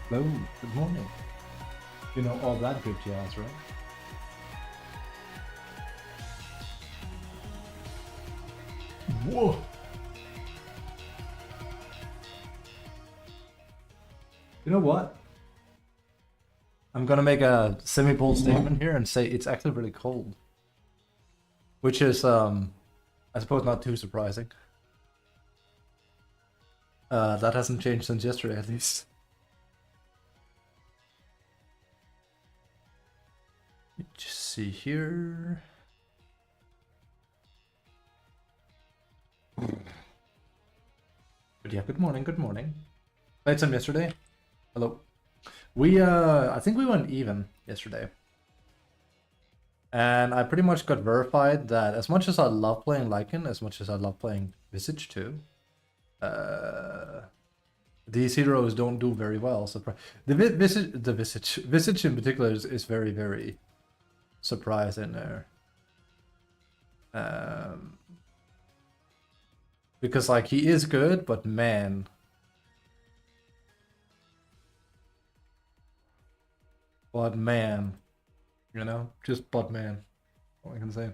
Hello, good morning. You know all that good jazz, right? Whoa! You know what? I'm gonna make a semi-bold statement here and say it's actually really cold. Which is, I suppose not too surprising. That hasn't changed since yesterday, at least. Just see here. But yeah, good morning, good morning. Played some yesterday. Hello. We, I think we went even yesterday. And I pretty much got verified that as much as I love playing Lycan, as much as I love playing Visage too, these heroes don't do very well. So the Visage in particular is very, very surprising there. Because like he is good, but man. You know, just but man. All I can say.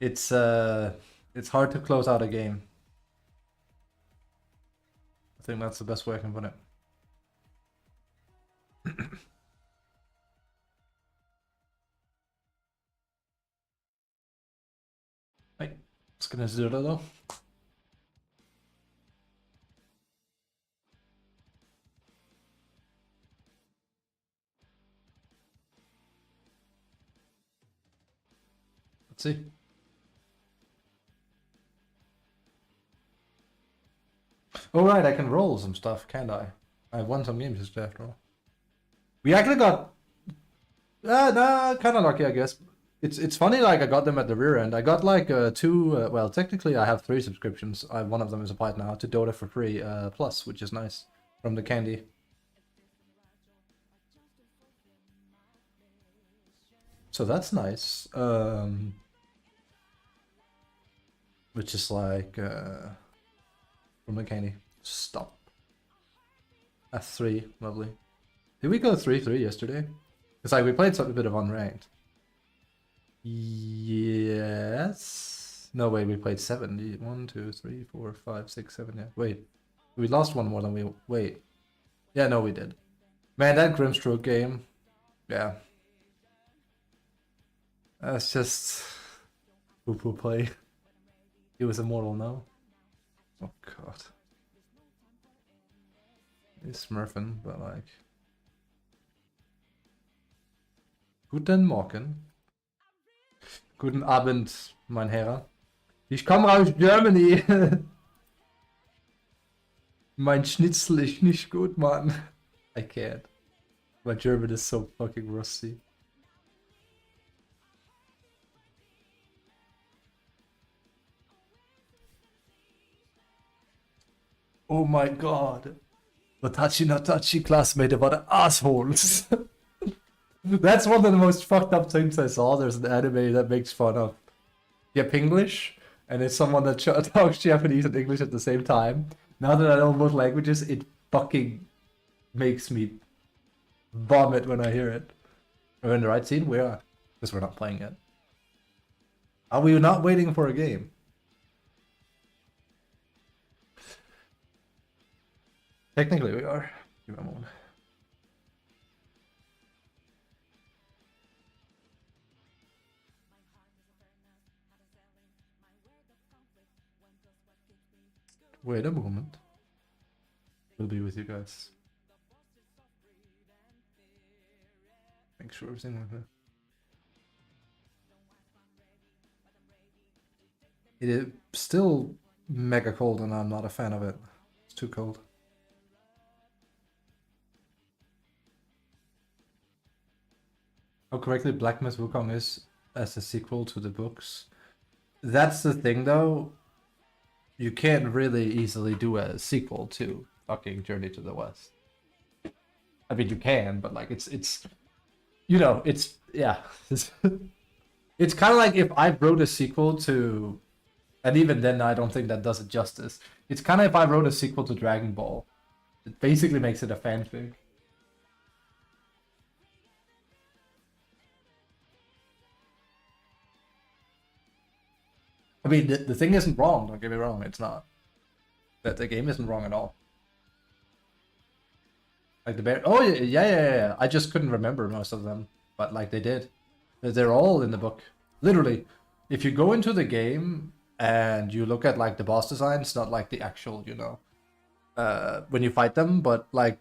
It's hard to close out a game. I think that's the best way I can put it. Right, let's get into it though. Let's see. Oh right, I can roll some stuff, can't I? I won some games yesterday after all. We actually got kind of lucky, I guess. It's funny, like I got them at the rear end. I got like two. Well, technically, I have 3 subscriptions. One of them is applied now to DotA for free plus, which is nice from the candy. So that's nice. Which is like from the candy. Stop. F3, lovely. Did we go 3-3 yesterday? It's like we played a bit of unranked. Yes. No, wait, we played 7. 1, 2, 3, 4, 5, 6, 7. Yeah. Wait. We lost one more than we. Wait. Yeah, no, we did. Man, that Grimstroke game. Yeah. That's just. Poo-poo play. He was immortal now. Oh, God. He's smurfing, but like. Guten Morgen. Guten Abend, mein Herr. Ich komme aus Germany. Mein Schnitzel ist nicht gut, man. I can't. My German is so fucking rusty. Oh my god. Watachi Natachi classmate about the assholes. That's one of the most fucked up things I saw. There's an anime that makes fun of English, and it's someone that talks Japanese and English at the same time. Now that I know both languages, it fucking makes me vomit when I hear it. Are we in the right scene? We are. Because we're not playing yet. Are we not waiting for a game? Technically we are. Give me a moment. Wait a moment. We'll be with you guys. Make sure everything like that. It is still mega cold and I'm not a fan of it. It's too cold. How correctly Black Myth Wukong is as a sequel to the books. That's the thing though. You can't really easily do a sequel to fucking Journey to the West. I mean, you can, but like it's you know, it's yeah. It's kind of like if I wrote a sequel to And even then, I don't think that does it justice. It's kind of if I wrote a sequel to Dragon Ball, it basically makes it a fanfic. I mean, the thing isn't wrong, don't get me wrong, it's not. That the game isn't wrong at all. Like the bear. Oh, yeah. I just couldn't remember most of them, but like they did. They're all in the book. Literally, if you go into the game and you look at like the boss designs, not like the actual, you know, when you fight them, but like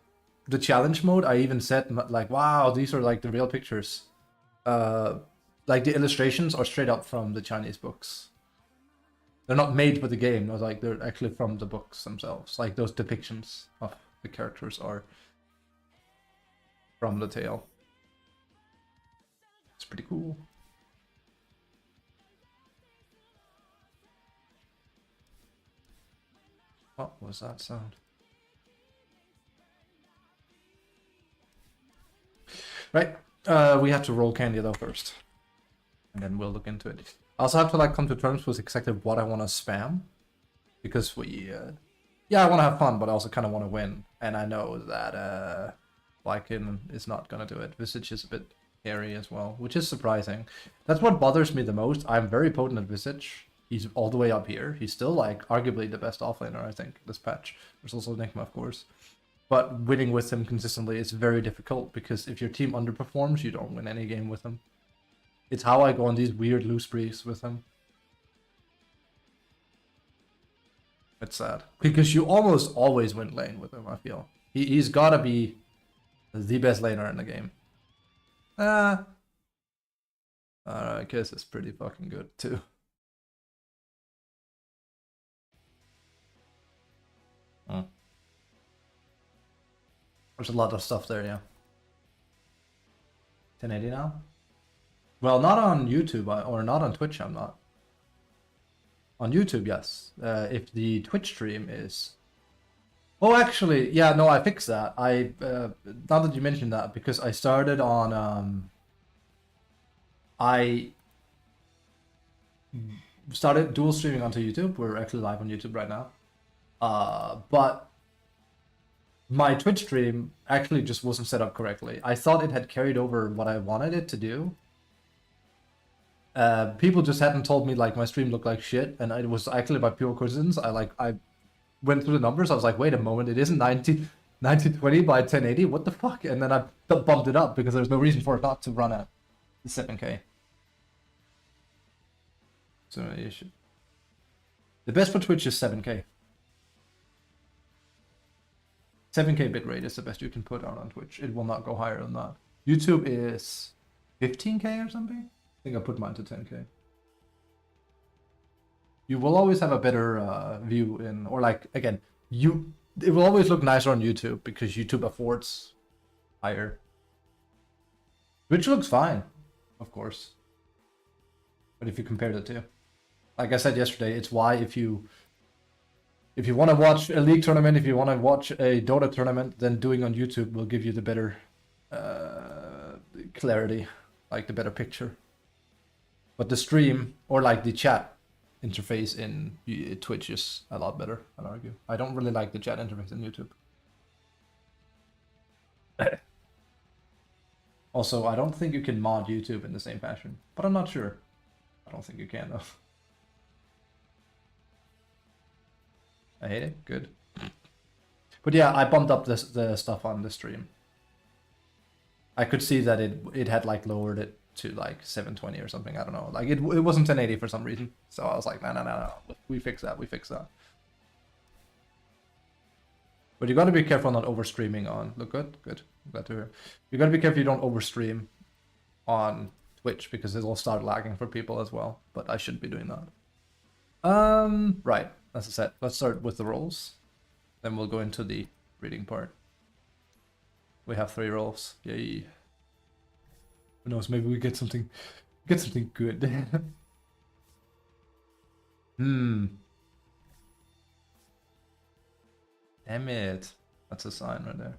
the challenge mode, I even said like, wow, these are like the real pictures. Like the illustrations are straight up from the Chinese books. They're not made for the game. Like they're actually from the books themselves. Like those depictions of the characters are from the tale. It's pretty cool. What was that sound? Right. We have to roll candy though first. And then we'll look into it. I also have to like come to terms with exactly what I want to spam. Because we yeah, I want to have fun, but I also kind of want to win. And I know that Lycan is not gonna do it. Visage is a bit hairy as well, which is surprising. That's what bothers me the most. I'm very potent at Visage. He's all the way up here. He's still like arguably the best offlaner, I think, this patch. There's also Enigma, of course. But winning with him consistently is very difficult because if your team underperforms, you don't win any game with him. It's how I go on these weird loose streaks with him. It's sad. Because you almost always win lane with him, I feel. He's gotta be the best laner in the game. I guess it's pretty fucking good too. There's a lot of stuff there, yeah. 1080 now? Well, not on YouTube or not on Twitch, I'm not. On YouTube, yes. If the Twitch stream is... Oh, actually, yeah, no, I fixed that. Now that you mentioned that, because I started on... I started dual streaming onto YouTube. We're actually live on YouTube right now. But my Twitch stream actually just wasn't set up correctly. I thought it had carried over what I wanted it to do. People just hadn't told me like my stream looked like shit, and it was actually by pure coincidence. I went through the numbers. I was like, wait a moment, it isn't 1920 by 1080. What the fuck? And then I bumped it up because there's no reason for it not to run at 7K. So the best for Twitch is 7K. 7K bitrate is the best you can put out on Twitch. It will not go higher than that. YouTube is 15K or something? I think I put mine to 10K. You will always have a better view in, or like, again, it will always look nicer on YouTube because YouTube affords higher. Twitch looks fine, of course. But if you compare the two, like I said yesterday, it's why if you want to watch a league tournament, if you want to watch a Dota tournament, then doing on YouTube will give you the better clarity, like the better picture. But the stream, or like the chat interface in Twitch is a lot better, I'd argue. I don't really like the chat interface in YouTube. Also, I don't think you can mod YouTube in the same fashion, but I'm not sure. I don't think you can, though. I hate it. Good. But yeah, I bumped up the stuff on the stream. I could see that it had like lowered it to like 720 or something. I don't know. Like it wasn't 1080 for some reason. So I was like, no. We fix that. But you gotta be careful not over streaming on. Look good. Good. Glad to hear. You gotta be careful you don't over stream on Twitch because it'll start lagging for people as well. But I shouldn't be doing that. Right. As I said, let's start with the rolls. Then we'll go into the reading part. We have 3 rolls. Yay. Who knows, maybe we get something good. Damn it. That's a sign right there.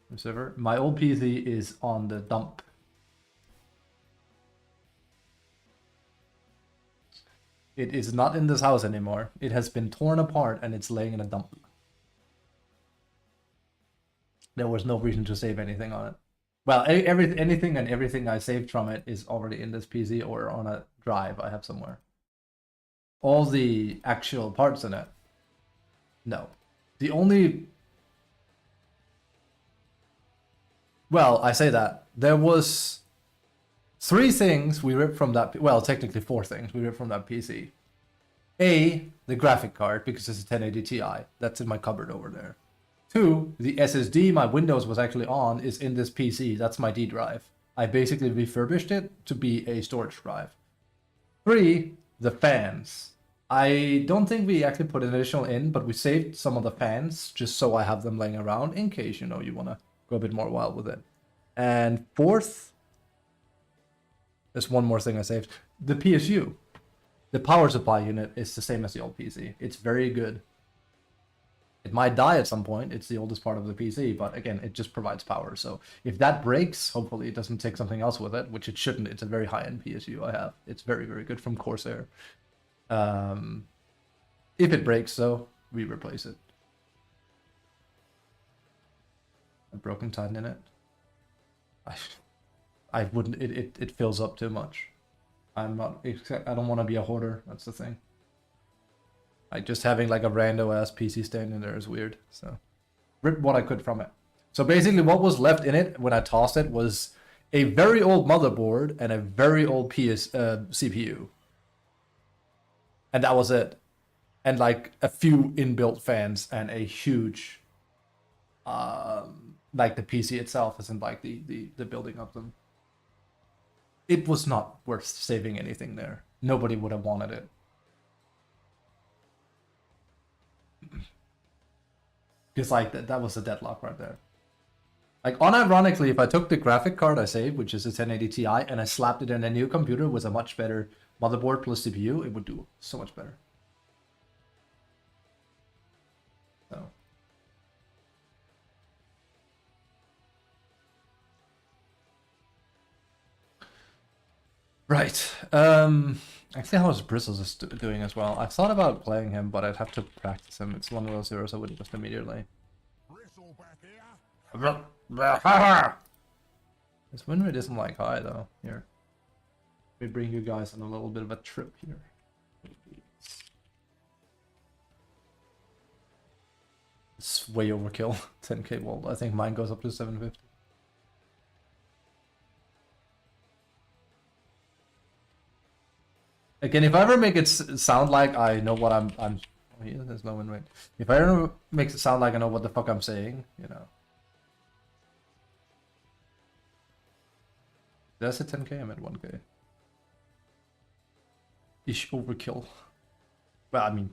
Receiver. My old PC is on the dump. It is not in this house anymore. It has been torn apart and it's laying in a dump. There was no reason to save anything on it. Well, anything and everything I saved from it is already in this PC or on a drive I have somewhere. All the actual parts in it. No. The only... Well, I say that. There was 3 things we ripped from that... Well, technically 4 things we ripped from that PC. A, the graphic card, because it's a 1080 Ti. That's in my cupboard over there. 2, the SSD my Windows was actually on is in this PC. That's my D drive. I basically refurbished it to be a storage drive. 3, the fans. I don't think we actually put an additional in, but we saved some of the fans just so I have them laying around in case, you know, you want to go a bit more wild with it. And 4th, there's one more thing I saved. The PSU. The power supply unit is the same as the old PC. It's very good. It might die at some point. It's the oldest part of the PC, but again, it just provides power. So if that breaks, hopefully it doesn't take something else with it, which it shouldn't. It's a very high-end PSU I have. It's very, very good from Corsair. If it breaks, though, we replace it. A broken Titan in it. I wouldn't. It fills up too much. I'm not. I don't want to be a hoarder. That's the thing. Like just having like a rando ass PC stand in there is weird. So ripped what I could from it. So basically, what was left in it when I tossed it was a very old motherboard and a very old CPU. And that was it. And like a few inbuilt fans and a huge, like the PC itself isn't like the building of them. It was not worth saving anything there. Nobody would have wanted it. Because like that was a deadlock right there. Like unironically, if I took the graphic card I saved, which is a 1080 Ti, and I slapped it in a new computer with a much better motherboard plus CPU, it would do so much better. So. Right. Actually, how's Bristles doing as well? I've thought about playing him, but I'd have to practice him. It's one of those heroes I wouldn't just immediately. His win rate isn't like high though. Here, let me bring you guys on a little bit of a trip here. It's way overkill. 10k wall. I think mine goes up to 750. Again, if I ever make it sound like I know what I'm oh, yeah, there's no win rate. If I ever makes it sound like I know what the fuck I'm saying, you know. That's a 10k, I'm at 1k. Ish overkill. Well, I mean,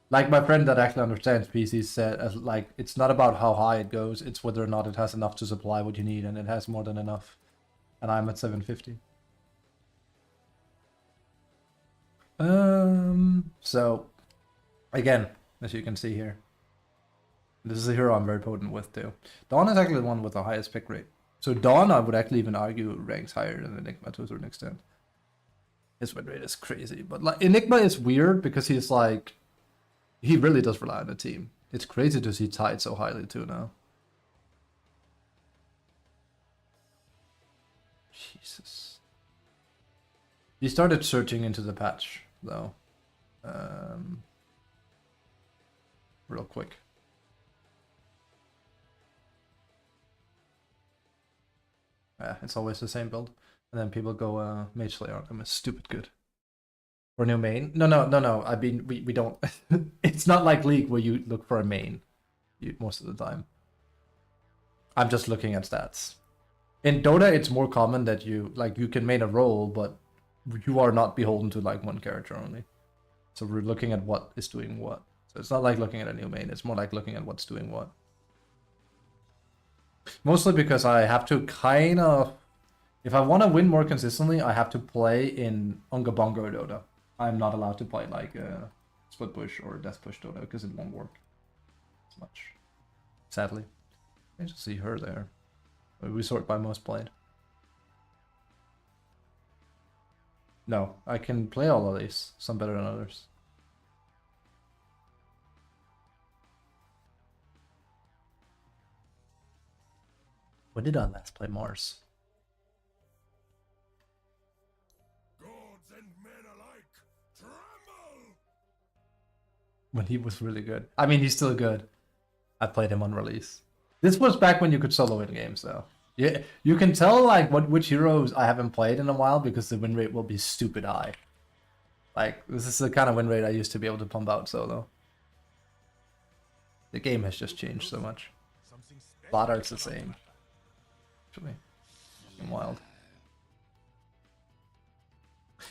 like my friend that actually understands PCs said, like, it's not about how high it goes, it's whether or not it has enough to supply what you need, and it has more than enough. And I'm at 750. So, again, as you can see here, this is a hero I'm very potent with too. Dawn is actually the one with the highest pick rate. So Dawn, I would actually even argue, ranks higher than Enigma to a certain extent. His win rate is crazy, but like Enigma is weird because he's like, he really does rely on the team. It's crazy to see Tide so highly too now. Jesus. He started searching into the patch though, real quick. Yeah, it's always the same build. And then people go Mage Slayer. I'm a stupid good. For new main? No. I mean, we don't. It's not like League where you look for a main most of the time. I'm just looking at stats. In Dota, it's more common that you can main a role, but you are not beholden to like one character only. So we're looking at what is doing what. So it's not like looking at a new main. It's more like looking at what's doing what. Mostly because I have to kind of, if I want to win more consistently, I have to play in Unga Bunga Dota. I'm not allowed to play like Split Push or Death Push Dota because it won't work as much. Sadly. I just see her there. We sort by most played. No, I can play all of these. Some better than others. When did I last play Mars? Gods and men alike, tremble! When he was really good. I mean, he's still good. I played him on release. This was back when you could solo win games, though. Yeah, you can tell like which heroes I haven't played in a while because the win rate will be stupid high. Like, this is the kind of win rate I used to be able to pump out solo. The game has just changed so much. DotA's the same. Actually, wild.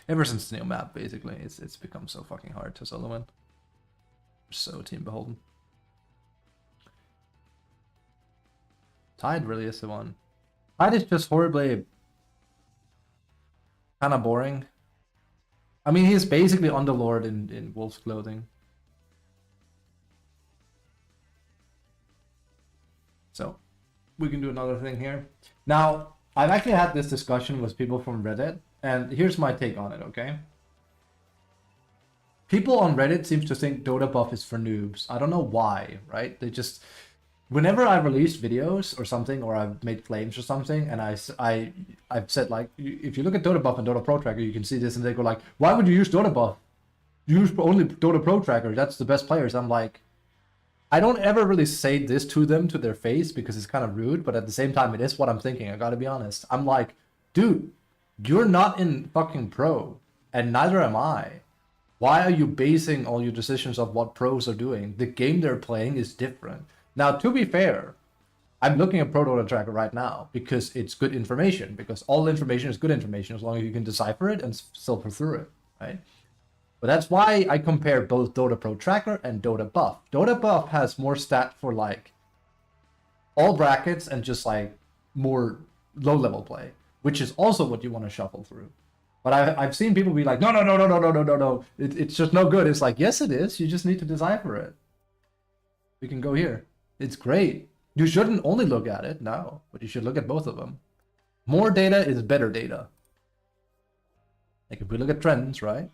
Ever since the new map, basically, it's become so fucking hard to solo win. So team beholden. Tide really is the one. Tide is just horribly kind of boring. I mean, he's basically Underlord in wolf's clothing. So, we can do another thing here. Now, I've actually had this discussion with people from Reddit, and here's my take on it, okay? People on Reddit seem to think Dota buff is for noobs. I don't know why, right? They just... Whenever I release videos or something, or I've made claims or something, and I've said, like, if you look at Dota buff and Dota Pro Tracker, you can see this, and they go like, why would you use Dota buff? Use only Dota Pro Tracker, that's the best players. I'm like, I don't ever really say this to them to their face because it's kind of rude, but at the same time, it is what I'm thinking. I gotta be honest. I'm like, dude, you're not in fucking pro, and neither am I. Why are you basing all your decisions of what pros are doing? The game they're playing is different. Now, to be fair, I'm looking at Pro Dota Tracker right now because it's good information, because all information is good information as long as you can decipher it and filter through it, right? But that's why I compare both Dota Pro Tracker and Dota Buff. Dota Buff has more stat for like all brackets and just like more low-level play, which is also what you want to shuffle through. But I've seen people be like, no, it's just no good. It's like, yes, it is. You just need to decipher it. We can go here. It's great. You shouldn't only look at it, no, but you should look at both of them. More data is better data. Like if we look at trends, right?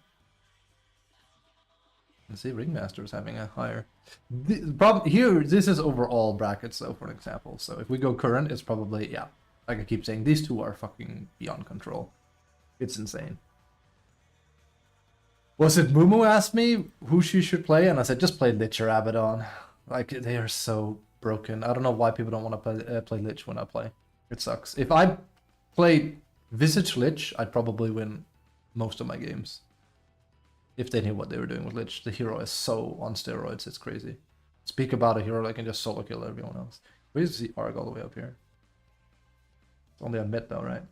Let's see, Ringmaster is having a higher... The problem here, this is overall brackets though, for example. So if we go current, it's probably, yeah, like I keep saying, these two are fucking beyond control. It's insane. Was it Mumu asked me who she should play? And I said, just play Lich or Abaddon. Like, they are so broken. I don't know why people don't want to play Lich when I play. It sucks. If I played Visage Lich, I'd probably win most of my games. If they knew what they were doing with Lich. The hero is so on steroids, it's crazy. Speak about a hero that can just solo kill everyone else. Where's the Arg all the way up here? It's only on mid though, right?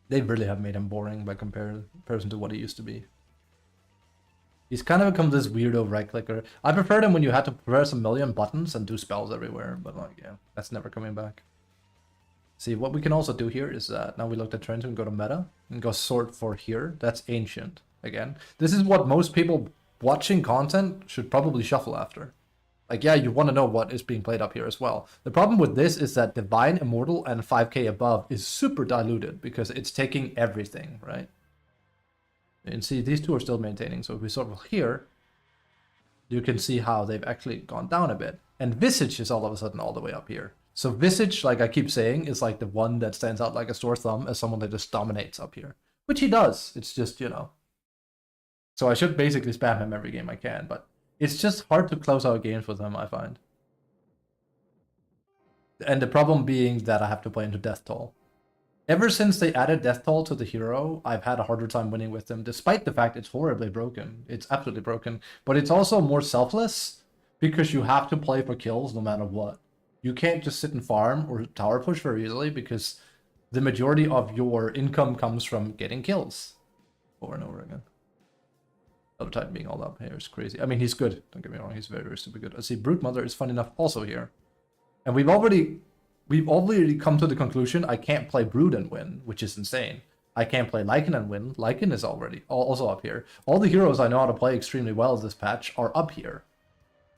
They really have made him boring by comparison to what he used to be. He's kind of become this weirdo right-clicker. I preferred him when you had to press a million buttons and do spells everywhere, but like, yeah, that's never coming back. See, what we can also do here is that now we looked at trends and go to meta and go sort for here. That's ancient. Again, this is what most people watching content should probably shuffle after. Like, yeah, you want to know what is being played up here as well. The problem with this is that Divine, Immortal, and 5k above is super diluted because it's taking everything, right? And see, these two are still maintaining. So if we sort of here, you can see how they've actually gone down a bit. And Visage is all of a sudden all the way up here. So Visage, like I keep saying, is like the one that stands out like a sore thumb as someone that just dominates up here. Which he does. It's just, you know. So I should basically spam him every game I can, but it's just hard to close out games with him, I find. And the problem being that I have to play into Death Toll. Ever since they added Death Toll to the hero, I've had a harder time winning with him, despite the fact it's horribly broken. It's absolutely broken. But it's also more selfless, because you have to play for kills no matter what. You can't just sit and farm or tower push very easily, because the majority of your income comes from getting kills. Over and over again. Other Titan being all up here is crazy. I mean, he's good. Don't get me wrong. He's very, very super good. I see Brute Mother is fun enough also here. And we've already come to the conclusion I can't play Brood and win, which is insane. I can't play Lycan and win. Lycan is already also up here. All the heroes I know how to play extremely well this patch are up here.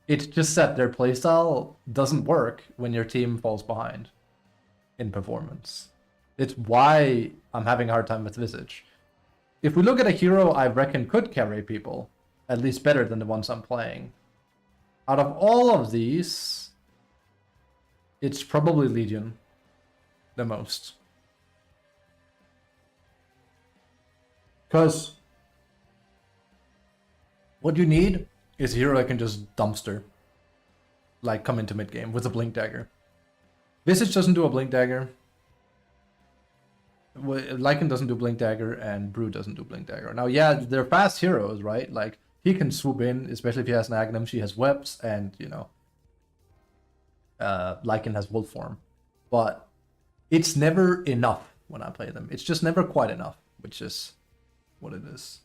It's just that their playstyle doesn't work when your team falls behind in performance. It's why I'm having a hard time with Visage. If we look at a hero I reckon could carry people, at least better than the ones I'm playing, out of all of these, it's probably Legion the most. Because what you need is a hero that can just dumpster. Like come into mid game with a blink dagger. Visage doesn't do a blink dagger. Lycan doesn't do blink dagger, and Brew doesn't do blink dagger. Now, yeah, they're fast heroes, right? Like he can swoop in, especially if he has an Agnum. She has webs, and you know, Lycan has wolf form. But it's never enough when I play them. It's just never quite enough, which is what it is.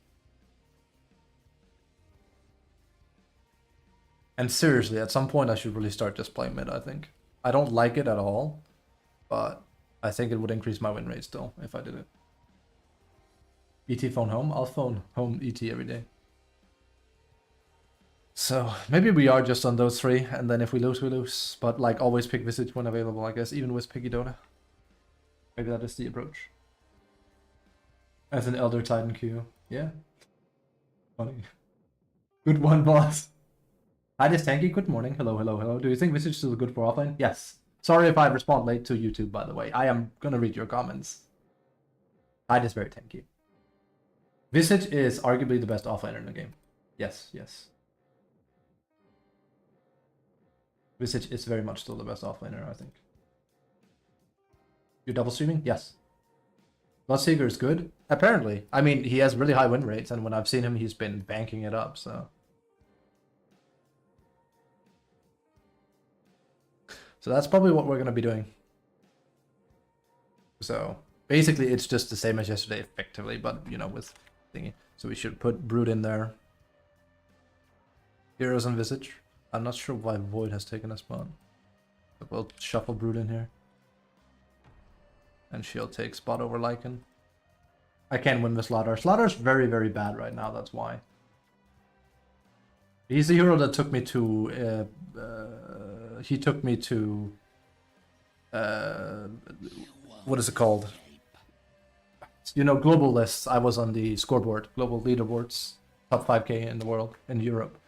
And seriously, at some point I should really start just playing mid, I think. I don't like it at all, but I think it would increase my win rate still if I did it. ET phone home? I'll phone home ET every day. So maybe we are just on those three, and then if we lose, we lose. But like always pick Visage when available, I guess, even with Piggy DotA. Maybe that is the approach. As an Elder Titan Q. Yeah. Funny. Good one, boss. Hi, this Tanky. Good morning. Hello, hello, hello. Do you think Visage is still good for offline? Yes. Sorry if I respond late to YouTube, by the way. I am gonna read your comments. Hi, this very Tanky. Visage is arguably the best offlaner in the game. Yes, yes. Visage is very much still the best offlaner, I think. You're double streaming? Yes. Bloodseeker is good? Apparently. I mean, he has really high win rates, and when I've seen him, he's been banking it up, so... So that's probably what we're going to be doing. So basically it's just the same as yesterday effectively, but you know, with thingy. So we should put Brood in there. Heroes and Visage. I'm not sure why Void has taken a spot. But we'll shuffle Brood in here. And she'll take spot over Lycan. I can't win with Slaughter. Slaughter's very, very bad right now, that's why. He's the hero that took me to... he took me to what is it called? You know, global lists. I was on the scoreboard, global leaderboards, top 5k in the world, in Europe.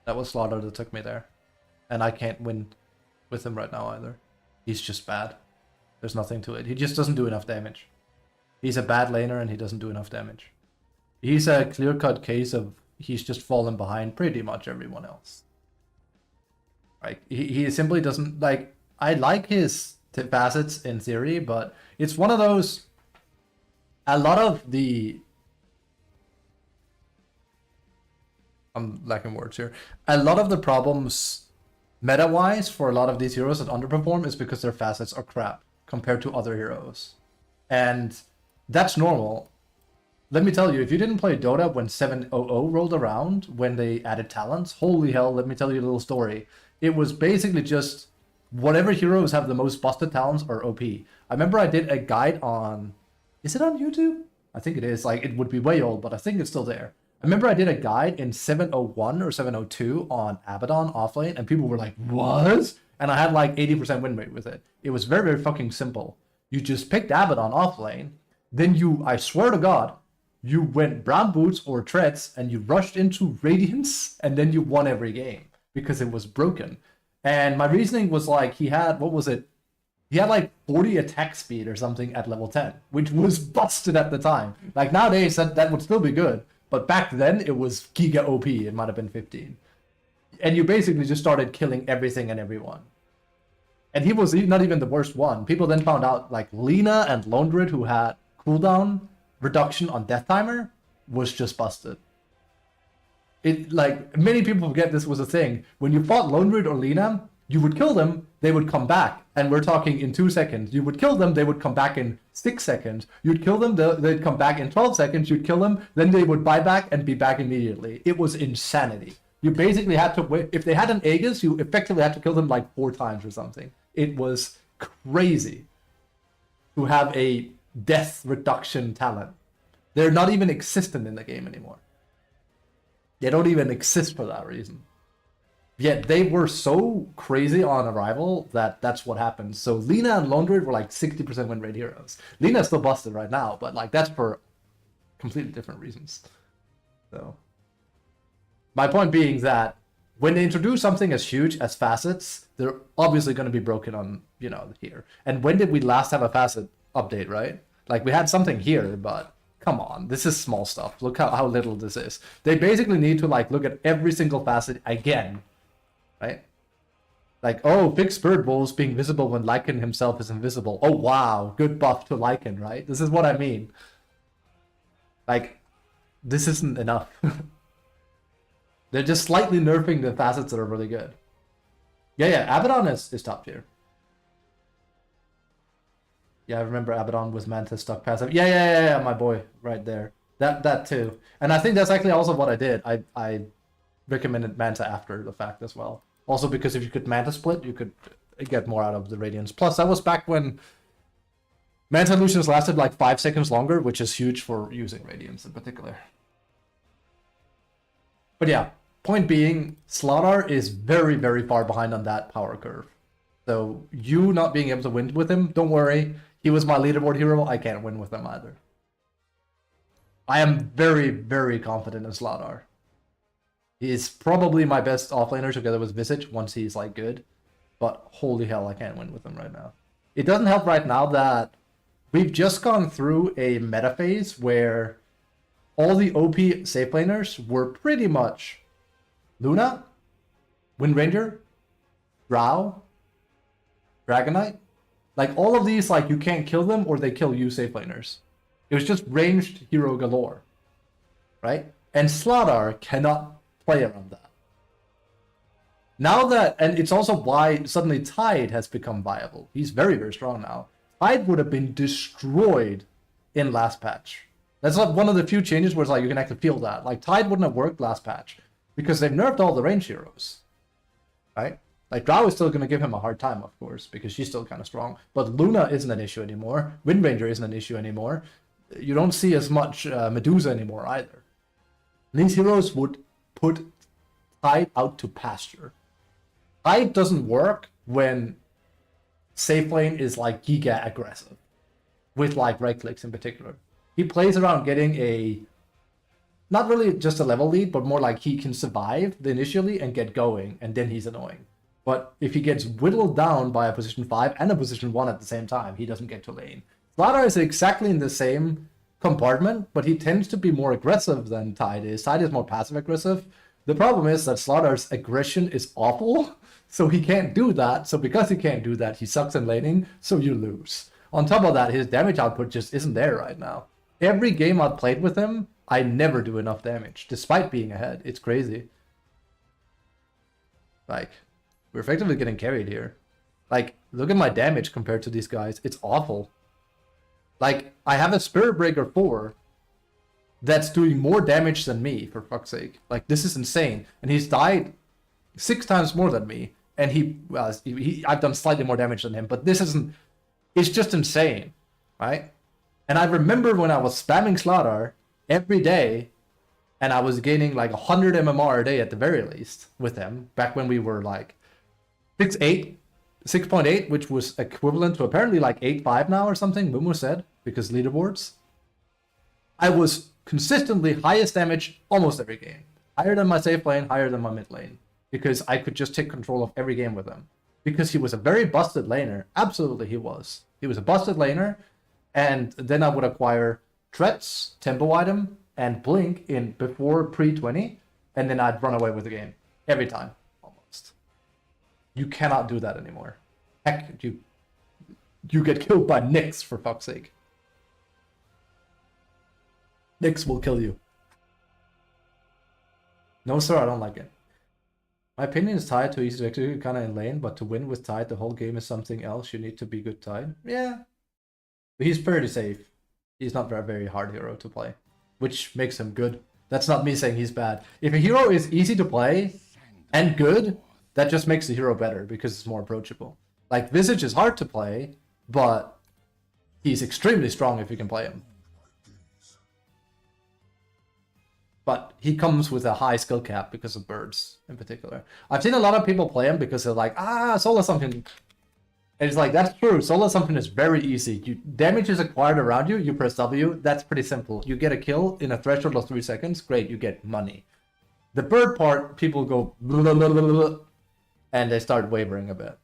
That was Slaughter that took me there. And I can't win with him right now either. He's just bad. There's nothing to it. He just doesn't do enough damage. He's a bad laner and he doesn't do enough damage. He's a clear-cut case of he's just fallen behind pretty much everyone else. Like, he simply doesn't, like, I like his facets in theory, but it's one of those, a lot of the, I'm lacking words here, a lot of the problems meta-wise for a lot of these heroes that underperform is because their facets are crap compared to other heroes. And that's normal. Let me tell you, if you didn't play Dota when 7.0 rolled around, when they added talents, holy hell, let me tell you a little story. It was basically just whatever heroes have the most busted talents are OP. I remember I did a guide on... Is it on YouTube? I think it is. Like, it would be way old, but I think it's still there. I remember I did a guide in 7.01 or 7.02 on Abaddon offlane, and people were like, what? And I had like 80% win rate with it. It was very, very fucking simple. You just picked Abaddon offlane, then you, I swear to God, you went brown boots or treads, and you rushed into Radiance, and then you won every game. Because it was broken. And my reasoning was like, he had, what was it? He had like 40 attack speed or something at level 10, which was busted at the time. Like nowadays, that would still be good. But back then, it was giga OP. It might have been 15. And you basically just started killing everything and everyone. And he was not even the worst one. People then found out like Lina and Londred, who had cooldown reduction on Death Timer, was just busted. It, like, many people forget this was a thing. When you fought Londred or Lina, you would kill them, they would come back. And we're talking in 2 seconds. You would kill them, they would come back in 6 seconds. You'd kill them, they'd come back in 12 seconds. You'd kill them, then they would buy back and be back immediately. It was insanity. You basically had to wait. If they had an Aegis, you effectively had to kill them like 4 times or something. It was crazy to have a death reduction talent. They're not even existent in the game anymore. They don't even exist for that reason. Yet they were so crazy on arrival that that's what happened. So Lina and Lone Druid were like 60% win rate heroes. Lina's still busted right now, but like that's for completely different reasons. So my point being that when they introduce something as huge as facets, they're obviously going to be broken on, you know, here. And when did we last have a facet update, right? Like we had something here, but come on, this is small stuff. Look how little this is. They basically need to like look at every single facet again, right? Like, oh, big Spirit Wolves being visible when Lycan himself is invisible. Oh, wow, good buff to Lycan, right? This is what I mean. Like, this isn't enough. They're just slightly nerfing the facets that are really good. Yeah, Abaddon is top tier. Yeah, I remember Abaddon with Manta stuck passive. Yeah, my boy, right there. That too. And I think that's actually also what I did. I recommended Manta after the fact as well. Also because if you could Manta split, you could get more out of the Radiance. Plus, that was back when Manta illusions lasted like 5 seconds longer, which is huge for using Radiance in particular. But yeah, point being, Slardar is very, very far behind on that power curve. So you not being able to win with him, don't worry. He was my leaderboard hero. I can't win with him either. I am very, very confident in Slardar. He is probably my best offlaner together with Visage once he's like good. But holy hell, I can't win with him right now. It doesn't help right now that we've just gone through a meta phase where all the OP safe laners were pretty much Luna, Windranger, Drow, Dragonite. Like all of these, like you can't kill them or they kill you safe laners. It was just ranged hero galore, right? And Slardar cannot play around that. Now that, and it's also why suddenly Tide has become viable. He's very, very strong now. Tide would have been destroyed in last patch. That's like one of the few changes where it's like you can actually feel that. Like Tide wouldn't have worked last patch because they've nerfed all the range heroes, right? Like Drow is still going to give him a hard time, of course, because she's still kind of strong. But Luna isn't an issue anymore. Windranger isn't an issue anymore. You don't see as much Medusa anymore either. These heroes would put Tide out to pasture. Tide doesn't work when safe lane is like giga aggressive, with like right clicks in particular. He plays around getting a, not really just a level lead, but more like he can survive initially and get going, and then he's annoying. But if he gets whittled down by a position 5 and a position 1 at the same time, he doesn't get to lane. Slardar is exactly in the same compartment, but he tends to be more aggressive than Tide is. Tide is more passive aggressive. The problem is that Slardar's aggression is awful, so he can't do that. So because he can't do that, he sucks in laning, so you lose. On top of that, his damage output just isn't there right now. Every game I've played with him, I never do enough damage, despite being ahead. It's crazy. Like, we're effectively getting carried here. Like, look at my damage compared to these guys. It's awful. Like, I have a Spirit Breaker 4 that's doing more damage than me, for fuck's sake. Like, this is insane. And he's died 6 times more than me. And I've done slightly more damage than him, but this isn't, it's just insane, right? And I remember when I was spamming Slardar every day, and I was gaining like 100 MMR a day at the very least with him, back when we were like 6.8, which was equivalent to apparently like 8.5 now or something, Mumu said, because leaderboards. I was consistently highest damage almost every game. Higher than my safe lane, higher than my mid lane. Because I could just take control of every game with him. Because he was a very busted laner. Absolutely he was. He was a busted laner. And then I would acquire Threats, Tempo Item, and Blink in before pre-20. And then I'd run away with the game. Every time. Almost. You cannot do that anymore. Heck, you get killed by Nyx, for fuck's sake. Nyx will kill you. No sir, I don't like it. My opinion is Tide too easy to execute, kinda in lane, but to win with Tide the whole game is something else. You need to be good Tide. Yeah. But he's pretty safe. He's not a very hard hero to play, which makes him good. That's not me saying he's bad. If a hero is easy to play and good, that just makes the hero better because it's more approachable. Like Visage is hard to play, but he's extremely strong if you can play him. but he comes with a high skill cap because of birds in particular. I've seen a lot of people play him because they're like, soul assumption. And it's like, that's true. Soul assumption is very easy. Damage is acquired around you, you press W, that's pretty simple. You get a kill in a threshold of 3 seconds, great, you get money. The bird part, people go blah, blah, blah, blah, blah, and they start wavering a bit.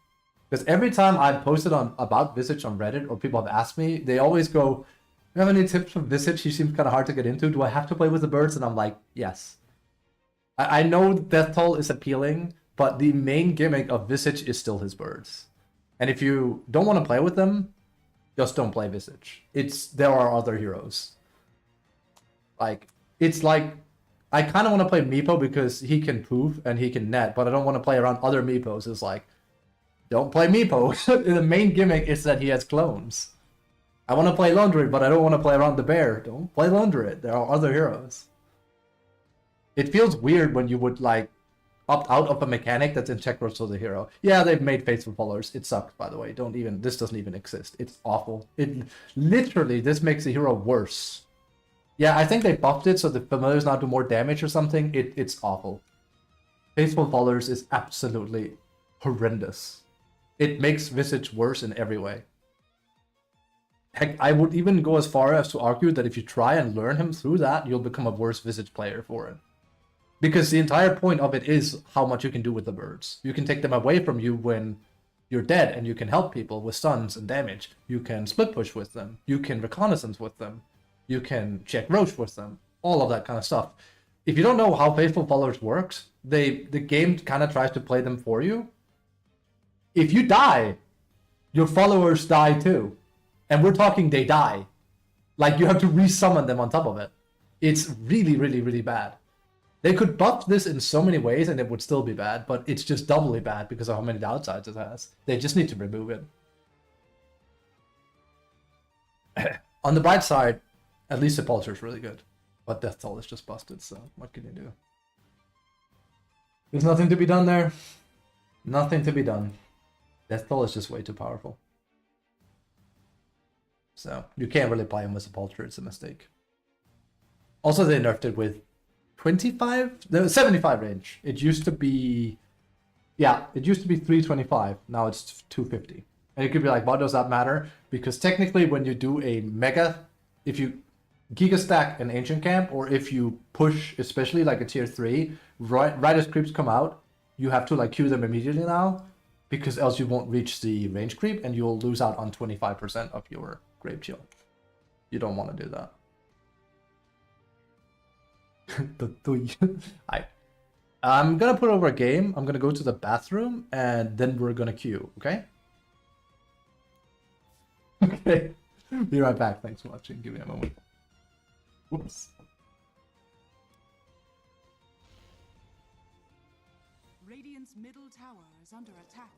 Because every time I've posted about Visage on Reddit, or people have asked me, they always go, "You have any tips for Visage? He seems kind of hard to get into. Do I have to play with the birds?" And I'm like, yes. I know Death Toll is appealing, but the main gimmick of Visage is still his birds. And if you don't want to play with them, just don't play Visage. There are other heroes. It's like, I kind of want to play Meepo because he can poof and he can net, but I don't want to play around other Meepos. It's like, don't play Meepo. The main gimmick is that he has clones. I want to play Laundry, but I don't want to play around the bear. Don't play Laundry. There are other heroes. It feels weird when you would like opt out of a mechanic that's integral to the hero. Yeah, they've made faithful followers. It sucks, by the way. This doesn't even exist. It's awful. This makes the hero worse. Yeah, I think they buffed it so the familiars now do more damage or something. It's awful. Faithful followers is absolutely horrendous. It makes Visage worse in every way. Heck, I would even go as far as to argue that if you try and learn him through that, you'll become a worse Visage player for it. Because the entire point of it is how much you can do with the birds. You can take them away from you when you're dead, and you can help people with stuns and damage. You can split push with them. You can reconnaissance with them. You can check Roach with them. All of that kind of stuff. If you don't know how Faithful Followers works, the game kind of tries to play them for you. If you die, your followers die too. And we're talking they die. Like, you have to resummon them on top of it. It's really, really, really bad. They could buff this in so many ways and it would still be bad, but it's just doubly bad because of how many downsides it has. They just need to remove it. On the bright side, at least Sepulture is really good. But Death Toll is just busted, so what can you do? There's nothing to be done there. Nothing to be done. Death Toll is just way too powerful. So, you can't really play him with Sepulture, it's a mistake. Also, they nerfed it with 75 range. It used to be, it used to be 325. Now it's 250. And you could be like, why does that matter? Because technically, when you do a mega, if you Giga stack an Ancient Camp, or if you push, especially like a tier 3, right as creeps come out, you have to like queue them immediately now, because else you won't reach the range creep and you'll lose out on 25% of your Grave Chill. You don't want to do that. I'm gonna put over a game. I'm gonna go to the bathroom and then we're gonna queue, okay? Okay. Be right back. Thanks for watching. Give me a moment. Whoops. Radiant's middle tower is under attack.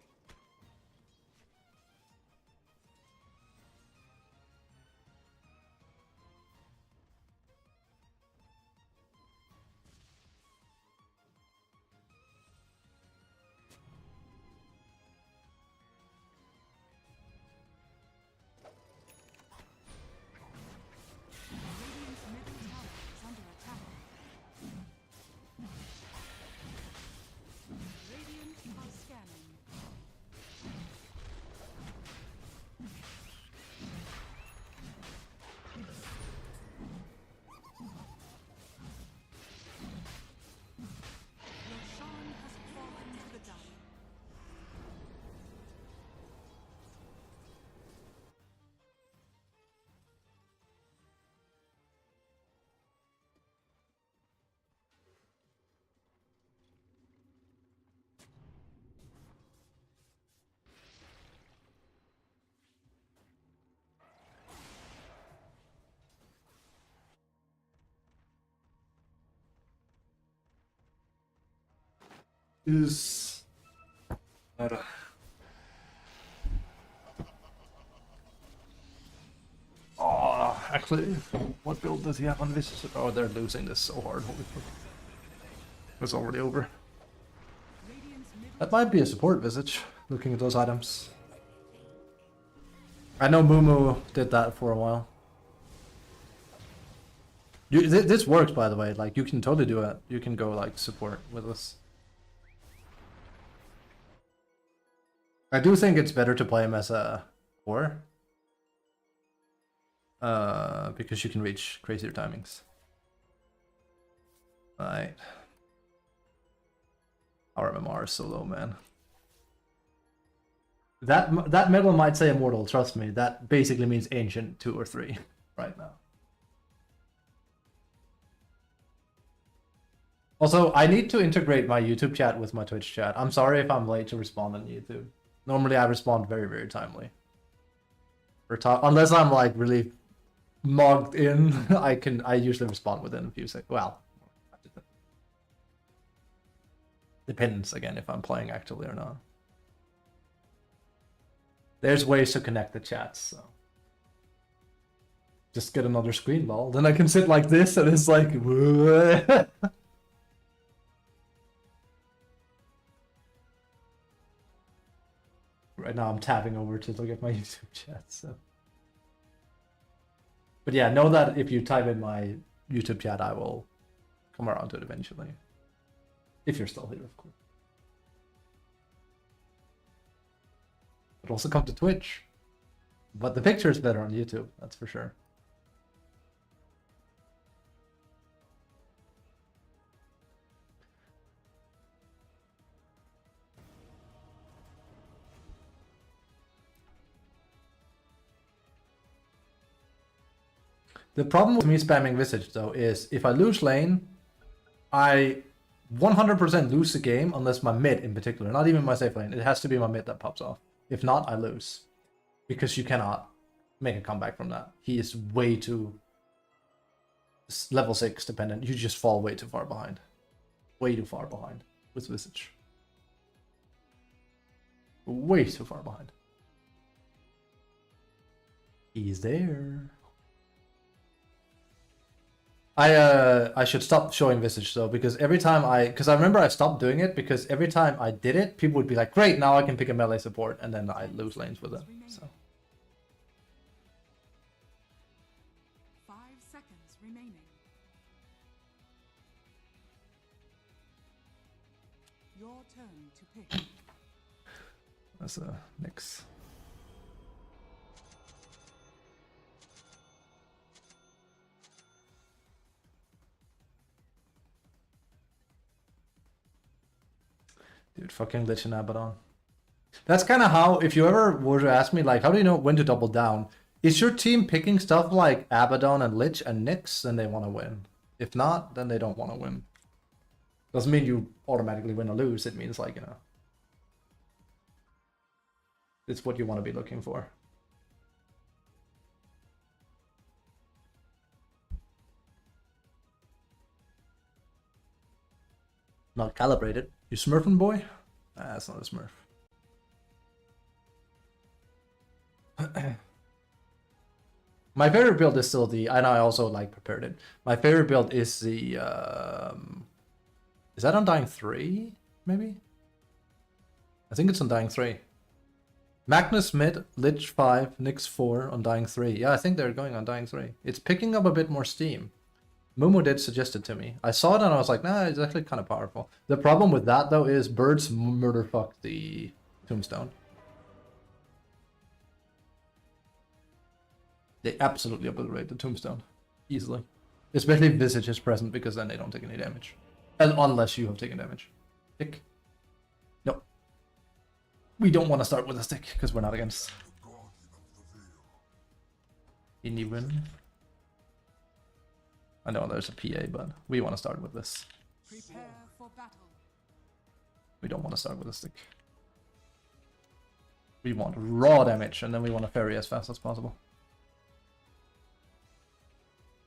Is actually, what build does he have on this? Oh, they're losing this so hard. Holy fuck. It's already over. That might be a support Visage, looking at those items. I know Mumu did that for a while. This works, by the way. Like, you can totally do it. You can go like support with this. I do think it's better to play him as a core. Because you can reach crazier timings. Right. Our MMR is so low, man. That medal might say immortal, trust me. That basically means ancient 2 or 3 right now. Also, I need to integrate my YouTube chat with my Twitch chat. I'm sorry if I'm late to respond on YouTube. Normally I respond very, very timely. Unless I'm like really logged in, I usually respond within a few seconds. Well, depends again if I'm playing actively or not. There's ways to connect the chats, so just get another screen, lol. Then I can sit like this and it's like right now I'm tabbing over to look at my YouTube chat, so. But yeah, know that if you type in my YouTube chat, I will come around to it eventually. If you're still here, of course. But also come to Twitch. But the picture is better on YouTube, that's for sure. The problem with me spamming Visage, though, is if I lose lane, I 100% lose the game unless my mid in particular, not even my safe lane. It has to be my mid that pops off. If not, I lose. Because you cannot make a comeback from that. He is way too level 6 dependent. You just fall way too far behind. Way too far behind with Visage. Way too far behind. He's there. I should stop showing Visage though, because every time because I remember I stopped doing it because every time I did it, people would be like, great, now I can pick a melee support, and then I lose lanes with it, so. 5 seconds remaining. Your turn to pick. That's a Nyx. Dude, fucking Lich and Abaddon. That's kind of how, if you ever were to ask me, like, how do you know when to double down? Is your team picking stuff like Abaddon and Lich and Nyx, then they want to win. If not, then they don't want to win. Doesn't mean you automatically win or lose. It means, like, you know, it's what you want to be looking for. Not calibrated. You smurfing, boy? Ah, that's not a smurf. My favorite build is still the, and I also like prepared it. My favorite build is the, is that Undying 3, maybe? I think it's Undying 3. Magnus mid, Lich 5, Nyx 4, Undying 3. Yeah, I think they're going Undying 3. It's picking up a bit more steam. Momo did suggest it to me. I saw it and I was like, nah, it's actually kind of powerful. The problem with that, though, is birds murderfuck the tombstone. They absolutely obliterate the tombstone. Easily. Especially if Visage is present, because then they don't take any damage. And unless you have taken damage. Stick? No. We don't want to start with a stick, because we're not against. Even. I know there's a PA, but we want to start with this. Prepare for battle. We don't want to start with a stick. We want raw damage, and then we want to ferry as fast as possible.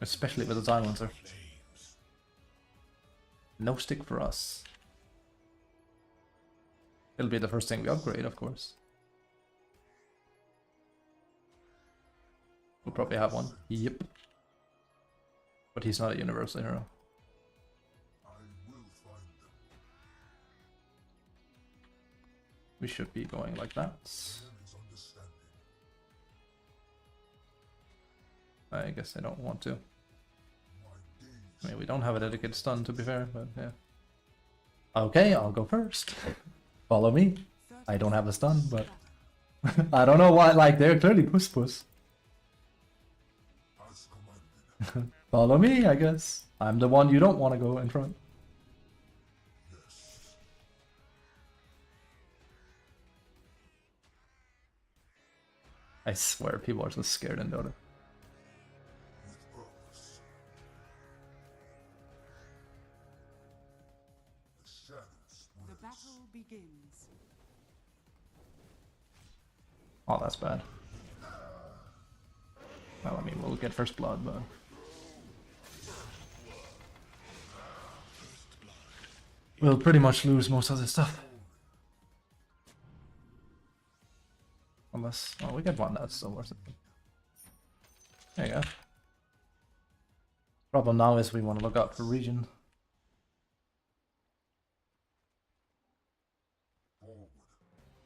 Especially with the silencer. No stick for us. It'll be the first thing we upgrade, of course. We'll probably have one. Yep. But he's not a universal hero. We should be going like that. I guess I don't want to. I mean, we don't have a dedicated stun, to be fair, but yeah. Okay, I'll go first. Follow me. I don't have a stun, but I don't know why. Like, they're clearly puss. As commanded. Follow me, I guess. I'm the one you don't want to go in front. Yes. I swear, people are so scared in Dota. With purpose. The shadows The will battle begins. Oh, that's bad. Well, I mean, we'll get first blood, but... we'll pretty much lose most of this stuff. Unless... oh, we get one, that's still worth it. There you go. Problem now is we want to look out for region.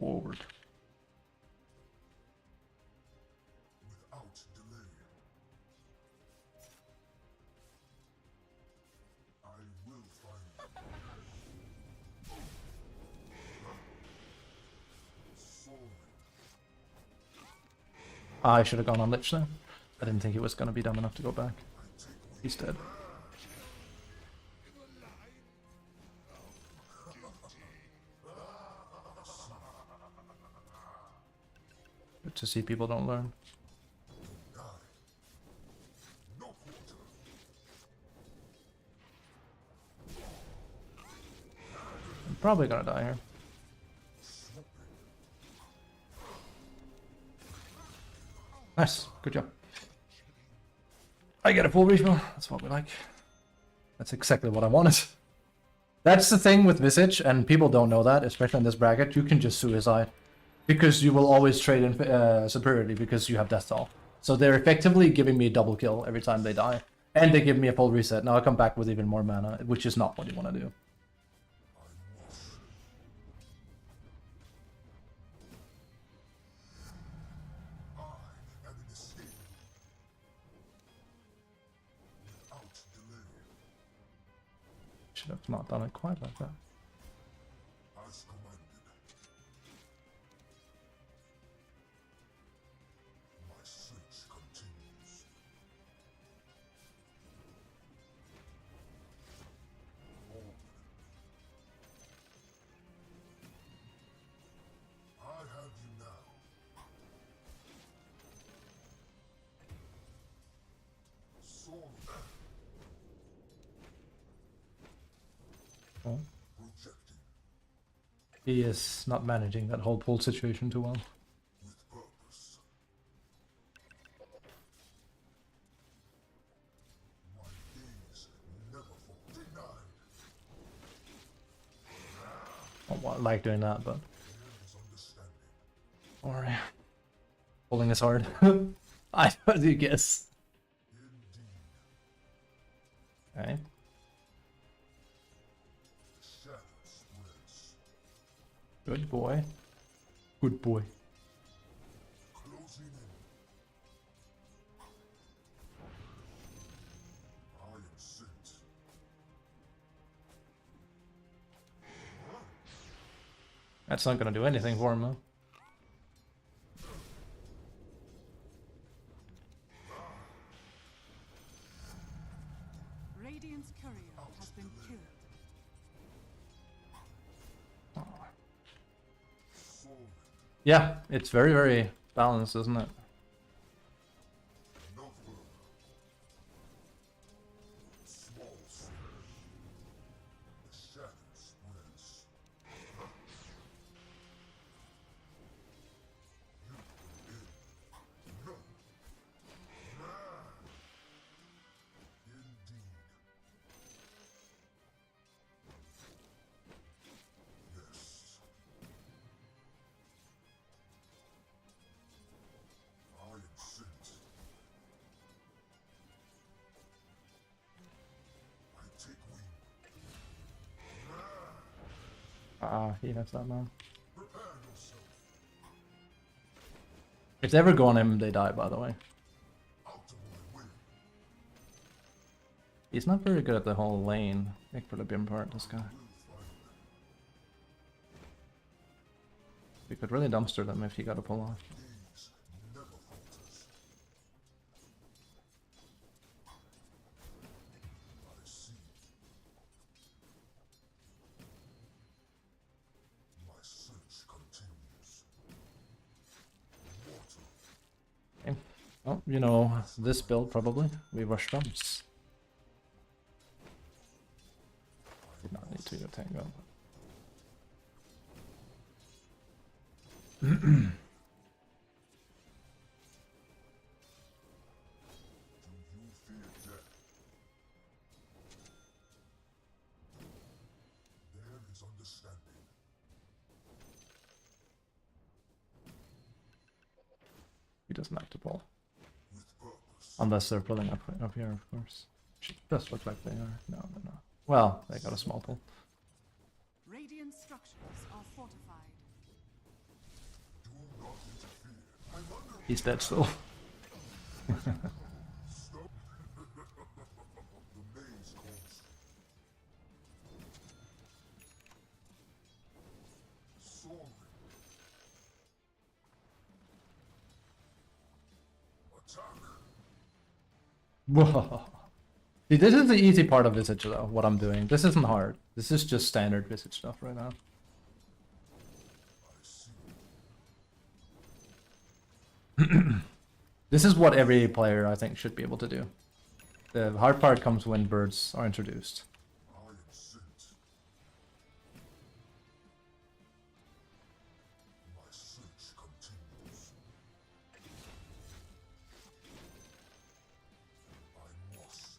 Forward. without delay. I will find soaring. I should have gone on Lich there. I didn't think he was going to be dumb enough to go back. He's dead. Good to see people don't learn. No quarter. I'm probably gonna die here. Nice, good job. I get a full refill. That's what we like. That's exactly what I wanted. That's the thing with Visage, and people don't know that, especially in this bracket. You can just suicide. Because you will always trade in superiority because you have Death Toll. So they're effectively giving me a double kill every time they die. And they give me a full reset. Now I come back with even more mana, which is not what you want to do. I am inescapable. Without delay. Should have not done it quite like that. As commanded. My search continues. Forward. I have you now. Soaring. Oh. Projecting. He is not managing that whole pull situation too well. With purpose. My gaze never fall. Denied. Oh, well, I like doing that, but... There is understanding. don't worry. Pulling is hard. I do guess. Indeed. Okay. The shadow spreads. Good boy. Good boy. Closing in. I am sent. That's not gonna do anything for him, though. Radiant's courier has been killed. Soaring. Yeah, it's very, very balanced, isn't it? No further. Small sword. The shadow spreads. You in. No. Indeed. Yes. I am sent. I take wing. Ah, he has that now. Prepare yourself. If they ever go on him, they die, by the way. Out of my way. He's not very good at the whole lane. Make for the BIM part, this guy. We could really dumpster them if he got a pull off. These never falters. I see. My search continues. Immortal. Okay. Oh, you know, this build probably. We rush dumps. Did not need to go tango. Do you fear death? There is understanding. He doesn't have to pull. With purpose. Unless they're pulling up here, of course. Which does look like they are. No, they're not. Well, they got a small pull. Radiant structures are fortified. Do not interfere. I'm under He's dead still. stop. The maze calls. Soaring. Attack. Whoa. See, this is the easy part of Visage though, what I'm doing. This isn't hard. This is just standard Visage stuff right now. I see. This is what every player, I think, should be able to do. The hard part comes when birds are introduced. I am sent. My search continues. I must.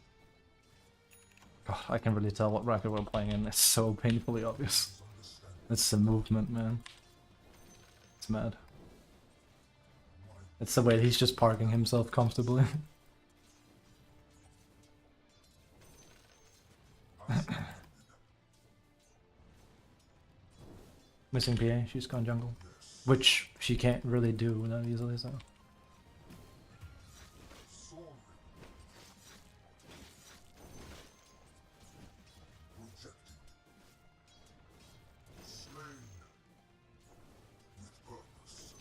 God, I can really tell what bracket we're playing in. It's so painfully obvious. Understand. It's the movement, man. It's mad. It's the way he's just parking himself comfortably. Missing PA, she's gone jungle. Which she can't really do that easily, so. Soaring. Projected. Slain. With purpose.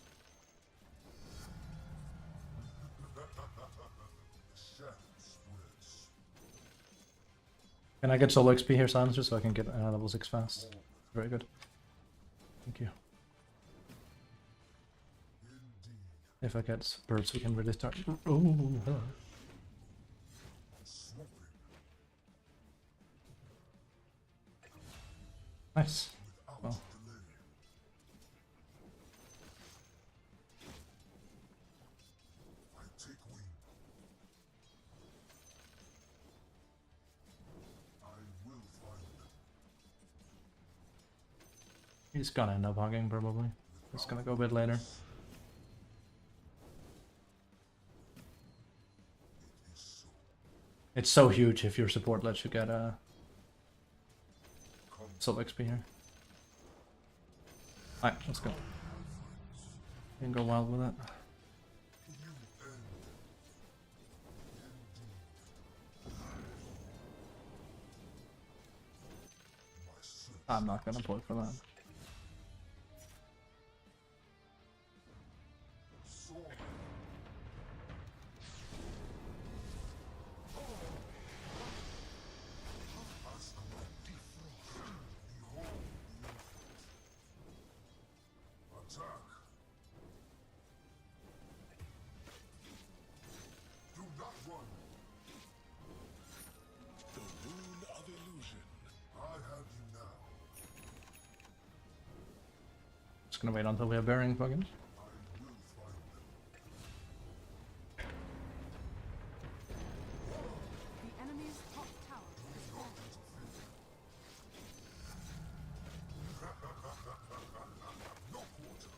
The shadow spreads. Can I get solo XP here, Silencer, so I can get level 6 fast? Very good. Thank you. Indeed. If I get birds, we can really start. Ooh, hello. Swooping. Nice. Without Well. delay. I take wing. I will find them. He's gonna end up hogging, probably. It's gonna go a bit later. It is so. It's so huge if your support lets you get Come solo XP here. Alright, let's go. You can go wild with it. you end. Indeed. My search. I'm not gonna play for that. Soaring. As I defrost, behold the infant. Attack. Do not run. The rune of illusion. I have you now. Just gonna wait until we have bearing plugins. I will find them. The enemy's top tower is falling. No quarter.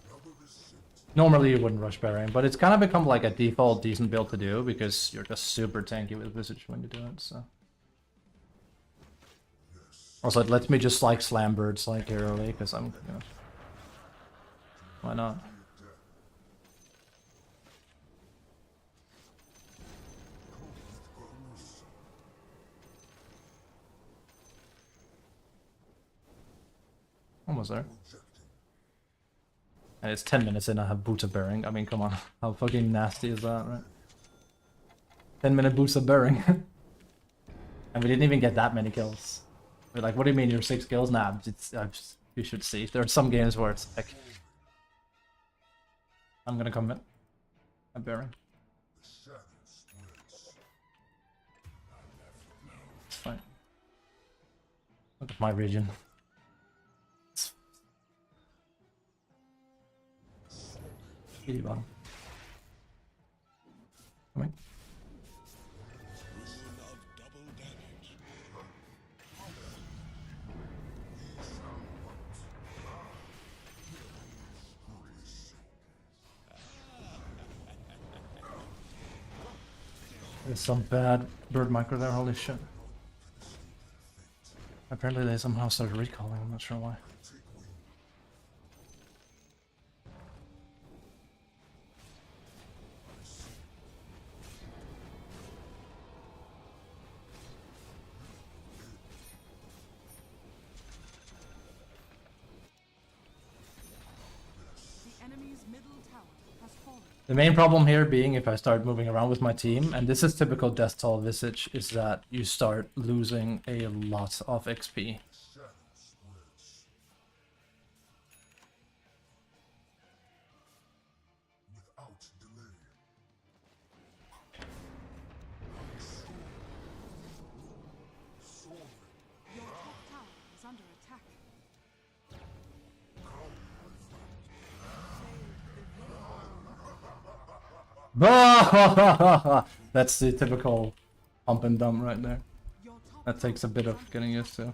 Another is sent. Normally you wouldn't rush bearing, but it's kind of become like a default decent build to do because you're just super tanky with Visage when you do it, so. Yes. Also, it lets me just like slam birds like early because I'm, you know. Why not? Death. almost there. And it's 10 minutes in, I have boots of bearing. I mean, come on. How fucking nasty is that, right? 10-minute boots of bearing. And we didn't even get that many kills. We're like, what do you mean you're 6 kills? Nah, you should see. There are some games where it's like... I'm gonna commit. I'm bearing. It's fine. Look at my region. Kitty bottom. Coming. Rune of double damage. There's some bad bird micro there, holy shit. Apparently they somehow started recalling, I'm not sure why. The enemy's middle tower has fallen. The main problem here being if I start moving around with my team, and this is typical Death Toll Visage, is that you start losing a lot of XP. Without delay. Your top tower is under attack. That's the typical pump and dump right there. Your top That takes a bit of getting used to.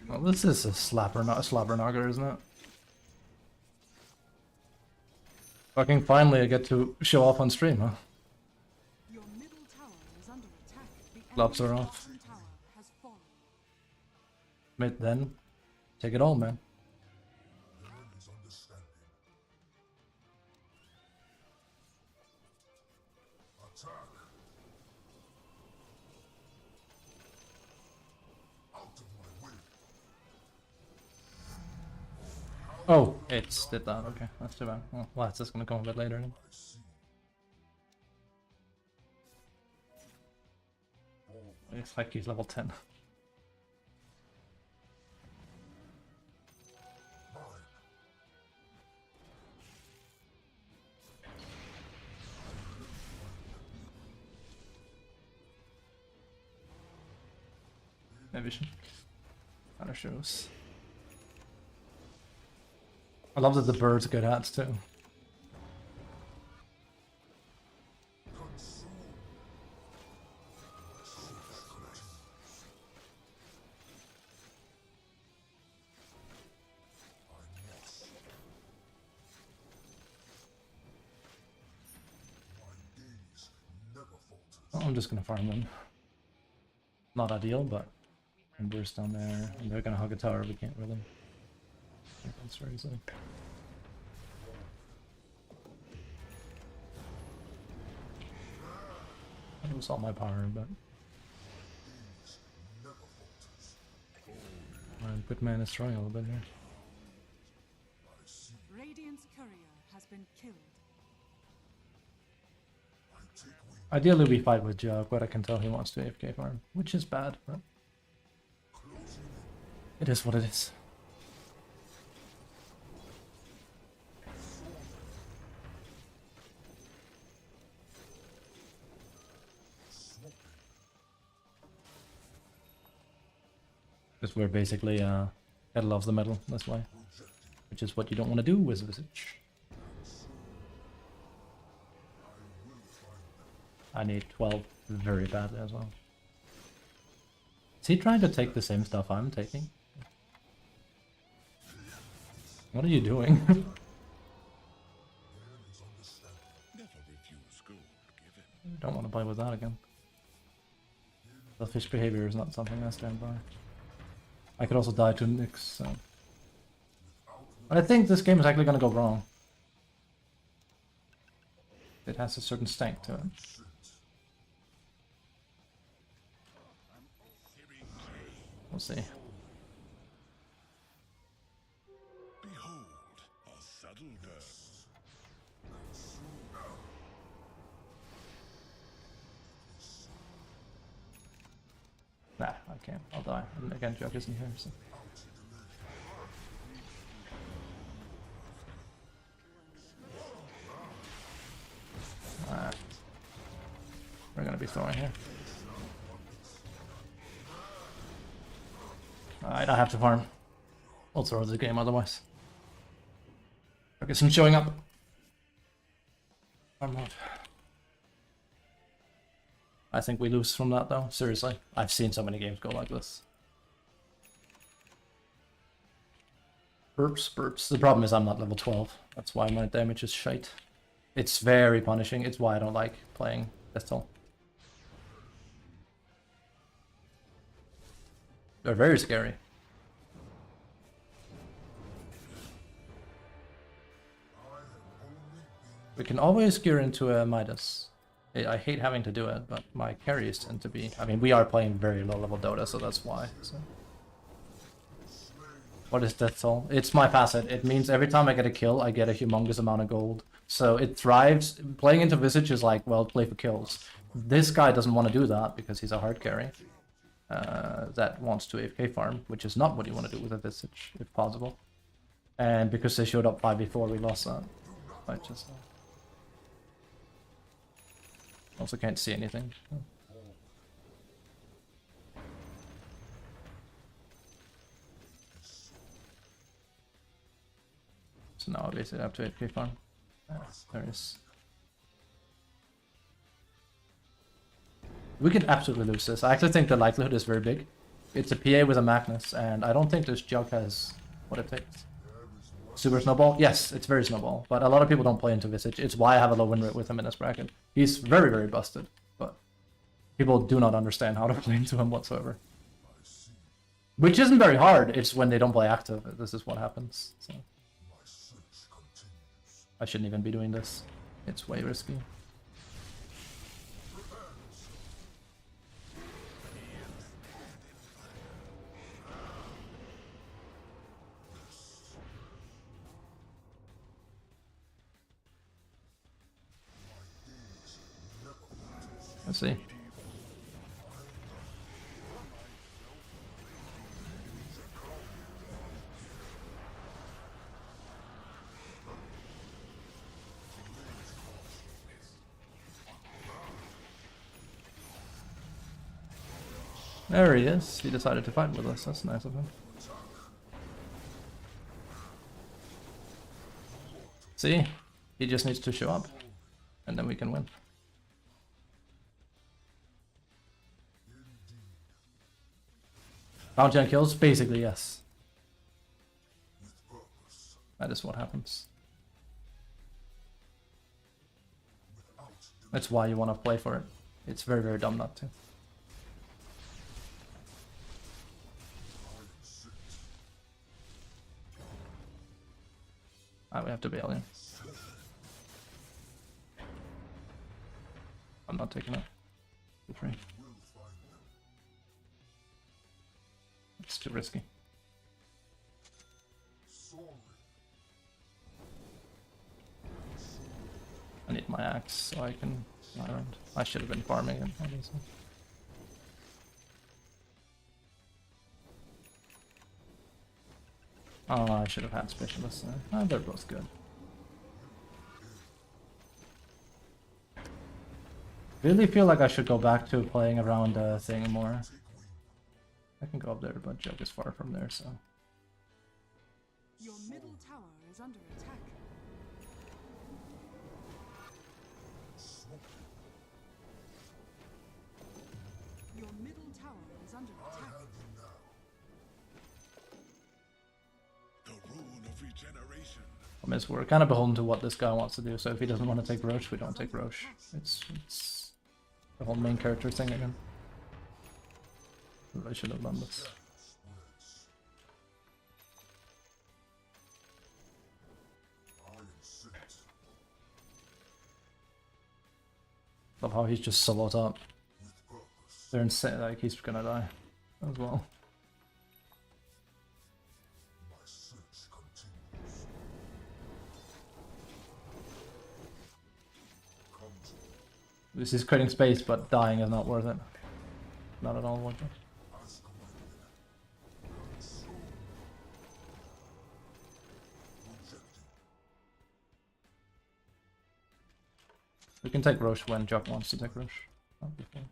Well, this is a slapper, not a slapper knocker, isn't it? Fucking finally I get to show off on stream, huh? Your middle tower is under attack. The Gloves enemy's are off. bottom tower has fallen. Mid then. Take it all, man. Enemy's understanding. Attack. Out of my way. Oh, it's did that, okay. That's too bad. Well, that's just gonna come a bit later then. I see. It's like he's level 10. Maybe she kind of shows. I love that the birds get hats too. Oh, I'm just gonna farm them. Not ideal, but and burst down there, and they're gonna hug a tower. We can't really. That's very easy. I lose all my power, but I'm good man is trying a little bit here. Radiant's courier has been killed. Ideally, we fight with Jug, but I can tell he wants to AFK farm, which is bad, but it is what it is. Because we're basically kettle of the metal, that's why. Which is what you don't want to do with Visage. I need 12 very badly as well. Is he trying to take the same stuff I'm taking? What are you doing? Never refuse gold given. Don't want to play with that again. Selfish behavior is not something I stand by. I could also die to Nyx, so... I think this game is actually gonna go wrong. It has a certain stank to it. We'll see. Behold, a subtle girl. Nah, I can't. I'll die. And again, Jug isn't here, so. We're gonna be throwing here. Alright, I have to farm. We'll throw the game otherwise. Jug isn't showing up. Farm mode. I think we lose from that though, seriously. I've seen so many games go like this. Burps, burps. The problem is I'm not level 12. That's why my damage is shite. It's very punishing. It's why I don't like playing pistol. They're very scary. We can always gear into a Midas. I hate having to do it, but my carries tend to be... I mean, we are playing very low level Dota, so that's why. So. What is Death Toll? It's my passive. It means every time I get a kill, I get a humongous amount of gold. So it thrives. Playing into Visage is like, well, play for kills. This guy doesn't want to do that because he's a hard carry. That wants to AFK farm, which is not what you want to do with a Visage, if possible. And because they showed up 5v4, we lost that. I just... Also can't see anything. So now I basically have to 8k farm. There it is. We could absolutely lose this. I actually think the likelihood is very big. It's a PA with a Magnus, and I don't think this Jug has what it takes. Super Snowball? Yes, it's very Snowball, but a lot of people don't play into Visage. It's why I have a low win rate with him in this bracket. He's very, very busted, but people do not understand how to play into him whatsoever. Which isn't very hard, it's when they don't play active. This is what happens. So. I shouldn't even be doing this. It's way risky. Let's see. There he is. He decided to fight with us. That's nice of him. See? He just needs to show up. And then we can win. Bounty on kills? Basically, yes. That is what happens. That's why you want to play for it. It's very, very dumb not to. We have to bail in. I'm not taking it. Be free. It's too risky. I need my axe so I can fly around. I should have been farming it, obviously. Oh, I should have had specialists there. Oh, they're both good. Really feel like I should go back to playing around thing more. I can go up there, but Jug is far from there, so. Your middle tower is under attack. Your middle tower is under attack. The rune of regeneration. I mean, we're kind of beholden to what this guy wants to do, so if he doesn't want to take Roche, we don't take Roche. It's the whole main character thing again. I should have done this. Love how he's just soloed up. They're insane, like he's gonna die as well. This is creating space, but dying is not worth it. Not at all worth it. We can take Roche when Jock wants to take Roche. Not before.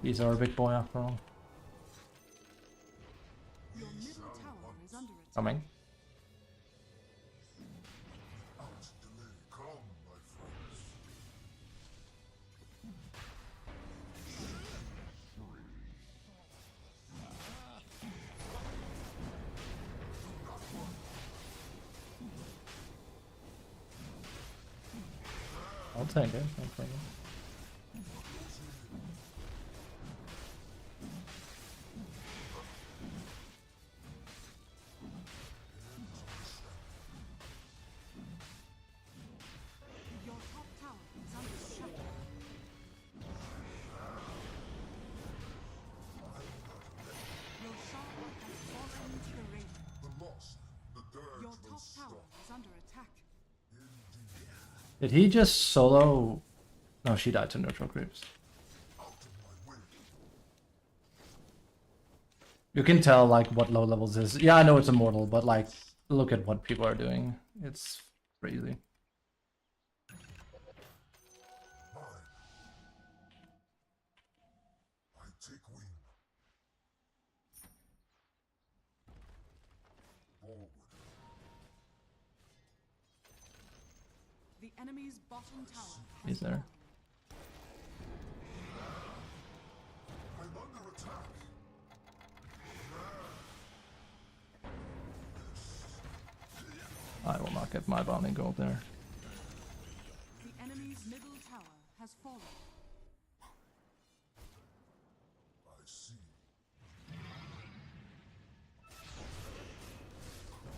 He's our big boy after all. Your middle tower is under attack. Coming. Come, my friends. I'll take it. I'll take it. Your top tower is under attack. Your Shard has fallen to the ring. The lost, the dirge Your will top stop. tower is under attack. Did he just solo? No, she died to neutral creeps. Out of my way. You can tell like what low levels is. Yeah, I know it's immortal, but like look at what people are doing. It's crazy. Mine. I take wing. Forward. The enemy's bottom tower has He's there. fallen. I'm under attack. I will not get my bounty gold there. The enemy's middle tower has fallen. I see.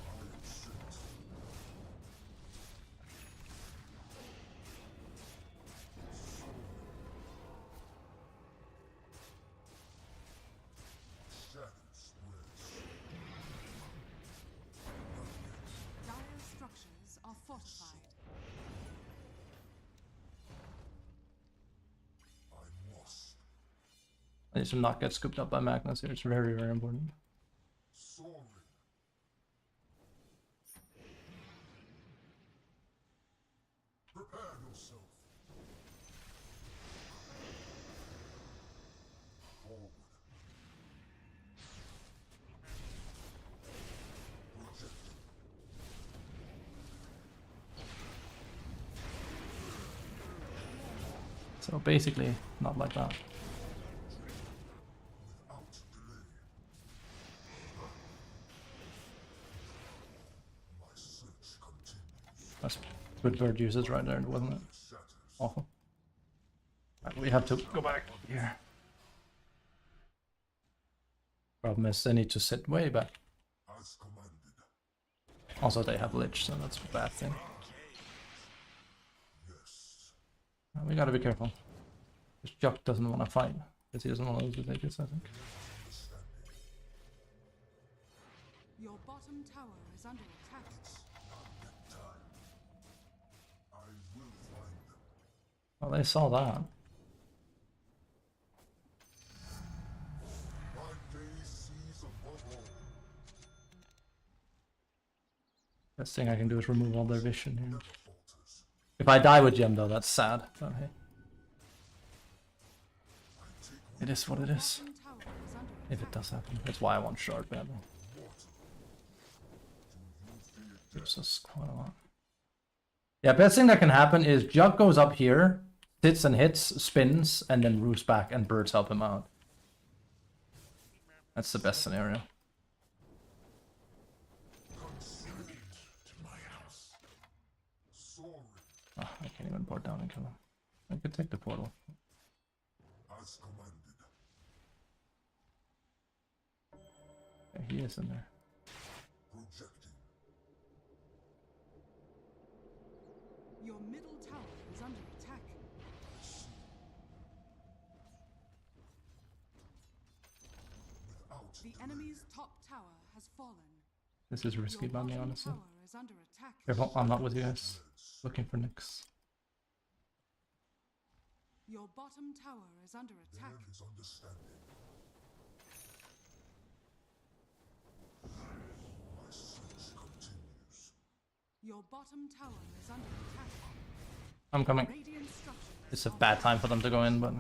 I am sent. Shadows spreads. Dire structures are fortified. I must. I need to not get scooped up by Magnus here. It's very, very important. Soaring. Prepare yourself. Forward. Projecting. So basically, not like that. Without delay. My search continues. That's good bird usage right there, wasn't it? Shatters. Awful. Right, we have to go back here. Problem is, they need to sit way back. As commanded. Also, they have Lich, so that's a bad thing. Yes. We gotta be careful. Because Jock doesn't want to fight. Because he doesn't want to lose the Aegis, I think. Your bottom tower is under attack. I will find them. Well, they saw that. My gaze sees above all. Best thing I can do is remove all their vision here. Never falters. If I die with Gem though, that's sad. But hey, I take it is what it is. Bottom tower is under If it does happen. That's why I want Shard badly. mortal. Do you fear death? Gives us quite a lot. Yeah, best thing that can happen is Jug goes up here, sits and hits, spins, and then roosts back and birds help him out. That's the best scenario. Come straight to my house. Soaring. Oh, I can't even port down and kill him. I could take the portal. As commanded. Yeah, he is in there. Projecting. Your middle tower is under attack. Without The delay. enemy's top tower has fallen. This is risky Your by me, bottom honestly. tower is is under attack. Careful, I'm not with you guys. Looking for Nyx. Your bottom tower is under attack. There is understanding. My search continues. Your bottom tower is under attack. I'm coming. Radiant structures. It's a bad time for them to go in, but...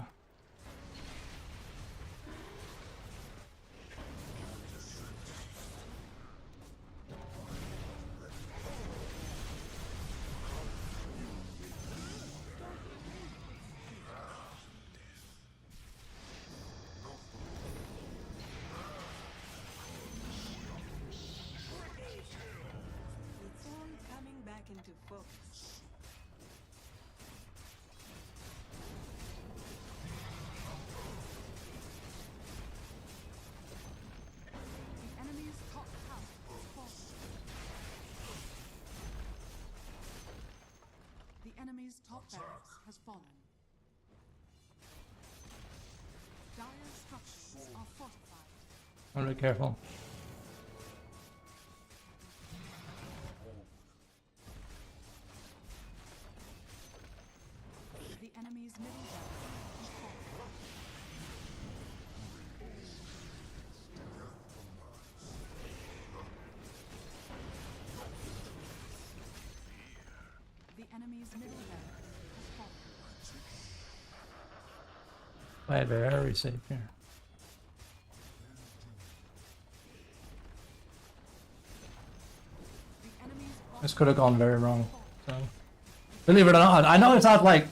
It's all coming back into focus. The enemy's top tower has fallen. The enemy's top barracks has fallen. Dire structures are fortified. I'm really careful. The enemy's middle barracks has fallen. The enemy's middle barracks has fallen. Play it very safe here. The enemy's bottom This could have gone very wrong. So, believe it or not, I know it's not like,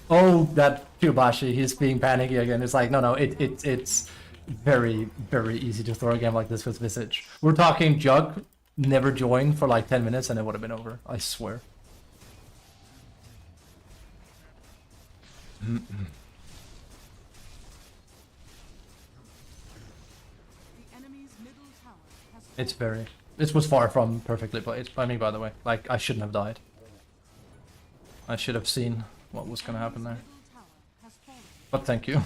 oh, that Fubashi, he's being panicky again. It's like, no, it's very, very easy to throw a game like this with Visage. We're talking Jug never joined for like 10 minutes and it would have been over. I swear. The enemy's middle tower has fallen. It's very... This was far from perfectly played by me, by the way. Like, I shouldn't have died. I should have seen what was gonna happen there. Middle tower has fallen. But thank you.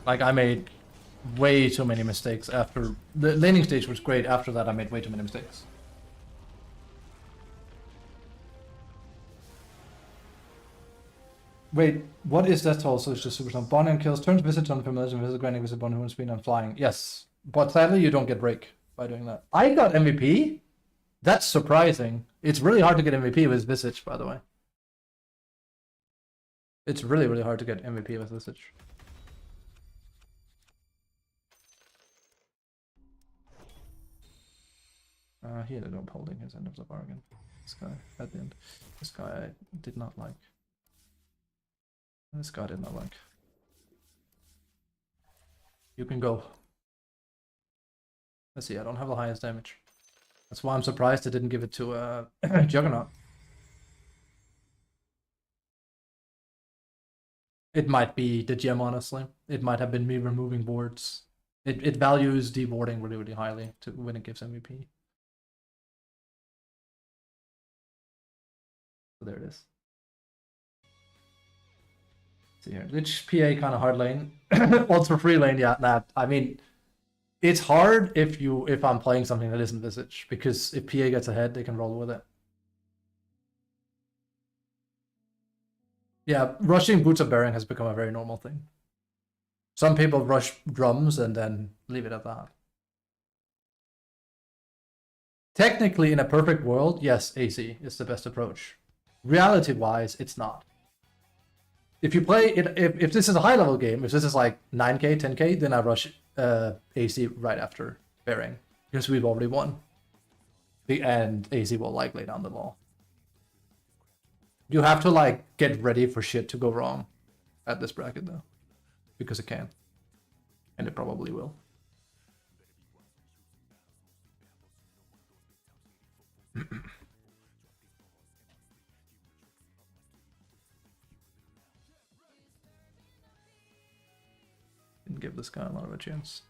Like, I made way too many mistakes after... The laning stage was great. After that, I made way too many mistakes. Wait, what is that toll? So it's just super strong. Bond kills, turns visage on familiars and visit granting visit bond, speed and flying. Yes, but sadly you don't get break by doing that. I got MVP? That's surprising. It's really hard to get MVP with visage, by the way. It's really, really hard to get MVP with visage. He ended up holding his end of the bargain. This guy at the end. This guy I did not like. This guy did not like. You can go. Let's see, I don't have the highest damage. That's why I'm surprised I didn't give it to Juggernaut. It might be the gem, honestly. It might have been me removing boards. It values deboarding really, really highly to when it gives MVP. So there it is. See here, Lich PA kind of hard lane. Ultra free lane, yeah. Nah, I mean, it's hard if I'm playing something that isn't Visage, because if PA gets ahead, they can roll with it. Yeah, rushing Boots of Bearing has become a very normal thing. Some people rush drums and then leave it at that. Technically, in a perfect world, yes, AC is the best approach. Reality-wise, it's not. If you play it, if this is a high-level game, if this is like 9k, 10k, then I rush AC right after Bearing, because we've already won. And AC will like lay down the law. You have to like get ready for shit to go wrong at this bracket though, because it can, and it probably will. Didn't give this guy a lot of a chance.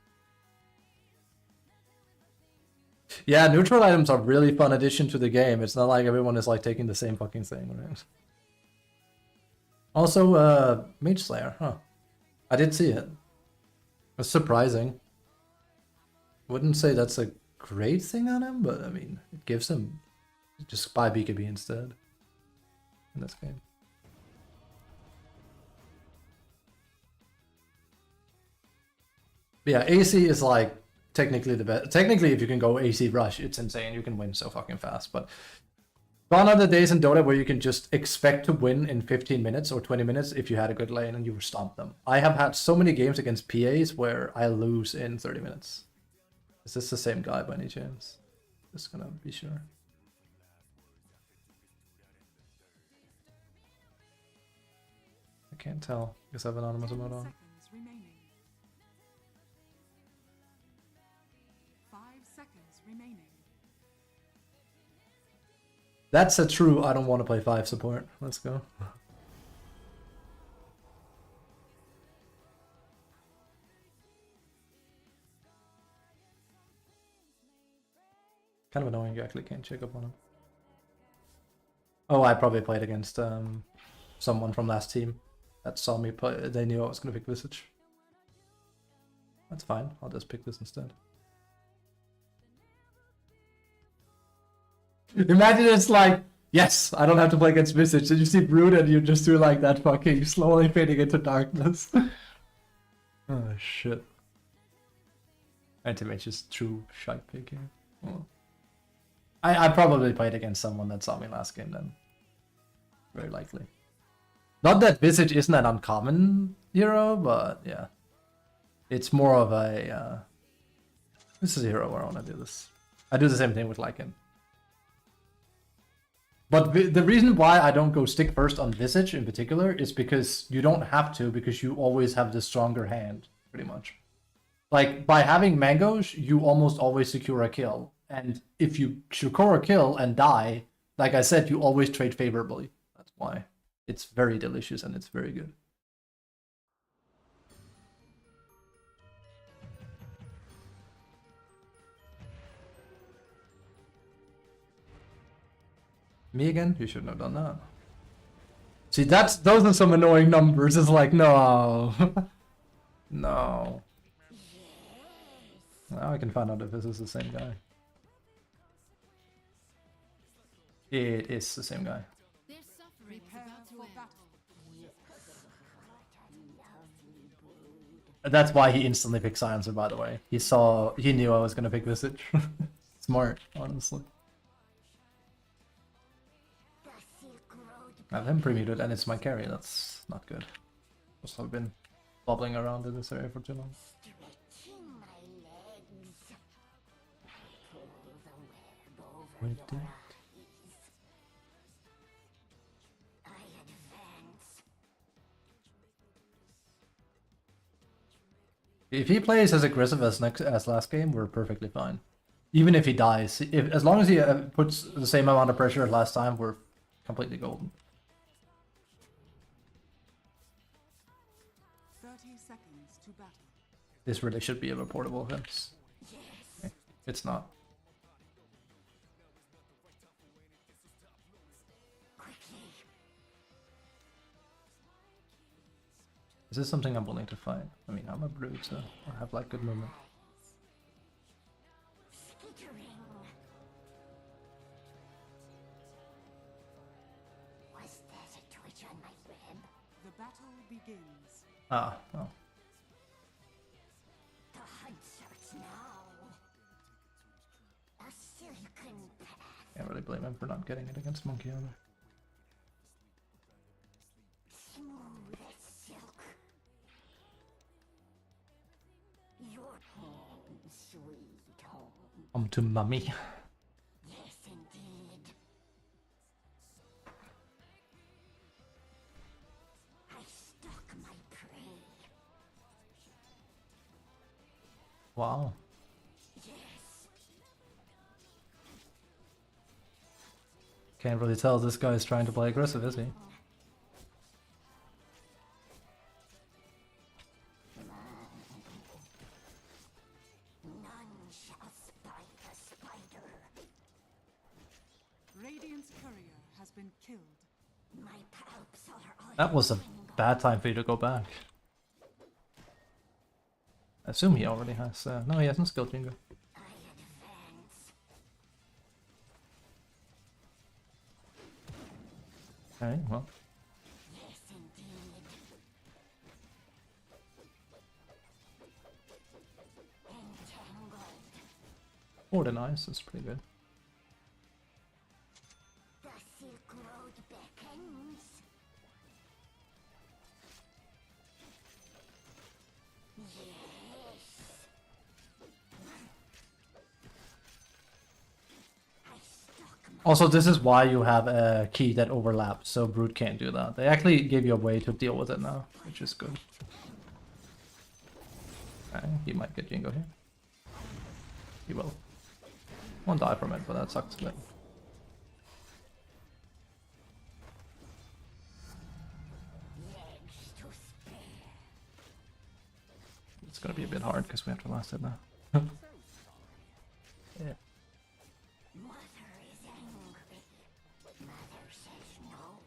Yeah, neutral items are really fun addition to the game. It's not like everyone is like taking the same fucking thing, right? Also, Mage Slayer, huh? I did see it. It's surprising. Wouldn't say that's a great thing on him, but I mean, it gives him just buy BKB instead in this game. But yeah, AC is like technically the best. Technically, if you can go AC rush, it's insane. You can win so fucking fast. But gone are the days in Dota where you can just expect to win in 15 minutes or 20 minutes if you had a good lane and you stomp them. I have had so many games against PAs where I lose in 30 minutes. Is this the same guy by any chance? Just gonna be sure. I can't tell because I have anonymous 10 mode on. seconds remaining. 5 seconds remaining. That's a true I don't want to play 5 support. Let's go. Kind of annoying you actually can't check up on him. Oh, I probably played against someone from last team that saw me play. They knew I was going to pick Visage. That's fine. I'll just pick this instead. Imagine it's like, yes, I don't have to play against Visage. Did you see Brood and you just do like that fucking slowly fading into darkness? Oh shit. Anti-Mage is true shite pick here. Oh. I probably played against someone that saw me last game then. Very likely. Not that Visage isn't an uncommon hero, but yeah. It's more of a... this is a hero where I want to do this. I do the same thing with Lycan. But the reason why I don't go stick first on Visage in particular is because you don't have to, because you always have the stronger hand, pretty much. Like, by having mangoes, you almost always secure a kill. And if you secure a kill and die, like I said, you always trade favorably. That's why. It's very delicious and it's very good. Me again? You shouldn't have done that. See, those are some annoying numbers. It's like, no. No. Now I can find out if this is the same guy. It is the same guy. Their suffering is Prepare about to for end. battle. That's why he instantly picked Silencer, by the way. He knew I was gonna pick Visage. Smart, honestly. I have him pre-muted and it's my carry, that's not good. Also, I've been bobbling around in this area for too long. If he plays as aggressive as last game, we're perfectly fine. Even if he dies, as long as he puts the same amount of pressure as last time, we're completely golden. 30 seconds to battle. This really should be a reportable offense. Okay. It's not. Is this something I'm willing to fight? I mean, I'm a brute, so I have like good movement. The battle begins. Ah, oh. Can't really blame him for not getting it against Monkey either. To mummy. Yes, indeed. I stalk my prey. Wow. Yes. Can't really tell this guy is trying to play aggressive, is he? Radiant's courier has been killed. That was a bad time for you to go back. I assume he already has... no, he hasn't skilled Jingo. Okay, well. Or the nice, that's pretty good. The Silk Road beckons. Yes. I stuck my Also, this is why you have a key that overlaps, so Brute can't do that. They actually give you a way to deal with it now, which is good. Okay, he might get Jingo here. He will. Won't die from it, but that sucks a bit. legs to spare. It's gonna be a bit hard because we have to last it now. Yeah. Mother is angry. Mother says no.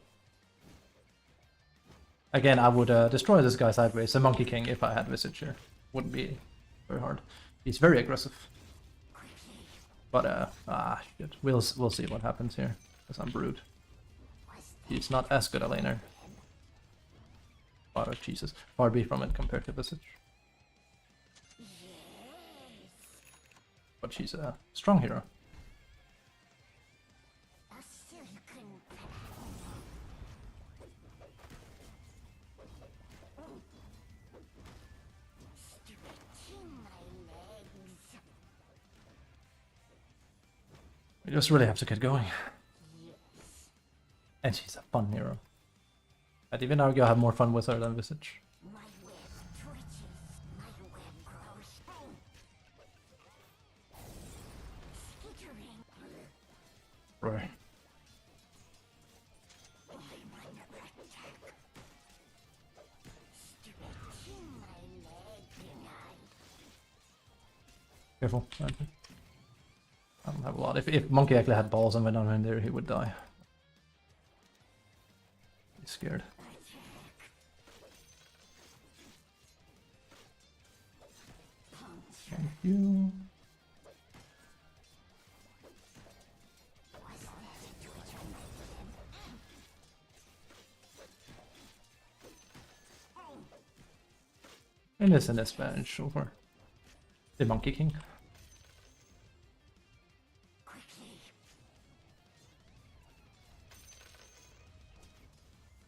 Again, I would destroy this guy sideways, a Monkey King, if I had Visage here. Wouldn't be very hard. He's very aggressive. But, shit. We'll see what happens here, because I'm Brute. He's not as good a laner. Oh, Jesus. Far be from it compared to Visage. But she's a strong hero. A silken stretching my legs. We just really have to get going. And she's a fun hero. I'd even argue I have more fun with her than Visage. My web twitches. My web grows. Skittering. Right. I'm under attack. Stretching my leg tonight. Careful. Okay. I don't have a lot. If Monkey actually had balls and went down in there, he would die. He's scared. Thank you. And it's an advantage over the Monkey King. Quickly.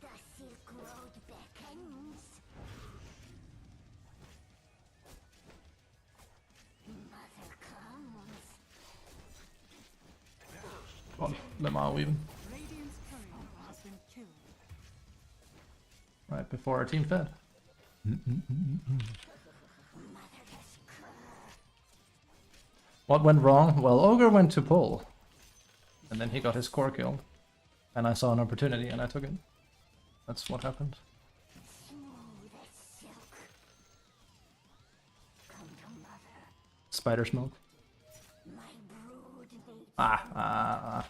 The Silk Road beckons. Mother comes. Well, Lemao even. Radiant's courier has been killed. Right before our team fed. What went wrong? Well, Ogre went to pull. And then he got his core killed. And I saw an opportunity and I took it. That's what happened. Smooth as silk. Come to mother. Spider smoke. My brood needs Ah.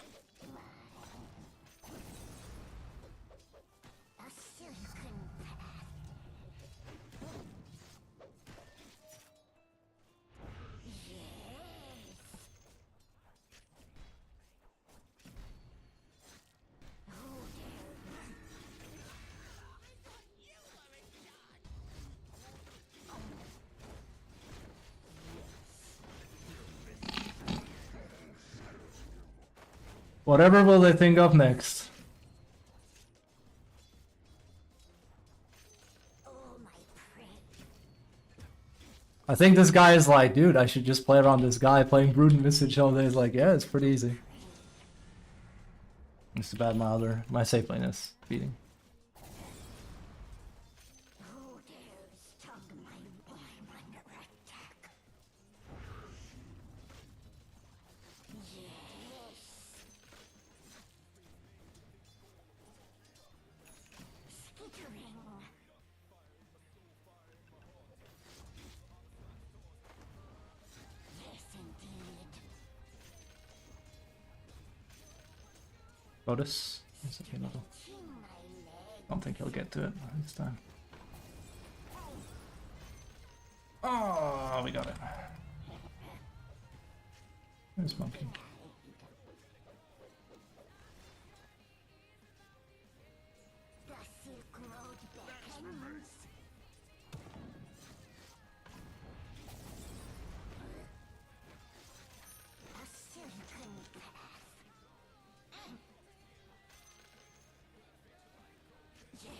a silken path. Whatever will they think of next? Oh, my prey. I think this guy is like, dude, I should just play around this guy playing Brood and Visage all day. He's like, yeah, it's pretty easy. It's a bad milder. My safe lane is beating. Who dares tug my I'm under attack? Yes. Skittering. Yes, indeed. Lotus. Is it another? Stretching my Don't think he'll get to it this time. Oh, we got it. There's Monkey. The Silk Road beckons. A silken path. Yes.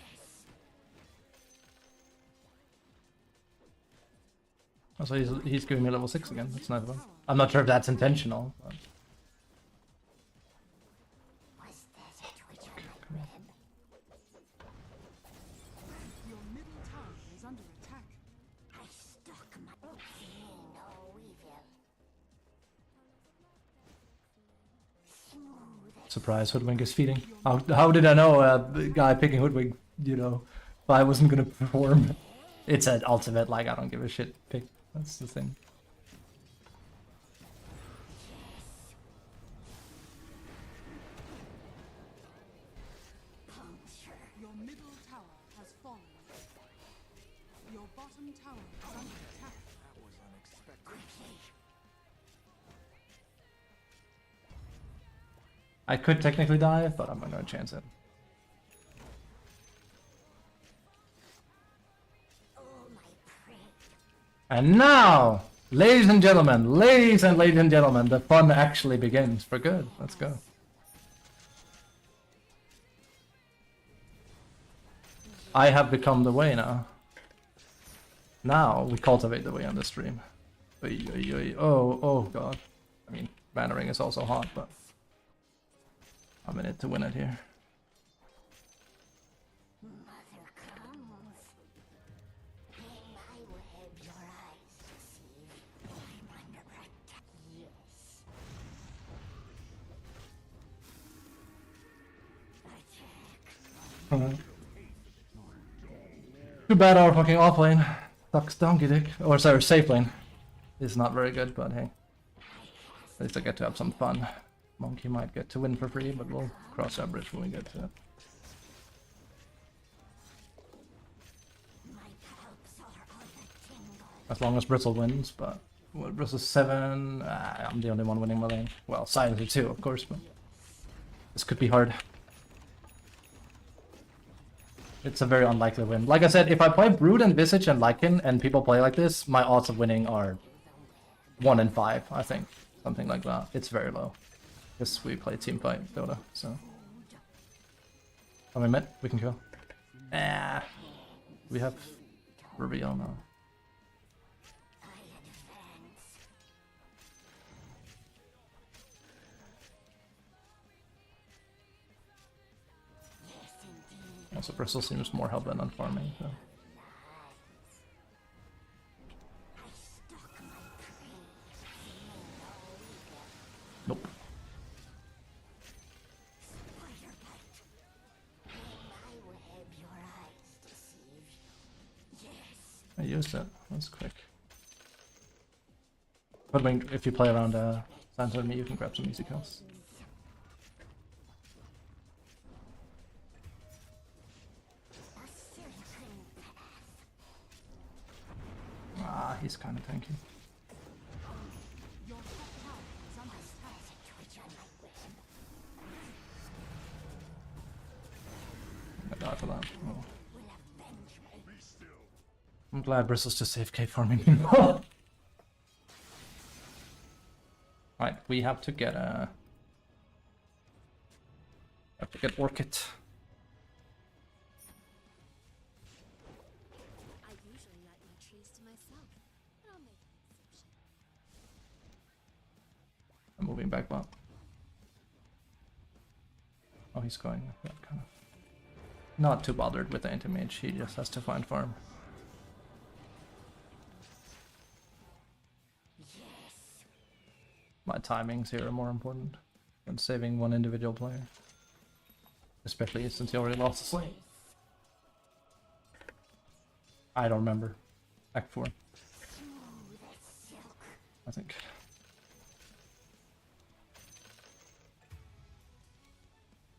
Oh, so he's giving me level 6 again. That's nice of him. I'm not sure if that's intentional. But... Was that a twitch on my rib? Your middle tower is under attack. I stuck my see no evil. Smooth as Surprise, Hoodwink is feeding. How did I know the guy picking Hoodwink, you know, if I wasn't gonna perform? It's an ultimate, like, I don't give a shit pick. That's the thing. puncture. Your middle tower has fallen. Your bottom tower is under attack. Quickly. I could technically dive, but I'm not gonna chance it. Oh, my prey. And now, ladies and gentlemen, ladies and gentlemen, the fun actually begins for good. Let's go. I have become the way now. Now we cultivate the way on the stream. Oy, oy, oy. Oh, oh god. I mean, bannering is also hot, but I'm in it to win it here. Mother comes. In my web, your eyes deceive. I'm under attack. Yes. Attack. Too bad our fucking offlane sucks donkey dick. Or sorry, safe lane is not very good, but hey. At least I get to have some fun. Monkey might get to win for free, but we'll cross that bridge when we get to it. My palps are on the tingle. As long as Bristle wins, but what, Bristle's 7, I'm the only one winning my lane. Well, Silencer too, of course, but this could be hard. It's a very unlikely win. Like I said, if I play Brood and Visage and Lycan and people play like this, my odds of winning are 1 in 5, I think. Something like that. It's very low. Because we play team fight Dota, so. Are we mid? We can kill. Ah, we have reveal now. I advance. Yes, indeed. Also, Bristle seems more hellbent on farming, so. I stalk my prey. Nope. Spider bite. In my web, your eyes deceive you. Yes. I used it. That's quick. But when, if you play around Santa and me, you can grab some easy kills. A silken path. Ah, he's kind of tanky. Your top tower is under attack. There's a twitch on my web. I die for that. Oh. Will avenge me. I'm glad Bristle's just AFK farming. Right, we have to get Orchid. I usually like my trees to myself, but I'll make an exception. I'm moving back bot. Oh, he's going with that kind of. Not too bothered with the anti-mage, he just has to find farm. Yes. My timings here are more important than saving one individual player. Especially since he already lost the slate. I don't remember. Act 4, Smooth as silk. I think.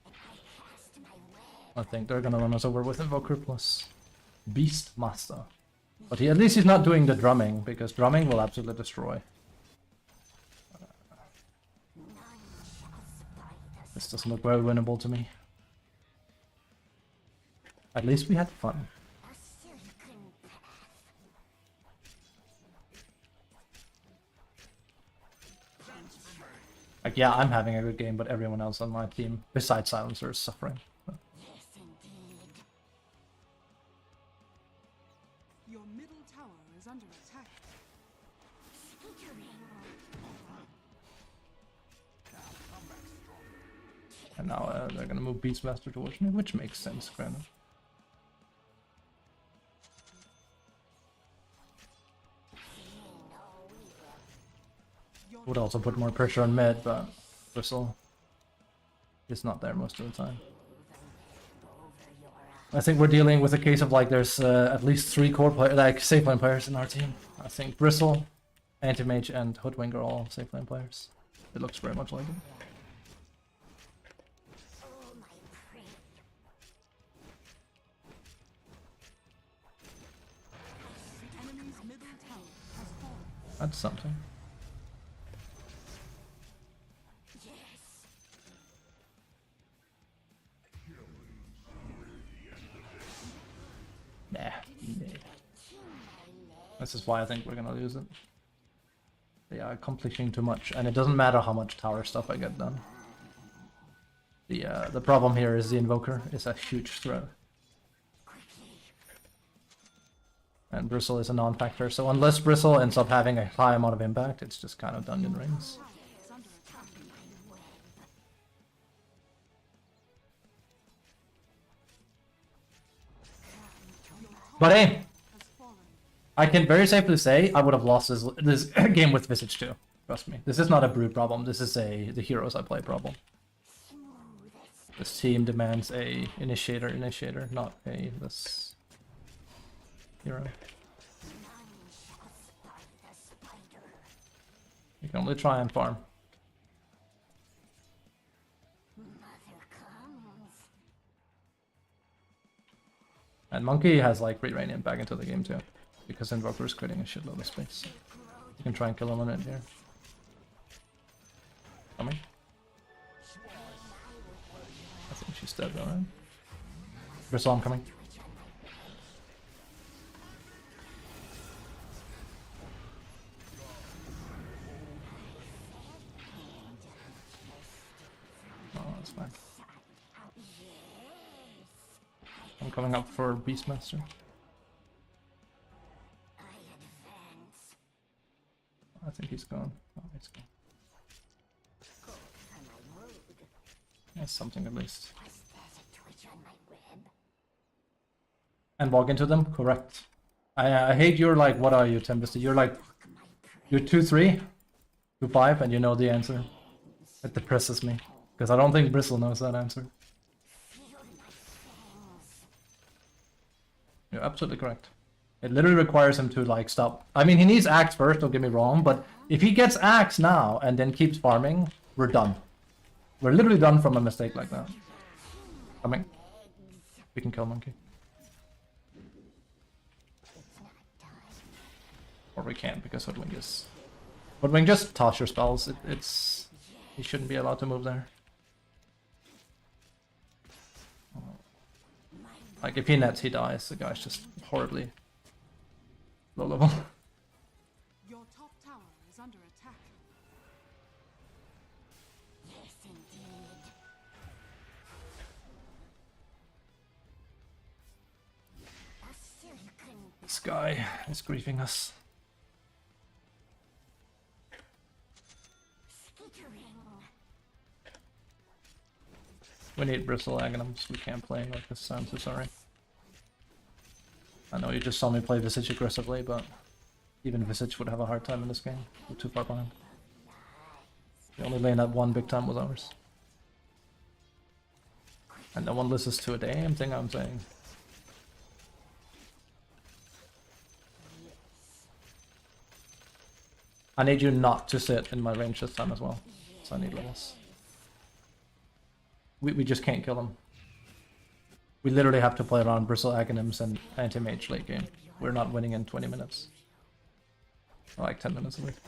And I cast my web. I think they're gonna run us over with Invoker plus Beast Master. But at least he's not doing the drumming, because drumming will absolutely destroy. This doesn't look very winnable to me. At least we had fun. Like, yeah, I'm having a good game, but everyone else on my team, besides Silencer, is suffering. Yes, indeed. Your middle tower is under attack. And now they're gonna move Beastmaster towards me, which makes sense, granted. Would also put more pressure on mid, but Bristle is not there most of the time. I think we're dealing with a case of like there's at least 3 core players, like safe lane players in our team. I think Bristle, Anti-Mage, and Hoodwink are all safe lane players. It looks very much like it. Oh, my prey. The enemy's middle tower has fallen. That's something. Yes. Nah. This is why I think we're gonna lose it. They are accomplishing too much, and it doesn't matter how much tower stuff I get done. The problem here is the Invoker is a huge threat. And Bristle is a non-factor, so unless Bristle ends up having a high amount of impact, it's just kind of Dungeon Rings. Is under attack. But hey, Has fallen. I can very safely say I would have lost this game with Visage too. Trust me. This is not a Brood problem, this is the heroes I play problem. This team demands a initiator, not a this hero. You can only try and farm. And Monkey has like free Radiant back into the game too, because Invoker is creating a shitload of space. You can try and kill him on it here. Coming. I think she's dead though, right? Bristle, I'm coming. Oh, that's fine. I'm coming up for Beastmaster. I think he's gone. Oh, he's gone. That's something at least. And walk into them? Correct. I hate your like, what are you, Tempest? You're like, you're 2-3, 2-5, and you know the answer. It depresses me. Because I don't think Bristle knows that answer. You're absolutely correct. It literally requires him to like stop. I mean, he needs Axe first, don't get me wrong, but if he gets Axe now and then keeps farming, we're done. We're literally done from a mistake like that. Coming. We can kill Monkey. Or we can't because Hoodwink is... Hoodwink, just toss your spells. It's... He shouldn't be allowed to move there. Like, if he nets, he dies. The guy's just horribly low level. Your top tower is under attack. Yes, indeed. A silken This guy is griefing us. skittering. We need Bristle Aghanims. We can't play like this. I'm so sorry. I know you just saw me play Visage aggressively, but even Visage would have a hard time in this game. We're too far behind. The only lane that won big time was ours. And no one listens to a damn thing I'm saying. I need you not to sit in my range this time as well. So I need levels. We just can't kill them. We literally have to play around Bristle Aghanim's and anti-mage late game. We're not winning in 20 minutes. Or like 10 minutes at least.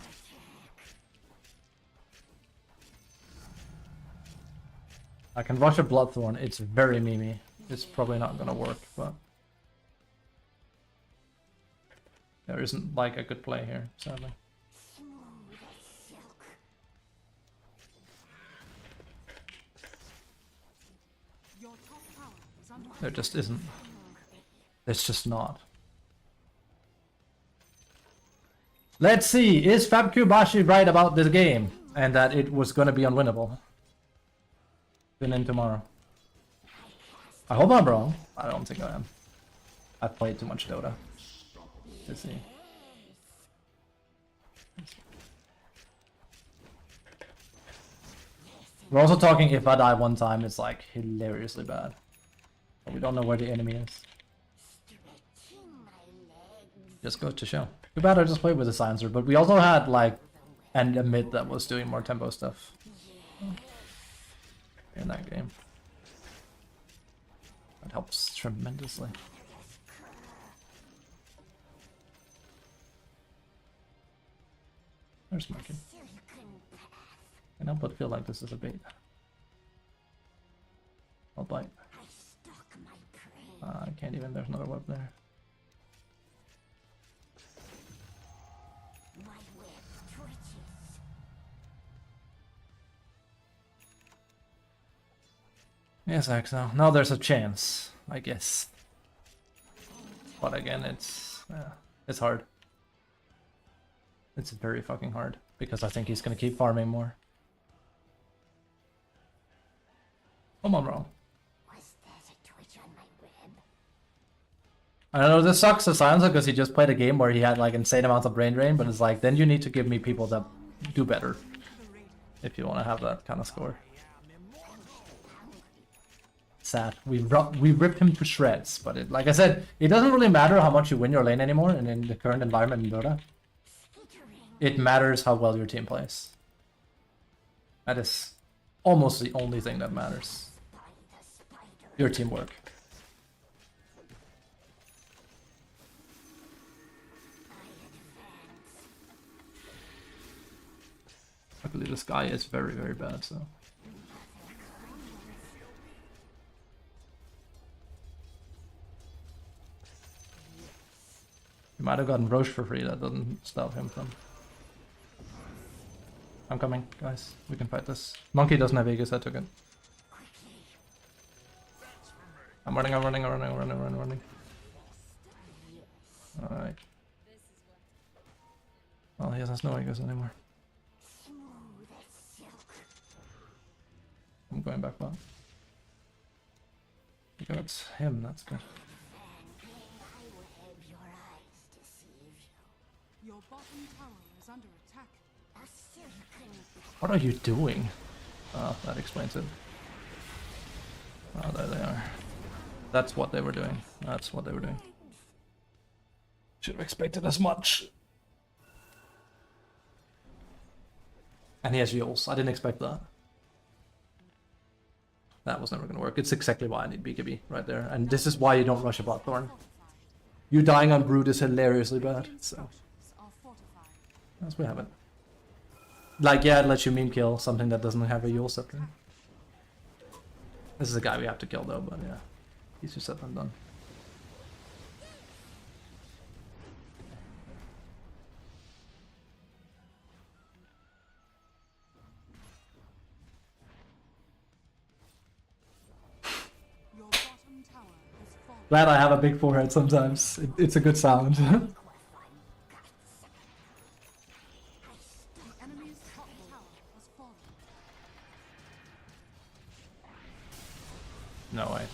I can rush a Bloodthorn. It's very memey. It's probably not gonna work, but there isn't like a good play here, sadly. Your top tower is under There just isn't. It's just not. Let's see, is Fabkubashi right about this game? And that it was gonna be unwinnable? Tune in tomorrow. I hope I'm wrong. I don't think I am. I've played too much Dota. Let's see. We're also talking if I die one time, it's like hilariously bad. But we don't know where the enemy is. Just goes to show. Too bad I just played with a silencer, but we also had like a mid that was doing more tempo stuff in that game. That helps tremendously. There's Monkey. And help but feel like this is a bait. I'll bite. I can't even, there's another web there. Yes, Axel. Now there's a chance, I guess. But again, it's hard. It's very fucking hard because I think he's gonna keep farming more. Come on, bro. I know this sucks to Silencer because he just played a game where he had like insane amounts of brain drain, but it's like then you need to give me people that do better if you want to have that kind of score. Sad. We ripped him to shreds, but it, like I said, it doesn't really matter how much you win your lane anymore, and in the current environment in Dota, it matters how well your team plays. That is almost the only thing that matters. Your teamwork. Luckily this guy is very, very bad, so... You might have gotten Roche for free, that doesn't stop him from... I'm coming, guys. We can fight this. Monkey doesn't have Aegis, I took it. I'm running. Alright. Well, he has no Aegis anymore. I'm going back bot. Okay, that's him, that's good. Your bottom tower is under attack. What are you doing? Oh, that explains it. Oh, there they are. That's what they were doing. That's what they were doing. Should have expected as much. And he has Yules. I didn't expect that. That was never going to work. It's exactly why I need BKB right there. And this is why you don't rush a Bloodthorn. You dying on Brood is hilariously bad. So, Are fortified. as we have it. Like, yeah, it lets you meme kill something that doesn't have a Yule scepter. This is a guy we have to kill though, but yeah. Easier said than done. Your bottom tower has fallen. Glad I have a big forehead sometimes. It's a good sound. The enemy's top tower has fallen. No way.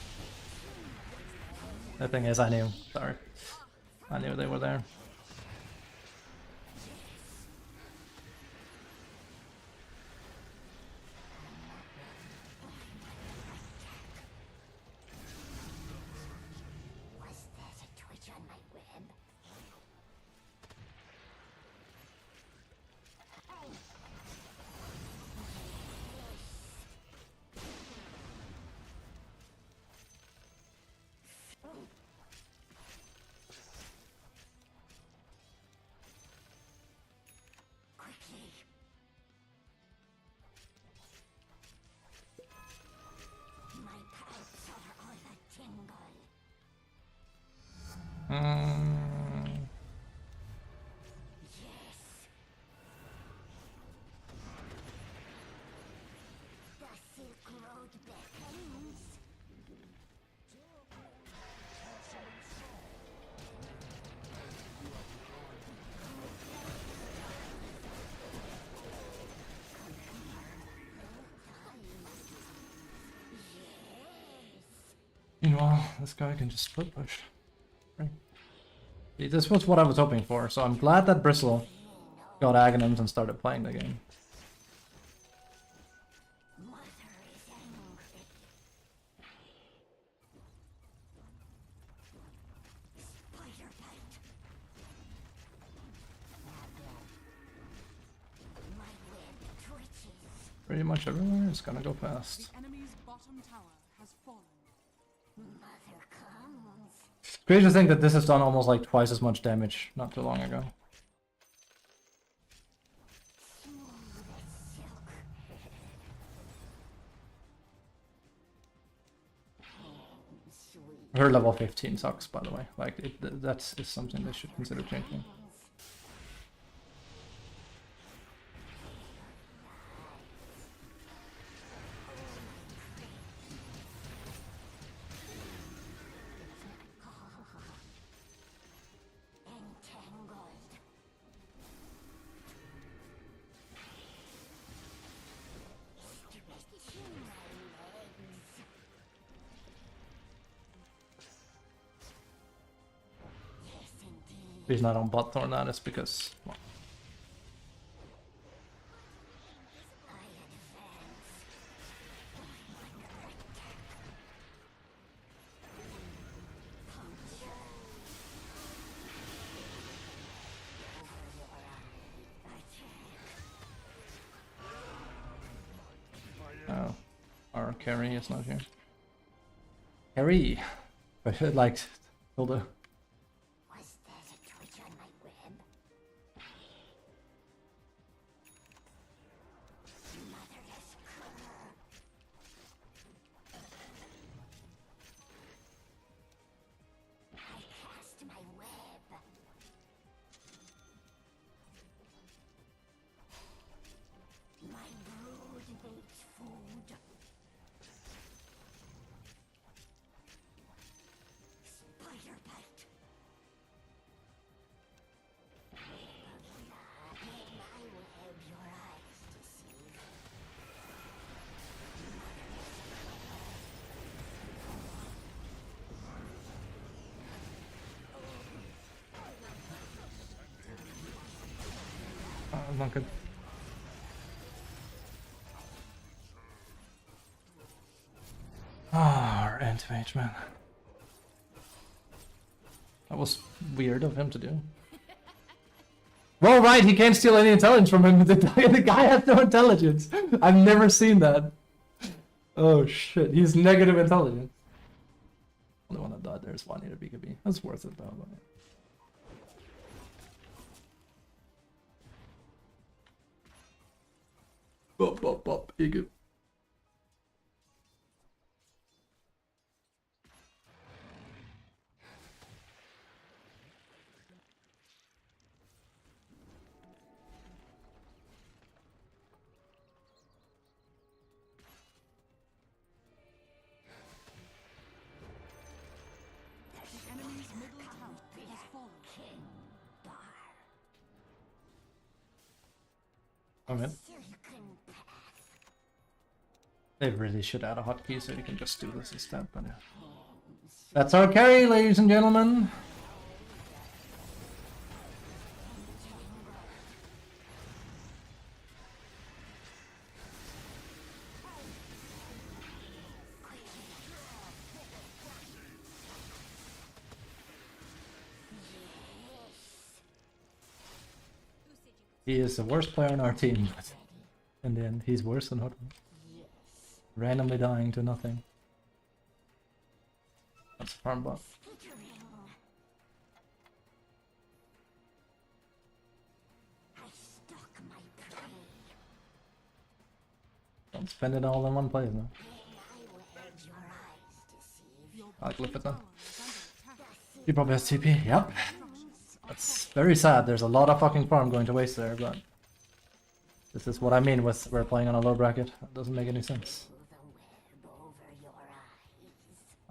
The thing is, I knew. Sorry. I knew they were there. Meanwhile, this guy can just split push. Right. See, this was what I was hoping for, so I'm glad that Bristle got Aghanims and started playing the game. Pretty much everywhere is gonna go fast. The enemy's bottom tower has fallen. Crazy to think that this has done almost like twice as much damage not too long ago. Her level 15 sucks, by the way. Like, that's something they should consider changing. If he's not on bot thorn, that is because, well, oh, our carry is not here. Carry! I should like Hilda. Not good. Ah, our anti-mage, man. That was weird of him to do. Well, right, he can't steal any intelligence from him. The guy has no intelligence. I've never seen that. Oh shit, he's negative intelligence. Only one that died there is one here, BKB. That's worth it though. Bop, bop, bop, Ego. The enemy's middle tower has fallen. Oh man. They really should add a hotkey so you can just do this instead, but yeah. That's our carry, ladies and gentlemen. He is the worst player on our team, but in the end, he's worse than Hotman. Randomly dying to nothing. That's a farm bot. Don't spend it all in one place now. I'll clip it then. He probably has TP, yep. That's very sad, there's a lot of fucking farm going to waste there, but this is what I mean with we're playing on a low bracket. That doesn't make any sense.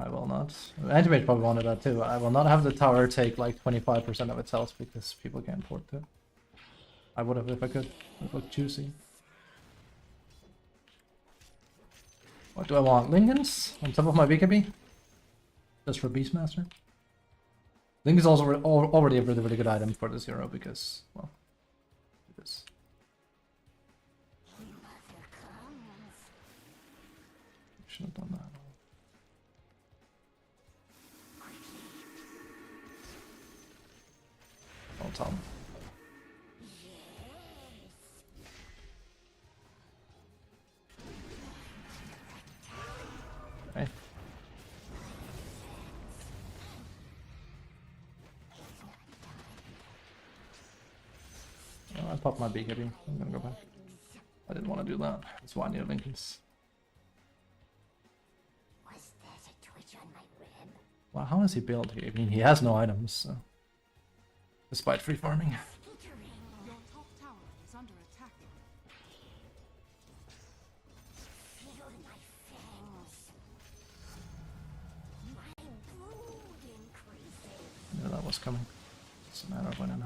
I will not. Anti-Mage probably wanted that too. I will not have the tower take like 25% of its health because people can't afford to. I would have if I could. It looked juicy. What do I want? Lincolns? On top of my BKB? Just for Beastmaster. Link is also already a really good item for this hero because, well, it is. Should have done that. Oh, Tom. Okay. Oh, I popped my BKB. I'm gonna go back. I didn't want to do that. That's why I need Lincoln's. Wow, how is he built here? I mean, he has no items, so. Despite free farming. Your top tower is under attack. Yeah, that was coming. It's a matter of when and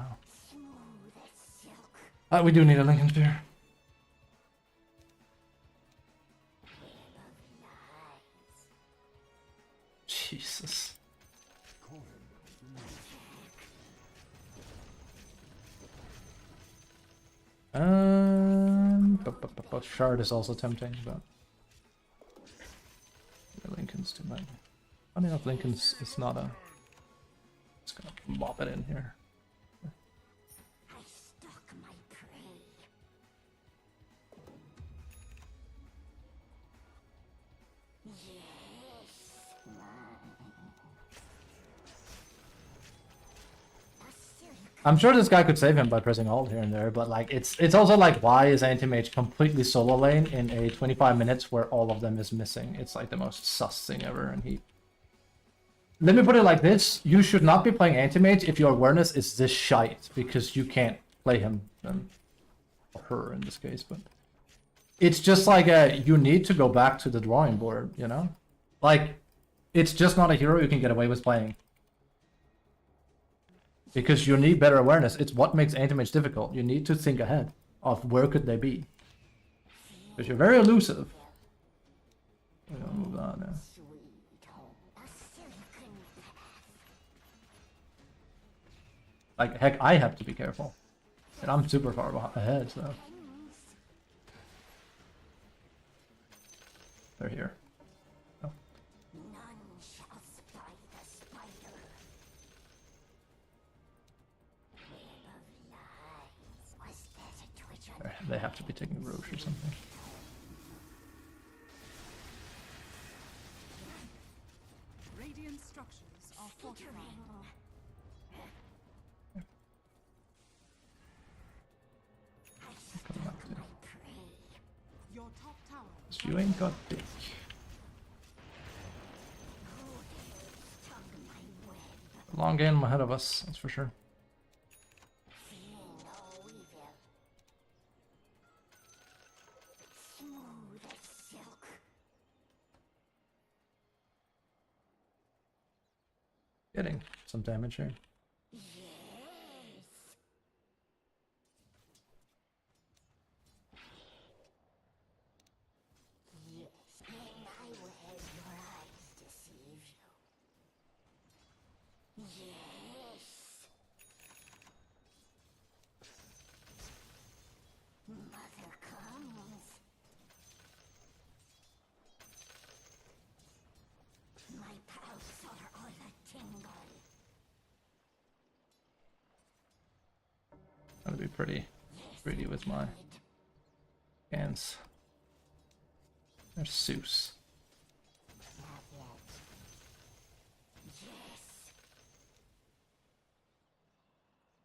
how. We do need a Lincoln Spear. Jesus. But Shard is also tempting, but yeah, Lincoln's too much. Funny enough, Lincoln's is not a. Just gonna mop it in here. I'm sure this guy could save him by pressing ult here and there, but like it's also like, why is anti-mage completely solo lane in a 25 minutes where all of them is missing? It's like the most sus thing ever, and he... Let me put it like this, you should not be playing anti-mage if your awareness is this shite, because you can't play him, or her in this case, but... It's just like, you need to go back to the drawing board, you know? Like, it's just not a hero you can get away with playing. Because you need better awareness. It's what makes anti-mage difficult. You need to think ahead of where could they be. Because you're very elusive. We don't move on now. Like, heck, I have to be careful. And I'm super far ahead, so... They're here. Oh. They have to be taking Roche or something. Radiant structures are fortified. Coming up there. Your top tower. So you ain't got dick. Long game ahead of us, that's for sure. Getting some damage here. Gotta be pretty greedy with my hands. There's Zeus.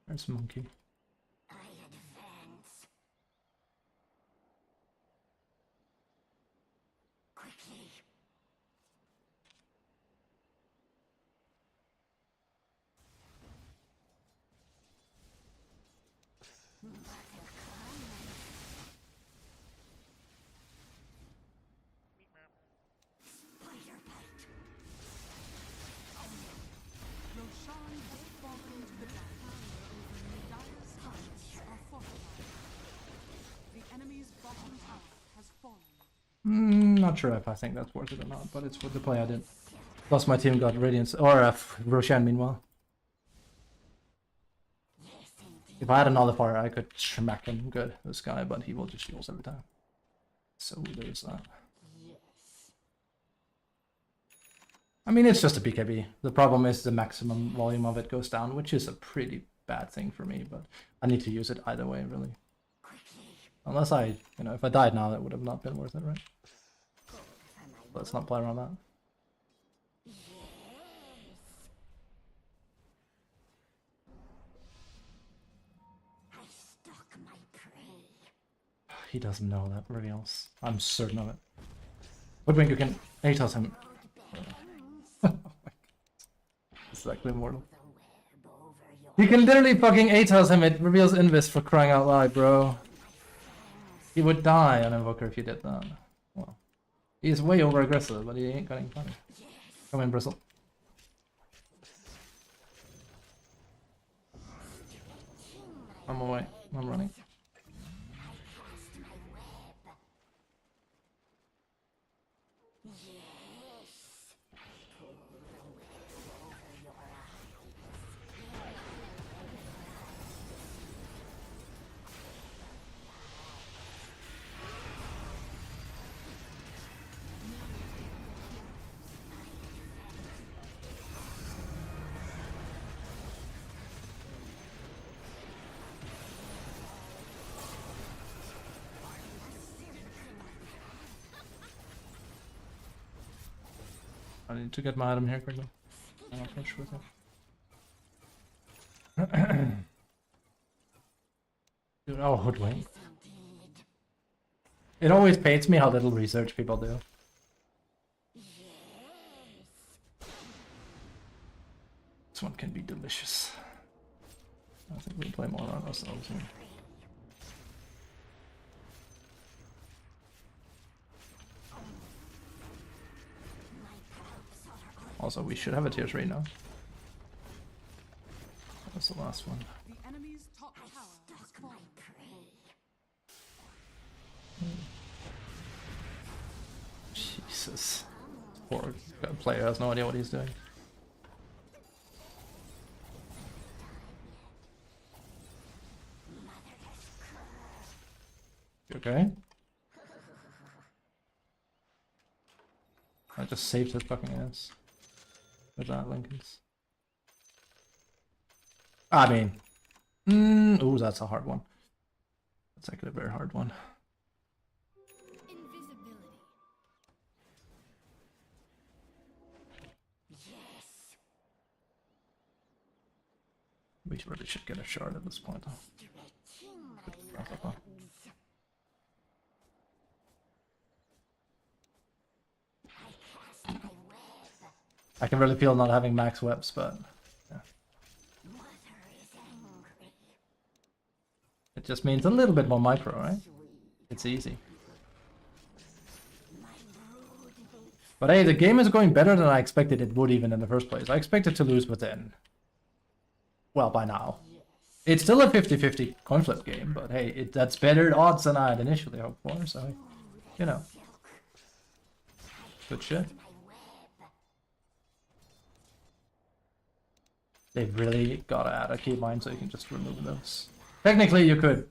There's Monkey. Not sure if I think that's worth it or not, but it's worth the play I did. Plus my team got Radiance, or Roshan meanwhile. If I had a nullifier, I could smack him good, this guy, but he will just heals every time. So there's that. I mean, it's just a BKB. The problem is the maximum volume of it goes down, which is a pretty bad thing for me, but I need to use it either way, really. Unless I, you know, if I died now, that would have not been worth it, right? Let's not play around that. He doesn't know that reveals. I'm certain of it. Woodwink, you can ATOS him. Exactly immortal. You can literally fucking ATOS him, it reveals Invis for crying out loud, bro. He would die on Invoker if you did that. Well, he's way over aggressive, but he ain't getting funny. Come in, Bristle. I'm away. I'm running. I need to get my item here quickly. I'm not finish with it. Dude, oh, hoodwink. It always pains me how little research people do. This one can be delicious. I think we'll play more on ourselves here. Also, we should have a tier 3 now. That's the last one. The enemy's top tower has fallen. Jesus. Poor player has no idea what he's doing. You okay? I just saved his fucking ass. With that, Lincoln's. I mean... ooh, that's a hard one. That's actually a very hard one. Invisibility. We really should get a shard at this point. I can really feel not having max webs, but yeah. It just means a little bit more micro, right? It's easy. But hey, the game is going better than I expected it would even in the first place. I expected to lose within... well, by now. It's still a 50-50 coin flip game, but hey, that's better odds than I had initially hoped for, so, you know. Good shit. They've really gotta add a keybind so you can just remove those. Technically, you could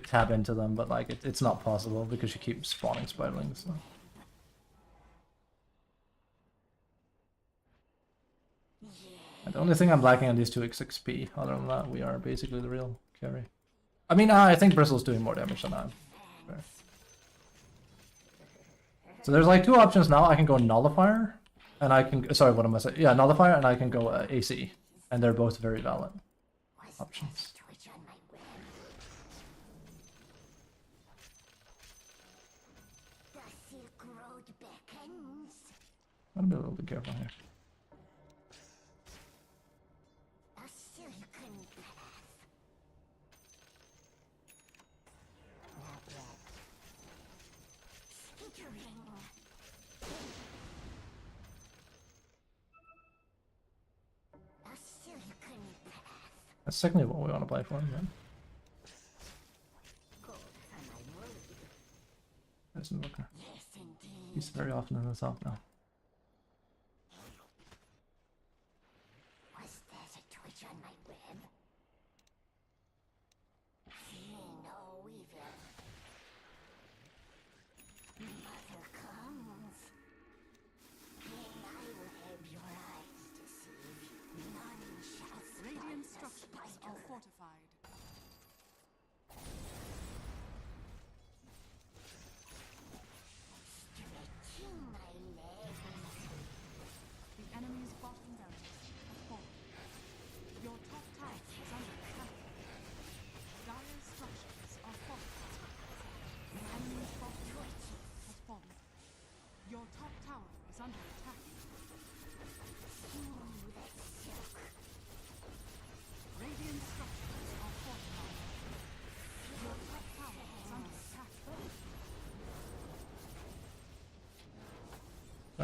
tap into them, but like it's not possible because you keep spawning spiderlings. So. And the only thing I'm lacking on these two is XP. Other than that, we are basically the real carry. I mean, I think Bristle's doing more damage than I am. Okay. So there's like two options now. I can go Nullifier. And I can, sorry, what am I saying? Yeah, Nullifier, and I can go AC. And they're both very valid options. I'll be a little bit careful here. That's technically what we want to play for him, then. There's Invoker. He's very often in the top now.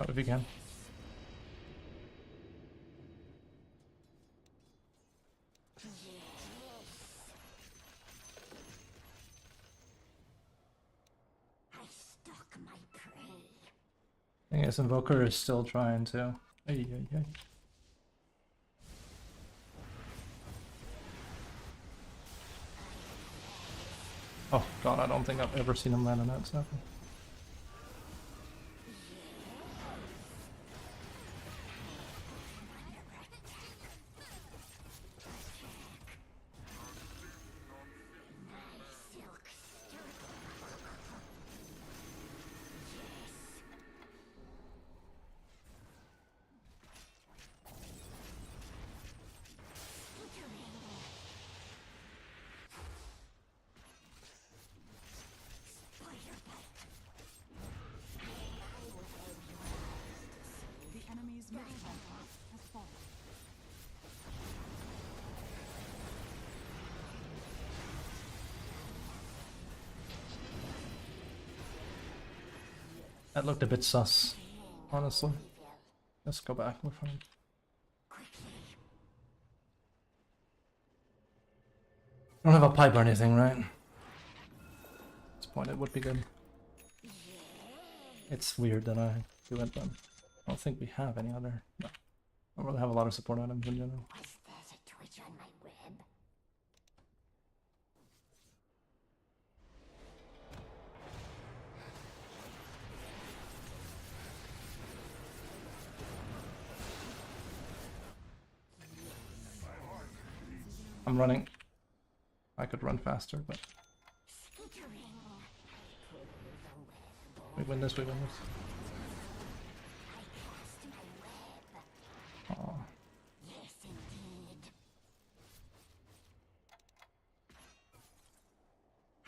out if you can. I stalk my prey. I guess Invoker is still trying to. Ay, ay, ay. Oh god, I don't think I've ever seen him land on that stuff. The enemy's middle tower has fallen. That looked a bit sus, honestly. Let's go back, we're fine. I don't have a pipe or anything, right? At this point it would be good. It's weird that I do it, but I don't think we have any other. No. I don't really have a lot of support items in general. Was there a twitch on my web? I'm running. I could run faster, but Skittering. I pull the web. we win this, we win this. I cast my web. Aw. Yes, indeed.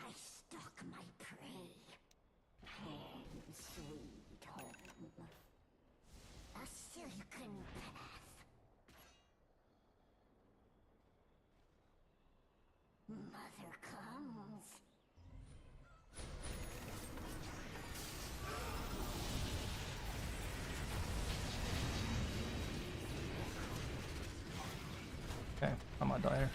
I stalk my prey. Home, sweet home. A silken path. Mother comes. Okay, I'm gonna die here.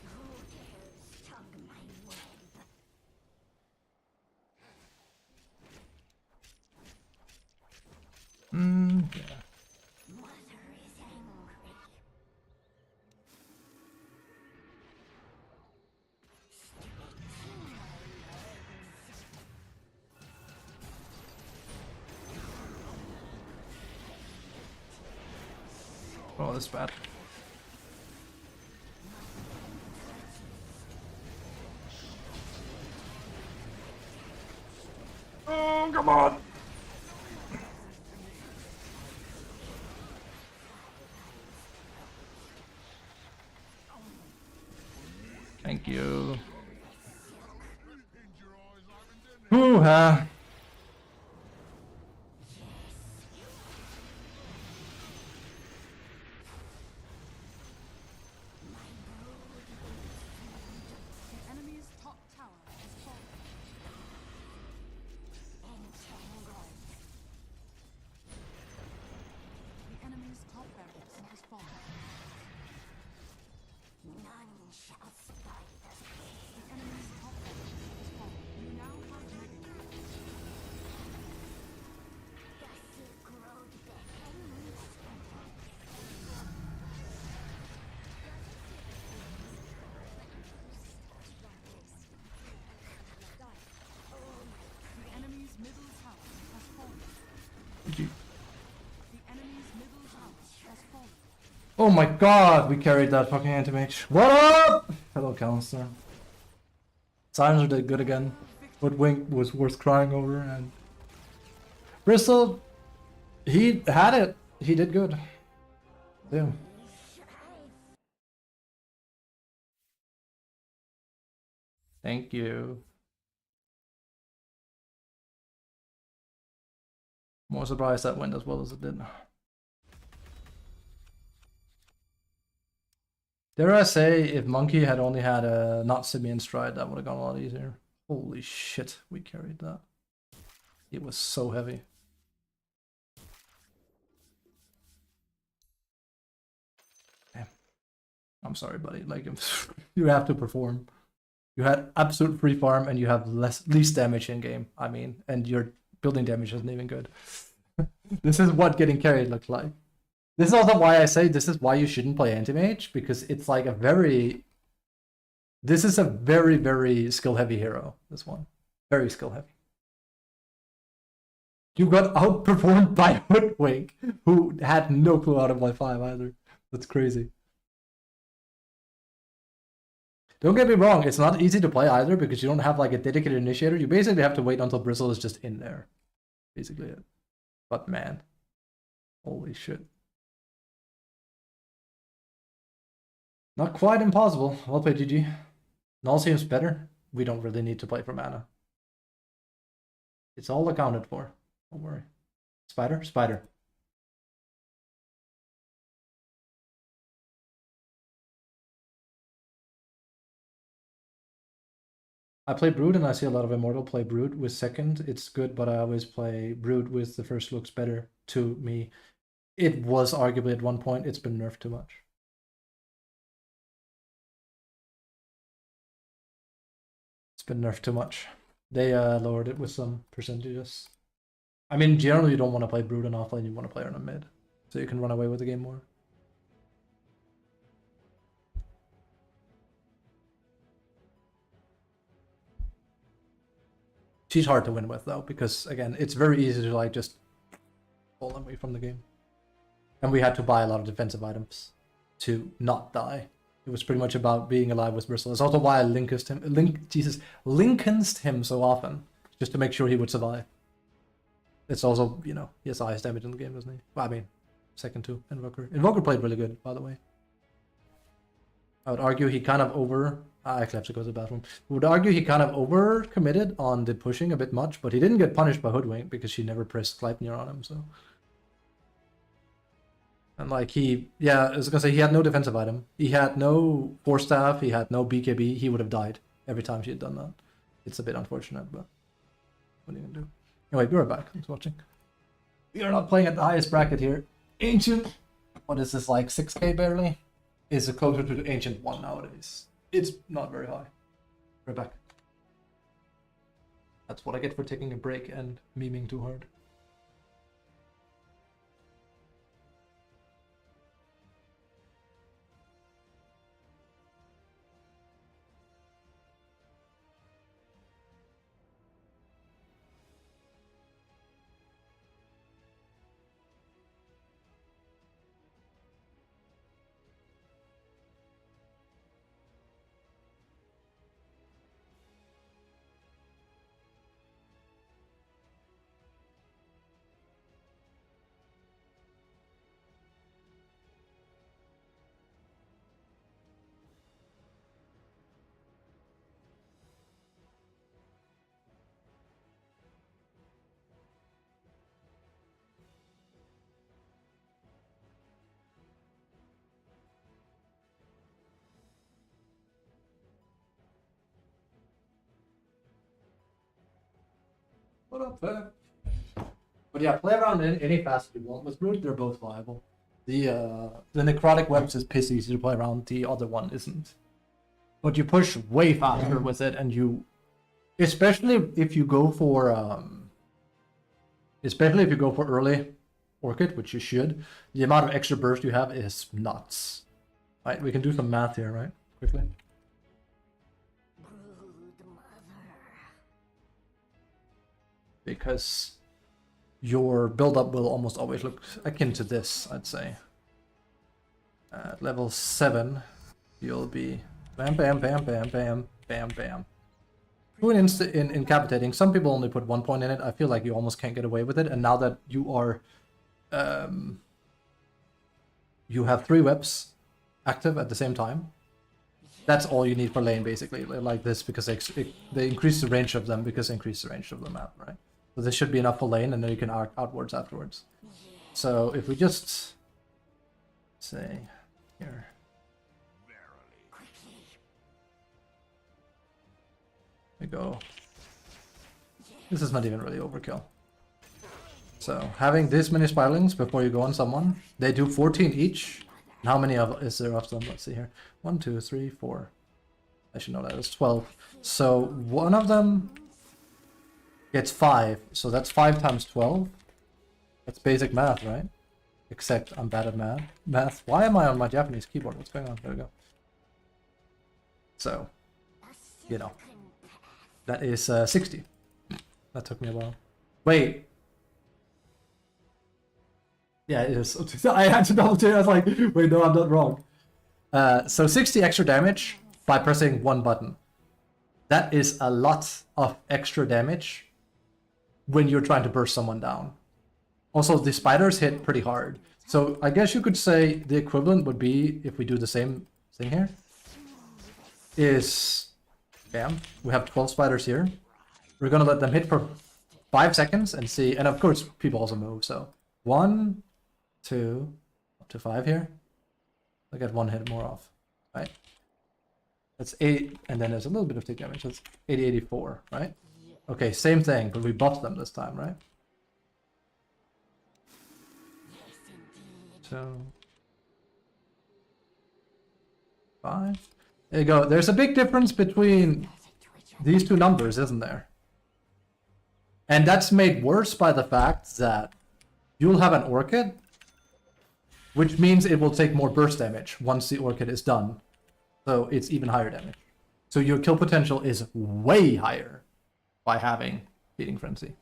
Who dares tug my web? Yeah. Mother is angry. Oh, this is bad. Oh, come on! Thank you. Hoo-ha! The enemy's top tower has fallen. The enemy's top barracks has fallen. None shall spy the The enemy's top barracks has fallen. You now have mega kills. Silk Road beckons. The enemy's middle tower has fallen. Thank you. The enemy's middle tower has fallen. Oh my god, we carried that fucking anti-mage. What up? Hello, counselor. Silencer did good again. Woodwink was worth crying over, and Bristol, he had it. He did good. Yeah. Thank you. More surprised that went as well as it did. Dare I say, if Monkey had only had a not Simeon stride, that would have gone a lot easier. Holy shit, we carried that. It was so heavy. Damn. I'm sorry, buddy. Like, you have to perform. You had absolute free farm and you have least damage in game. I mean, and your building damage isn't even good. This is what getting carried looks like. This is also why I say this is why you shouldn't play anti-mage, because it's like a very... This is a very, very skill-heavy hero, this one. Very skill-heavy. You got outperformed by Hoodwink, who had no clue how to play 5 either. That's crazy. Don't get me wrong, it's not easy to play either because you don't have like a dedicated initiator. You basically have to wait until Bristle is just in there. Basically it. But man, holy shit. Not quite impossible. Well played, GG. Null seems better. We don't really need to play for mana. It's all accounted for. Don't worry. Spider? Spider. I play Brood and I see a lot of Immortal play Brood with second. It's good, but I always play Brood with the first looks better to me. It was arguably at one point. It's been nerfed too much. It's been nerfed too much. They lowered it with some percentages. I mean, generally you don't want to play Brood on offlane, you want to play on a mid. So you can run away with the game more. She's hard to win with though, because again, it's very easy to like just pull them away from the game. And we had to buy a lot of defensive items to not die. It was pretty much about being alive with Bristle. It's also why I Lincolned him so often, just to make sure he would survive. It's also, you know, he has the highest damage in the game, doesn't he? Well, I mean, second to Invoker. Invoker played really good, by the way. I would argue he kind of I actually have to go to the bathroom. I would argue he kind of over-committed on the pushing a bit much, but he didn't get punished by Hoodwink because she never pressed Gleipnir on him, so... And like I was gonna say, he had no defensive item. He had no Force Staff, he had no BKB, he would have died every time she had done that. It's a bit unfortunate, but what are you gonna do? Anyway, be right back. Thanks for watching. We are not playing at the highest bracket here. Ancient, what is this, like 6k barely? Is closer to the Ancient 1 nowadays. It's not very high. Right back. That's what I get for taking a break and memeing too hard. What up, fam? But yeah, play around any facet you want. With Brood, they're both viable. The Necrotic Webs is piss easy to play around, the other one isn't. But you push way faster with it, and you... Especially if you go for... especially if you go for early Orchid, which you should, the amount of extra burst you have is nuts. Right, we can do some math here, right? Quickly. Because your build-up will almost always look akin to this, I'd say. At level 7, you'll be bam, bam, bam, bam, bam, bam, bam. Doing incapacitating, some people only put 1 point in it. I feel like you almost can't get away with it. And now that you are... you have 3 webs active at the same time. That's all you need for lane, basically, like this, because they increase the range of them because they increase the range of the map, right? So this should be enough for lane, and then you can arc outwards afterwards. So if we just say here, we go. This is not even really overkill. So having this many Spiralings before you go on someone, they do 14 each. And how many of is there of them? Let's see here. 1, 2, 3, 4. I should know that. It's 12. So one of them gets 5. So that's 5 times 12. That's basic math, right? Except I'm bad at math. Why am I on my Japanese keyboard? What's going on? There we go. So, you know, that is 60. That took me a while. Wait. Yeah, it is. I had to double check. I was like, wait, no, I'm not wrong. So 60 extra damage by pressing one button. That is a lot of extra damage when you're trying to burst someone down. Also, the spiders hit pretty hard. So I guess you could say the equivalent would be, if we do the same thing here, is, bam, we have 12 spiders here. We're gonna let them hit for 5 seconds and see, and of course people also move, so 1, 2, up to 5 here. I get 1 hit more off, right? That's 8, and then there's a little bit of tick damage, that's 80, 84, right? Okay, same thing, but we buffed them this time, right? So 5. There you go. There's a big difference between these two numbers, isn't there? And that's made worse by the fact that you'll have an Orchid, which means it will take more burst damage once the Orchid is done. So it's even higher damage. So your kill potential is way higher by having Feeding Frenzy.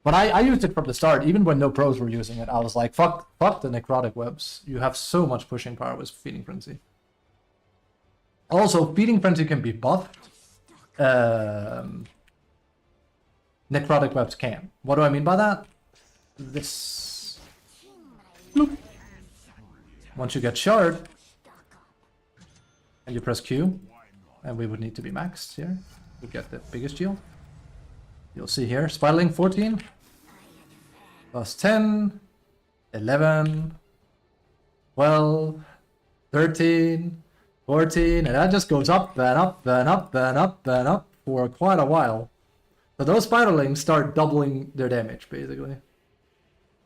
But I used it from the start, even when no pros were using it. I was like, fuck the necrotic webs. You have so much pushing power with Feeding Frenzy. Also, Feeding Frenzy can be buffed. Necrotic webs can. What do I mean by that? This. Bloop. Once you get shard, and you press Q, and we would need to be maxed here to get the biggest shield. You'll see here, Spiraling 14, plus 10, 11, 12, 13, 14, and that just goes up and up and up and up and up for quite a while. So those Spiralings start doubling their damage, basically.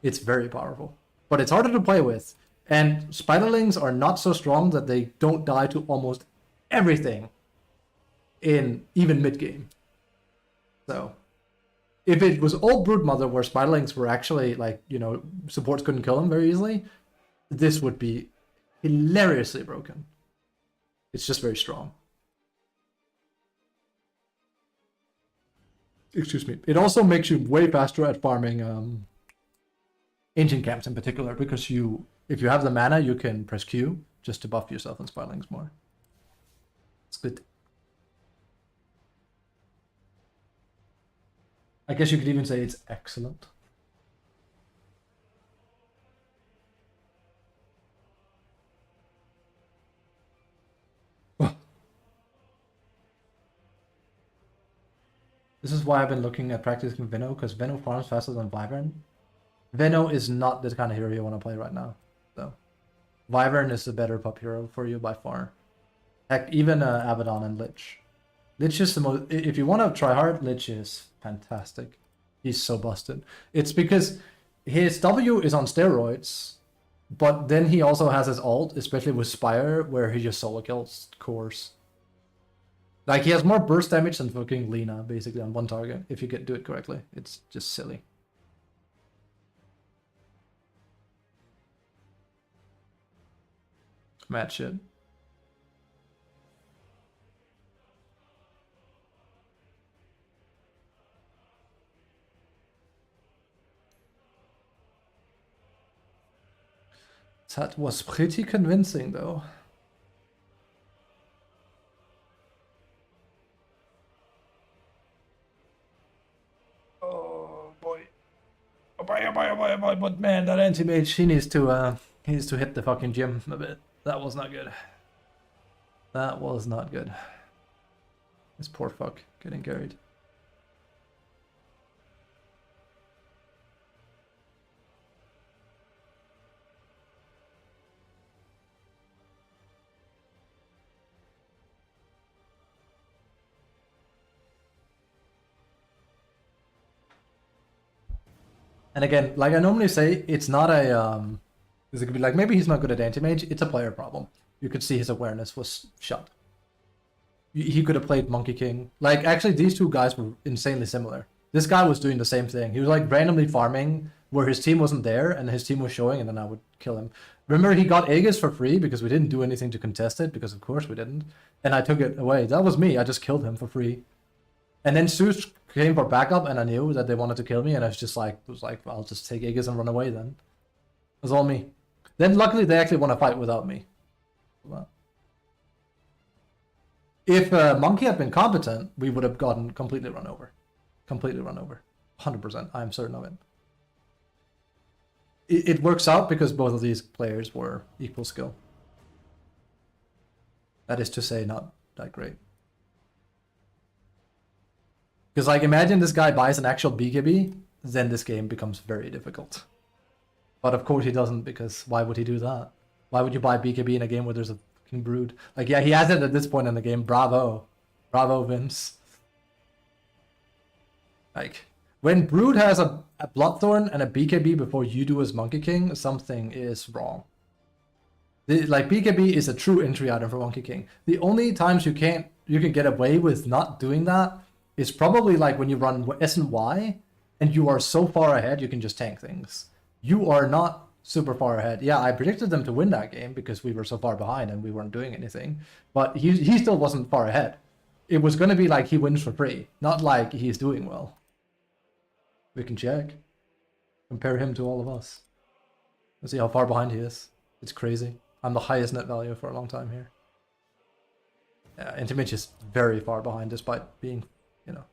It's very powerful. But it's harder to play with. And Spiralings are not so strong that they don't die to almost everything in even mid-game. So if it was old Broodmother where Spiralings were actually, like, you know, supports couldn't kill them very easily, this would be hilariously broken. It's just very strong. Excuse me. It also makes you way faster at farming ancient camps in particular, because if you have the mana, you can press Q just to buff yourself and Spiralings more. It's good. I guess you could even say it's excellent. This is why I've been looking at practicing Veno, because Veno farms faster than Wyvern. Veno is not the kind of hero you want to play right now, though. Wyvern is the better pup hero for you by far. Heck, even Abaddon and Lich. Lich is the most... If you want to try hard, Lich is fantastic. He's so busted. It's because his W is on steroids, but then he also has his ult, especially with Spire, where he just solo kills cores. Like, he has more burst damage than fucking Lina, basically, on one target, if you do it correctly. It's just silly. Mad shit. That was pretty convincing, though. Oh boy. Oh boy, oh boy, oh boy, oh boy. But man, that anti-mage, he needs to hit the fucking gym a bit. That was not good. That was not good. This poor fuck getting carried. And again, like I normally say, it's not a because it could be like maybe he's not good at anti-mage. It's a player problem. You could see his awareness was shot. He could have played Monkey King. Like actually, these two guys were insanely similar. This guy was doing the same thing. He was like randomly farming where his team wasn't there and his team was showing, and then I would kill him. Remember, he got Aegis for free because we didn't do anything to contest it, because of course we didn't. And I took it away. That was me. I just killed him for free. And then Zeus came for backup, and I knew that they wanted to kill me, and I was just like, well, I'll just take Aegis and run away then. It was all me. Then luckily they actually want to fight without me. Well, if Monkey had been competent, we would have gotten completely run over. Completely run over. 100%. I'm certain of it. It works out because both of these players were equal skill. That is to say, not that great. Because, like, imagine this guy buys an actual BKB, then this game becomes very difficult. But of course he doesn't, because why would he do that? Why would you buy BKB in a game where there's a fucking Brood? Like, yeah, he has it at this point in the game. Bravo. Bravo, Vince. Like, when Brood has a Bloodthorn and a BKB before you do as Monkey King, something is wrong. Like, BKB is a true entry item for Monkey King. The only times you can get away with not doing that is probably like when you run S and Y and you are so far ahead you can just tank things. You are not super far ahead. Yeah, I predicted them to win that game because we were so far behind and we weren't doing anything. But he still wasn't far ahead. It was going to be like he wins for free, not like he's doing well. We can check. Compare him to all of us. Let's see how far behind he is. It's crazy. I'm the highest net value for a long time here. Yeah, Intimage is very far behind despite being, you know,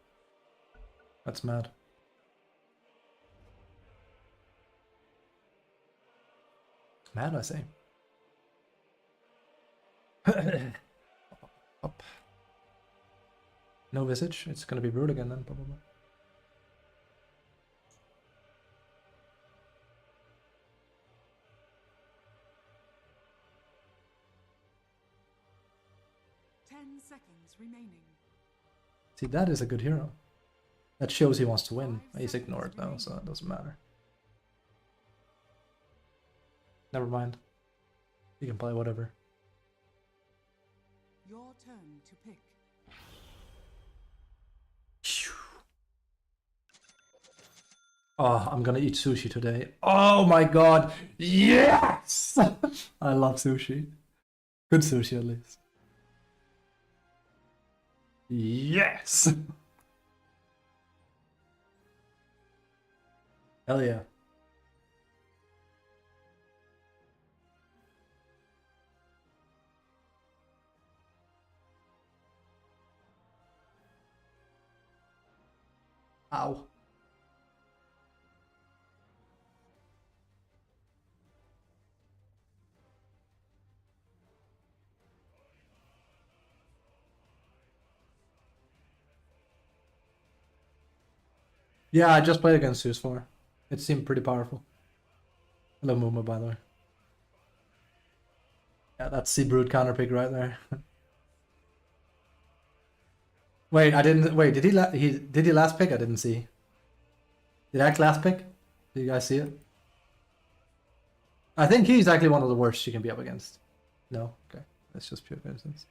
that's mad. Mad, I say. Up. No Visage. It's gonna be Brood again then, probably. Seconds remaining. See, that is a good hero. That shows he wants to win. He's ignored though, so it doesn't matter. Never mind. You can play whatever. Your turn to pick. Oh, I'm gonna eat sushi today. Oh my god! Yes! I love sushi. Good sushi at least. Yes! Hell yeah. Ow. Yeah, I just played against Zeus 4. It seemed pretty powerful. Hello, Mooma, by the way. Yeah, that's Sea Brood counter pick right there. Wait, I didn't. Wait, did he last pick? I didn't see. Did Axe last pick? Did you guys see it? I think he's actually one of the worst you can be up against. No? Okay. That's just pure coincidence.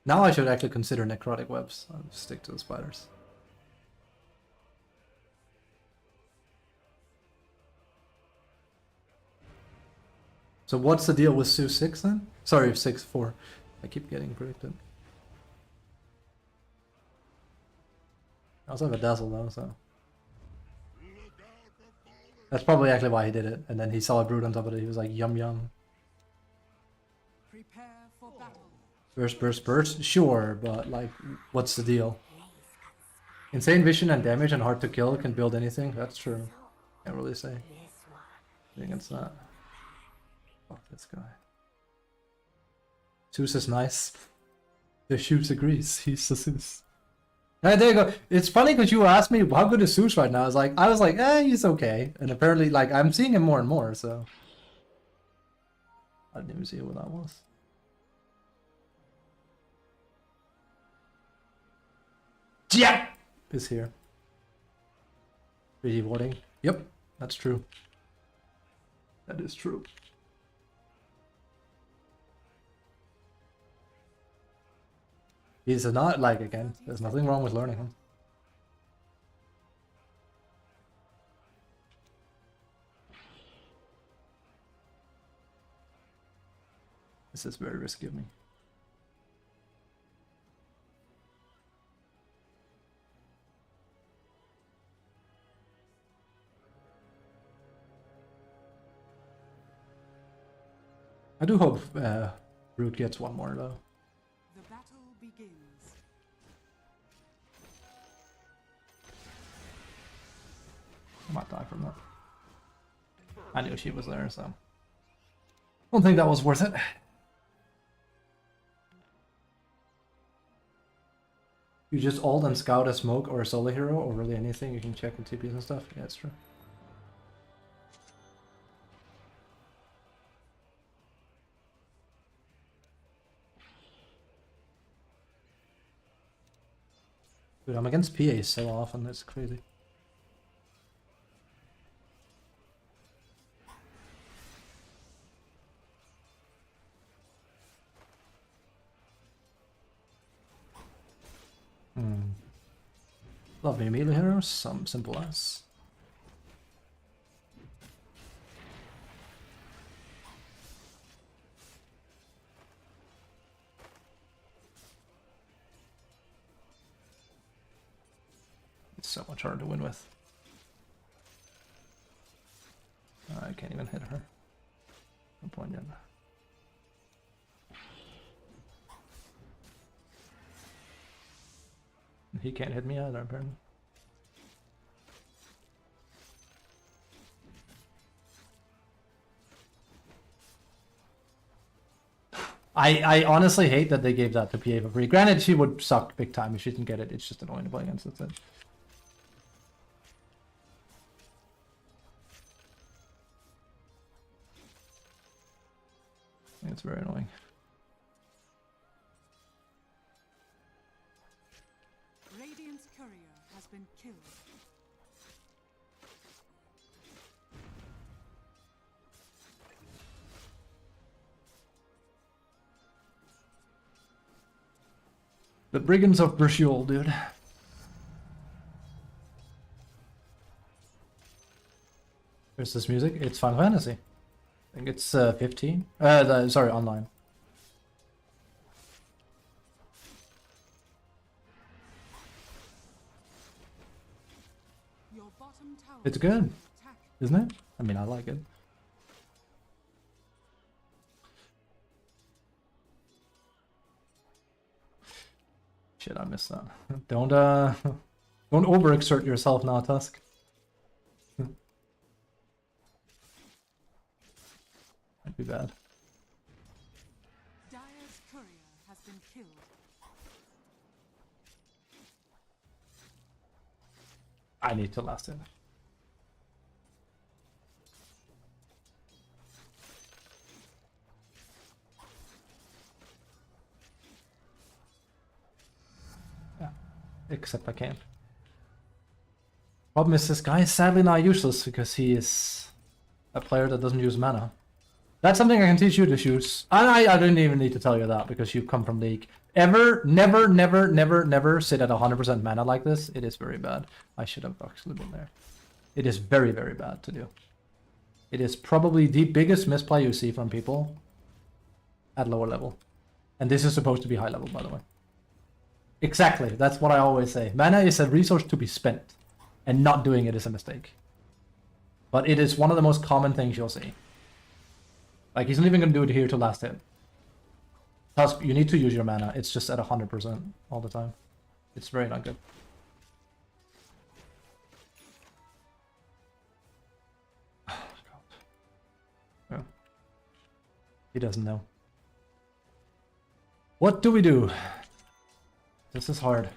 Now I should actually consider necrotic webs. I'll stick to the spiders. So what's the deal with Su 6 then? Sorry, 6-4. I keep getting predicted. I also have a dazzle though, so that's probably actually why he did it. And then he saw a Brood on top of it. He was like, yum yum. Prepare for battle. Burst, burst, burst. Sure, but like, what's the deal? Insane vision and damage and hard to kill can build anything. That's true. Can't really say. I think it's not. Fuck this guy. Zeus is nice. The Zeus agrees. He's the Zeus. Right, there you go. It's funny because you asked me how good is Zeus right now. I was like, he's okay. And apparently, like, I'm seeing him more and more. So I didn't even see what that was. Yeah, is here. 3D warding. Yep, that's true. That is true. He's not like, again, there's nothing wrong with learning him. This is very risky of me. I do hope Root gets one more though. The battle begins. I might die from that. I knew she was there, so don't think that was worth it. You just ult and scout a smoke or a solo hero or really anything, you can check in TPs and stuff. Yeah, it's true. Dude, I'm against PA so often, it's crazy. Love me melee heroes, some simple as. It's so much harder to win with. I can't even hit her. No point yet. He can't hit me either, apparently. I honestly hate that they gave that to PA for free. Granted, she would suck big time if she didn't get it. It's just annoying to play against, that's it. It's very annoying. Radiant's courier has been killed. The Brigands of Brishul, dude. There's this music. It's Final Fantasy. I think it's 15. Sorry, online. Your bottom tower It's good, attack. isn't it? I mean, I like it. Shit, I missed that. Don't overexert yourself now, Tusk. Might be bad. Dire's courier has been killed. I need to last it. Yeah, except I can't. Problem is, this guy is sadly now useless because he is a player that doesn't use mana. That's something I can teach you to choose. And I didn't even need to tell you that because you come from League. Never sit at 100% mana like this. It is very bad. I should have actually been there. It is very, very bad to do. It is probably the biggest misplay you see from people at lower level. And this is supposed to be high level, by the way. Exactly, that's what I always say. Mana is a resource to be spent, and not doing it is a mistake. But it is one of the most common things you'll see. Like, he's not even going to do it here to last hit. Tusk, you need to use your mana. It's just at 100% all the time. It's very not good. Oh, God. Yeah. He doesn't know. What do we do? This is hard.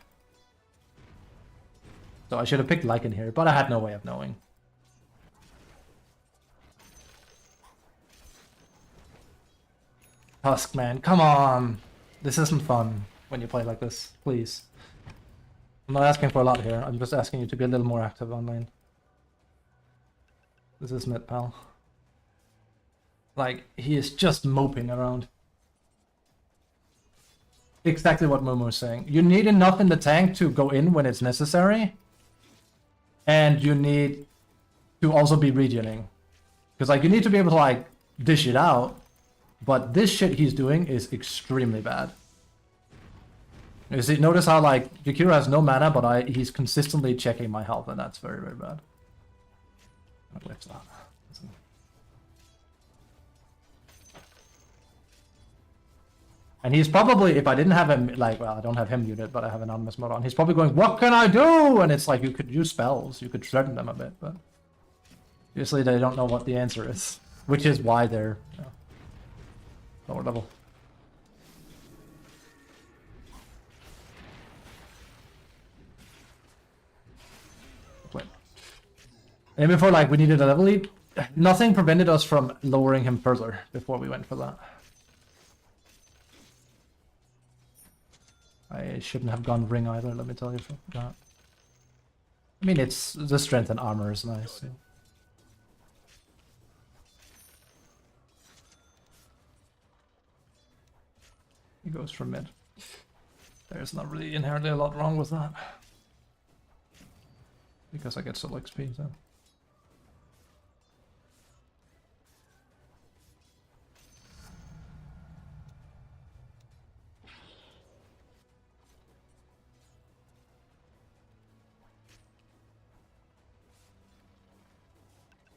So I should have picked Lycan here, but I had no way of knowing. Tusk, man, come on! This isn't fun when you play like this, please. I'm not asking for a lot here, I'm just asking you to be a little more active online. This isn't it, pal. Like, he is just moping around. Exactly what Momo is saying. You need enough in the tank to go in when it's necessary. And you need to also be regioning. Because, like, you need to be able to, like, dish it out. But this shit he's doing is extremely bad. You see, notice how, like, Yakira has no mana, but he's consistently checking my health, and that's very, very bad. I'll glitch that. And he's probably, if I didn't have him, like, well, I don't have him muted, but I have anonymous mode on, he's probably going, what can I do? And it's like, you could use spells, you could threaten them a bit, but obviously they don't know what the answer is, which is why they're, you know, lower level. Wait. And before, like, we needed a level lead, nothing prevented us from lowering him further before we went for that. I shouldn't have gone ring either, let me tell you that. I mean, it's the strength and armor is nice. So. He goes for mid. There's not really inherently a lot wrong with that. Because I get solo XP, so.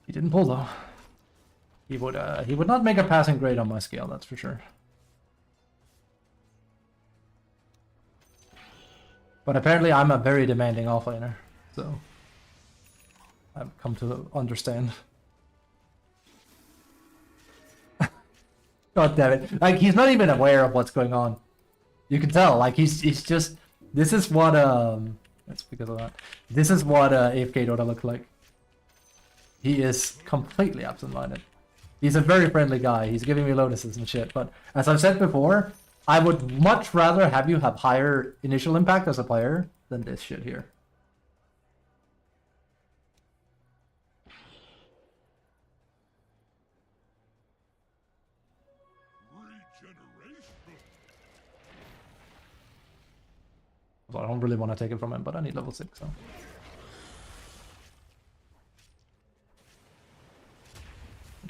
He didn't pull though. He would not make a passing grade on my scale, that's for sure. But apparently I'm a very demanding offlaner, so I've come to understand. God damn it. Like, he's not even aware of what's going on. You can tell, like, he's just, this is what, that's because of that. This is what AFK Dota look like. He is completely absent-minded. He's a very friendly guy. He's giving me lotuses and shit. But as I've said before, I would much rather have you have higher initial impact as a player than this shit here. So I don't really want to take it from him, but I need level 6, so.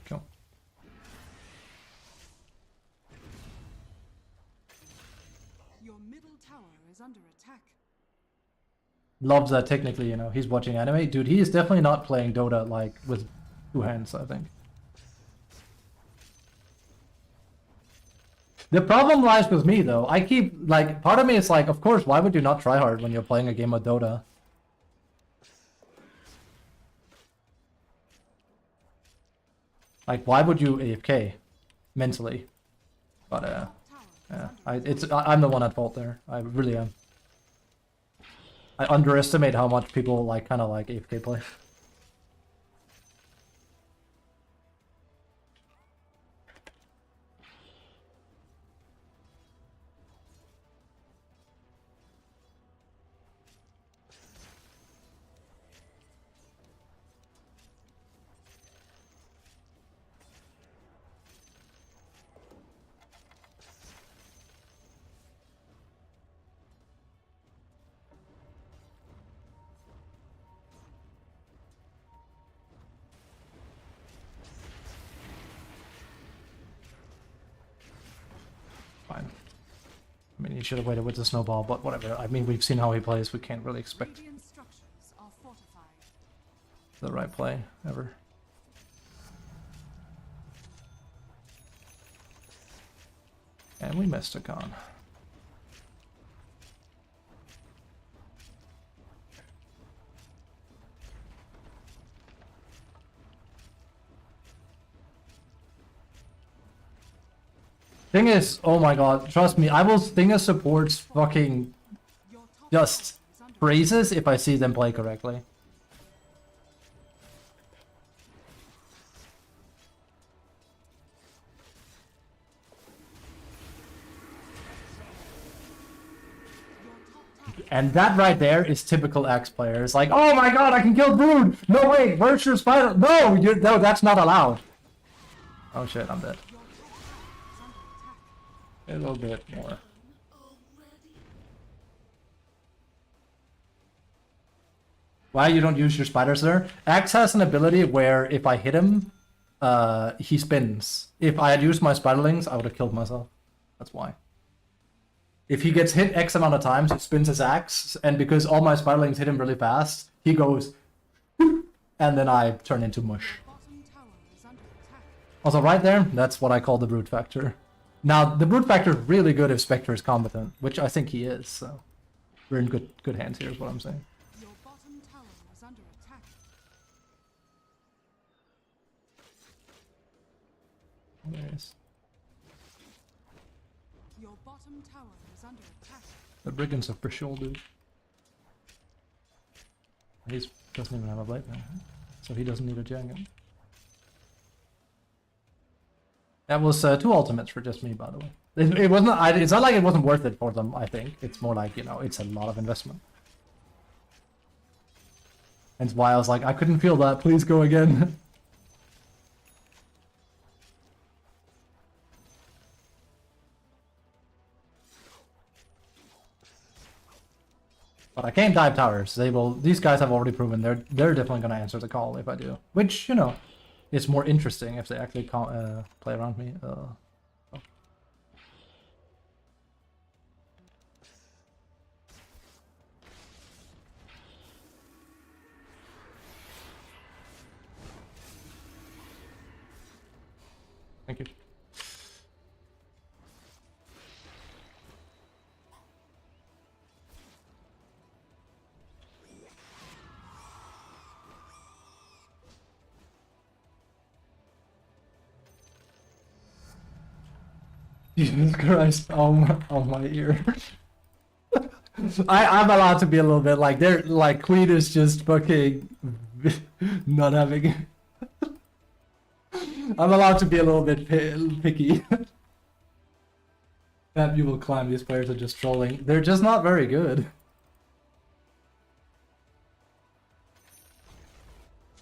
Cool. Your middle tower is under attack. Loves that technically, you know, he's watching anime. Dude, he is definitely not playing Dota, like, with two hands, I think. The problem lies with me, though. I keep, like, part of me is like, of course, why would you not try hard when you're playing a game of Dota? Like, why would you AFK mentally? But yeah, I'm the one at fault there. I really am. I underestimate how much people like kind of like AFK play. Fine. I mean, he should have waited with the snowball, but whatever. I mean, we've seen how he plays. We can't really expect Radiant structures are fortified. the right play ever. And we missed a con. Thing is, oh my god, trust me, I will Stinger supports fucking Your top just tower is under phrases if I see them play correctly. your top tower And that right there is typical Axe players. Like, oh my god, I can kill Brood! No, wait, where's your spider? No, no, that's not allowed. Oh shit, I'm dead. A little bit more. Why you don't use your spiders there? Axe has an ability where if I hit him, he spins. If I had used my spiderlings, I would have killed myself. That's why. If he gets hit X amount of times, he spins his axe, and because all my spiderlings hit him really fast, he goes, and then I turn into mush. Bottom tower is under attack. Also, right there, that's what I call the brute factor. Now, the brute factor is really good if Spectre is competent, which I think he is, so we're in good hands here, is what I'm saying. Your bottom tower is under attack. There he is. Your bottom tower is under attack. The Brigands of Brishul, dude. He doesn't even have a blade now, so he doesn't need a Jangan. That was 2 ultimates for just me, by the way. It wasn't. It's not like it wasn't worth it for them. I think it's more like, you know, it's a lot of investment. Hence why I was like, I couldn't feel that. Please go again. But I can't dive towers. They will. These guys have already proven they're definitely gonna answer the call if I do. Which, you know, is more interesting if they actually play around me. Oh. Thank you. Jesus Christ, on my ear. I'm allowed to be a little bit like, they're like, Queen is just fucking not having. I'm allowed to be a little bit picky. That you will climb, these players are just trolling. They're just not very good.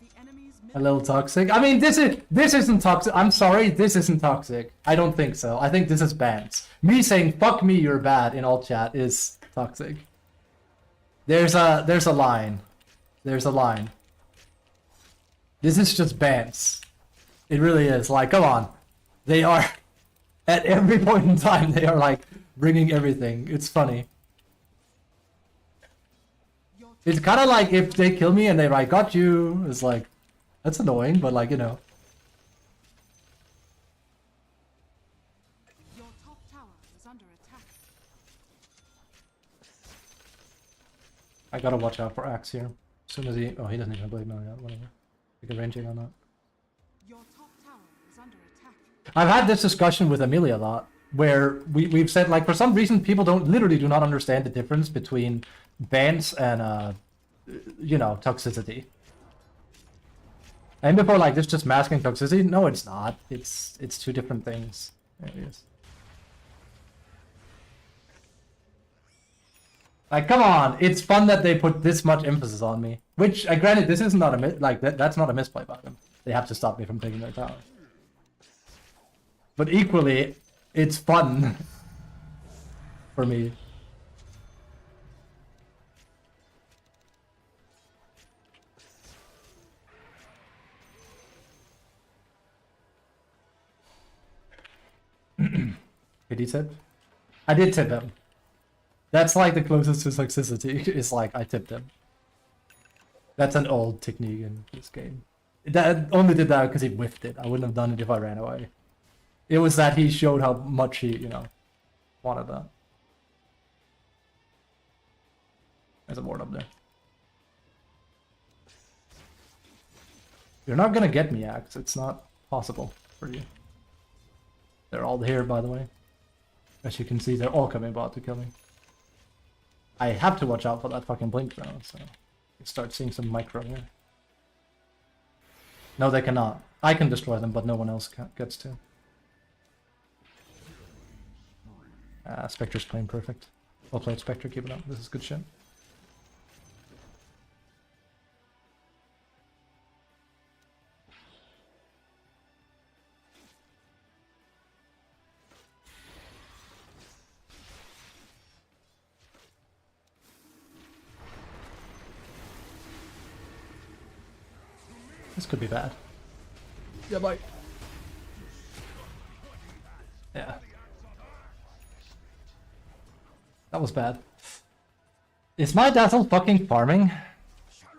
The enemy's A little toxic. I mean, this isn't toxic. I'm sorry, this isn't toxic. I don't think so. I think this is bans. Me saying "fuck me, you're bad" in all chat is toxic. There's a line. There's a line. This is just bans. It really is. Like, come on. They are at every point in time. They are like bringing everything. It's funny. It's kind of like if they kill me and they like got you. It's like. That's annoying, but like, you know. Your top tower is under attack. I gotta watch out for Axe here. As soon as he... Oh, he doesn't even have Blade now yet. Whatever. Take a ranging on that. Your top tower is under attack. I've had this discussion with Amelia a lot, where we've said, like, for some reason, people literally do not understand the difference between bans and, you know, toxicity. And before, like, this just masking toxicity? No, it's not. It's 2 different things. There it is. Like, come on! It's fun that they put this much emphasis on me. Which, granted, this is not a like that's not a misplay by them. They have to stop me from taking their tower. But equally, it's fun for me. Did he tip? I did tip him. That's like the closest to toxicity. It's like I tipped him. That's an old technique in this game. That only did that because he whiffed it. I wouldn't have done it if I ran away. It was that he showed how much he, you know, wanted that. There's a ward up there. You're not gonna get me, Axe. It's not possible for you. They're all here, by the way. As you can see, they're all coming bot to kill me. I have to watch out for that fucking blink though, so you start seeing some micro here. No, they cannot. I can destroy them, but no one else gets to. Spectre's playing perfect. Well played, Spectre. Keep it up. This is good shit. This could be bad. Yeah, bye. Yeah. That was bad. Is my Dazzle fucking farming?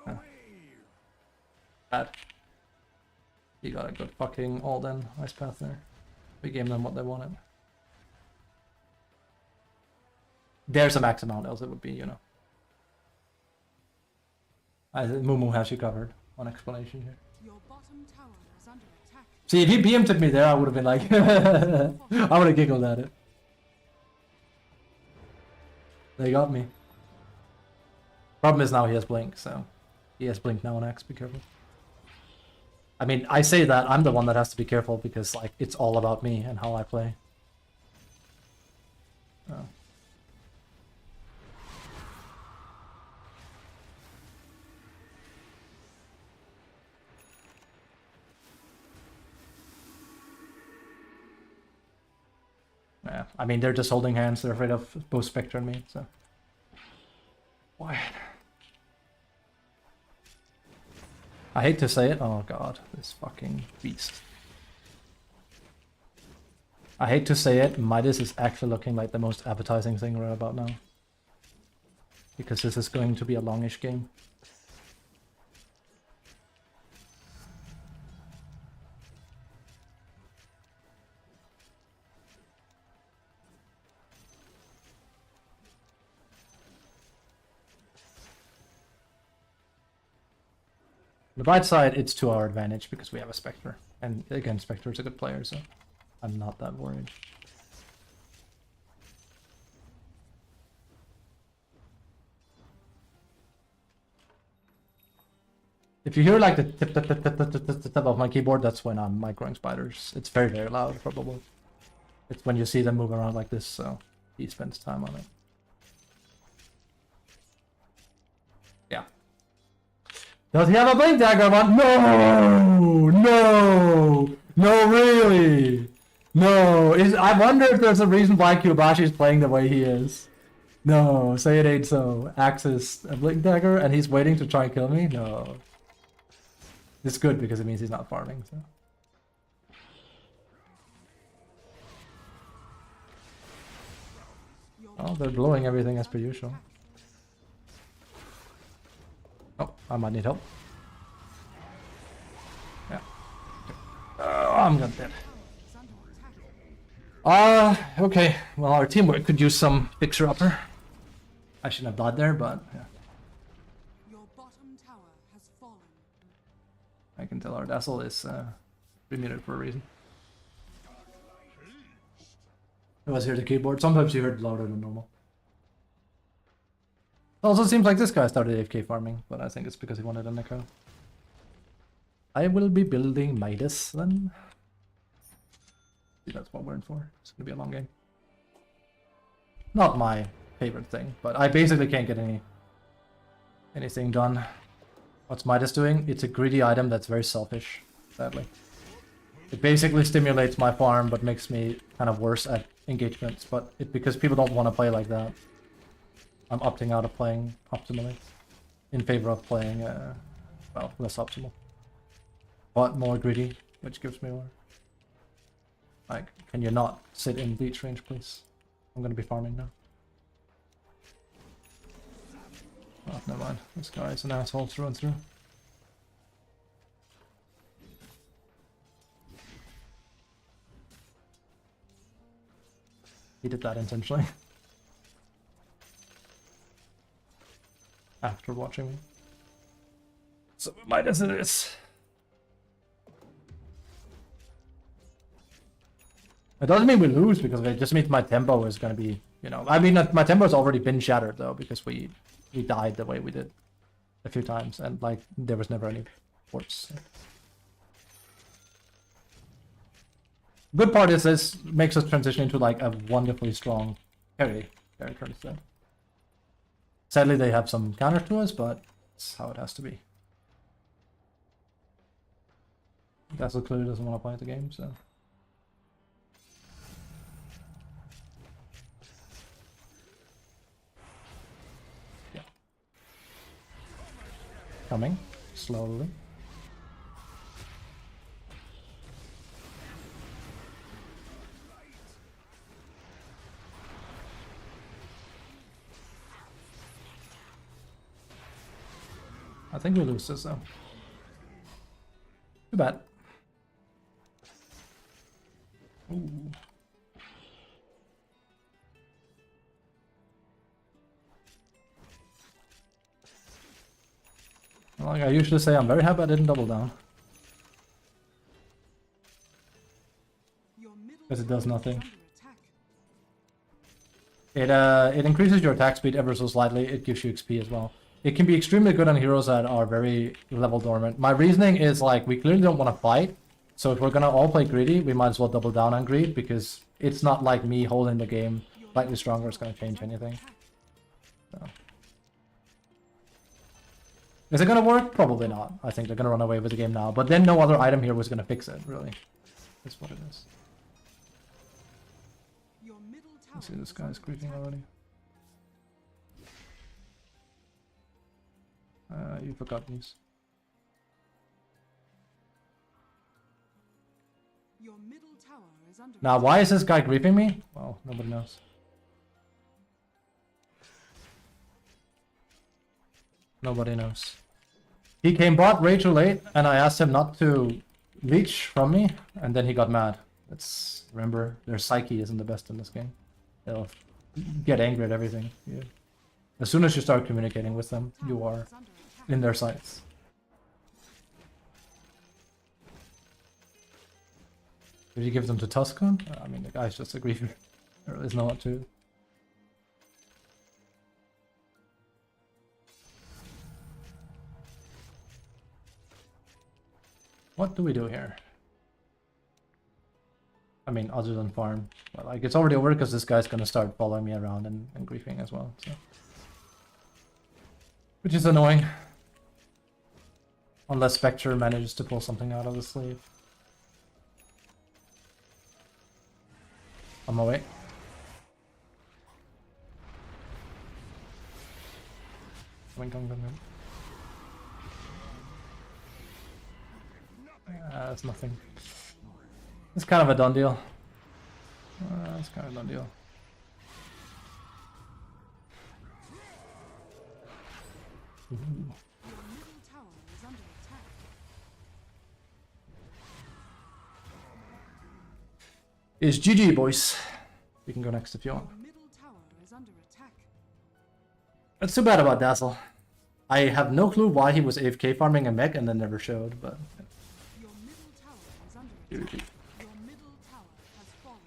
Oh. Bad. He got a good fucking all then. Nice path there. We gave them what they wanted. There's a max amount, else it would be, you know. Mumu has you covered on explanation here. Your bottom tower is under attack. See, if he BM'd me there, I would have been like, I would have giggled at it. They got me. Problem is now he has Blink, so he has Blink now on X, be careful. I mean, I say that, I'm the one that has to be careful because, like, it's all about me and how I play. Oh. Yeah, I mean, they're just holding hands, they're afraid of both Spectre and me, so. Why? I hate to say it, oh god, this fucking beast. I hate to say it, Midas is actually looking like the most appetizing thing right about now. Because this is going to be a longish game. On the bright side, it's to our advantage because we have a Spectre. And again, Spectre is a good player, so I'm not that worried. If you hear like the tip tip tip tip tip tip tip tip of my keyboard, that's when I'm microing spiders. It's very, very loud, probably. It's when you see them move around like this, so he spends time on it. Yeah. Does he have a blink dagger one? No! No! No, really! No! I wonder if there's a reason why Kyobashi is playing the way he is. No, say it ain't so. Axis a blink dagger and he's waiting to try and kill me? No. It's good because it means he's not farming, so. Oh, they're blowing everything as per usual. Oh, I might need help. Yeah. I'm gonna dead. Okay. Well, our teamwork could use some fixer-upper. I shouldn't have died there, but yeah. Your bottom tower has fallen. I can tell our Dazzle is remuted for a reason. I was here the keyboard. Sometimes you heard louder than normal. It also seems like this guy started AFK farming, but I think it's because he wanted an echo. I will be building Midas then. See, that's what we're in for. It's gonna be a long game. Not my favorite thing, but I basically can't get anything done. What's Midas doing? It's a greedy item that's very selfish, sadly. It basically stimulates my farm, but makes me kind of worse at engagements, but because people don't want to play like that. I'm opting out of playing optimally in favor of playing, well, less optimal. But more greedy, which gives me more. Like, can you not sit in bleach range, please? I'm gonna be farming now. Oh, never mind. This guy is an asshole through and through. He did that intentionally. After watching me. So Midas it is. It doesn't mean we lose because it just means my tempo is gonna be, you know, I mean my tempo has already been shattered though because we died the way we did a few times and like there was never any ports. Good part is this makes us transition into like a wonderfully strong carry character instead. Sadly, they have some counter to us, but it's how it has to be. Dazzle clearly doesn't want to play the game, so. Yeah. Coming slowly. I think we lose this though. Too bad. Ooh. Like I usually say, I'm very happy I didn't double down. Because it does nothing. It increases your attack speed ever so slightly. It gives you XP as well. It can be extremely good on heroes that are very level dormant. My reasoning is like, we clearly don't want to fight. So if we're going to all play greedy, we might as well double down on greed, because it's not like me holding the game slightly stronger is going to change anything. So. Is it going to work? Probably not. I think they're going to run away with the game now. But then no other item here was going to fix it, really. That's what it is. You see this guy's creeping already. You forgot these. Your middle tower is under Now, why is this guy griefing me? Well, nobody knows. Nobody knows. He came bot way too late, and I asked him not to leech from me, and then he got mad. It's, remember, their psyche isn't the best in this game. They'll get angry at everything. Yeah. As soon as you start communicating with them, you are in their sights. Did you give them to Tuscan? I mean, the guy's just a griefer. There is no what to. What do we do here? I mean, other than farm. But like, it's already over because this guy's gonna start following me around and griefing as well. So. Which is annoying. Unless Spectre manages to pull something out of the sleeve. On my way. Come. That's nothing. It's kind of a done deal. It's kind of a done deal. Ooh. Your middle tower is under attack. It's GG, boys. You can go next if you want. Your middle tower is under attack. That's too bad about Dazzle. I have no clue why he was AFK farming a mech and then never showed, but... Your middle tower is under attack. Your middle tower has fallen.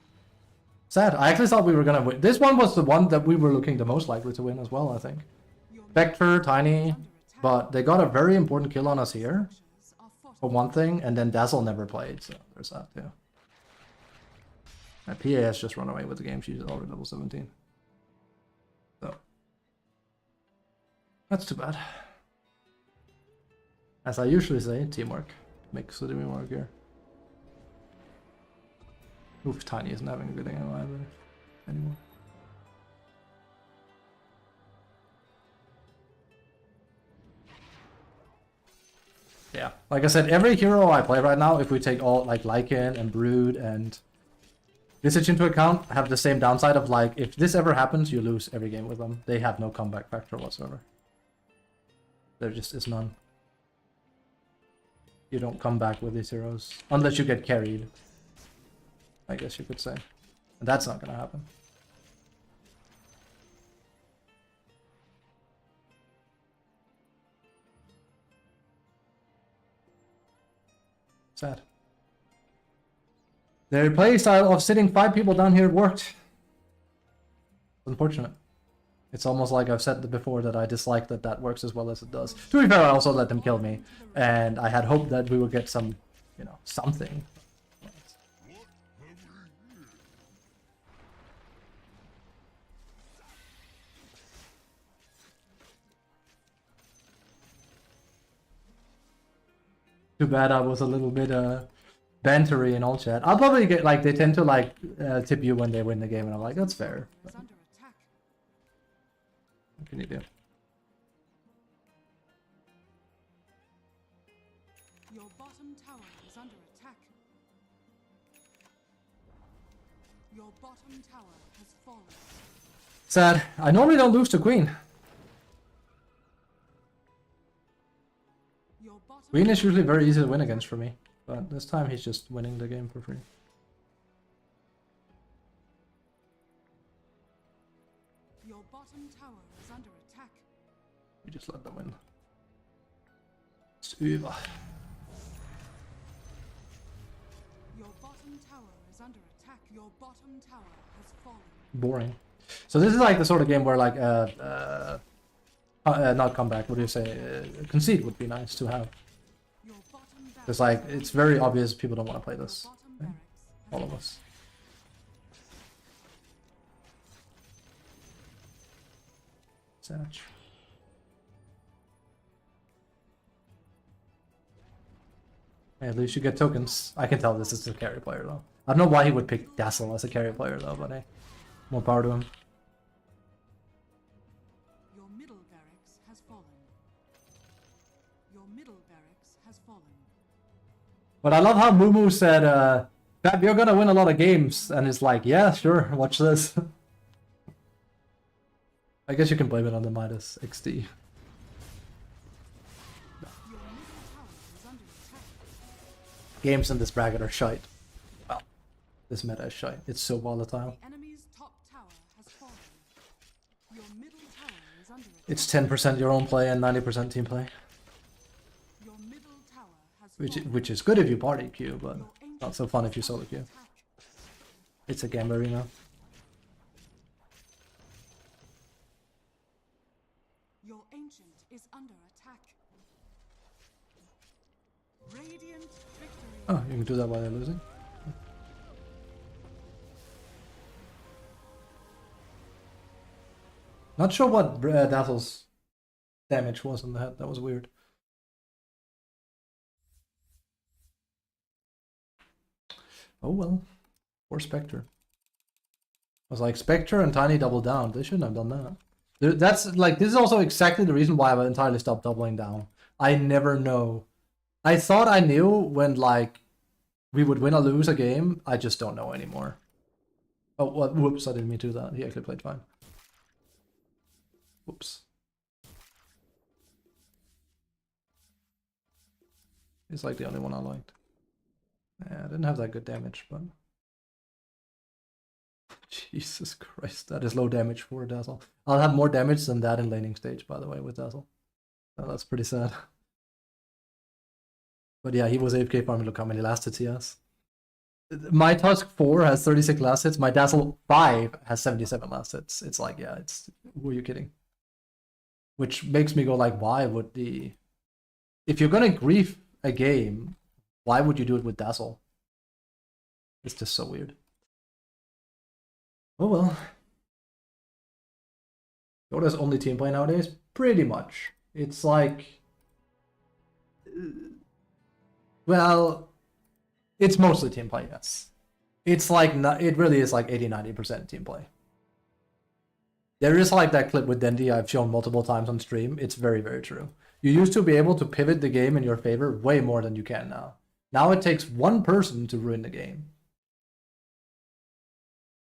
Sad. I actually thought we were gonna win. This one was the one that we were looking the most likely to win as well, I think. Spectre, Tiny, but they got a very important kill on us here, for one thing, and then Dazzle never played, so there's that too. And PA has just run away with the game. She's already level 17. So. That's too bad. As I usually say, teamwork makes the dream work here. Oof, Tiny isn't having a good game either anymore. Yeah, like I said, every hero I play right now, if we take all like Lycan and Brood and Visage into account, have the same downside of like, if this ever happens, you lose every game with them. They have no comeback factor whatsoever. There just is none. You don't come back with these heroes. Unless you get carried. I guess you could say. And that's not gonna happen. Sad. Their playstyle of sitting 5 people down here worked. Unfortunate. It's almost like I've said before that I dislike that that works as well as it does. To be fair, I also let them kill me, and I had hoped that we would get some, you know, something. Too bad I was a little bit bantery in all chat. I'll probably get like they tend to like tip you when they win the game, and I'm like, that's fair. Is under attack. What can you do? Your bottom tower is under attack. Your bottom tower has fallen. Sad. I normally don't lose to Queen. Your bottom Queen is usually very easy to win against for me, but this time he's just winning the game for free. Your bottom tower is under attack. We just let them win. It's over. Your bottom tower is under attack. Your bottom tower has fallen. Boring. So this is like the sort of game where like not comeback. What do you say? Concede would be nice to have. Your bottom barracks. It's like it's very obvious people don't want to play Your this. bottom barracks has All of us. Satch. Hey, at least you get tokens. I can tell this is a carry player though. I don't know why he would pick Dazzle as a carry player though, but hey, more power to him. Your middle barracks has fallen. Your middle barracks has fallen. But I love how Mumu said, Fab, you're gonna win a lot of games, and it's like, yeah, sure, watch this. I guess you can blame it on the Midas XD. Your middle tower is under attack. Games in this bracket are shite. Well, this meta is shite. It's so volatile. The enemy's top tower has fallen. Your middle tower is under attack. It's 10% your own play and 90% team play. Your middle tower has fallen. Which is good if you party queue, but Your ancient not so fun if you solo queue. attack. It's a game arena. Your ancient is under attack. Radiant victory. Oh, you can do that while they're losing. Not sure what Dazzle's damage was on the head. That was weird. Oh well. Or Spectre. I was like, Spectre and Tiny double down. They shouldn't have done that. That's like, this is also exactly the reason why I've entirely stopped doubling down. I never know. I thought I knew when like we would win or lose a game. I just don't know anymore. Oh, what? Whoops, I didn't mean to do that. He actually played fine. Whoops. He's like the only one I liked. Yeah, I didn't have that good damage, but... Jesus Christ, that is low damage for Dazzle. I'll have more damage than that in laning stage, by the way, with Dazzle. Oh, that's pretty sad. But yeah, he was AFK farming. Look how many last hits he has. My Tusk 4 has 36 last hits. My Dazzle 5 has 77 last hits. It's like, yeah, it's... Who are you kidding? Which makes me go like, why would the... If you're gonna grief a game, why would you do it with Dazzle? It's just so weird. Oh well. DotA's only team play nowadays? Pretty much. It's like... Well, it's mostly team play, yes. It's like, it really is like 80-90% team play. There is like that clip with Dendi I've shown multiple times on stream. It's very, very true. You used to be able to pivot the game in your favor way more than you can now. Now it takes one person to ruin the game.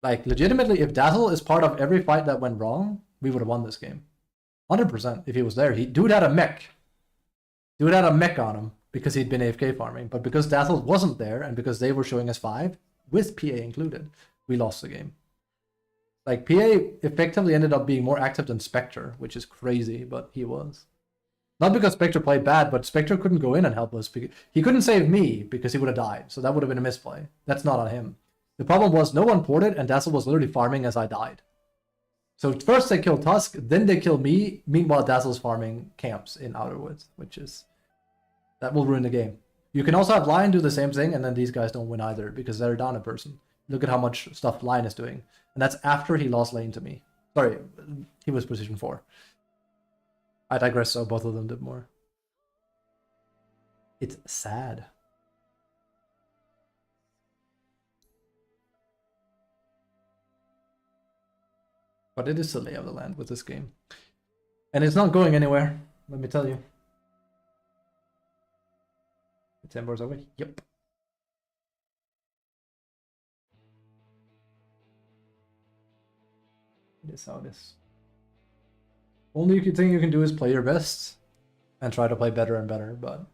Like, legitimately, if Dazzle is part of every fight that went wrong, we would have won this game. 100% if he was there. Dude had a mech. Dude had a mech on him because he'd been AFK farming. But because Dazzle wasn't there and because they were showing us 5, with PA included, we lost the game. Like, PA effectively ended up being more active than Spectre, which is crazy, but he was. Not because Spectre played bad, but Spectre couldn't go in and help us. He couldn't save me because he would have died, so that would have been a misplay. That's not on him. The problem was no one ported, and Dazzle was literally farming as I died. So first they kill Tusk, then they kill me, meanwhile Dazzle's farming camps in Outer Woods, which is... That will ruin the game. You can also have Lion do the same thing, and then these guys don't win either, because they're down a person. Look at how much stuff Lion is doing. And that's after he lost lane to me. Sorry, he was position 4. I digress, so both of them did more. It's sad. But it is the lay of the land with this game. And it's not going anywhere, let me tell you. It's 10 bars away. Yep. It is how it is. Only thing you can do is play your best and try to play better and better, but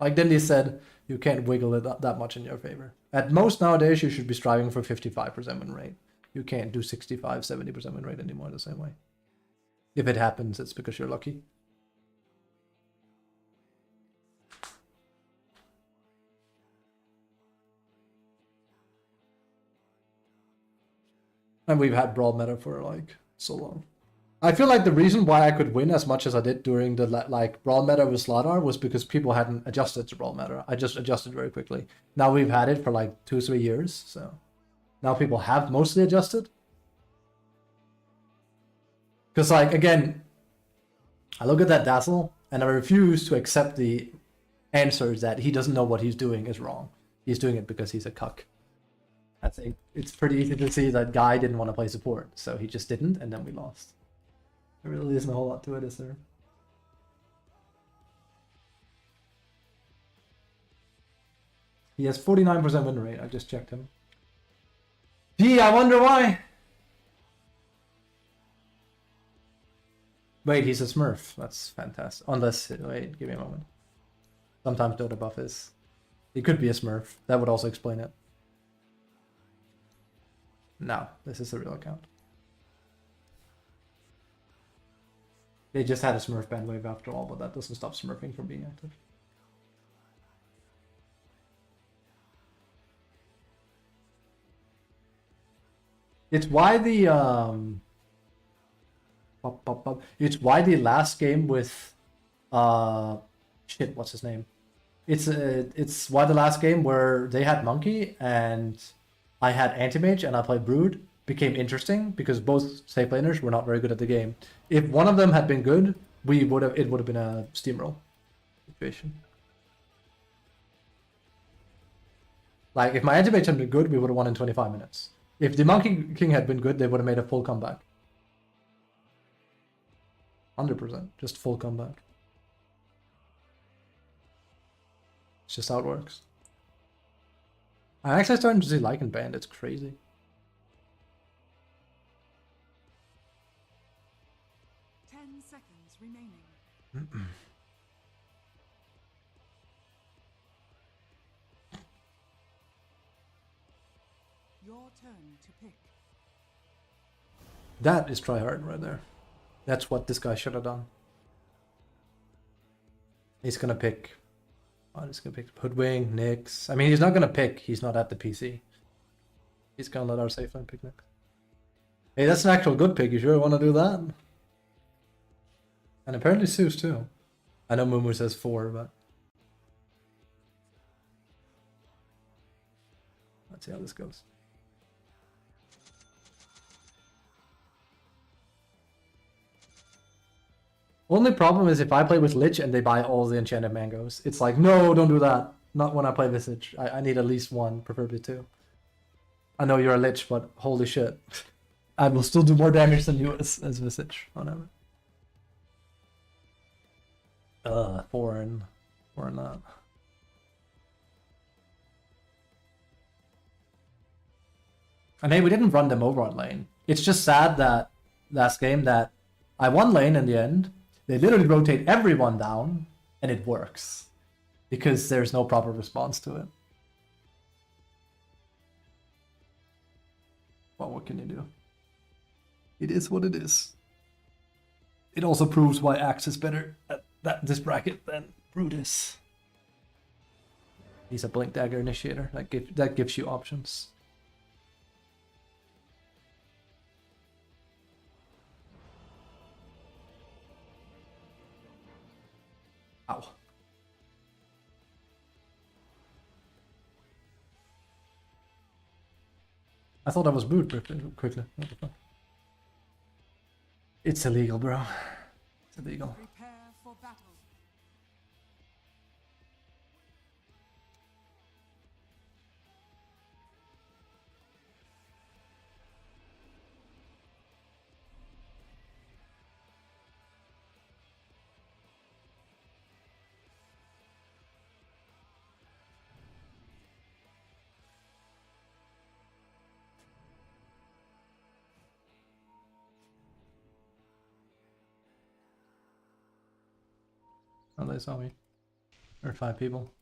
like Dindy said, you can't wiggle it that much in your favor. At most nowadays, you should be striving for 55% win rate. You can't do 65, 70% win rate anymore the same way. If it happens, it's because you're lucky. And we've had Brawl meta for like so long. I feel like the reason why I could win as much as I did during the like Brawl meta with Slardar was because people hadn't adjusted to Brawl meta. I just adjusted very quickly. Now we've had it for like 2-3 years, so now people have mostly adjusted. Because like again, I look at that Dazzle and I refuse to accept the answers that he doesn't know what he's doing is wrong. He's doing it because he's a cuck. I think it's pretty easy to see that Guy didn't want to play support, so he just didn't, and then we lost. There really isn't a whole lot to it, is there? He has 49% win rate. I just checked him. Gee, I wonder why. Wait, he's a Smurf. That's fantastic. Unless, wait, give me a moment. Sometimes Dota buff is. He could be a Smurf. That would also explain it. No, this is a real account. They just had a Smurf ban wave after all, but that doesn't stop Smurfing from being active. It's why the it's why the last game with shit, what's his name? It's why the last game where they had Monkey and I had Anti-Mage and I played Brood became interesting because both safe laners were not very good at the game. If one of them had been good, it would have been a steamroll situation. Like if my Anti-Mage had been good, we would have won in 25 minutes. If the Monkey King had been good, they would have made a full comeback. 100%, just full comeback. It's just how it works. I'm actually starting to see Lycan banned. It's crazy. Remaining. Your turn to pick. That is tryhard right there. That's what this guy should have done. He's gonna pick. Oh, he's gonna pick Hoodwing, Nyx. I mean, he's not gonna pick. He's not at the PC. He's gonna let our safe line pick Nyx. Hey, that's an actual good pick. You sure want to do that? And apparently Zeus too. I know Mumu says 4, but let's see how this goes. Only problem is if I play with Lich and they buy all the enchanted mangoes. It's like, no, don't do that. Not when I play Visage. I need at least 1, preferably 2. I know you're a Lich, but holy shit. I will still do more damage than you as Visage. Whatever. Foreign that. And hey, we didn't run them over on lane. It's just sad that last game that I won lane in the end. They literally rotate everyone down, and it works. Because there's no proper response to it. Well, what can you do? It is what it is. It also proves why Axe is better at this bracket than Brutus. He's a Blink Dagger initiator. That gives you options. Ow. I thought I was booed quickly. What the fuck? It's illegal, bro. It's illegal. Prepare for battle. Oh, they saw me. There are 5 people.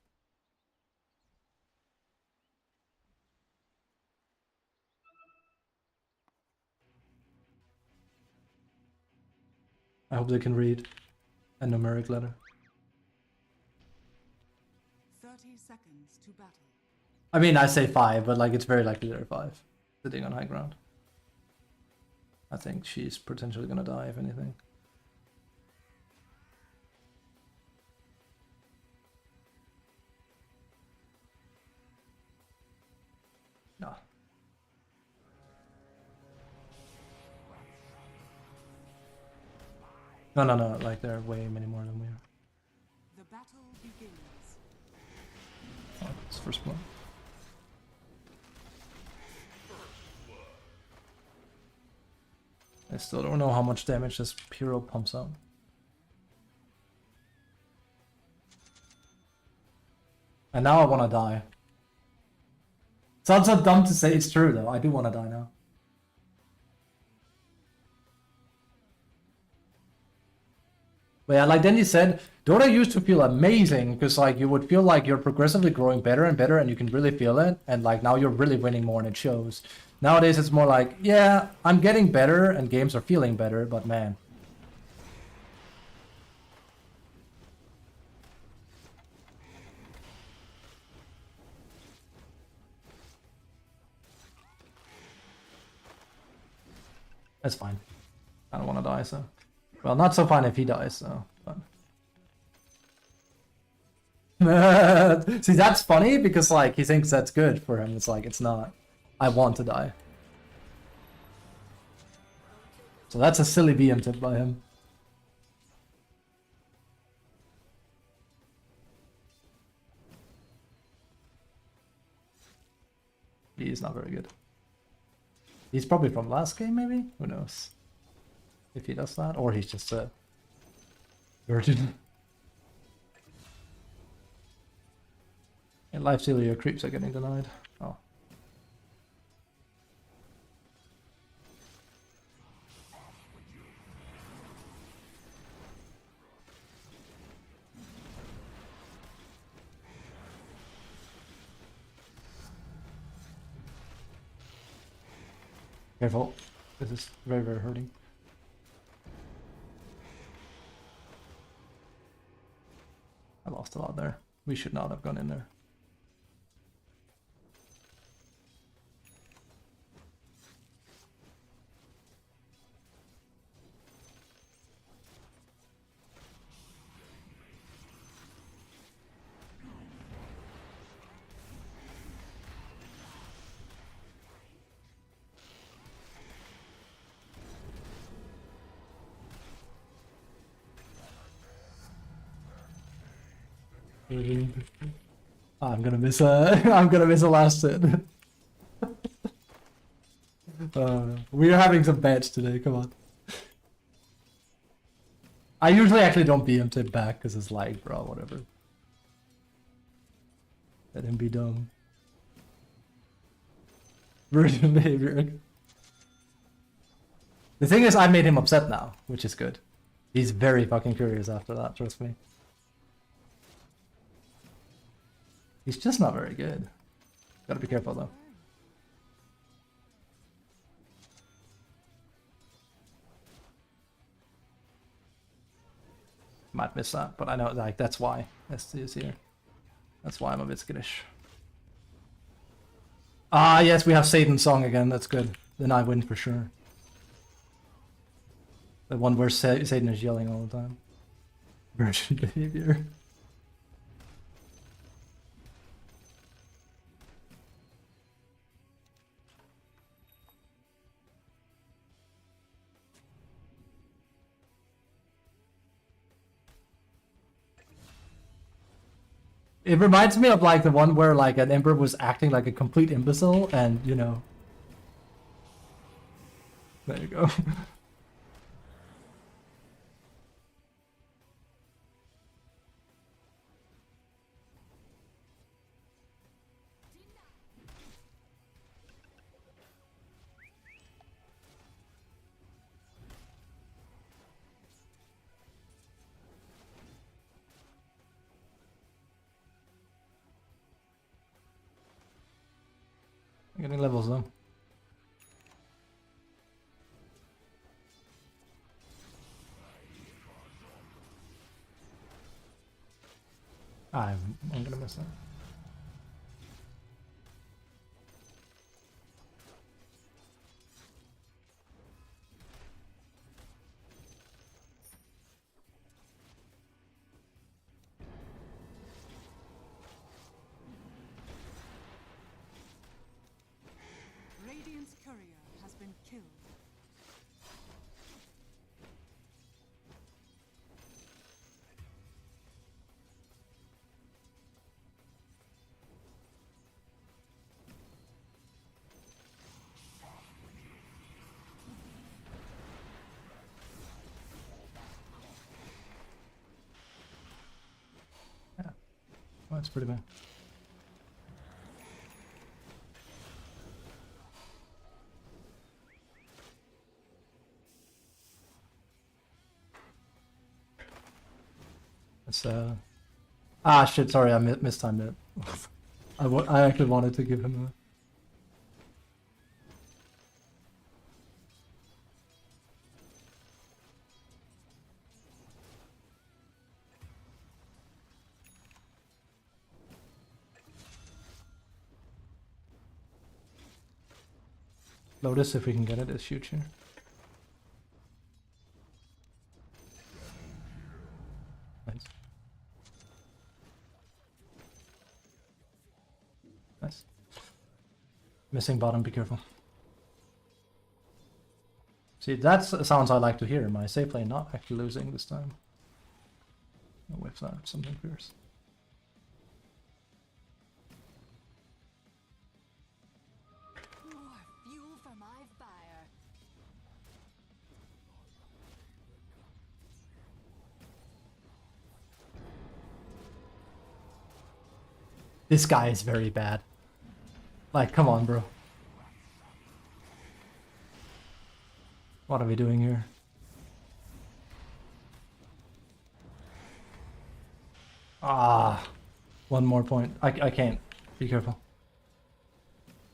I hope they can read a numeric letter. 30 seconds to battle. I mean, I say 5, but like it's very likely there are 5 sitting on high ground. I think she's potentially gonna die if anything. No. No, like there are way many more than we are. The battle begins. Oh, it's first blood. I still don't know how much damage this Pyro pumps out. And now I want to die. Sounds so dumb to say, it's true though. I do want to die now. But yeah, like then you said, Dota used to feel amazing because like you would feel like you're progressively growing better and better and you can really feel it. And like now you're really winning more and it shows. Nowadays it's more like, yeah, I'm getting better and games are feeling better, but man. That's fine. I don't want to die, so. Well, not so fine if he dies, so. But... See, that's funny because like he thinks that's good for him. It's like, it's not. I want to die. So that's a silly BM tip by him. He's not very good. He's probably from last game, maybe? Who knows? If he does that, or he's just a virgin. And life stealer, your creeps are getting denied. Oh. Careful. This is very, very hurting. I lost a lot there. We should not have gone in there. I'm gonna miss a I'm gonna miss a last hit. We are having some bets today, come on. I usually actually don't BM tip back because it's like, bro, whatever. Let him be dumb. Virgin behavior. The thing is, I made him upset now, which is good. He's very fucking curious after that, trust me. He's just not very good. Gotta be careful though. Might miss that, but I know like that's why ST is here. That's why I'm a bit skittish. Ah yes, we have Satan's song again, that's good. Then I win for sure. The one where Satan is yelling all the time. Virgin behavior. It reminds me of like the one where like an emperor was acting like a complete imbecile and you know. There you go. Getting levels though. I'm gonna miss that. Radiant's courier has been killed. Yeah. Oh, that's pretty bad. It's ah shit, sorry, I mistimed it. I actually wanted to give him a Lotus if we can get it is huge here. Nice. Nice. Missing bottom, be careful. See, that's sounds I like to hear. My safe lane not actually losing this time. No whiff that, something fierce. More fuel for my fire. This guy is very bad. Like, come on, bro. What are we doing here? Ah, one more point. I can't. Be careful.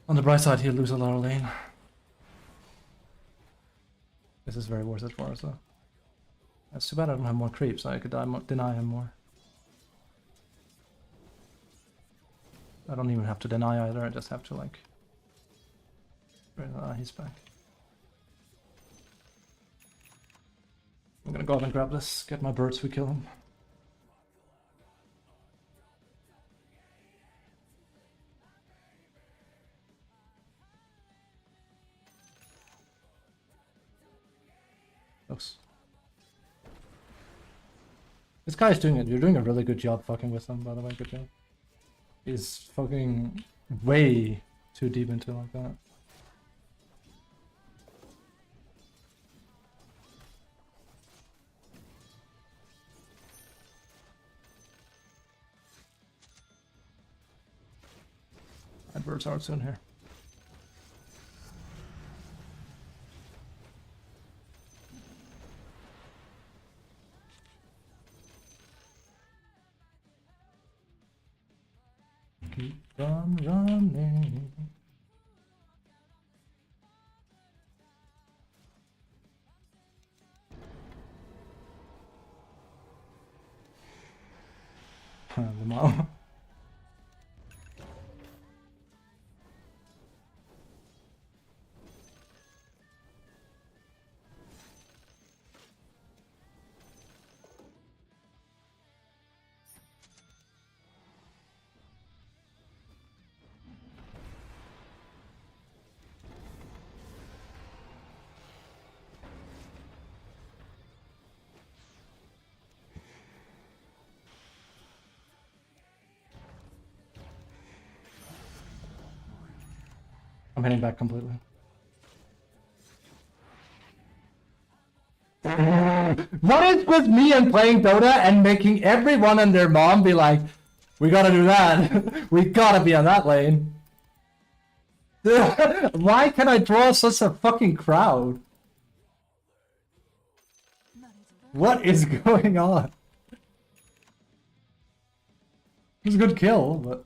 On the bright side, he'll lose a lot of lane. This is very worth it for us, though. That's too bad I don't have more creeps. I could deny him more. I don't even have to deny either. I just have to, like... he's back. I'm gonna go out and grab this. Get my birds, we kill him. Close. This guy's doing it. You're doing a really good job fucking with him, by the way. Good job. He's fucking way too deep into it like that. Birds out soon here. Keep on running. The mom. I'm heading back completely. What is with me and playing Dota and making everyone and their mom be like, we gotta do that. We gotta be on that lane. Why can I draw such a fucking crowd? What is going on? It was a good kill, but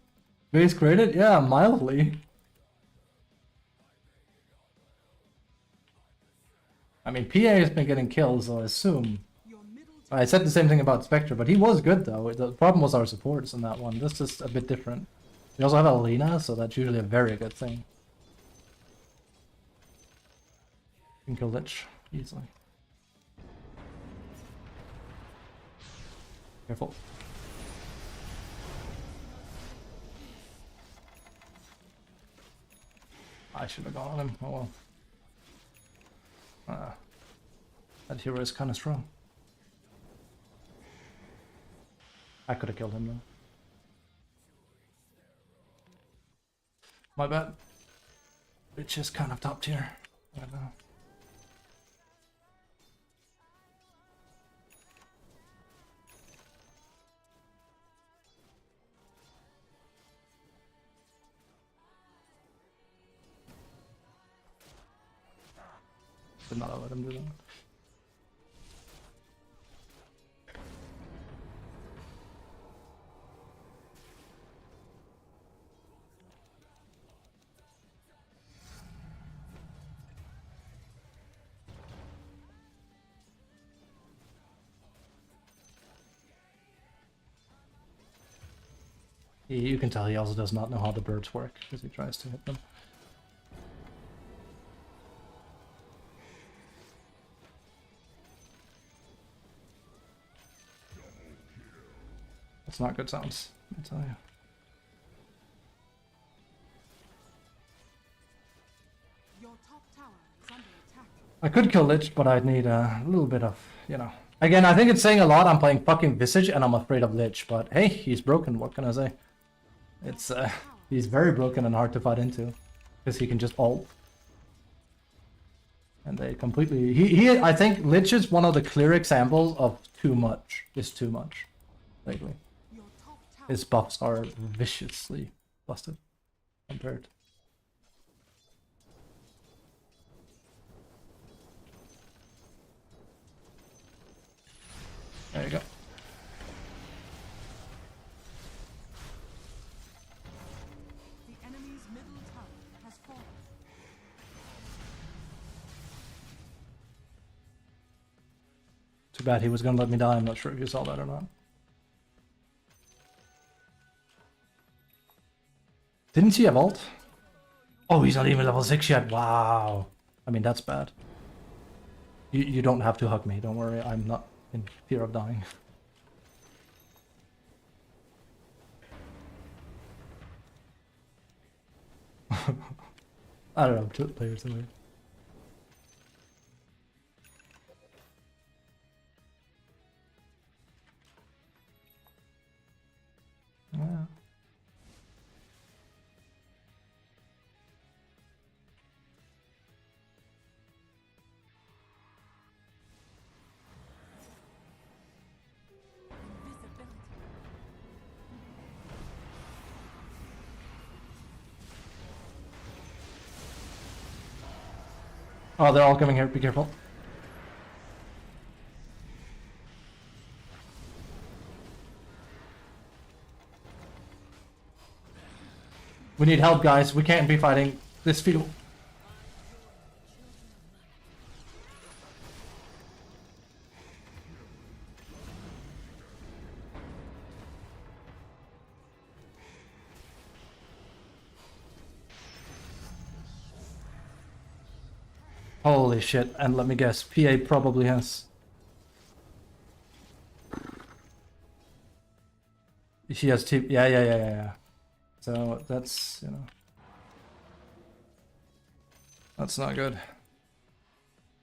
base created? Yeah, mildly. I mean, PA has been getting kills, so I assume. Your middle I said the same thing about Spectre, but he was good though. The problem was our supports in that one. This is a bit different. We also have Alina, so that's usually a very good thing. You can kill Lich easily. Careful. I should have gone on him. Oh well. That hero is kind of strong. I could have killed him though. My bad. Which is kind of top tier. I don't know. Did not let him do that. You can tell he also does not know how the birds work because he tries to hit them. That's not good sounds, I'll tell you. Your top tower is under attack. I could kill Lich, but I'd need a little bit of, you know. Again, I think it's saying a lot. I'm playing fucking Visage and I'm afraid of Lich, but hey, he's broken. What can I say? It's he's very broken and hard to fight into because he can just ult. And they completely I think Lich is one of the clear examples of too much is too much lately. Your top tower His buffs are viciously busted compared. There you go. the enemy's middle tower has fallen. Too bad he was gonna let me die. I'm not sure if you saw that or not. Didn't he have ult? Oh, he's not even level 6 yet. Wow. I mean, that's bad. You don't have to hug me. Don't worry. I'm not in fear of dying. I don't know. 2 players away. Yeah. Invisibility. Oh, they're all coming here. Be careful. We need help, guys. We can't be fighting this field. Holy shit, and let me guess, PA probably has. She has T. Yeah. So that's, you know. That's not good.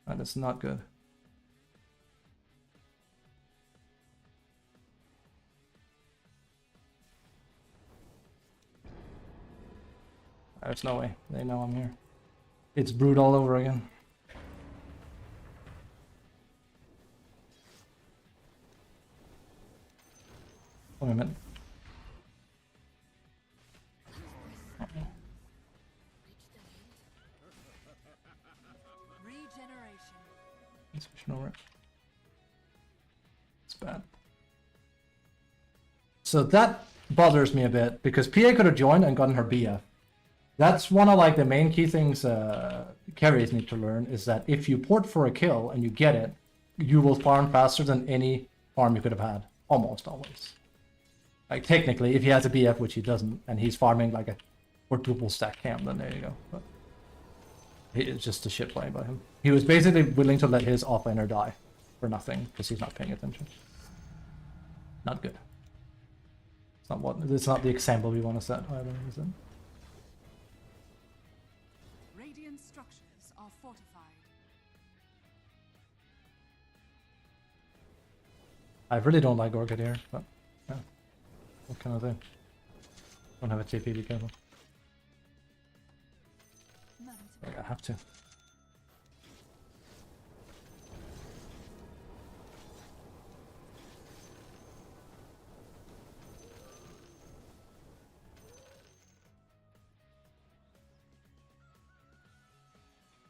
That is not good. There's no way. They know I'm here. It's Brood all over again. Wait a minute. Regeneration. It's pushing over it. It's bad. So that bothers me a bit because PA could have joined and gotten her BF. That's one of like the main key things carries need to learn is that if you port for a kill and you get it, you will farm faster than any farm you could have had. Almost always. Like, technically, if he has a BF, which he doesn't, and he's farming like a quadruple stack cam, then there you go. But it's just a shit play by him. He was basically willing to let his offlaner die for nothing because he's not paying attention. Not good. It's not the example we want to set either, is it? Radiant structures are fortified. I really don't like Orchid here, but yeah. What can I do? Don't have a TP, be careful. Like, I have to.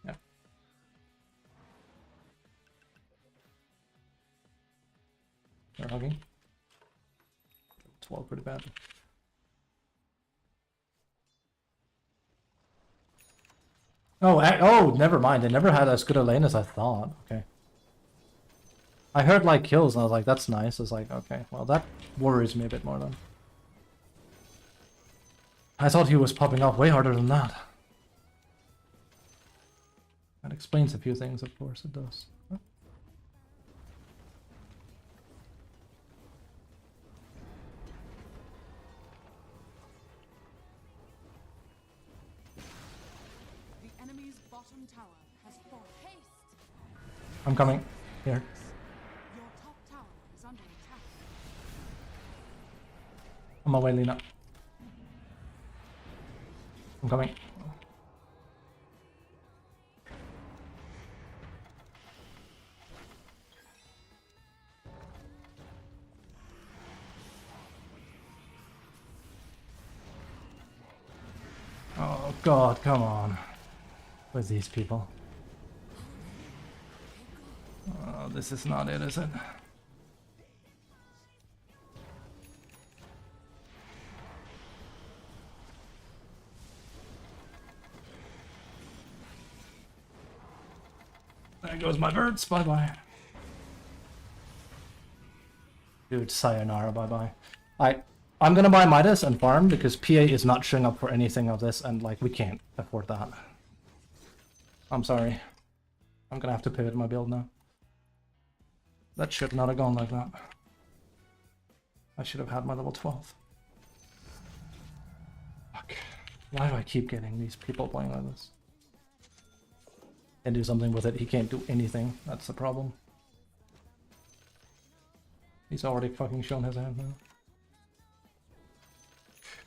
Yeah. They're hugging. 12 pretty bad. Oh, never mind. They never had as good a lane as I thought. Okay. I heard like kills and I was like, that's nice. I was like, okay, well that worries me a bit more then. I thought he was popping off way harder than that. That explains a few things, of course, it does. Bottom tower has fallen. Haste! I'm coming. Here. Your top tower is under attack. On my way, Lena. I'm coming. Oh god, come on. With these people. Oh, this is not it, is it? There goes my birds, bye-bye. Dude, sayonara, bye-bye. I'm gonna buy Midas and farm because PA is not showing up for anything of this and like we can't afford that. I'm sorry. I'm gonna have to pivot my build now. That should not have gone like that. I should have had my level 12. Fuck. Why do I keep getting these people playing like this? And do something with it. He can't do anything. That's the problem. He's already fucking shown his hand now.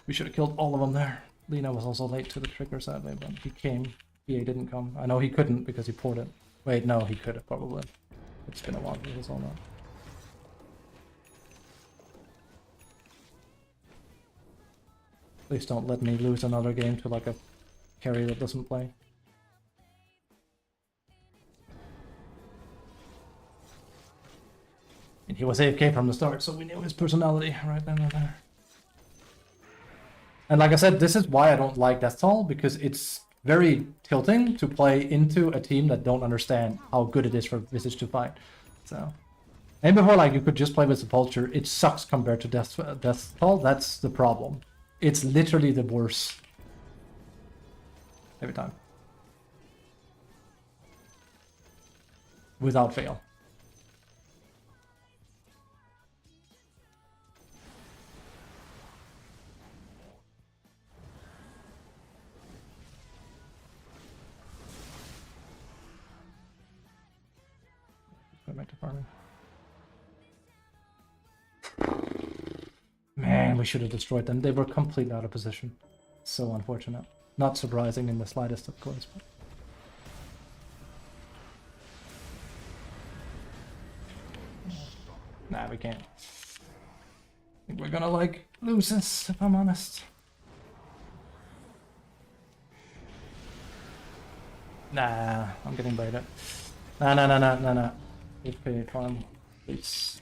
We should have killed all of them there. Lena was also late to the trigger sadly, but he came. EA didn't come. I know he couldn't because he poured it. Wait, no, he could have probably. It's been a while for this all that. Please don't let me lose another game to like a carry that doesn't play. And he was AFK from the start, so we knew his personality right then and there. And like I said, this is why I don't like Death Toll, because it's very tilting to play into a team that don't understand how good it is for Visage to fight. So, and before, like, you could just play with Sepulture, it sucks compared to Death Toll. That's the problem. It's literally the worst every time, without fail. Go back to farming. Man, we should have destroyed them. They were completely out of position. So unfortunate. Not surprising in the slightest, of course. But... nah, we can't. I think we're gonna, like, lose this, if I'm honest. Nah, I'm getting baited. Nah. Okay, farm, please.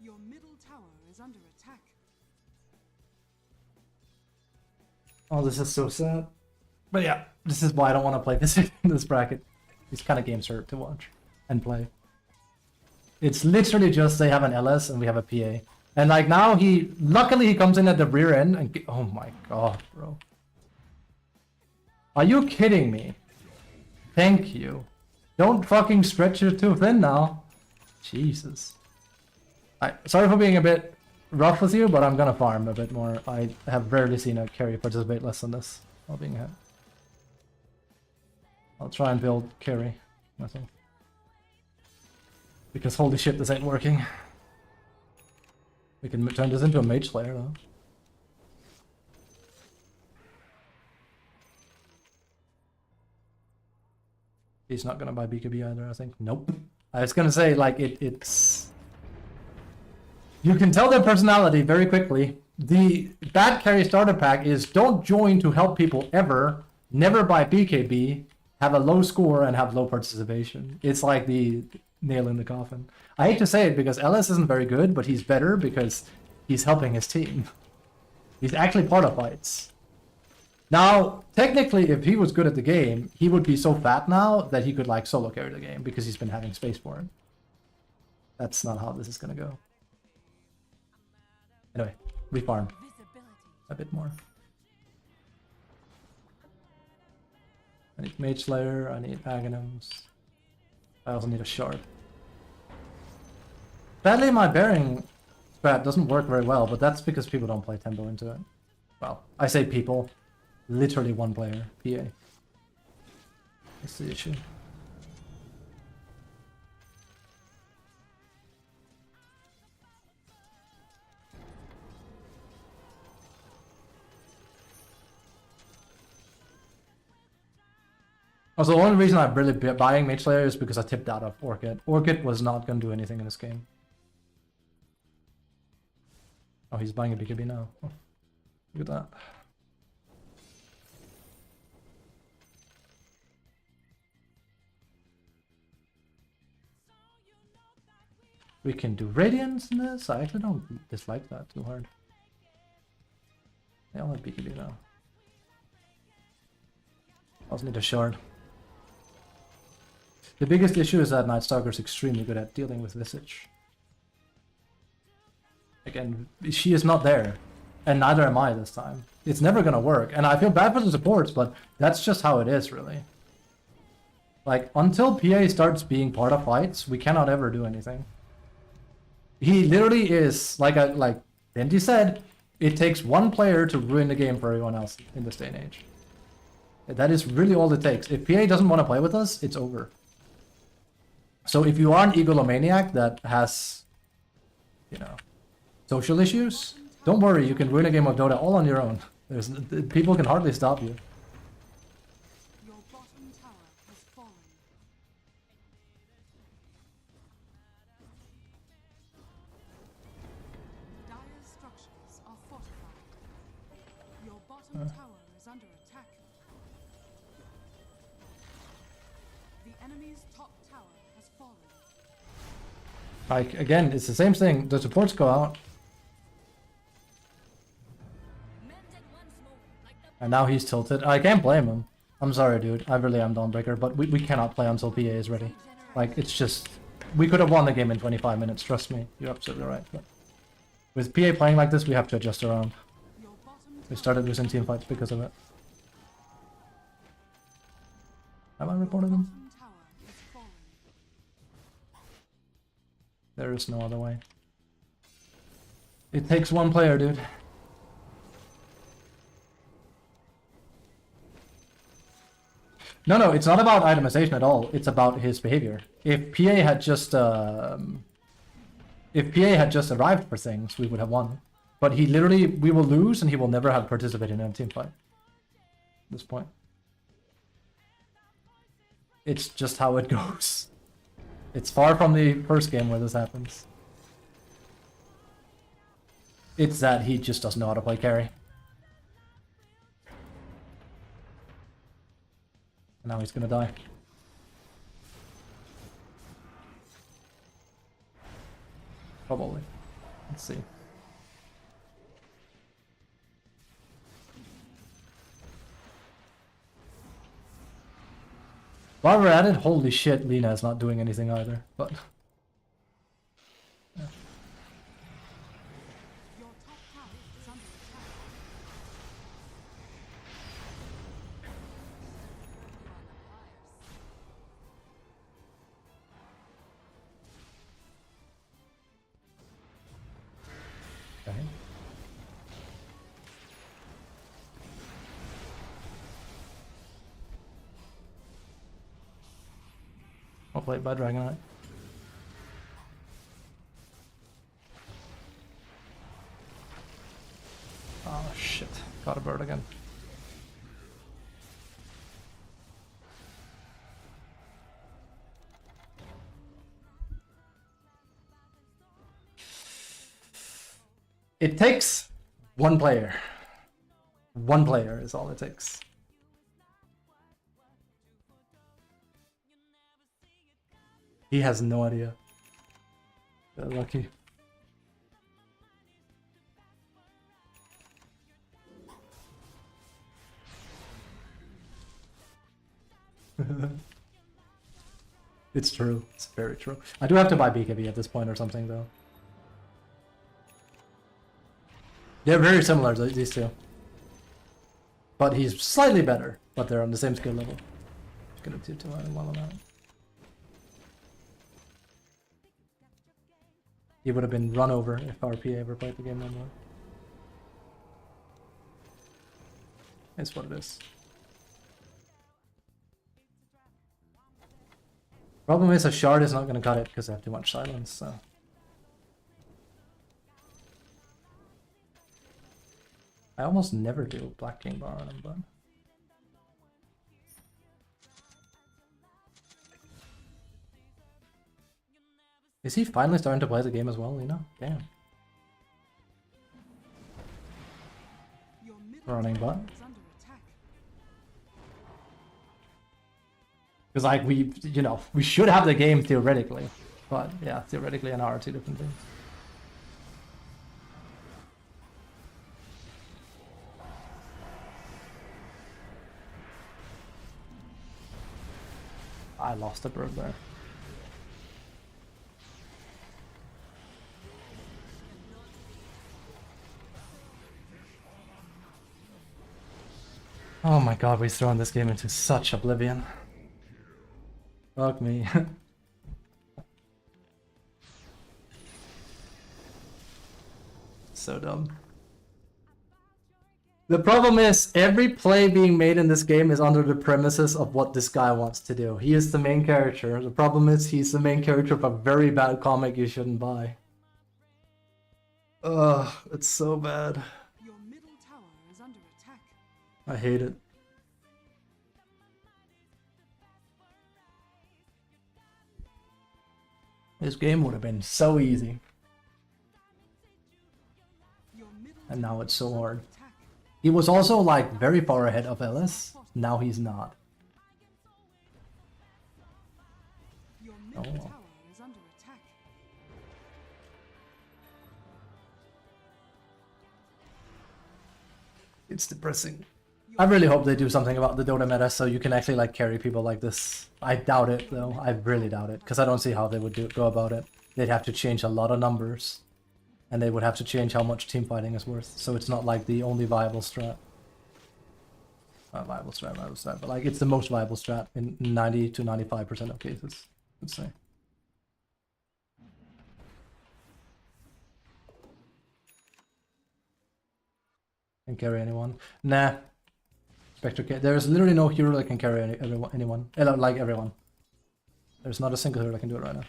Your middle tower is under attack. Oh, this is so sad. But yeah, this is why I don't want to play this in this bracket. These kind of games are to watch and play. It's literally just they have an LS and we have a PA. And like now luckily he comes in at the rear end and oh my god, bro. Are you kidding me? Thank you. Don't fucking stretch it too thin now. Jesus. Sorry for being a bit rough with you, but I'm gonna farm a bit more. I have rarely seen a carry participate less than this while being ahead. I'll try and build carry myself. Because holy shit, this ain't working. We can turn this into a mage slayer though. He's not gonna buy BKB either, I think. Nope. I was gonna say, like, it's... You can tell their personality very quickly. The bad carry starter pack is don't join to help people ever, never buy BKB, have a low score, and have low participation. It's like the nail in the coffin. I hate to say it because LS isn't very good, but he's better because he's helping his team. He's actually part of fights. Now, technically, if he was good at the game, he would be so fat now that he could, like, solo carry the game because he's been having space for it. That's not how this is gonna go. Anyway, we farm a bit more. I need Mage Slayer, I need Aghanims. I also need a Shard. Sadly, my bearing strat doesn't work very well, but that's because people don't play tempo into it. Well, I say people. Literally one player, PA. That's the issue. Also, the only reason I'm really buying Mage Slayer is because I tipped out of Orchid. Orchid was not going to do anything in this game. Oh, he's buying a BKB now. Oh, look at that. We can do Radiance in this. I actually don't dislike that too hard. Yeah, I'll have BKB now. I also need a Shard. The biggest issue is that Night Stalker is extremely good at dealing with Visage. Again, she is not there. And neither am I this time. It's never gonna work. And I feel bad for the supports, but that's just how it is, really. Like, until PA starts being part of fights, we cannot ever do anything. He literally is, like Benji said, it takes one player to ruin the game for everyone else in this day and age. That is really all it takes. If PA doesn't want to play with us, it's over. So if you are an egomaniac that has, you know, social issues, don't worry, you can win a game of Dota all on your own. People can hardly stop you. Your bottom tower has fallen. Dire's structures are fortified. Your bottom tower is under attack. The enemy's top tower has fallen. Like, again, it's the same thing. The supports go out. And now he's tilted. I can't blame him. I'm sorry, dude. I really am Dawnbreaker, but we cannot play until PA is ready. Like, it's just... We could have won the game in 25 minutes, trust me. You're absolutely right. But with PA playing like this, we have to adjust around. We started losing team fights because of it. Have I reported them? Bottom tower is fallen. There is no other way. It takes one player, dude. No, it's not about itemization at all. It's about his behavior. If PA had just arrived for things, we would have won. But he literally, we will lose, and he will never have participated in a team fight. At this point, it's just how it goes. It's far from the first game where this happens. It's that he just doesn't know how to play carry. And now he's gonna die. Probably. Let's see. While we're at it, holy shit, Lina is not doing anything either. But Your top tower is under attack. okay. Well played by Dragonite. Oh shit, got a bird again. It takes one player. One player is all it takes. He has no idea. Got lucky. It's true. It's very true. I do have to buy BKB at this point or something though. They're very similar, these two. But he's slightly better, but they're on the same skill level. Gonna do too well on that. He would have been run over if RPA ever played the game no more. It's what it is. Problem is a shard is not going to cut it because I have too much silence, so. I almost never do Black King Bar on him, but. Is he finally starting to play the game as well, Lina? Damn. Your middle Running tower bot. is under attack. Because like we, you know, we should have the game theoretically, but yeah, theoretically and are two different things. I lost a bird there. Oh my god, we've thrown this game into such oblivion. Fuck me. So dumb. The problem is, every play being made in this game is under the premises of what this guy wants to do. He is the main character. The problem is, he's the main character of a very bad comic you shouldn't buy. Ugh, it's so bad. Your middle tower is under attack. I hate it. This game would have been so easy, Your middle and now it's so hard. attack. He was also like very far ahead of Ellis. Now he's not. Your middle Oh. tower is under attack. It's depressing. I really hope they do something about the Dota meta so you can actually like carry people like this. I doubt it though. I really doubt it because I don't see how they would go about it. They'd have to change a lot of numbers, and they would have to change how much team fighting is worth. So it's not like the only viable strat. Not viable strat, but like it's the most viable strat in 90 to 95% of cases, I'd say. Can carry anyone? Nah. Spectre there's literally no hero that can carry anyone. Like everyone. There's not a single hero that can do it right now.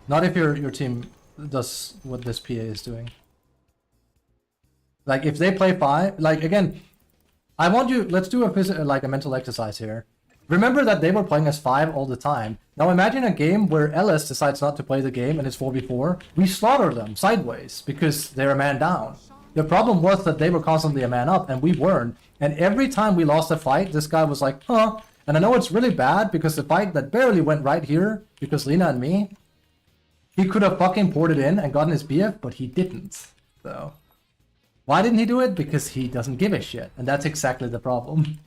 Not if your team does what this PA is doing. Like if they play 5, like again, I want you, let's do a mental exercise here. Remember that they were playing as 5 all the time. Now imagine a game where Ellis decides not to play the game and it's 4v4. We slaughter them sideways because they're a man down. The problem was that they were constantly a man up and we weren't. And every time we lost a fight, this guy was like, huh. And I know it's really bad because the fight that barely went right here, because Lina and me, He could have fucking poured it in and gotten his BF, but he didn't. So why didn't he do it? Because he doesn't give a shit, and that's exactly the problem.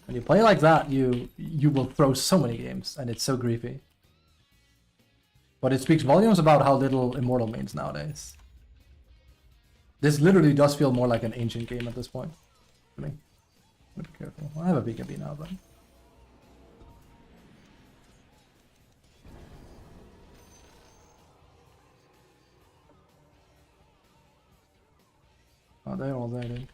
When you play like that, you will throw so many games, and it's so griefy. But it speaks volumes about how little Immortal means nowadays. This literally does feel more like an ancient game at this point. I mean, be careful. I have a BKB now, but. Oh, they're all there, dude.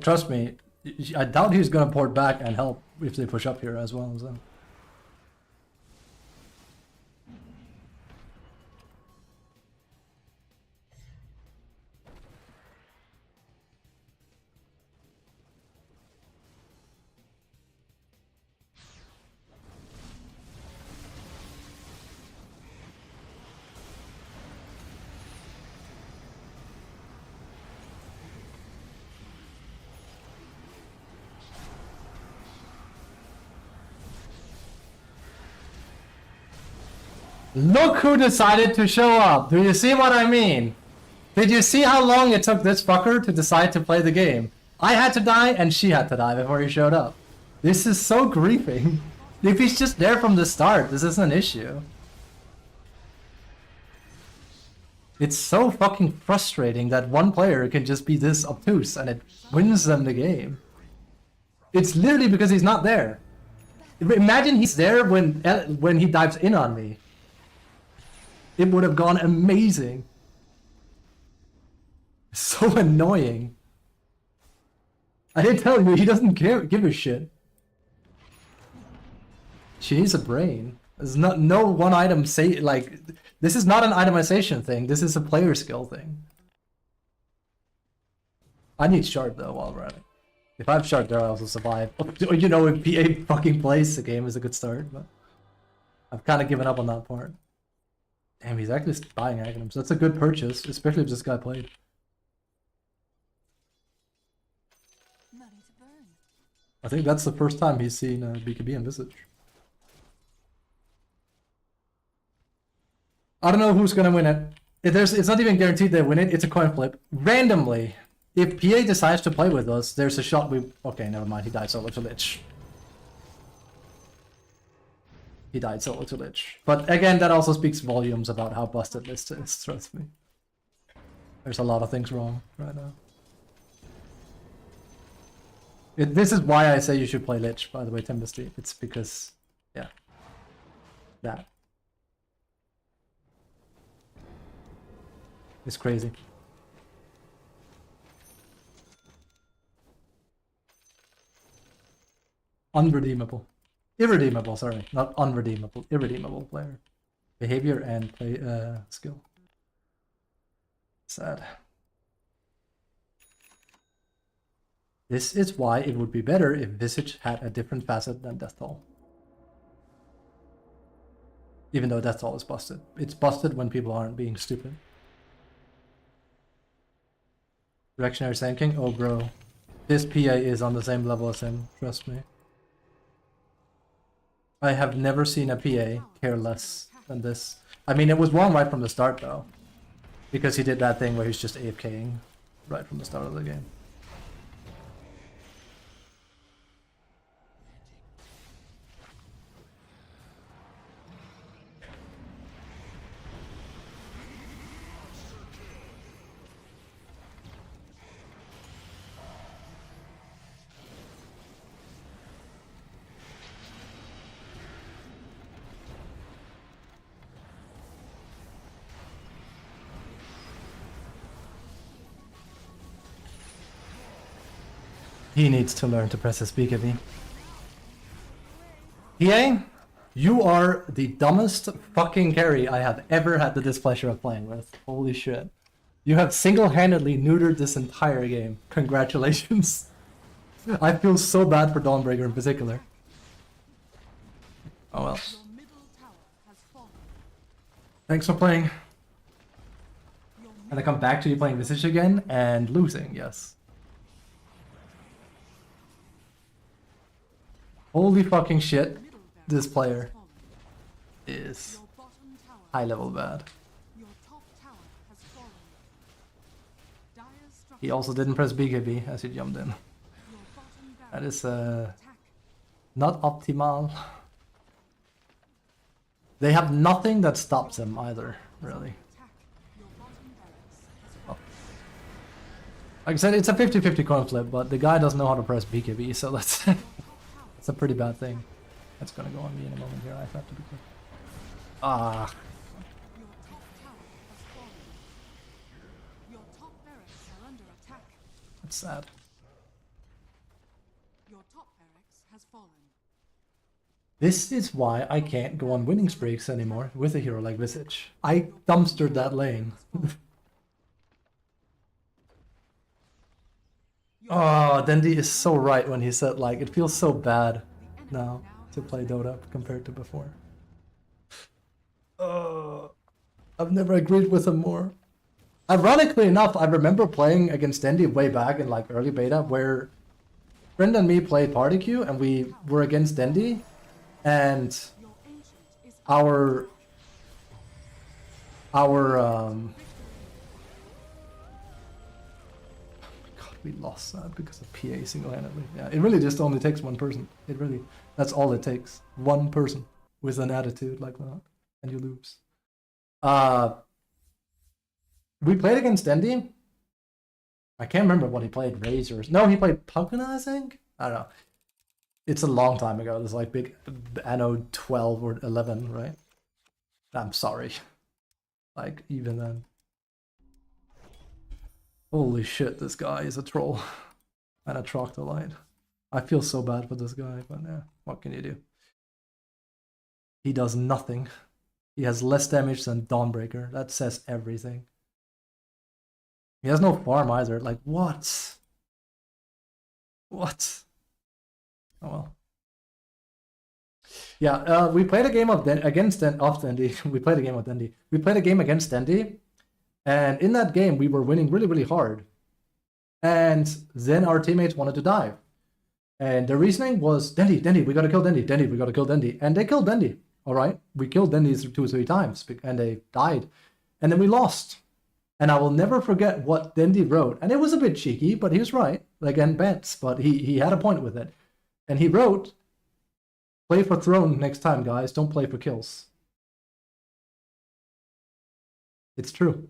Trust me, I doubt he's gonna port back and help if they push up here as well. So. Look who decided to show up! Do you see what I mean? Did you see how long it took this fucker to decide to play the game? I had to die and she had to die before he showed up. This is so grieving. If he's just there from the start, this isn't an issue. It's so fucking frustrating that one player can just be this obtuse and it wins them the game. It's literally because he's not there. Imagine he's there when he dives in on me. It would have gone amazing. So annoying. I didn't tell you, he doesn't give a shit. She needs a brain. There's no one item say like this is not an itemization thing, this is a player skill thing. I need shard though while we're at it. If I have shard there, I also survive. You know, if PA fucking plays the game is a good start, but I've kind of given up on that part. Damn, he's actually buying items. That's a good purchase, especially if this guy played. Money to burn. I think that's the first time he's seen BKB and Visage. I don't know who's gonna win it. It's not even guaranteed they win it. It's a coin flip. Randomly, if PA decides to play with us, there's a shot we... Okay, never mind. He died solo to Lich. He died solo to Lich. But again, that also speaks volumes about how busted this is, trust me. There's a lot of things wrong right now. This is why I say you should play Lich, by the way, Tempesty. It's because, yeah. That. It's crazy. Unredeemable. Irredeemable, sorry. Not unredeemable. Irredeemable player. Behavior and play skill. Sad. This is why it would be better if Visage had a different facet than Death Toll. Even though Death Toll is busted. It's busted when people aren't being stupid. Directionary Sand King? Oh bro. This PA is on the same level as him, trust me. I have never seen a PA care less than this. I mean, it was wrong right from the start though. Because he did that thing where he's just AFKing right from the start of the game. He needs to learn to press his BKB. PA, you are the dumbest fucking carry I have ever had the displeasure of playing with. Holy shit. You have single-handedly neutered this entire game. Congratulations. I feel so bad for Dawnbreaker in particular. Oh well. Your middle tower has fallen. Thanks for playing. And I come back to you playing Visage again and losing, yes. Holy fucking shit. Middle barracks This has player fallen. is Your bottom tower. high level bad. Your top tower has fallen. Dire's structures. He also didn't press BKB as he jumped in. Your bottom That barracks is attack. not optimal. They have nothing that stops him either, really. Attack. Your bottom barracks has fallen. Like I said, it's a 50-50 coin flip, but the guy doesn't know how to press BKB, so that's that's a pretty bad thing. That's gonna go on me in a moment here. I have to be quick. Ah, Your top tower has fallen. Your top barracks are under attack. that's sad. Your top barracks has fallen. This is why I can't go on winning streaks anymore with a hero like Visage. I dumpstered that lane. Oh, Dendi is so right when he said, like, it feels so bad now to play Dota compared to before. I've never agreed with him more. Ironically enough, I remember playing against Dendi way back in like early beta where friend and me played party queue and we were against Dendi and Your ancient is our God, we lost that because of PA single-handedly. Yeah, it really just only takes one person. It really, that's all it takes. One person with an attitude like that, and you lose. We played against Dendi. I can't remember what he played. Razors. No, he played Pugna, I think. I don't know. It's a long time ago. It's like big anno 12 or 11, right? I'm sorry. Like even then. Holy shit, this guy is a troll. And a troctolite. I feel so bad for this guy, but yeah, what can you do? He does nothing. He has less damage than Dawnbreaker. That says everything. He has no farm either. Like, what? What? Oh well. Yeah, we played a game of against Dendi. We played a game of Dendi. We played a game against Dendi. And in that game, we were winning really, really hard. And then our teammates wanted to dive. And the reasoning was, Dendi, we gotta kill Dendi, we gotta kill Dendi. And they killed Dendi, all right? We killed Dendi 2 or 3 times, and they died. And then we lost. And I will never forget what Dendi wrote. And it was a bit cheeky, but he was right. Again, bets, but he had a point with it. And he wrote, play for throne next time, guys. Don't play for kills. It's true.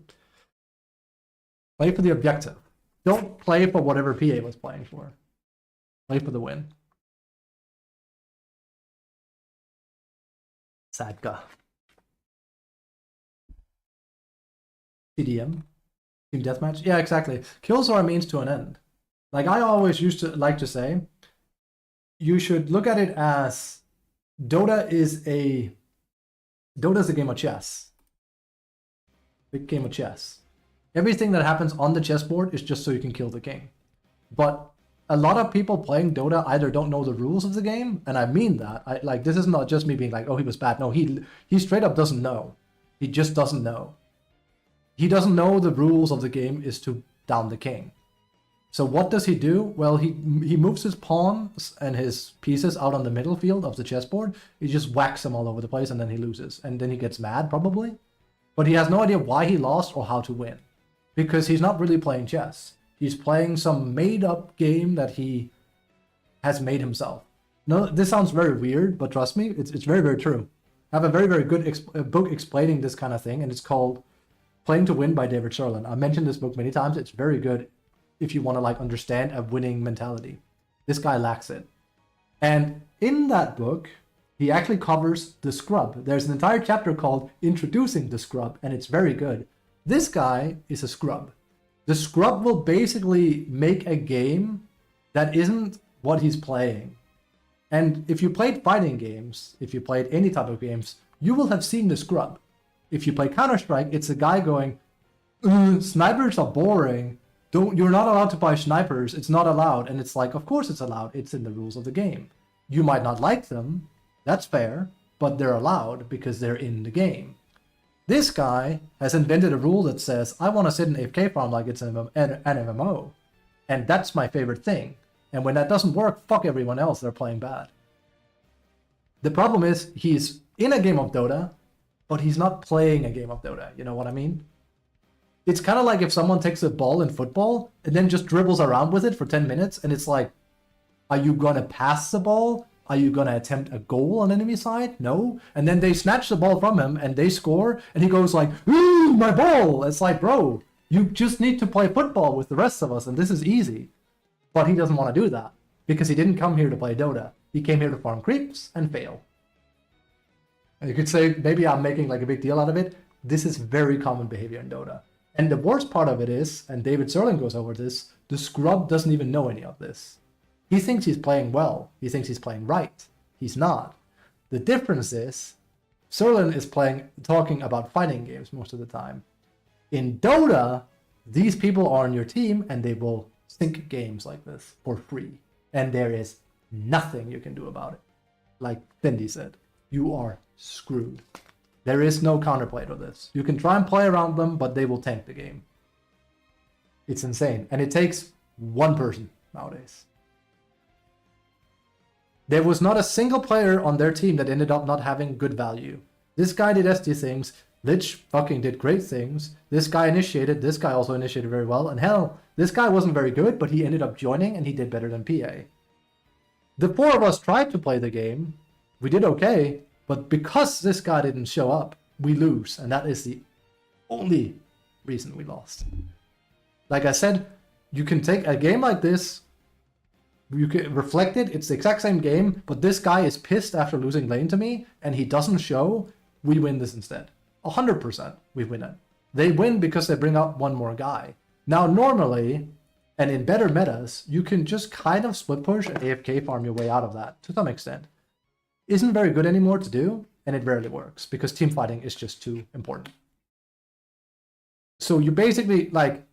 Play for the objective. Don't play for whatever PA was playing for. Play for the win. Sadka. CDM. Team Deathmatch? Yeah, exactly. Kills are a means to an end. Like I always used to like to say, you should look at it as Dota is a game of chess. Big game of chess. Everything that happens on the chessboard is just so you can kill the king. But a lot of people playing Dota either don't know the rules of the game, and I mean that. Like this is not just me being like, oh, he was bad. No, he straight up doesn't know. He just doesn't know. He doesn't know the rules of the game is to down the king. So what does he do? Well, he moves his pawns and his pieces out on the middle field of the chessboard. He just whacks them all over the place and then he loses. And then he gets mad probably. But he has no idea why he lost or how to win. Because he's not really playing chess. He's playing some made-up game that he has made himself. No, this sounds very weird, but trust me, it's very, very true. I have a very, very good book explaining this kind of thing, and it's called Playing to Win by David Sherlin. I mentioned this book many times. It's very good if you want to like understand a winning mentality. This guy lacks it. And in that book, he actually covers the scrub. There's an entire chapter called Introducing the Scrub, and it's very good. This guy is a scrub. The scrub will basically make a game that isn't what he's playing. And if you played fighting games, if you played any type of games, you will have seen the scrub. If you play Counter-Strike, it's a guy going, snipers are boring. You're not allowed to buy snipers. It's not allowed. And it's like, of course it's allowed. It's in the rules of the game. You might not like them. That's fair. But they're allowed because they're in the game. This guy has invented a rule that says, I want to sit in AFK farm like it's an MMO. And that's my favorite thing. And when that doesn't work, fuck everyone else. They're playing bad. The problem is he's in a game of Dota, but he's not playing a game of Dota. You know what I mean? It's kind of like if someone takes a ball in football and then just dribbles around with it for 10 minutes, and it's like, are you gonna pass the ball? Are you gonna attempt a goal on enemy side? No. And then they snatch the ball from him and they score, and he goes like, ooh, my ball! It's like, bro, you just need to play football with the rest of us, and this is easy. But he doesn't want to do that, because he didn't come here to play Dota. He came here to farm creeps and fail. And you could say, maybe I'm making like a big deal out of it. This is very common behavior in Dota. And the worst part of it is, and David Serling goes over this, the scrub doesn't even know any of this. He thinks he's playing well. He thinks he's playing right. He's not. The difference is, Serling is talking about fighting games most of the time. In Dota, these people are on your team and they will sink games like this for free. And there is nothing you can do about it. Like Fendi said, you are screwed. There is no counterplay to this. You can try and play around them, but they will tank the game. It's insane. And it takes one person nowadays. There was not a single player on their team that ended up not having good value. This guy did SD things. Lich fucking did great things. This guy initiated. This guy also initiated very well. And hell, this guy wasn't very good, but he ended up joining and he did better than PA. The four of us tried to play the game. We did okay. But because this guy didn't show up, we lose. And that is the only reason we lost. Like I said, you can take a game like this, you can reflect it, it's the exact same game, but this guy is pissed after losing lane to me, and he doesn't show, we win this instead. 100% we win it. They win because they bring up one more guy. Now normally, and in better metas, you can just kind of split push and AFK farm your way out of that, to some extent. Isn't very good anymore to do, and it rarely works, because team fighting is just too important. So you basically, like,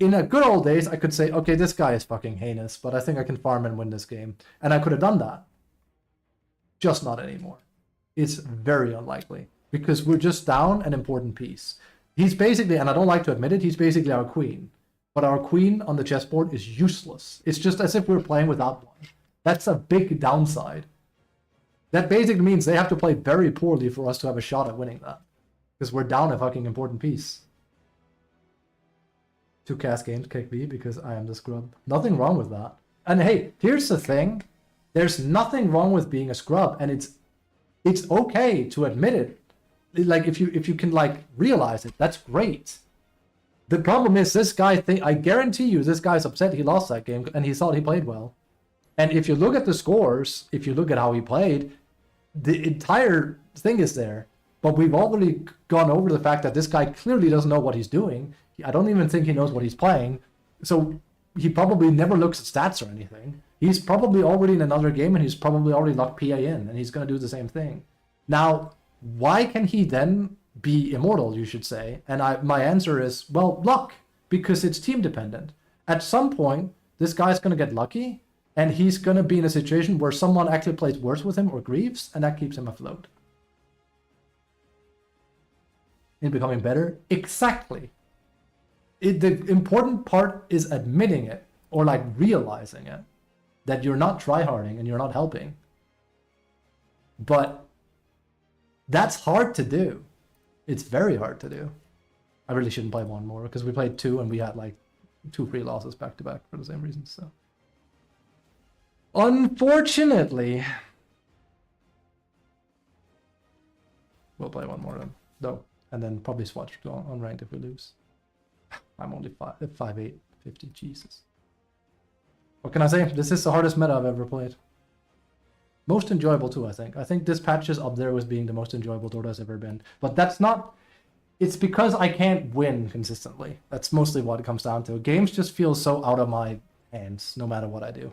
in a good old days, I could say, okay, this guy is fucking heinous, but I think I can farm and win this game. And I could have done that. Just not anymore. It's very unlikely, because we're just down an important piece. He's basically, and I don't like to admit it, he's basically our queen. But our queen on the chessboard is useless. It's just as if we're playing without one. That's a big downside. That basically means they have to play very poorly for us to have a shot at winning that. Because we're down a fucking important piece. 2 cast games, kick B, because I am the scrub. Nothing wrong with that. And hey, here's the thing. There's nothing wrong with being a scrub, and it's okay to admit it. Like, if you can, like, realize it, that's great. The problem is, this guy, I guarantee you, this guy's upset he lost that game, and he thought he played well. And if you look at the scores, if you look at how he played, the entire thing is there. But we've already gone over the fact that this guy clearly doesn't know what he's doing. I don't even think he knows what he's playing. So he probably never looks at stats or anything. He's probably already in another game, and he's probably already locked PA in, and he's going to do the same thing. Now, why can he then be immortal, you should say? And my answer is, well, luck, because it's team dependent. At some point, this guy's going to get lucky, and he's going to be in a situation where someone actually plays worse with him or grieves, and that keeps him afloat. In becoming better? Exactly. The important part is admitting it, or like realizing it, that you're not tryharding and you're not helping. But that's hard to do. It's very hard to do. I really shouldn't play one more, because we played 2 and we had like 2 free losses back to back for the same reasons. So unfortunately, we'll play one more then, though, and then probably swatch on ranked if we lose. I'm only 5'8", 50, Jesus. What can I say? This is the hardest meta I've ever played. Most enjoyable too, I think. I think this patch is up there with being the most enjoyable Dota has ever been. But that's not... It's because I can't win consistently. That's mostly what it comes down to. Games just feel so out of my hands, no matter what I do.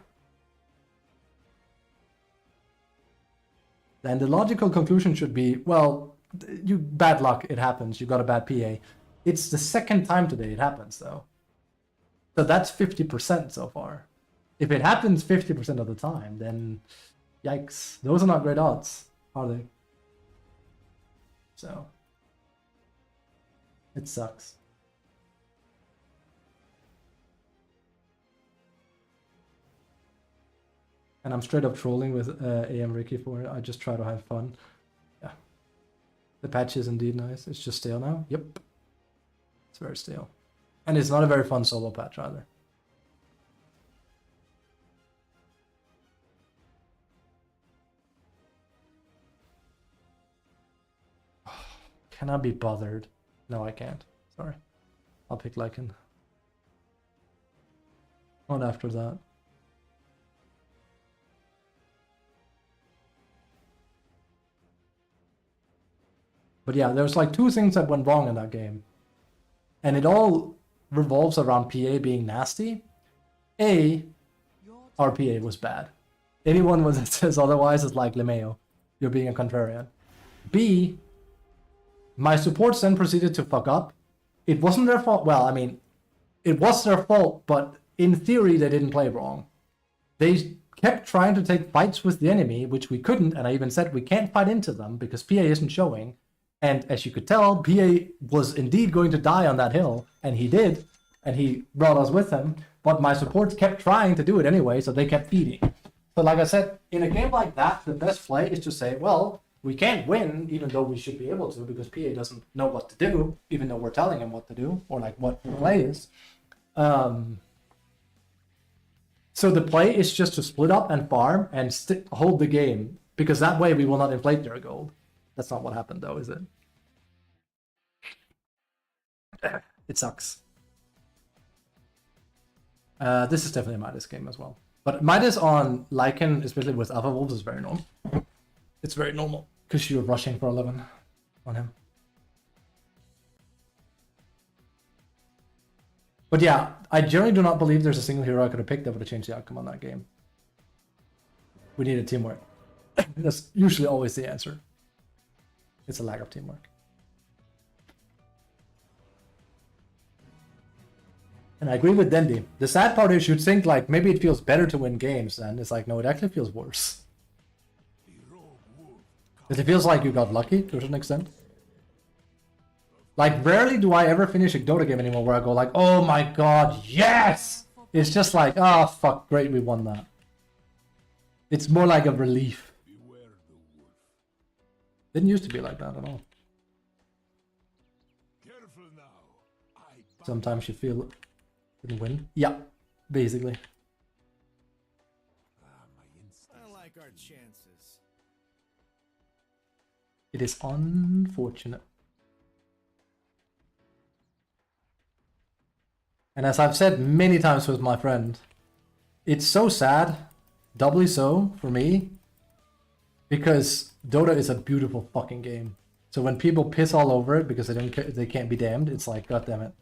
And the logical conclusion should be, well, you bad luck, it happens. You got a bad PA. It's the second time today it happens, though. So that's 50% so far. If it happens 50% of the time, then yikes. Those are not great odds, are they? So it sucks. And I'm straight up trolling with AM Ricky for it. I just try to have fun. Yeah. The patch is indeed nice. It's just stale now. Yep. It's very stale. And it's not a very fun solo patch either. Can I be bothered? No, I can't. Sorry. I'll pick Lycan. Not after that. But yeah, there's like two things that went wrong in that game. And it all revolves around PA being nasty. A, our PA was bad. Anyone that says otherwise is like LeMayo. You're being a contrarian. B, my supports then proceeded to fuck up. It wasn't their fault. Well, I mean, it was their fault, but in theory, they didn't play wrong. They kept trying to take fights with the enemy, which we couldn't, and I even said we can't fight into them because PA isn't showing. And as you could tell, PA was indeed going to die on that hill, and he did, and he brought us with him, but my supports kept trying to do it anyway, so they kept feeding. So like I said, in a game like that, the best play is to say, well, we can't win, even though we should be able to, because PA doesn't know what to do, even though we're telling him what to do, or like what the play is. So the play is just to split up and farm and hold the game, because that way we will not inflate their gold. That's not what happened though, is it? It sucks. This is definitely a Midas game as well. But Midas on Lycan, especially with Alpha Wolves, is very normal. It's very normal, because you're rushing for 11 on him. But yeah, I generally do not believe there's a single hero I could have picked that would have changed the outcome on that game. We needed teamwork. That's usually always the answer. It's a lack of teamwork. And I agree with Dendi. The sad part is you'd think like maybe it feels better to win games, and it's like no, it actually feels worse. Because it feels like you got lucky to a certain extent. Like rarely do I ever finish a DotA game anymore where I go like, oh my god, yes! It's just like, oh fuck, great, we won that. It's more like a relief. Didn't used to be like that at all. Sometimes you feel didn't win. Yeah, basically. I like our chances. It is unfortunate. And as I've said many times with my friend, it's so sad, doubly so for me, because Dota is a beautiful fucking game. So when people piss all over it because they can't be damned, it's like, god damn it.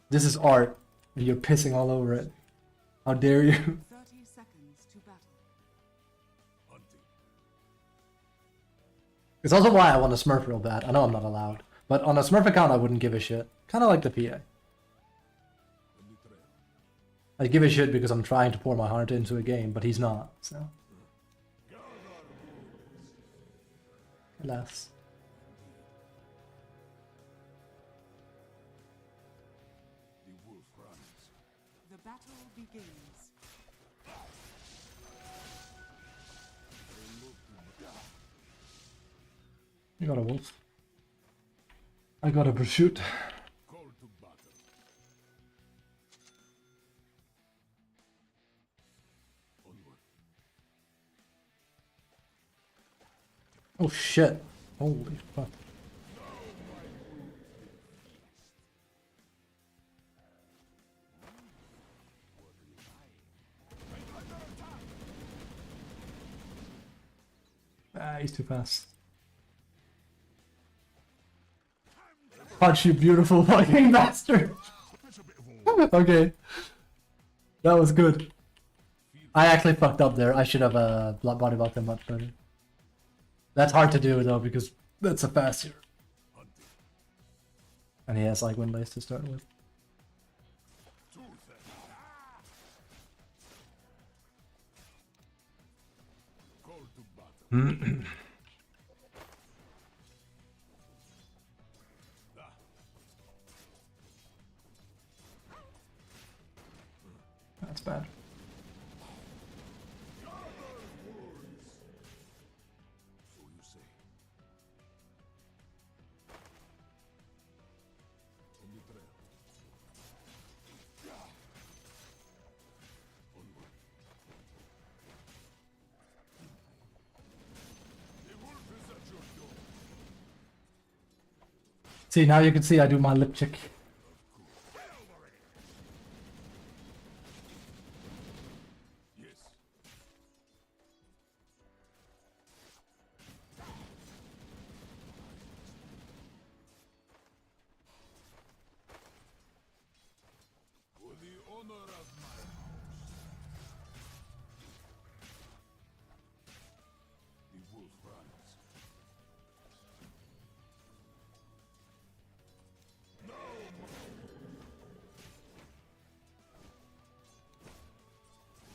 This is art, and you're pissing all over it. How dare you? 30 seconds to battle. It's also why I want to Smurf real bad. I know I'm not allowed. But on a Smurf account, I wouldn't give a shit. Kind of like the PA. I give a shit because I'm trying to pour my heart into a game, but he's not, so. Alas. The battle begins. You got a wolf. I got a pursuit. Oh shit. Holy fuck. Ah, he's too fast. Punch, you beautiful fucking bastard. Okay. That was good. I actually fucked up there. I should have body blocked him much better. That's hard to do though, because that's a fast hero. And he has like windlace to start with. That's bad. See, now you can see I do my lip check. Yes. For the honor of my house. The wolf runs.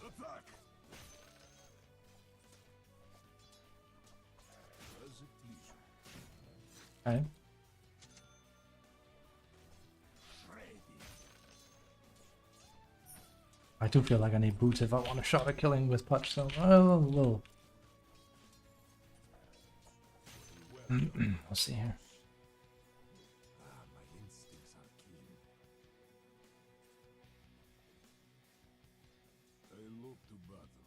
Attack! As it please you. Okay. I do feel like I need boots if I want a shot at killing with punch, so we'll see here. My instincts are keen. I look to battle.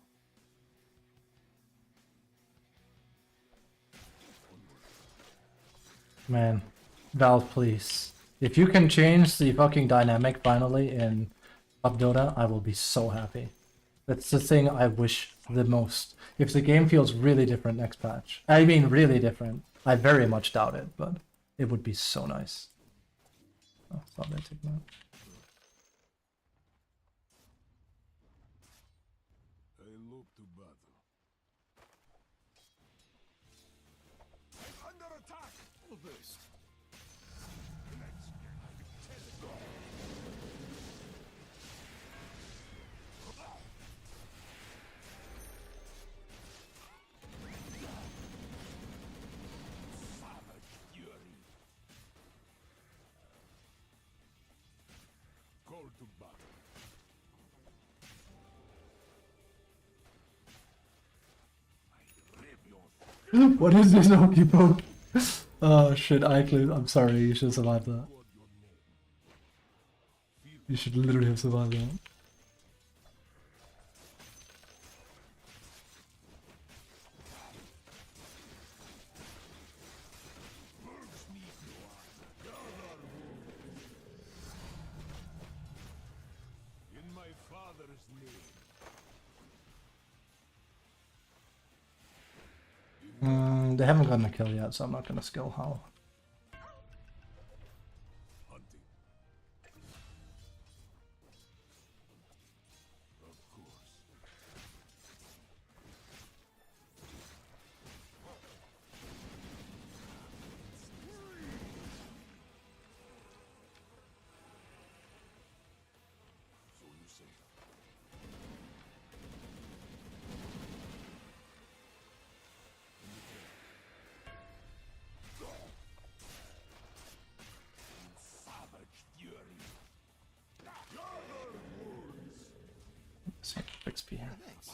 Man, Valve, please. If you can change the fucking dynamic finally in DotA, I will be so happy. That's the thing I wish the most. If the game feels really different next patch. I mean really different. I very much doubt it, but it would be so nice. Oh, thought I'd take that. I look to battle. Under attack! Full burst. Call to battle. What is this Okey Poke? Oh shit, I'm sorry, you should have survived that. You should literally have survived that. In my father's name. They haven't gotten a kill yet, so I'm not gonna skill how. Hunting. Of course. So you say. Savage fury. So, XP here. Thanks.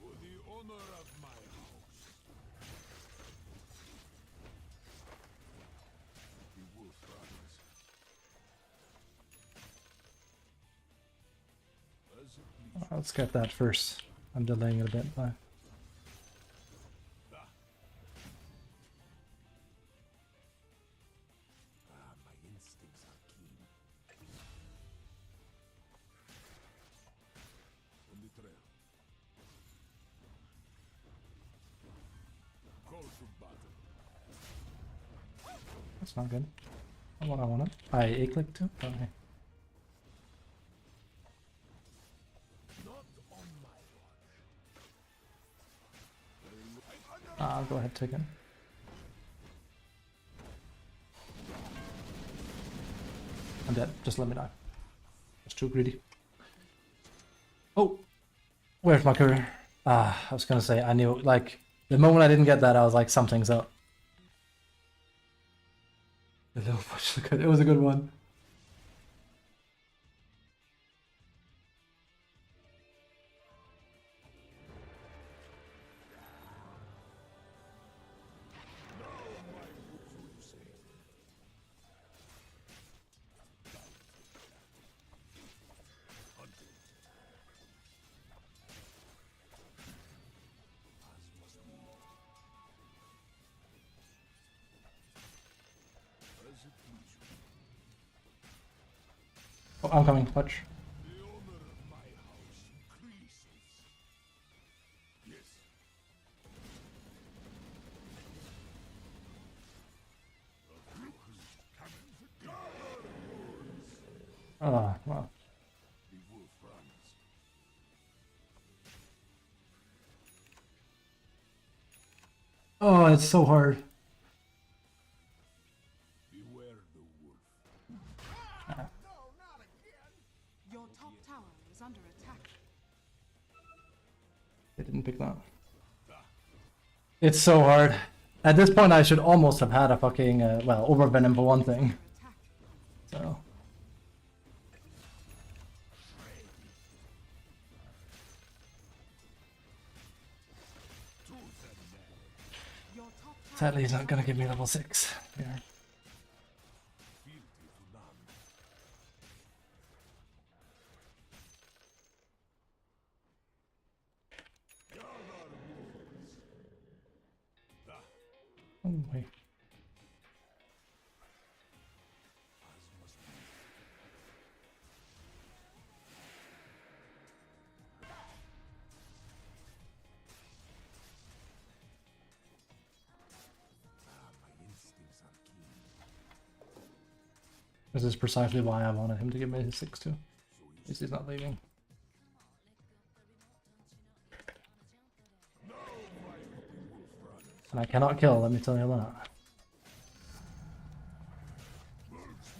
For the honor of my house. The wolf runs. As it please. Let's get that first. I'm delaying it a bit, but My instincts are keen. On the trail. Call to battle. that's not good. Not what I wanted. I A-clicked too? Okay. Not on my watch. I'll go ahead and take it. I'm dead. Just let me die. It's too greedy. Oh! Where's my career? I was gonna say, I knew, like, the moment I didn't get that, I was like, something's up. A little push. It was a good one. Oh, I'm coming, Hutch. The honor of my house increases. Yes. Oh, wow. The wolf runs. Oh, it's so hard. Beware the wolf. Your top tower is under attack. They didn't pick that. It's so hard. At this point, I should almost have had a fucking, well, overvenom for one thing. Attack. So. Your top tower Sadly, he's not gonna give me level 6 here. Fealty to none. Oh, wait. My instincts are keen. This is precisely why I wanted him to give me his 6 too. At least he's not leaving. And I cannot kill, let me tell you that. Of course.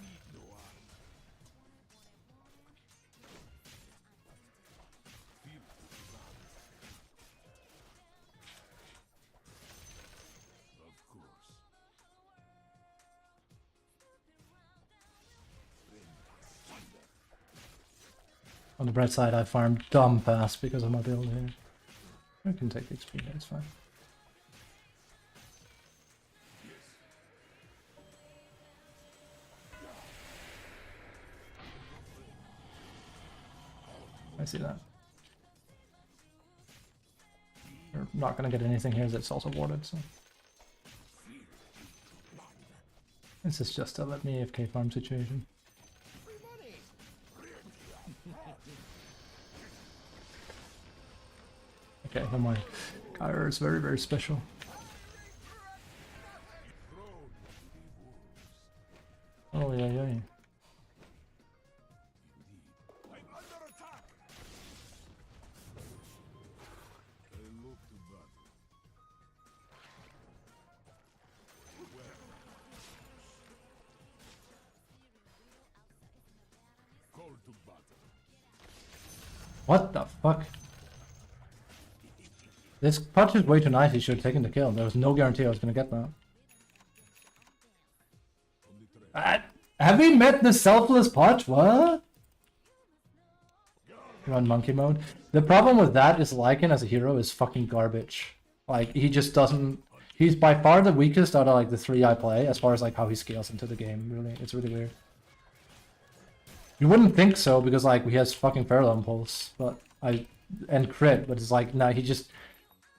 On the bright side, I farmed dumb fast because of my build here. I can take the XP, it's fine. I see that. You're not gonna get anything here that's also warded, so. This is just a let me AFK farm situation. Okay, never mind. Kyra is very, very special. Oh, yeah, yeah. I'm under attack. I look to battle. Call to battle. What the fuck? This punch is way too nice, he should have taken the kill. There was no guarantee I was gonna get that. Have we met the selfless punch? What? Run monkey mode. The problem with that is Lycan as a hero is fucking garbage. Like, he just doesn't... He's by far the weakest out of like the 3 I play as far as like how he scales into the game, really. It's really weird. You wouldn't think so because like he has fucking Pheromone Pulse, but and crit, but it's like, nah, he just...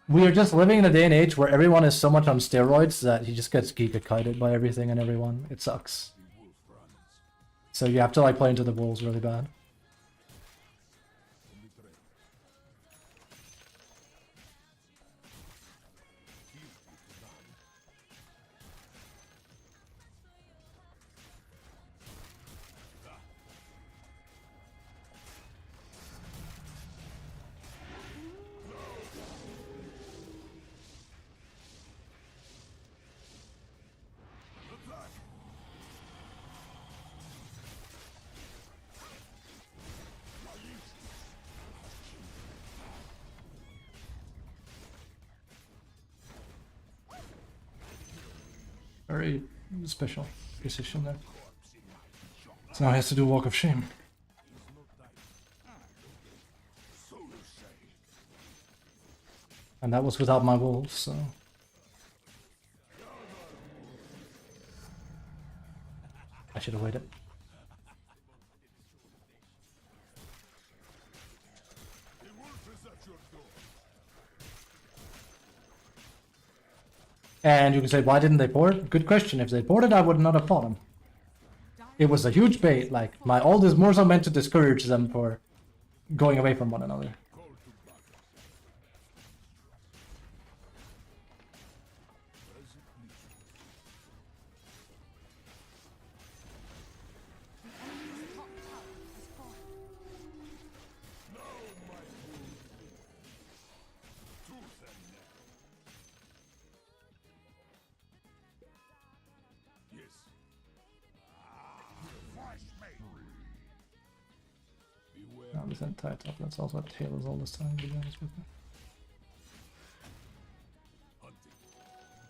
We are just living in a day and age where everyone is so much on steroids that he just gets giga-kited by everything and everyone. It sucks. So you have to like play into the wolves really bad. Very special position there. So now he has to do Walk of Shame. And that was without my wolves, so... I should have waited. And you can say, why didn't they port? Good question. If they ported, I would not have fought him. Dire It was a huge bait. Like, my ult is more so meant to discourage them for going away from one another. Top tower has fallen. Yes. Flash me. Now this entire top, that's also what Tail is all this time, to be honest with you. Hunting.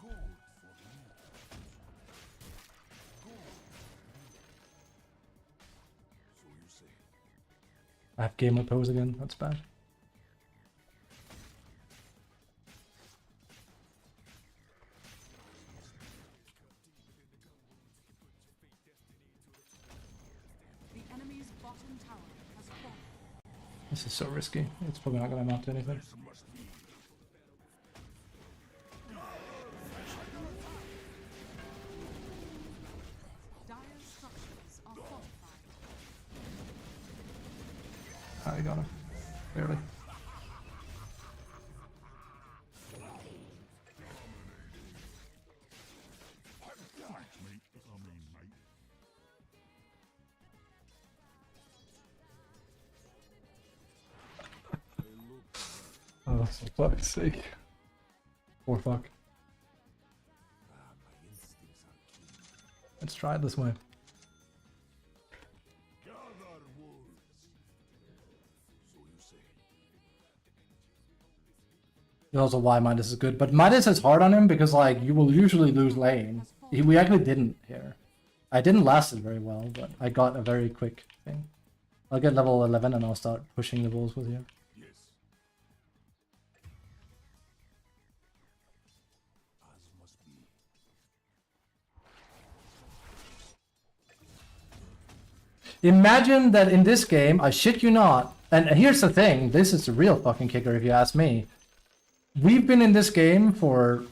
Good for you. Good. So you say. I have game with pose again, that's bad. The enemy's bottom tower has fallen. This is so risky. It's probably not gonna amount to anything. Dire structures are fortified. I got him. Barely. Oh, for fuck's sake. Poor fuck. Let's try it this way. Gather wolves. So you say. That's also why Midas is good. But Midas is hard on him because, like, you will usually lose lane. We actually didn't here. I didn't last it very well, but I got a very quick thing. I'll get level 11 and I'll start pushing the bulls with you. Yes. As must be. Imagine that in this game, I shit you not, and here's the thing, this is the real fucking kicker if you ask me. We've been in this game for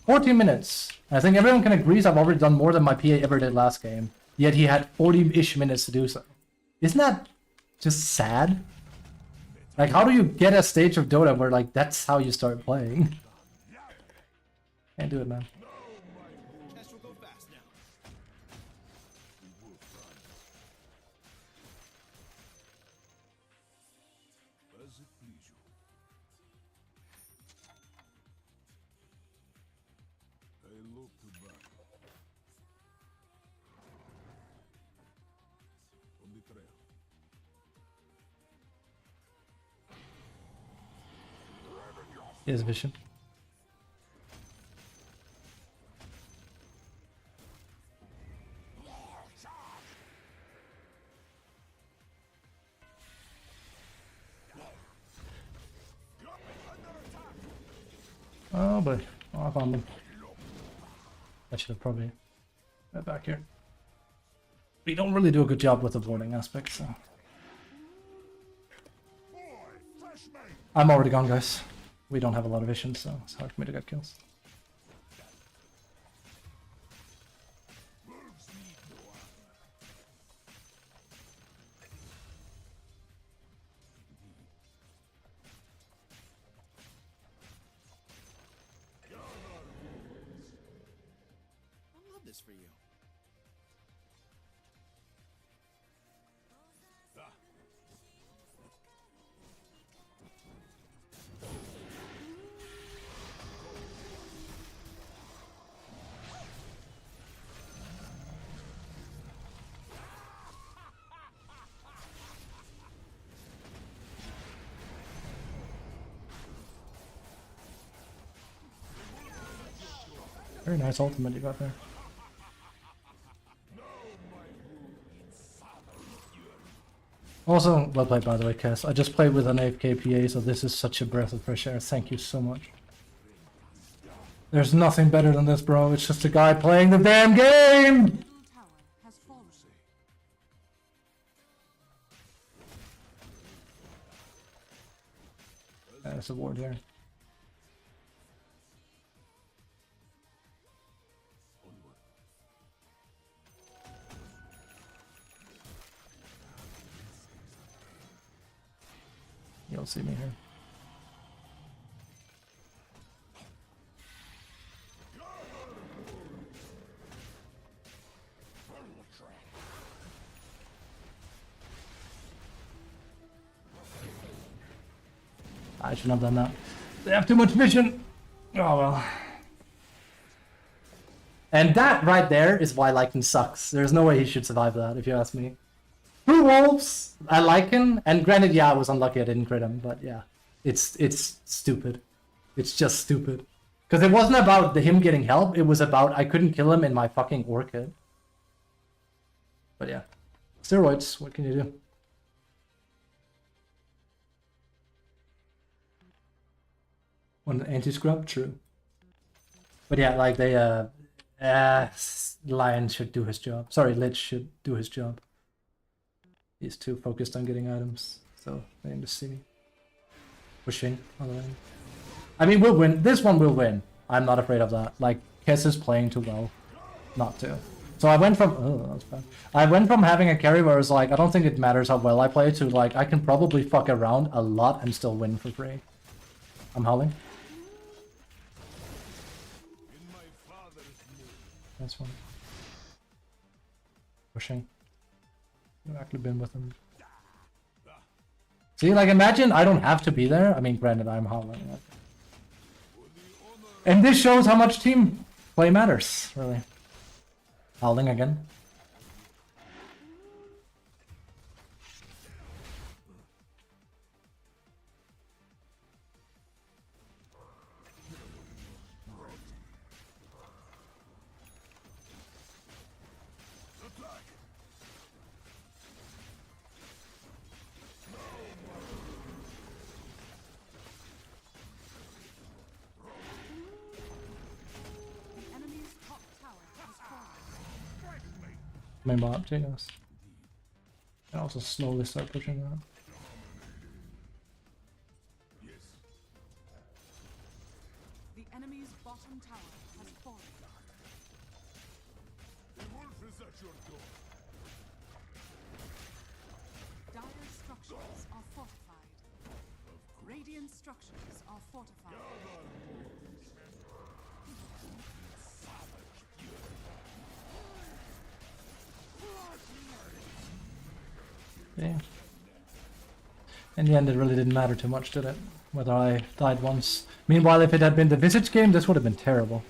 14 minutes. I think everyone can agree I've already done more than my PA ever did last game, yet he had 40-ish minutes to do so. Isn't that just sad? Like, how do you get a stage of Dota where, like, that's how you start playing? Can't do it, man. Cash will go fast now. As it please you. I look to back. On the trail. He has vision. Oh boy, oh, I found them. I should have probably right back here. We don't really do a good job with the boarding aspect, so. Boy, flash me. I'm already gone, guys. We don't have a lot of vision, so it's hard for me to get kills. Wolves need no armor. I love this for you. Very nice ultimate you got there. Also, well played by the way, Cass. I just played with an AFK PA, so this is such a breath of fresh air. Thank you so much. There's nothing better than this, bro. It's just a guy playing the damn game! Middle tower has fallen. There's a ward here. You'll see me here. I shouldn't have done that. They have too much vision. Oh well. And that right there is why Lycan sucks. There's no way he should survive that, if you ask me. True Wolves, I Lycan, and granted, yeah, I was unlucky I didn't crit him, but yeah. It's stupid. It's just stupid. Because it wasn't about him getting help, it was about I couldn't kill him in my fucking Orchid. But yeah. Steroids, what can you do? One anti-scrub, true. But yeah, like they Lion should do his job. Sorry, Lich should do his job. He's too focused on getting items, so they can just see me pushing on the lane. I mean, we'll win. This one will win. I'm not afraid of that. Like, Kess is playing too well not to. So I went from that was bad. I went from having a carry where it's like I don't think it matters how well I play to like I can probably fuck around a lot and still win for free. I'm howling. That's one. Pushing. I've actually been with him. See, like, imagine I don't have to be there. I mean, granted, I'm howling. And this shows how much team play matters, really. Howling again. Main bot, take us. And also slowly start pushing that. The enemy's bottom tower has fallen. The wolf is at your door. Dire structures are fortified. Radiant structures are fortified. Yeah. In the end, it really didn't matter too much, did it? Whether I died once. Meanwhile, if it had been the Visage game, this would have been terrible.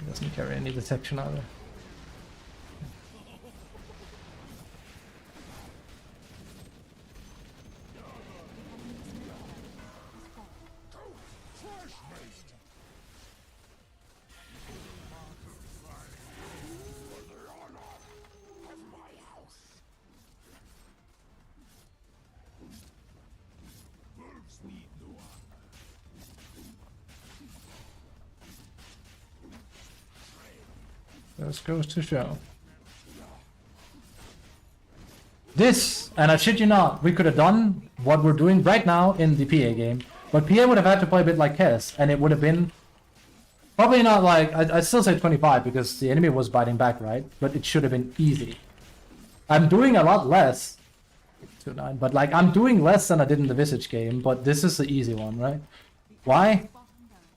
It doesn't carry any detection either. This goes to show. This, and I shit you not, we could have done what we're doing right now in the PA game, but PA would have had to play a bit like Kess, and it would have been probably not like, I'd still say 25 because the enemy was biting back, right? But it should have been easy. I'm doing a lot less, 2-9, but like I'm doing less than I did in the Visage game, but this is the easy one, right? Why?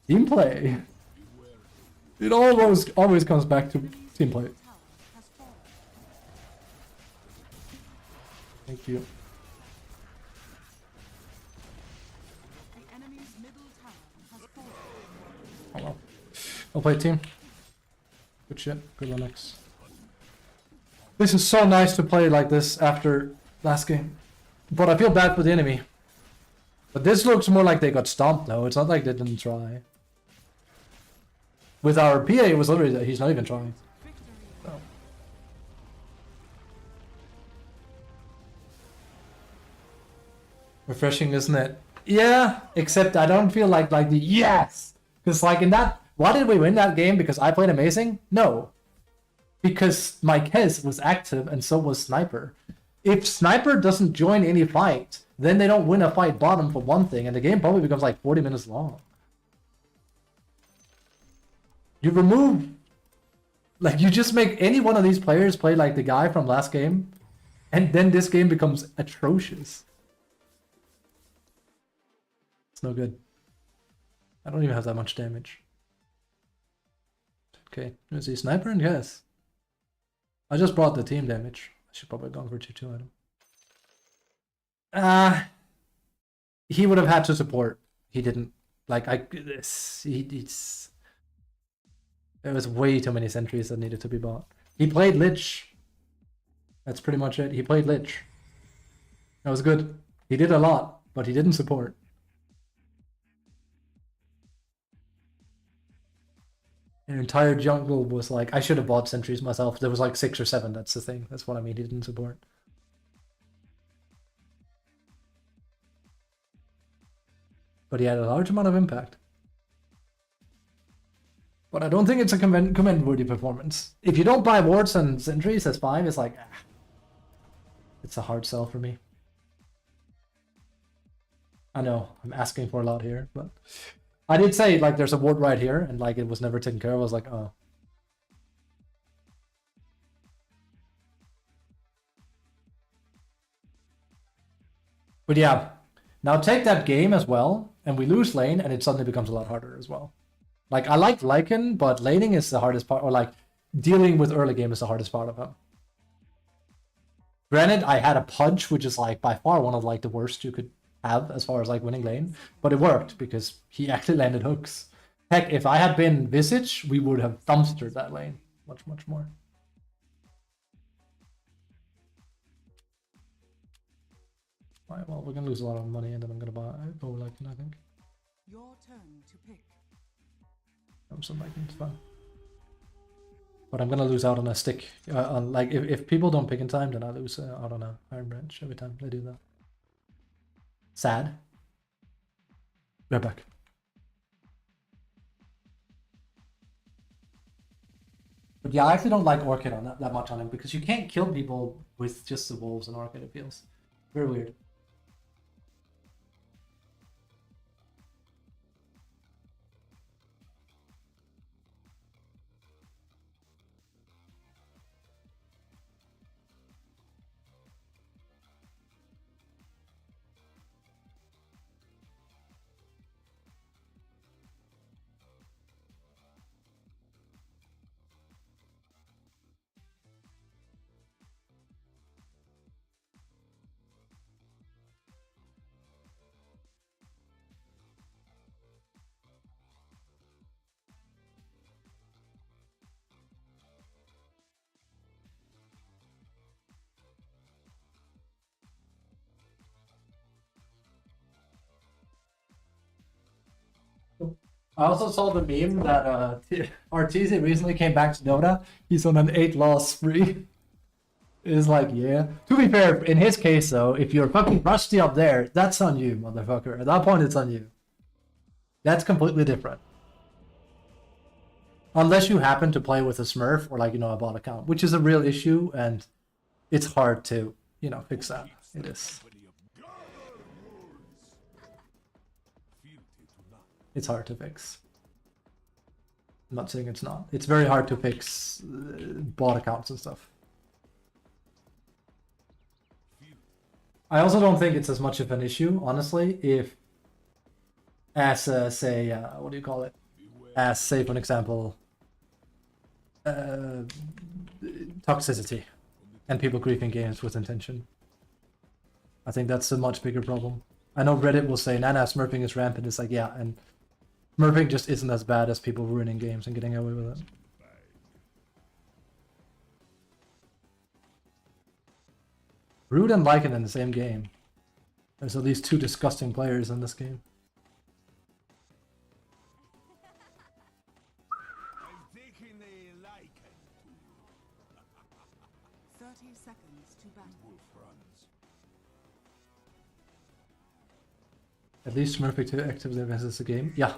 Team play. It always comes back to team play. Thank you. The enemy's middle tower has fallen. Oh well. I'll play team. Good shit. Good Linux. This is so nice to play like this after last game. But I feel bad for the enemy. But this looks more like they got stomped though. It's not like they didn't try. With our PA, it was literally that he's not even trying. Oh. Refreshing, isn't it? Yeah, except I don't feel like the yes! Because like in that, why did we win that game? Because I played amazing? No. Because my Kez was active and so was Sniper. If Sniper doesn't join any fight, then they don't win a fight bottom for one thing, and the game probably becomes like 40 minutes long. You remove Like, you just make any one of these players play like the guy from last game, and then this game becomes atrocious. It's no good. I don't even have that much damage. Okay, is he sniper? And yes. I just brought the team damage. I should probably have gone for 2-2 item. He would have had to support. He didn't. Like, there was way too many sentries that needed to be bought. He played Lich. That's pretty much it. He played Lich. That was good. He did a lot, but he didn't support. An entire jungle was like, I should have bought sentries myself. There was like 6 or 7, that's the thing. That's what I mean, he didn't support. But he had a large amount of impact. But I don't think it's a commend-worthy performance. If you don't buy wards and sentries as 5, it's like, it's a hard sell for me. I know, I'm asking for a lot here, but I did say, like, there's a ward right here, and, like, it was never taken care of. I was like, oh. But yeah, now take that game as well, and we lose lane, and it suddenly becomes a lot harder as well. Like, I like Lycan, but laning is the hardest part, or, like, dealing with early game is the hardest part of him. Granted, I had a Pudge, which is, like, by far one of, like, the worst you could have as far as like winning lane, but it worked because he actually landed hooks. Heck, if I had been Visage, we would have dumpstered that lane much more. Alright, well, we're gonna lose a lot of money and then I'm gonna buy Lycan, I think. Your turn to pick. Some Lycan, it's fine. But I'm gonna lose out on a stick. On, like, if people don't pick in time, then I lose out on a Iron Branch every time they do that. Sad. We're back. But yeah, I actually don't like Orchid on that much on him because you can't kill people with just the wolves and Orchid, it feels very weird. I also saw the meme that Arteezy recently came back to Dota. He's on an 8-loss spree. It's like, yeah. To be fair, in his case though, if you're fucking rusty up there, that's on you, motherfucker. At that point, it's on you. That's completely different. Unless you happen to play with a Smurf or, like, you know, a bot account, which is a real issue, and it's hard to, you know, fix that. It is. It's hard to fix. I'm not saying it's not. It's very hard to fix bot accounts and stuff. I also don't think it's as much of an issue, honestly, if, as say, what do you call it? As, say, for an example, toxicity and people griefing games with intention. I think that's a much bigger problem. I know Reddit will say, Nana, smurfing is rampant. It's like, yeah, and smurfing just isn't as bad as people ruining games and getting away with it. Rude and Lycan in the same game. There's at least 2 disgusting players in this game. I'm taking a liking. 30 seconds to battle. Wolf runs. At least Smurfing actively advances the game. Yeah.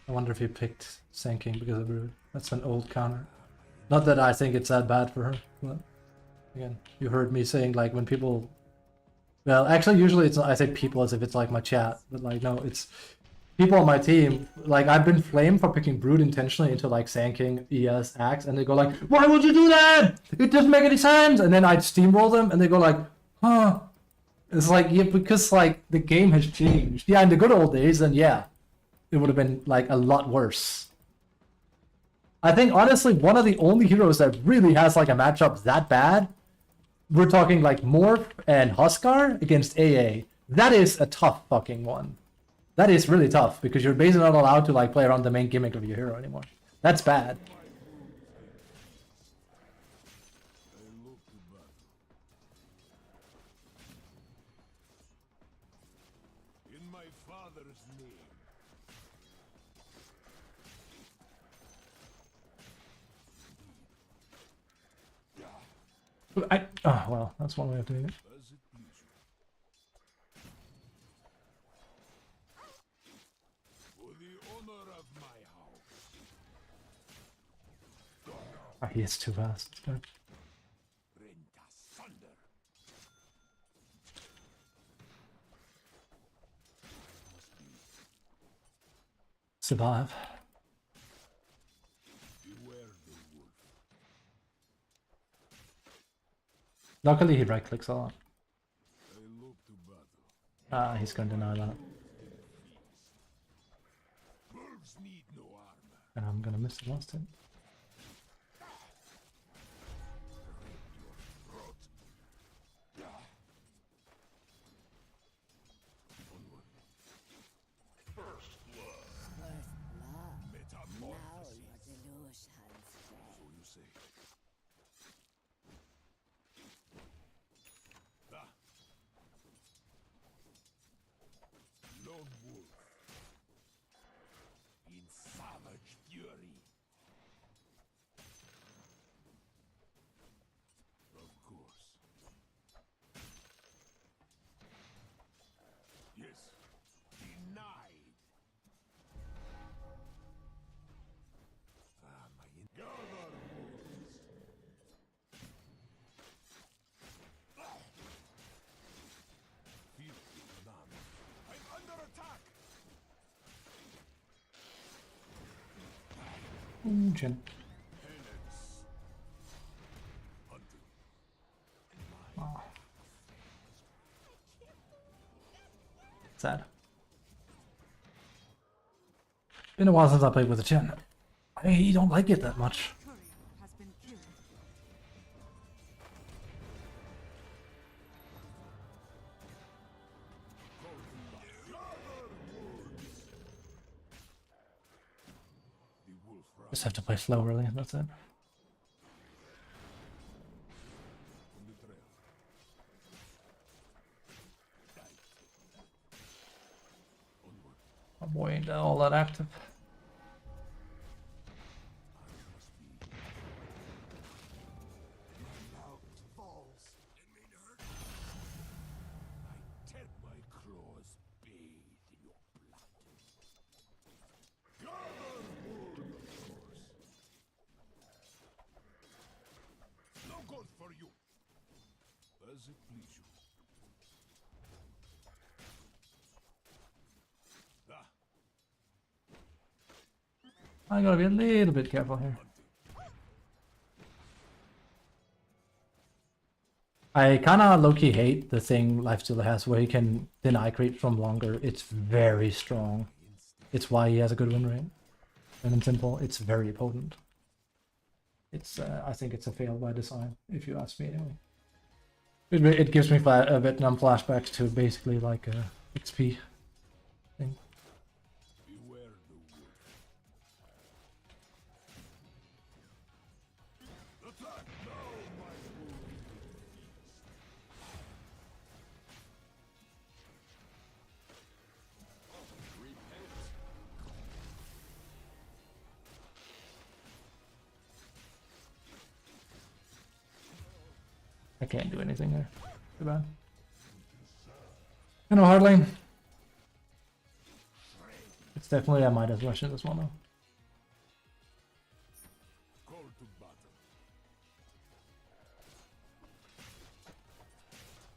I wonder if he picked Sanking because of Rude. That's an old counter. Not that I think it's that bad for her, but again, you heard me saying, like, when people Well, actually, usually it's I say people as if it's like my chat, but like no, it's people on my team. Like I've been flamed for picking Brood intentionally into like Sand King, ES, Axe, and they go like, "Why would you do that? It doesn't make any sense." And then I'd steamroll them, and they go like, "Huh." It's like yeah, because like the game has changed. Yeah, in the good old days, then yeah, it would have been like a lot worse. I think honestly, one of the only heroes that really has like a matchup that bad. We're talking like Morph and Huskar against AA. That is a tough fucking one. That is really tough because you're basically not allowed to like play around the main gimmick of your hero anymore. That's bad. In my father's name. Oh well, that's one way of doing it. As it please you. For the honor of my house. Ah, he is too fast. Rent asunder. Survive. Beware the wolf. Luckily, he right clicks a lot. I look to battle. Ah, he's going to deny that. Wolves need no armor. And I'm going to miss the last hit. Metamorphosis. So you say. Ah. Lone wolf. In savage fury. Of course. Yes. Denied. Ah, my gather wolves. Feel the none. I'm under attack. Chin. Penance. Hunting. Oh. Sad. Been a while since I played with a chin. I don't like it that much. Courier has been killed. The wolf rise Just have to play slow really, that's it. on the trail. Onward. My boy ain't all that active. Falls. I tell my claws bathe in your blood. Gather wood, of course. No good for you. As it please you. Ah, I gotta be a little bit careful here. I kinda low-key hate the thing Lifestealer has where he can deny creep from longer. It's very strong. It's why he has a good win rate. And in simple, it's very potent. It's I think it's a fail by design, if you ask me anyway. It gives me Vietnam flashbacks to basically like a XP thing. beware the wolf. Attack now, my wounded beast. Repent. I can't do anything there. Too bad. I know, hard lane. It's definitely a Midas rush in this one though. Call to battle.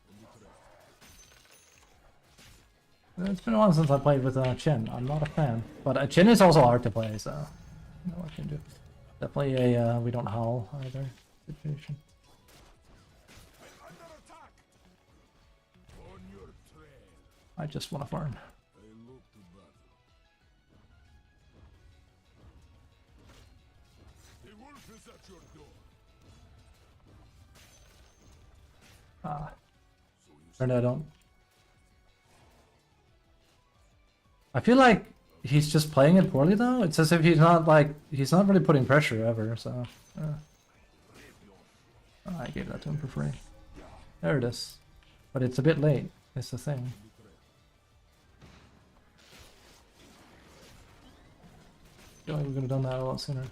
On the trail. It's been a while since I played with Chen. I'm not a fan. But Chen is also hard to play, so... You know what I can do. Definitely a we don't howl either situation. Under attack. On your trail. I just want to farm. I look to battle. The wolf is at your door. Ah, So you turn that on. I feel like he's just playing it poorly though. It's as if he's not really putting pressure ever, so... Oh, I gave that to him for free. There it is. But it's a bit late, it's the thing. I feel like we could have done that a lot sooner.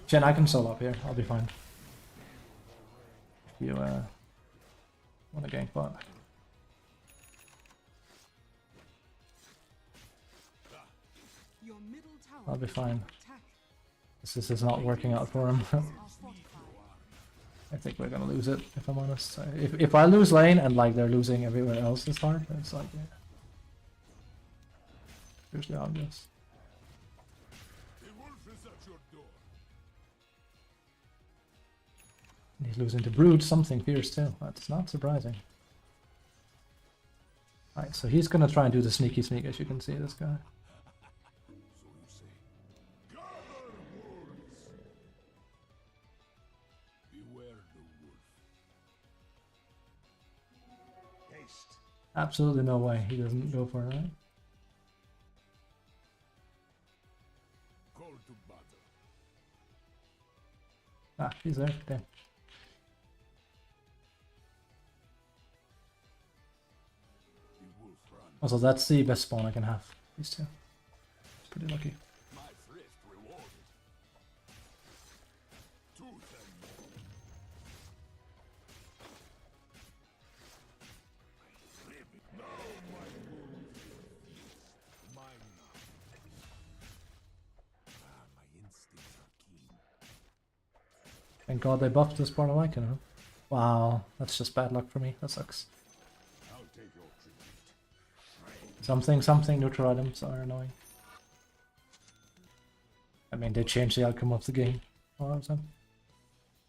Jen, I can solo up here, I'll be fine. If you want to gank bot. Your middle tower I'll be is fine. under attack. This is not working out for him. Are fortified. I think we're gonna lose it, if I'm honest. If I lose lane and like they're losing everywhere else this hard, it's like, yeah. Seriously obvious. The wolf is at your door. And he's losing to Brood, something fierce too. That's not surprising. Alright, so he's gonna try and do the sneaky sneak, as you can see, this guy. So you say. Gather wolves. Beware the wolf. Haste. Absolutely no way he doesn't go for it, right? Call to battle. Ah, he's there. Damn. The wolf runs. Also, that's the best spawn I can have. These two. It's pretty lucky. My thrift rewarded. Tooth and nail. Now my wolf is mine now. Ah, my instincts are keen. Thank God they buffed this part of Lycan, huh? Wow, that's just bad luck for me. That sucks. I'll take your tribute. Something neutral items are annoying. I mean, they changed the outcome of the game. All of them.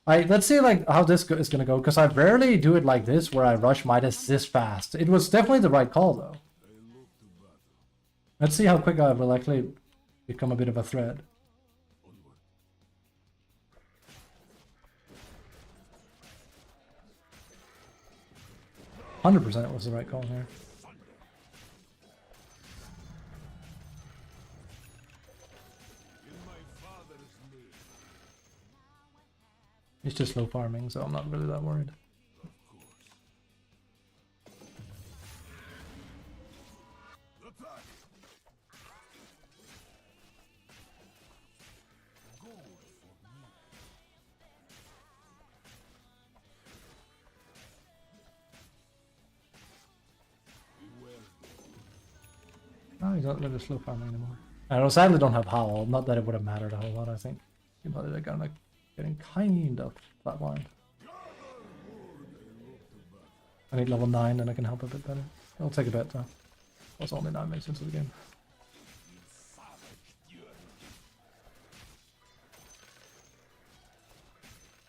Let's see like how this is gonna go, because I rarely do it like this, where I rush Midas this fast. It was definitely the right call, though. I look to battle. Let's see how quick I will actually become a bit of a threat. Onward. 100% was the right call here. In my father's name. It's just low farming, so I'm not really that worried. Of course. Attack! Gold for me. Beware the Oh, he's not really slow farming anymore. I don't, sadly don't have Howl. Not that it would have mattered a whole lot, I think. You know, they're kind of getting kind of flatlined. I need level 9, then I can help a bit better. I'll take a bet though. That's only 9 minutes into the game. savage fury.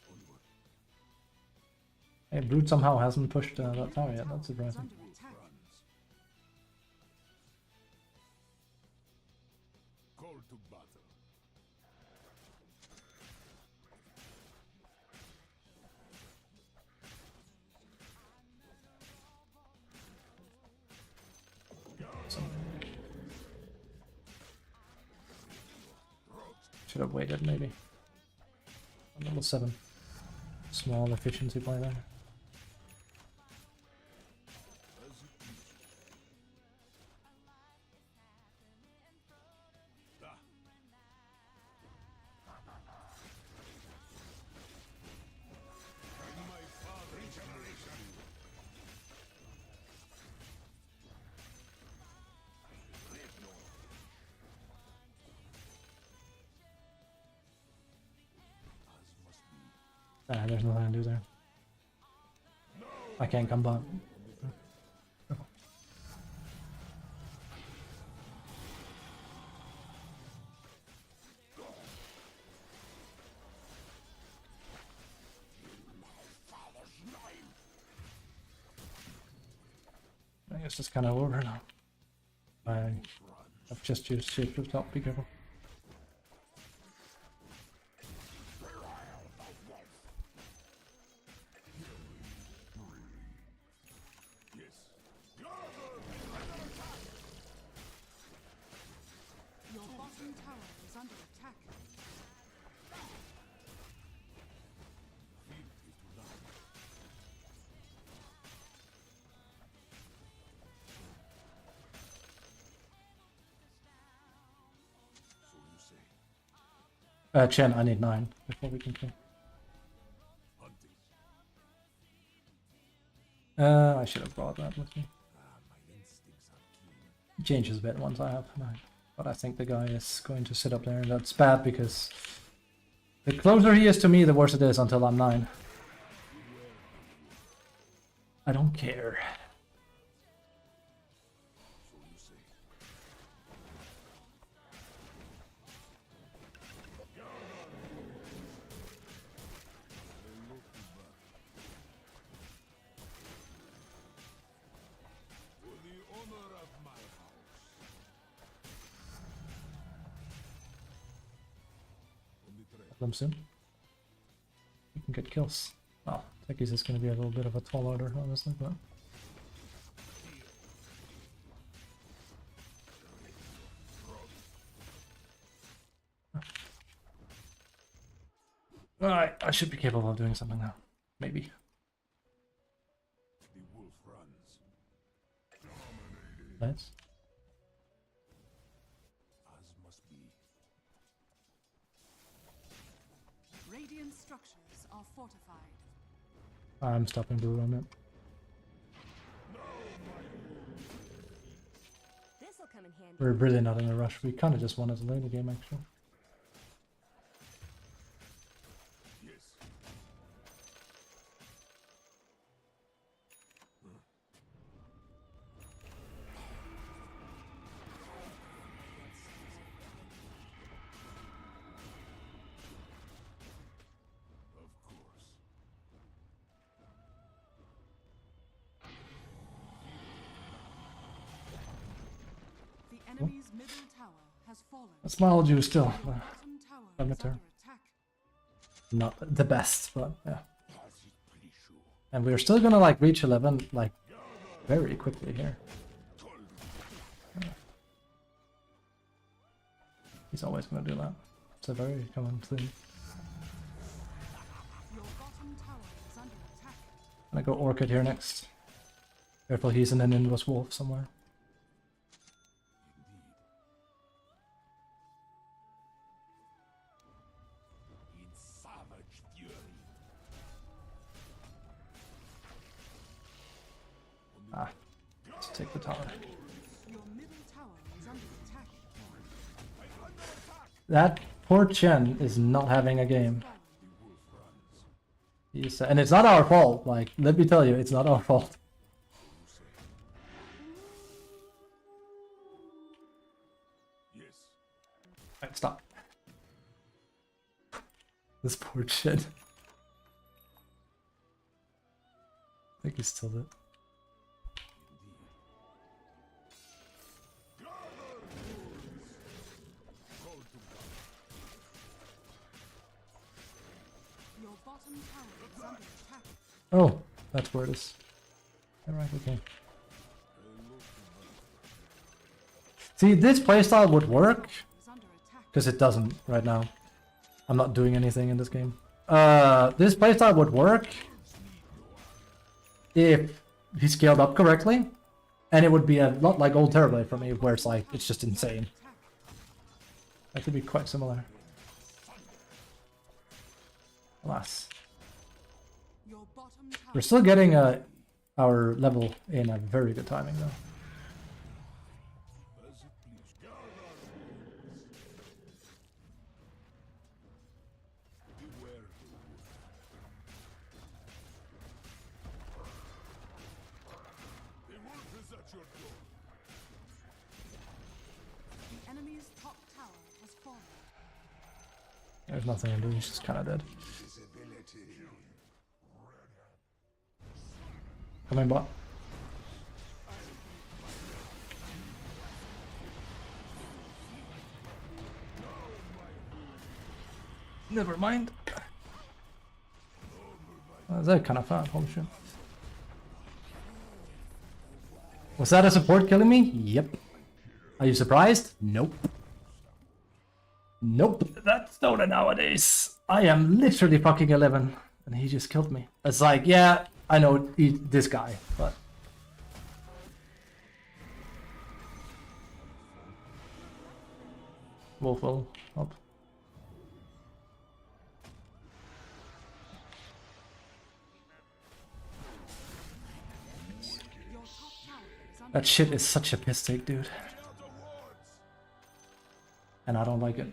Onward. Hey, Brood somehow hasn't pushed that tower yet. That's Is surprising. under attack. Runs. Call to battle. Should have waited maybe. On level 7. Small efficiency play there. There's nothing to do there. I can't come back. I guess it's kind of over now. I've just used shapeshift up, be careful. Your bottom tower is under attack. Chen, I need 9 before we can kill. I should have brought that with me. Changes a bit once I have 9. But I think the guy is going to sit up there, and that's bad because the closer he is to me, the worse it is until I'm 9. I don't care. Them soon. You can get kills. Well, Techies is going to be a little bit of a tall order, honestly, but. Alright, I should be capable of doing something now. Maybe. The wolf runs. Nice. As must be. Radiant structures are fortified. I'm stopping blue on it. This'll come in handy. We're really not in a rush. We kind of just wanted to play the game, actually. Yes. Of course. The enemy's middle tower has fallen. That's Smile Juice still. Your bottom tower Admit is her. under attack. Not the best, but yeah. Pass is pretty sure. And we're still gonna like reach 11 like very quickly here. He's always gonna do that. It's a very common thing. Your bottom tower is under attack. I'm gonna go Orchid here next. Careful, he's in an endless wolf somewhere. In savage fury. Ah, let's take the tower. Your middle tower is under attack. That poor Chen is not having a game. He's, and it's not our fault. Like, let me tell you, it's not our fault. Yes. Alright, stop. This poor Chen. I think he's still dead. Your bottom tower is under attack. Oh, that's where it is. Alright, okay. See, this playstyle would work, Is under attack. because it doesn't right now. I'm not doing anything in this game. This playstyle would work if he scaled up correctly, and it would be a lot like Old Terrorblade for me, where it's like, it's just insane. That could be quite similar. Alas. Your bottom tower We're still getting our level in a very good timing though. As it please. Beware the wolf. There's nothing to do, he's just kinda dead. Coming bot. Never mind. That kind of fun, holy shit. Was that a support killing me? Yep. Are you surprised? Nope. Nope. That's DotA nowadays. I am literally fucking 11 and he just killed me. It's like, yeah, I know this guy, but... Wolf will help. Your top tower is under That shit is such a piss take, dude. And I don't like it.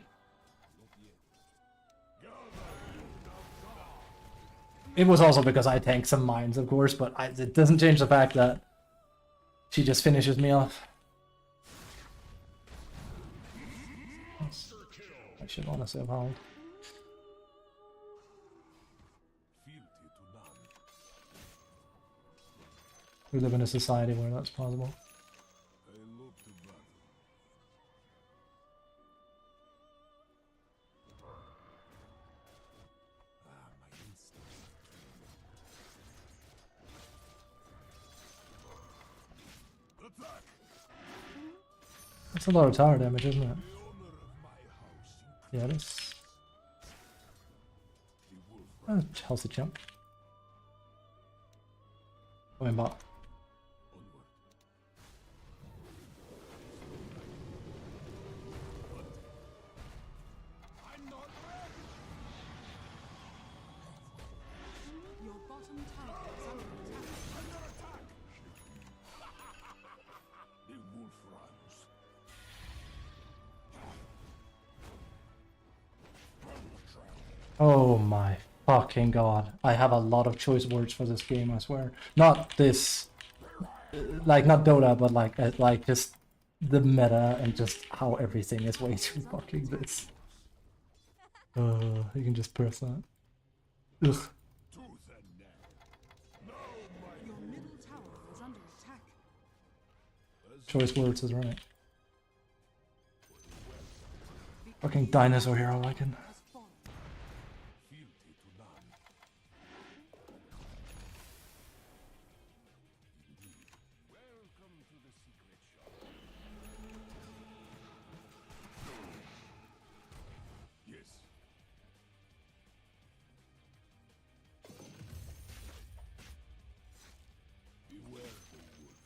It was also because I tanked some mines, of course, but it doesn't change the fact that she just finishes me off. I should honestly have held. We live in a society where that's possible. That's a lot of tower damage, isn't it? Yeah, it is. Healthy jump. Going bot. your bottom tower is under attack. The wolf runs. Oh my fucking god. I have a lot of choice words for this game, I swear. Not this, like not DotA, but like just the meta and just how everything is way too fucking this. You can just press that. Ugh. Your middle tower is under attack. Choice words is right. Fucking dinosaur hero icon. Has fallen. Fealty to none. Welcome to the secret shop. Yes. Beware the wolf.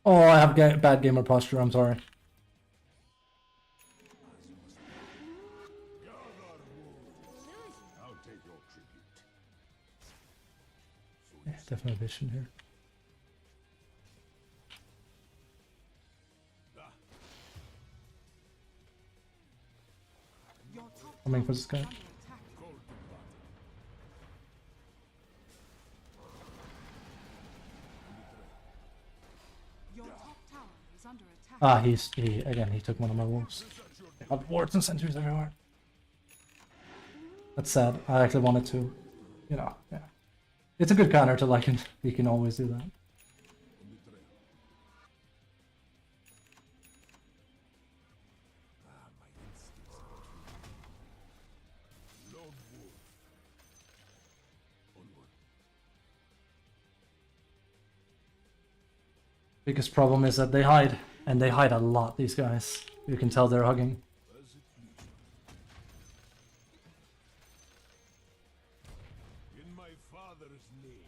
Oh, I have bad gamer posture, I'm sorry. I'll take your tribute. Yeah, definitely vision here. Your top Coming tower for this guy. is under attack. Your top tower is under attack. Ah, he took one of my wolves. I got wards and sentries everywhere. That's sad. I actually wanted to, you know, yeah. It's a good counter to Lycan. You can always do that. Lone wolf. Onward. Biggest problem is that they hide, and they hide a lot, these guys. You can tell they're hugging. As it pleases. In my father's name.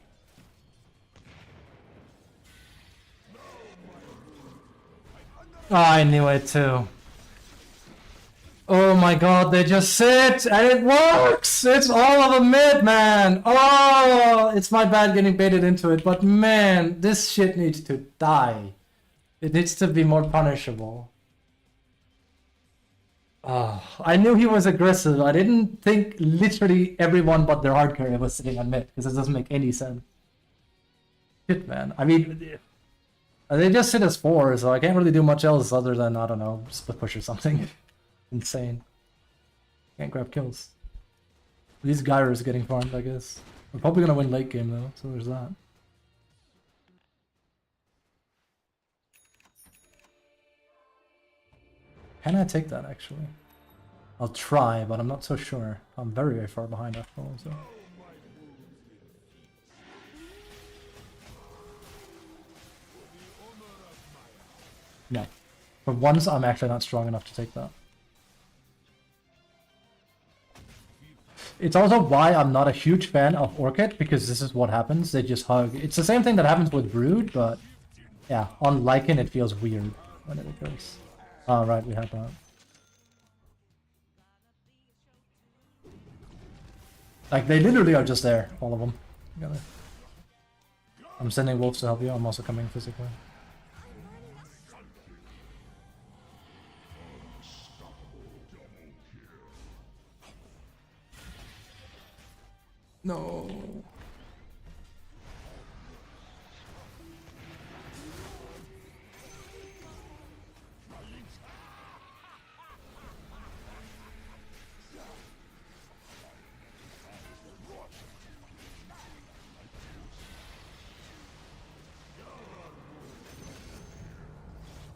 I knew it too. Oh my god, they just sit and it works! It's all of a mid, man! Oh, it's my bad getting baited into it, but man, this shit needs to die. It needs to be more punishable. Oh, I knew he was aggressive. I didn't think literally everyone but their hard carry was sitting on mid, because it doesn't make any sense. Shit, man. I mean, they just sit as 4, so I can't really do much else other than, I don't know, split push or something. Insane. Can't grab kills. These Gyros getting farmed, I guess. We're probably gonna win late game though, so there's that. Can I take that actually? I'll try, but I'm not so sure. I'm very, very far behind after all, so. No. For once, I'm actually not strong enough to take that. It's also why I'm not a huge fan of Orchid, because this is what happens. They just hug. It's the same thing that happens with Brood, but yeah, on Lycan it feels weird when it occurs. Oh, right, we had that. Like, they literally are just there, all of them. Together. I'm sending wolves to help you. I'm also coming physically. No.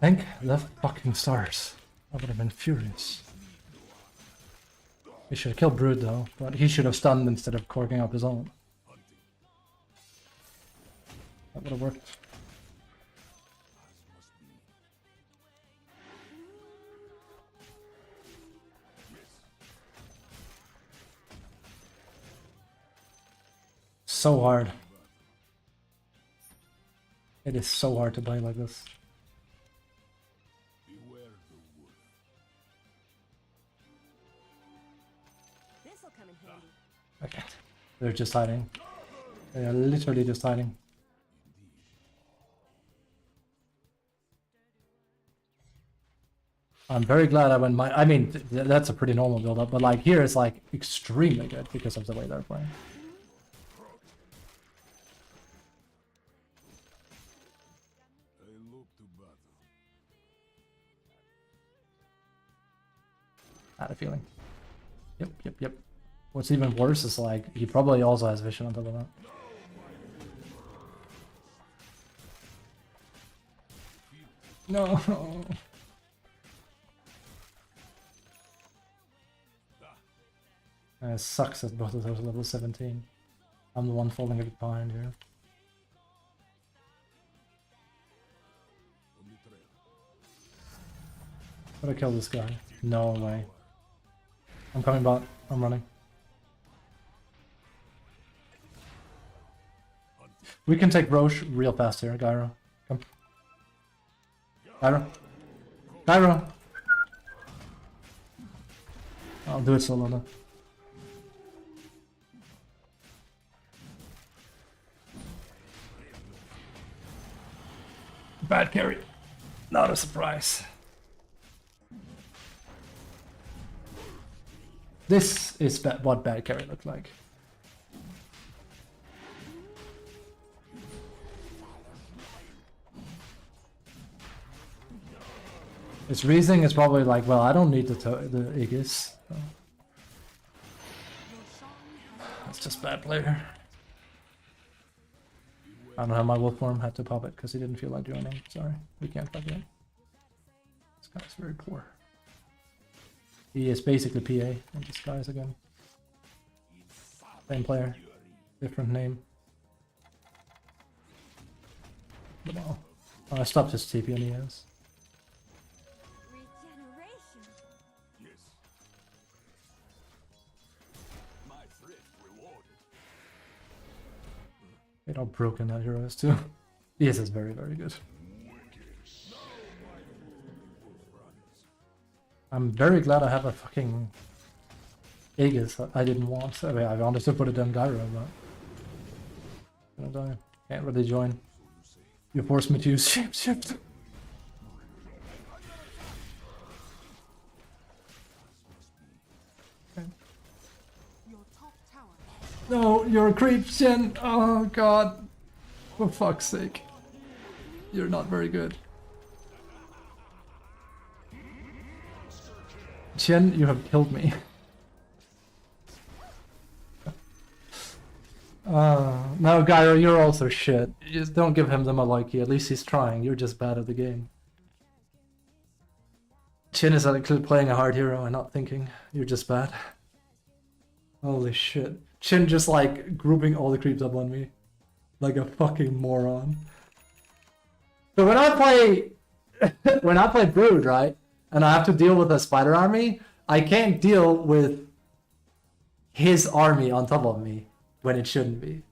Thank the fucking stars. I would have been furious. He should have killed Brood though, but he should have stunned instead of corking up his own. That would have worked. So hard. It is so hard to play like this. Okay. They're just hiding. They are literally just hiding. I'm very glad I went my... I mean, that's a pretty normal build-up, but like here it's like extremely good because of the way they're playing. I had a feeling. Yep. What's even worse is like, he probably also has vision on top of that. No. It sucks that both of those are level 17. I'm the one falling a bit behind here. Gotta kill this guy. No way. I'm coming back. I'm running. We can take Roche real fast here, Gyro. Come. Gyro! I'll do it solo now. Bad carry. Not a surprise. This is what bad carry looked like. Its reasoning is probably like, well, I don't need the Aegis. So. It's just bad player. I don't know how my wolf form had to pop it because he didn't feel like joining. Sorry, we can't plug in. This guy's very poor. He is basically PA in disguise again. Same player, different name. But no. Oh, I stopped his TP and he has. You know how broken that hero is too. Yes, is very, very good. I'm very glad I have a fucking Aegis that I didn't want. I mean, I wanted to put it on Gyro, but gonna die. Can't really join. You forced me to use shapeshift. Okay. Your top tower. No, you're a creep, Shen. Oh god. For fuck's sake. You're not very good. Chen, you have killed me. No, Gyro, you're also shit. You just don't give him the Maliki. At least he's trying. You're just bad at the game. Chin is actually playing a hard hero and not thinking. You're just bad. Holy shit. Chin just like grouping all the creeps up on me. Like a fucking moron. So when I play Brood, right? And I have to deal with a spider army, I can't deal with his army on top of me when it shouldn't be.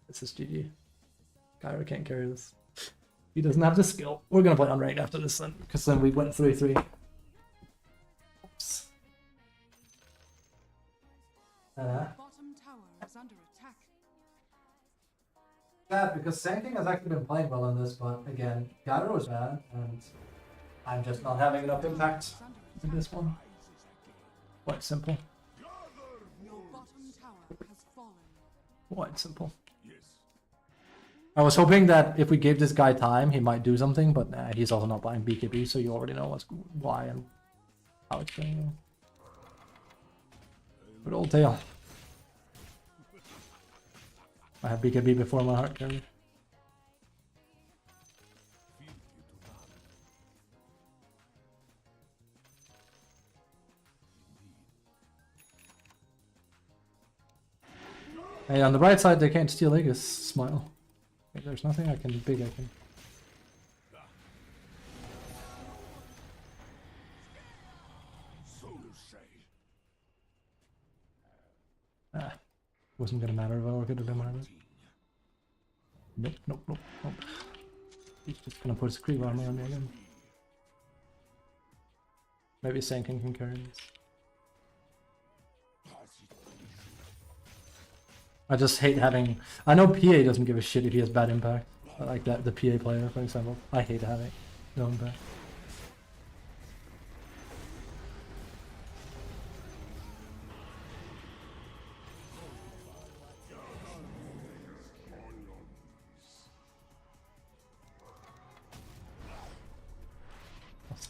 This is GG. Gyro can't carry this. He doesn't have the skill. We're gonna play unranked after this then, because then we went 3-3. Oops. Bottom tower is under attack. Yeah, because Sanking has actually been playing well in this, but again, Gyro is bad, and I'm just not having enough impact in this one. Quite simple. Your bottom tower has fallen. Quite simple. Yes. I was hoping that if we gave this guy time, he might do something, but nah, he's also not buying BKB, so you already know why and how it's going. Good old tail. I had BKB before my heart carried. Hey, on the right side, they can't steal Aegis. Smile. Okay, there's nothing I can big. I can. So you say. Wasn't gonna matter if I were gonna do my own. Nope. He's just gonna put his creep armor on me again. Maybe Sankin can carry this. I just hate having. I know PA doesn't give a shit if he has bad impact. I like that the PA player, for example. I hate having no impact.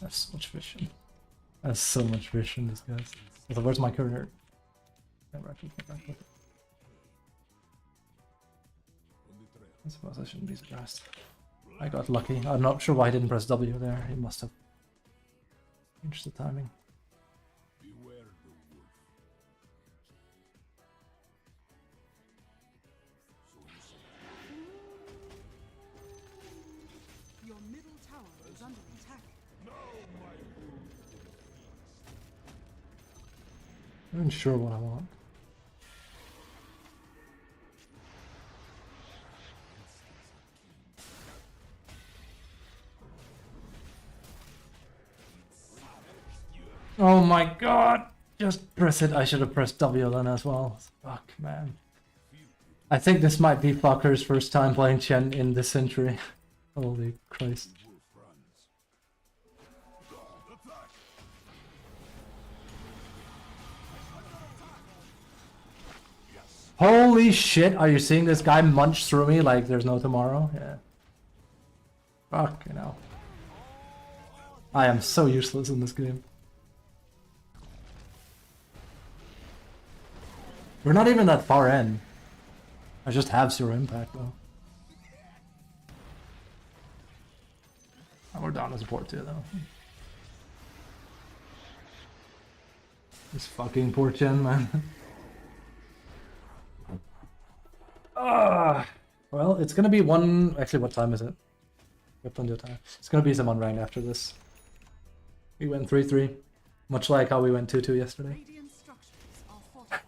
That's so much vision. That's so much vision, this guy. So where's my courier? Can't back with it. I suppose I shouldn't be surprised. I got lucky. I'm not sure why I didn't press W there. He must have changed the timing. Beware the wolf. So you say. Your middle tower is under attack. Now my rule begins. I'm not sure what I want. Oh my god! Just press it. I should have pressed W then as well. Fuck, man. I think this might be Fucker's first time playing Chen in this century. Holy Christ. Wolf runs. Holy shit, are you seeing this guy munch through me like there's no tomorrow? Yeah. Fuck, you know. I am so useless in this game. We're not even that far in. I just have 0 impact though. And we're down to support too though. This fucking poor Chen, man. Well, it's gonna be one. Actually, what time is it? We have plenty of time. It's gonna be some unranked after this. We went 3-3, much like how we went 2-2 yesterday. Radiant structures are fortified.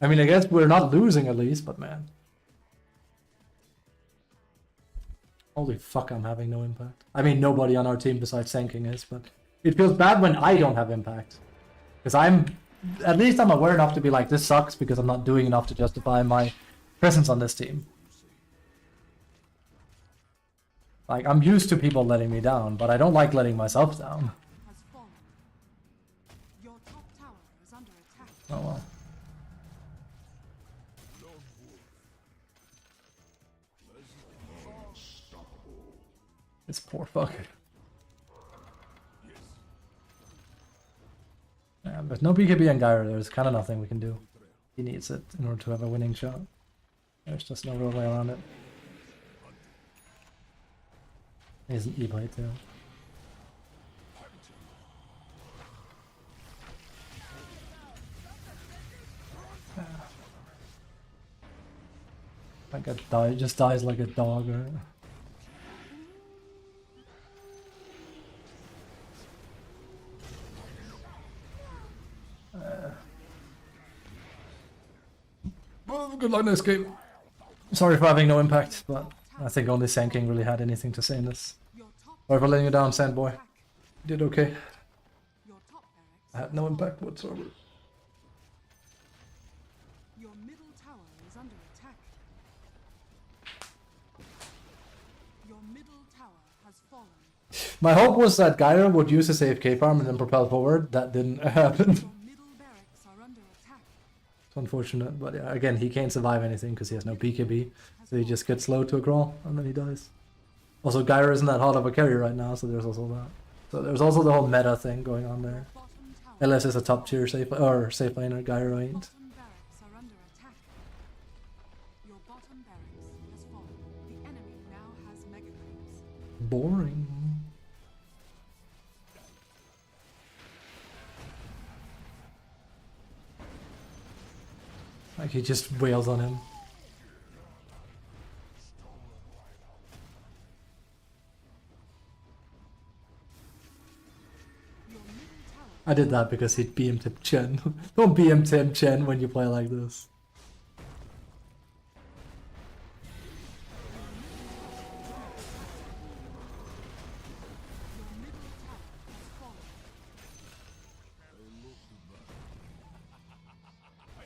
I mean, I guess we're not losing at least, but man. Holy fuck, I'm having no impact. I mean, nobody on our team besides Sanking is, but it feels bad when I don't have impact. Because at least I'm aware enough to be like, this sucks because I'm not doing enough to justify my presence on this team. Like, I'm used to people letting me down, but I don't like letting myself down. Has fallen. Your top tower is under attack. Oh well. This poor fucker. Yeah, there's no BKB and Gyro. There's kind of nothing we can do. He needs it in order to have a winning shot. There's just no real way around it. He's an E-bite too. Like a die, just dies like a dog, right? Well, good luck next game. Sorry for having no impact, but I think only Sand King really had anything to say in this. Your top Sorry for letting you down, Sand Boy. attack. You did okay. Your top barracks. I had no impact whatsoever. Your middle tower is under attack. Your middle tower has fallen. My hope was that Gyro would use his AFK farm and then propel forward. That didn't happen. Your middle barracks are under attack. It's unfortunate, but yeah, again, he can't survive anything because he has no BKB. So he just gets slow to a crawl and then he dies. Also, Gyro isn't that hot of a carrier right now, so there's also that. So there's also the whole meta thing going on there. Bottom tower. LS is a top tier safe laner, Gyro ain't. Bottom barracks are under attack. Your bottom barracks has fallen. The enemy now has mega creeps. Boring. Like he just wails on him. Your middle tower. I did that because he'd BM Tim Chen. Don't BM Tim Chen when you play like this. Your middle tower has fallen.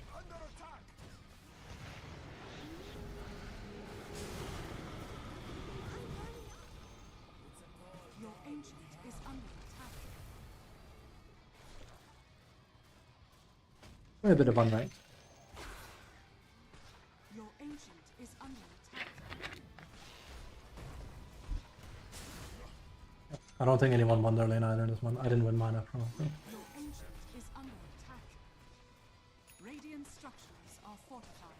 I'm under attack. Your ancient is under attack. A bit of unranked. Your ancient is under attack. I don't think anyone won their lane either this one. I didn't win mine after all. So. Your ancient is under attack. Radiant structures are fortified.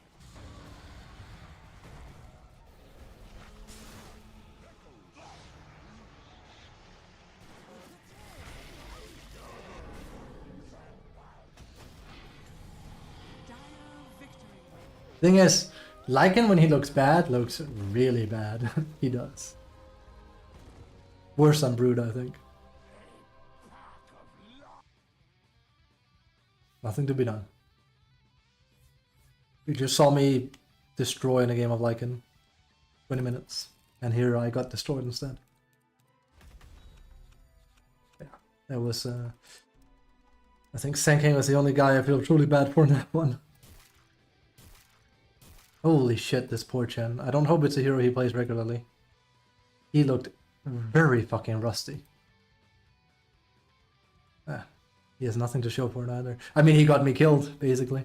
Dire victory. Thing is, Lycan when he looks bad, looks really bad. He does. Worse than Brood, I think. Nothing to be done. You just saw me destroy in a game of Lycan. 20 minutes. And here I got destroyed instead. Yeah, that was... I think Sankang was the only guy I feel truly bad for in that one. Holy shit, this poor Chen. I don't hope it's a hero he plays regularly. He looked very fucking rusty. He has nothing to show for it either. I mean, he got me killed, basically.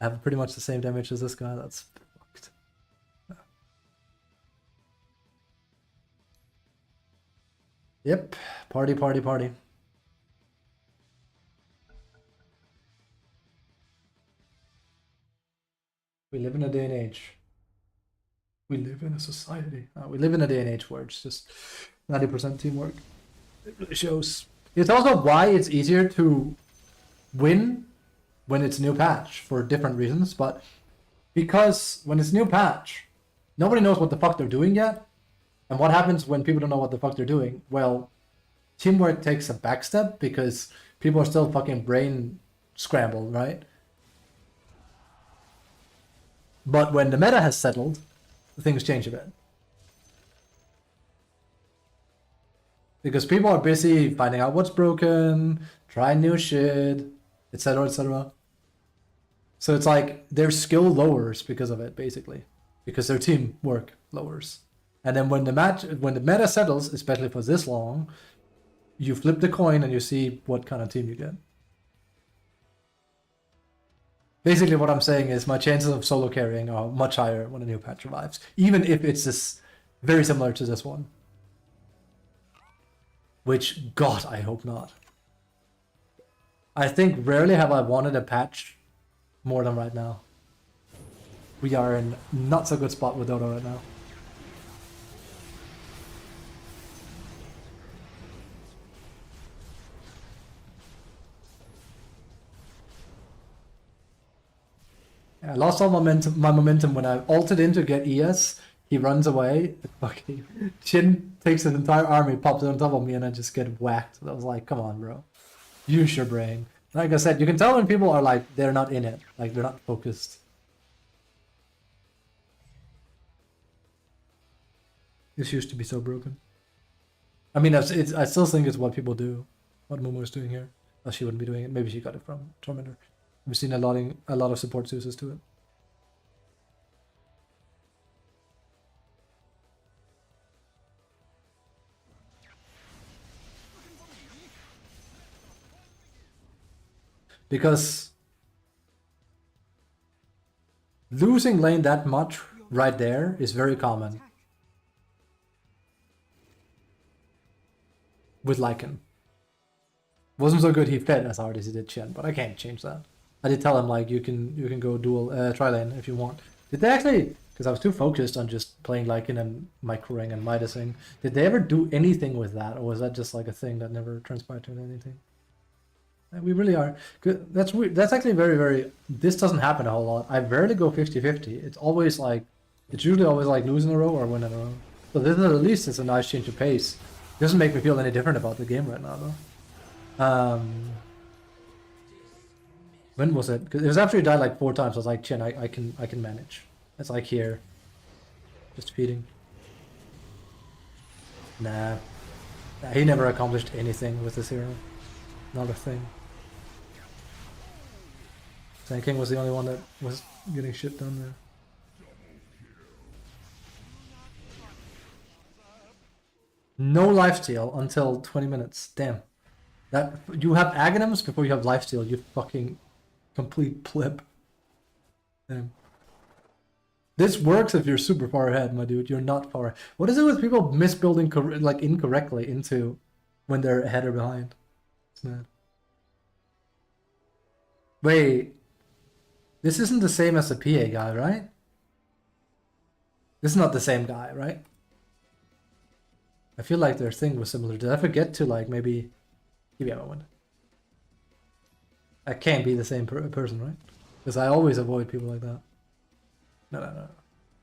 I have pretty much the same damage as this guy. That's fucked. Yep. Party, party, party. We live in a day and age. We live in a society. We live in a day and age where it's just 90% teamwork. It really shows. It's also why it's easier to win when it's a new patch for different reasons, but because when it's a new patch, nobody knows what the fuck they're doing yet. And what happens when people don't know what the fuck they're doing? Well, teamwork takes a backstep because people are still fucking brain scrambled, right? But when the meta has settled, things change a bit. Because people are busy finding out what's broken, trying new shit, etc, etc. So it's like their skill lowers because of it, basically. Because their teamwork lowers. And then when the meta settles, especially for this long, you flip the coin and you see what kind of team you get. Basically what I'm saying is my chances of solo carrying are much higher when a new patch arrives. Even if it's this very similar to this one. Which, God, I hope not. I think rarely have I wanted a patch more than right now. We are in not so good spot with DotA right now. I lost all my momentum when I ulted in to get ES. He runs away. Fucking Chin takes an entire army, pops it on top of me, and I just get whacked. I was like, come on, bro. Use your brain. Like I said, you can tell when people are like, they're not in it. Like, they're not focused. This used to be so broken. I mean, I still think it's what people do. What Momo is doing here. Oh, she wouldn't be doing it. Maybe she got it from Tormentor. We've seen a lot of support uses to it. Because losing lane that much right there is very common with Lycan. Wasn't so good he fed as hard as he did Chen, but I can't change that. I did tell him like you can go dual tri lane if you want. Did they actually? Because I was too focused on just playing Lycan and microing and Midasing. Did they ever do anything with that, or was that just like a thing that never transpired to anything? We really are. Good. That's weird. That's actually very, very... This doesn't happen a whole lot. I rarely go 50-50. It's always like... It's usually always like lose in a row or win in a row. So this is at least it's a nice change of pace. It doesn't make me feel any different about the game right now, though. When was it? Because it was after he died like 4 times. I was like, Chin, I can manage. It's like here. Just feeding. Nah. He never accomplished anything with this hero. Not a thing. Sand King was the only one that was getting shit done there. No lifesteal until 20 minutes. Damn. That you have Aghanims before you have lifesteal, you fucking complete pleb. Damn. This works if you're super far ahead, my dude. You're not far. What is it with people misbuilding like incorrectly into when they're ahead or behind? It's mad. Wait. This isn't the same as the PA guy, right? This is not the same guy, right? I feel like their thing was similar. Did I forget to like maybe give me a moment? I can't be the same person, right? Because I always avoid people like that. No.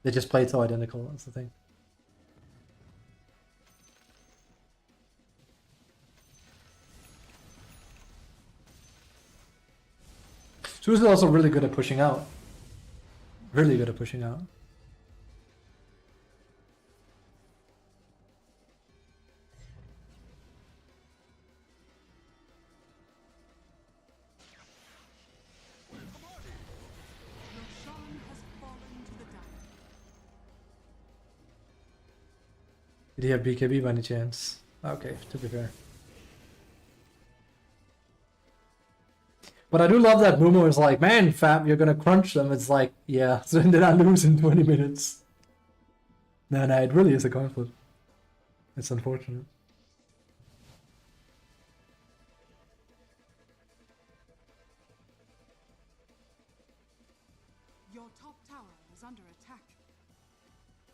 They just played so identical, that's the thing. Suze is also really good at pushing out. Really good at pushing out. Roshan has fallen to the dark. Did he have BKB by any chance? Okay, to be fair. But I do love that Momo is like, man, fam, you're gonna crunch them. It's like, yeah, so then I lose in 20 minutes. No, it really is a conflict. It's unfortunate. Your top tower is under attack.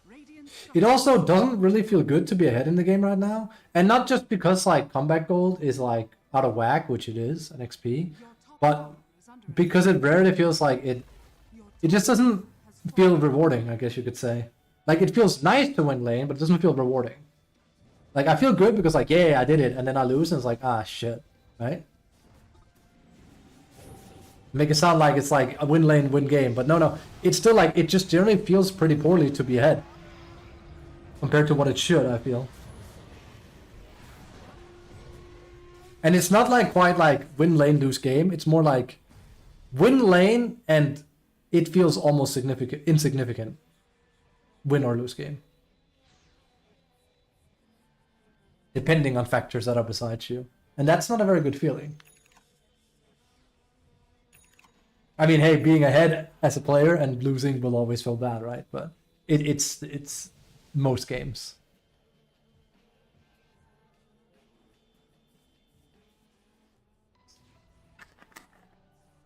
Radiant It also doesn't really feel good to be ahead in the game right now. And not just because like combat gold is like out of whack, which it is, an XP, but because it rarely feels like it just doesn't feel rewarding, I guess you could say. Like it feels nice to win lane, but it doesn't feel rewarding. Like I feel good because like, yeah, I did it, and then I lose and it's like, ah, shit, right? Make it sound like it's like a win lane, win game, but no, it's still like, it just generally feels pretty poorly to be ahead. Compared to what it should, I feel. And it's not like quite like win lane, lose game. It's more like win lane and it feels almost insignificant. Win or lose game. Depending on factors that are besides you. And that's not a very good feeling. I mean, hey, being ahead as a player and losing will always feel bad, right? But it's most games.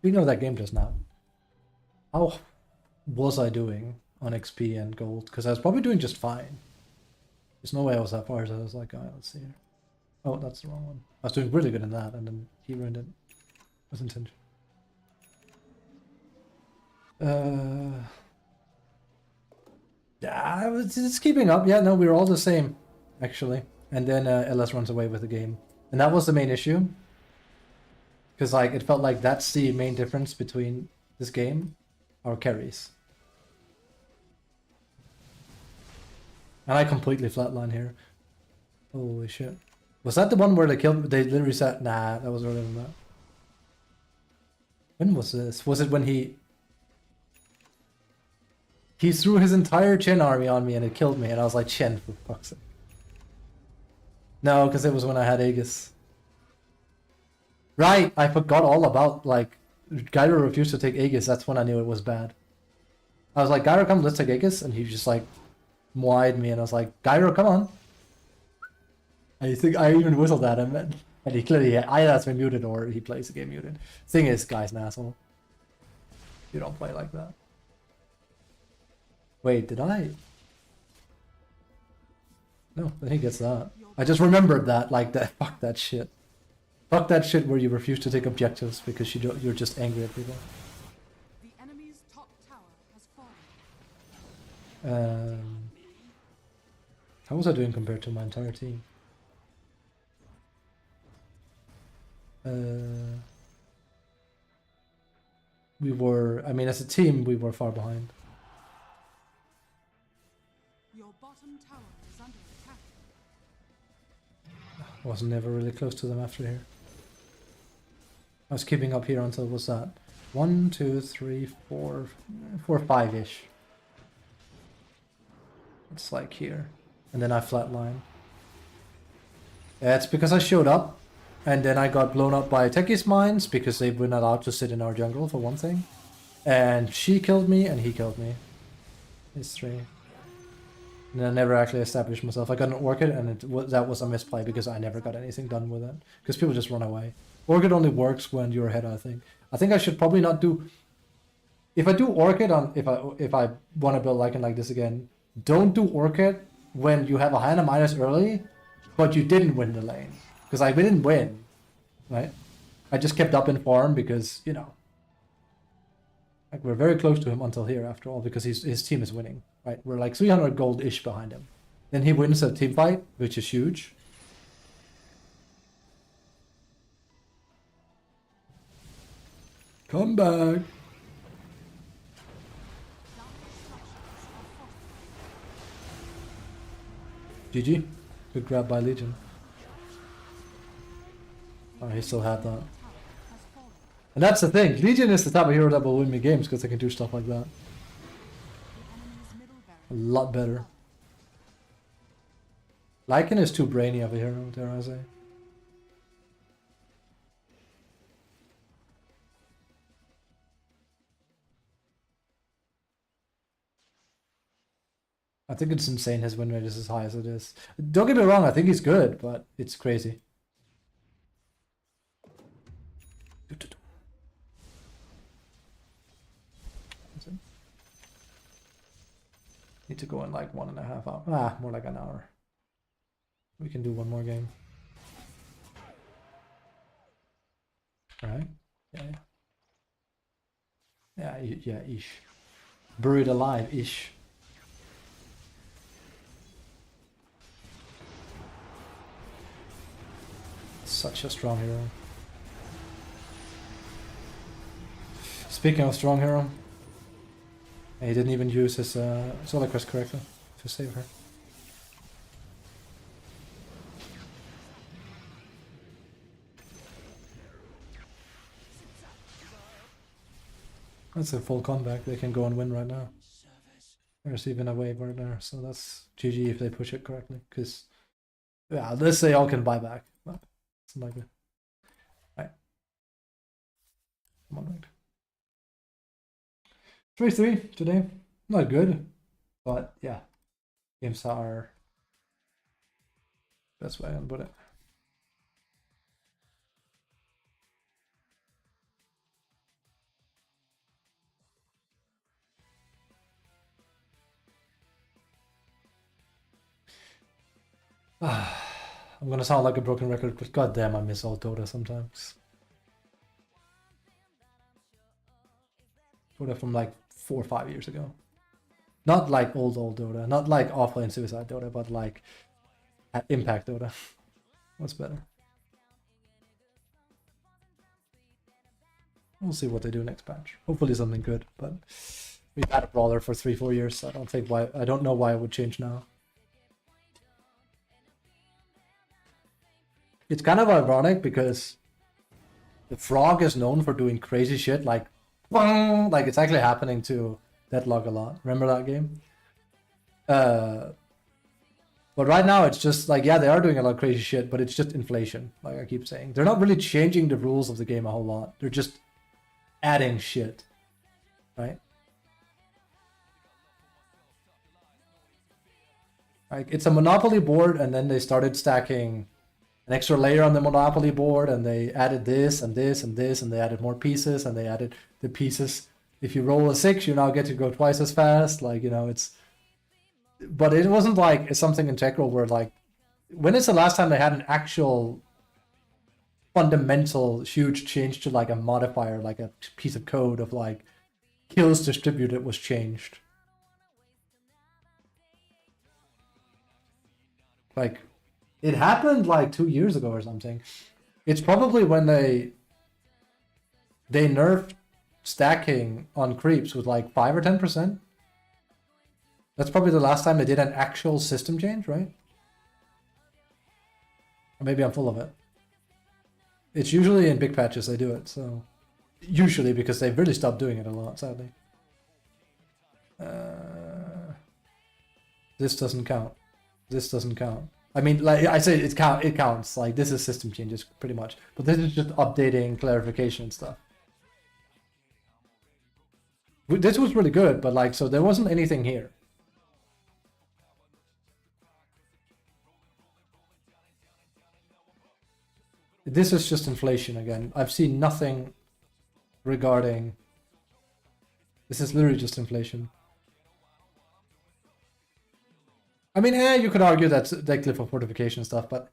We know that game just now. How was I doing on XP and gold? Because I was probably doing just fine. There's no way I was that far, so I was like, alright, let's see here. Oh, that's the wrong one. I was doing really good in that, and then he ruined it. With intention. Yeah, it's keeping up. Yeah, no, we were all the same, actually. And then LS runs away with the game. And that was the main issue. Because like it felt like that's the main difference between this game, our carries. And I completely flatline here. Holy shit. Was that the one where they killed me? They literally said, nah, that was earlier than that. When was this? Was it when he threw his entire Chen army on me and it killed me, and I was like, Chen, for fuck's sake. No, because it was when I had Aegis. Right, I forgot all about, like, Gyro refused to take Aegis. That's when I knew it was bad. I was like, Gyro, come, let's take Aegis. And he just, like, moied me, and I was like, Gyro, come on. I think I even whistled at him, and he clearly either has been muted or he plays the game muted. Thing is, guy's an asshole. You don't play like that. Wait, did I? No, then he gets that. I just remembered that, like, that. Fuck that shit. Fuck that shit where you refuse to take objectives because you're just angry at people. The enemy's top tower has fallen. How was I doing compared to my entire team? We were, I mean, as a team, we were far behind. Your bottom tower is under attack. I was never really close to them after here. I was keeping up here until, what's that? 1, 2, 3, 4, 5-ish. It's like here. And then I flatline. Yeah, it's because I showed up. And then I got blown up by Techie's mines because they were not allowed to sit in our jungle, for one thing. And she killed me and he killed me. It's 3. And I never actually established myself. I got an Orchid and that was a misplay because I never got anything done with it. Because people just run away. Orchid only works when you're ahead, I think. I think I should probably not do... If I do Orchid on... If I want to build Lycan like this again, don't do Orchid when you have a Hana minus early, but you didn't win the lane. Because we didn't win, right? I just kept up in farm because, you know, like we're very close to him until here after all because his team is winning, right? We're like 300 gold-ish behind him. Then he wins a team fight, which is huge. Come back. GG. Good grab by Legion. Oh, he still had that. And that's the thing. Legion is the type of hero that will win me games because they can do stuff like that. A lot better. Lycan is too brainy of a hero, dare I say. I think it's insane his win rate is as high as it is. Don't get me wrong, I think he's good, but it's crazy. Need to go in like 1.5 hours. Ah, more like an hour. We can do one more game. Alright. Yeah, ish. Buried alive, ish. Such a strong hero. Speaking of strong hero, he didn't even use his Solar Crest correctly to save her. That's a full comeback. They can go and win right now. There's even a wave right there, so that's GG if they push it correctly. Because, yeah, this they all can buy back. But it's unlikely. Right. Come on, right. 3-3 today. Not good, but yeah. Games are best way I can put it. I'm gonna sound like a broken record, but goddamn, I miss old Dota sometimes. Dota from like 4 or 5 years ago. Not like old Dota, not like offline Suicide Dota, but like Impact Dota. What's better? We'll see what they do next patch. Hopefully something good, but we've had a brawler for 3-4 years. So I don't know why it would change now. It's kind of ironic because the Frog is known for doing crazy shit like bang, like it's actually happening to Deadlock a lot. Remember that game? But right now it's just like, yeah, they are doing a lot of crazy shit, but it's just inflation. Like I keep saying, they're not really changing the rules of the game a whole lot. They're just adding shit, right? Like it's a Monopoly board, and then they started stacking an extra layer on the Monopoly board, and they added this and this and this, and they added more pieces, and they added the pieces. If you roll a 6, you now get to go twice as fast. Like, you know, it's... But it wasn't like it's something integral where, like... When is the last time they had an actual fundamental huge change to, like, a modifier, like a piece of code of, like, kills distributed was changed? Like... It happened like 2 years ago or something. It's probably when they nerfed stacking on creeps with like 5 or 10%. That's probably the last time they did an actual system change, right? Or maybe I'm full of it. It's usually in big patches they do it, so... Usually, because they've really stopped doing it a lot, sadly. This doesn't count. This doesn't count. I mean, like I say, it counts. Like, this is system changes, pretty much. But this is just updating, clarification and stuff. This was really good, but like, so there wasn't anything here. This is just inflation again. I've seen nothing regarding... This is literally just inflation. I mean, you could argue that's that glyph of fortification stuff, but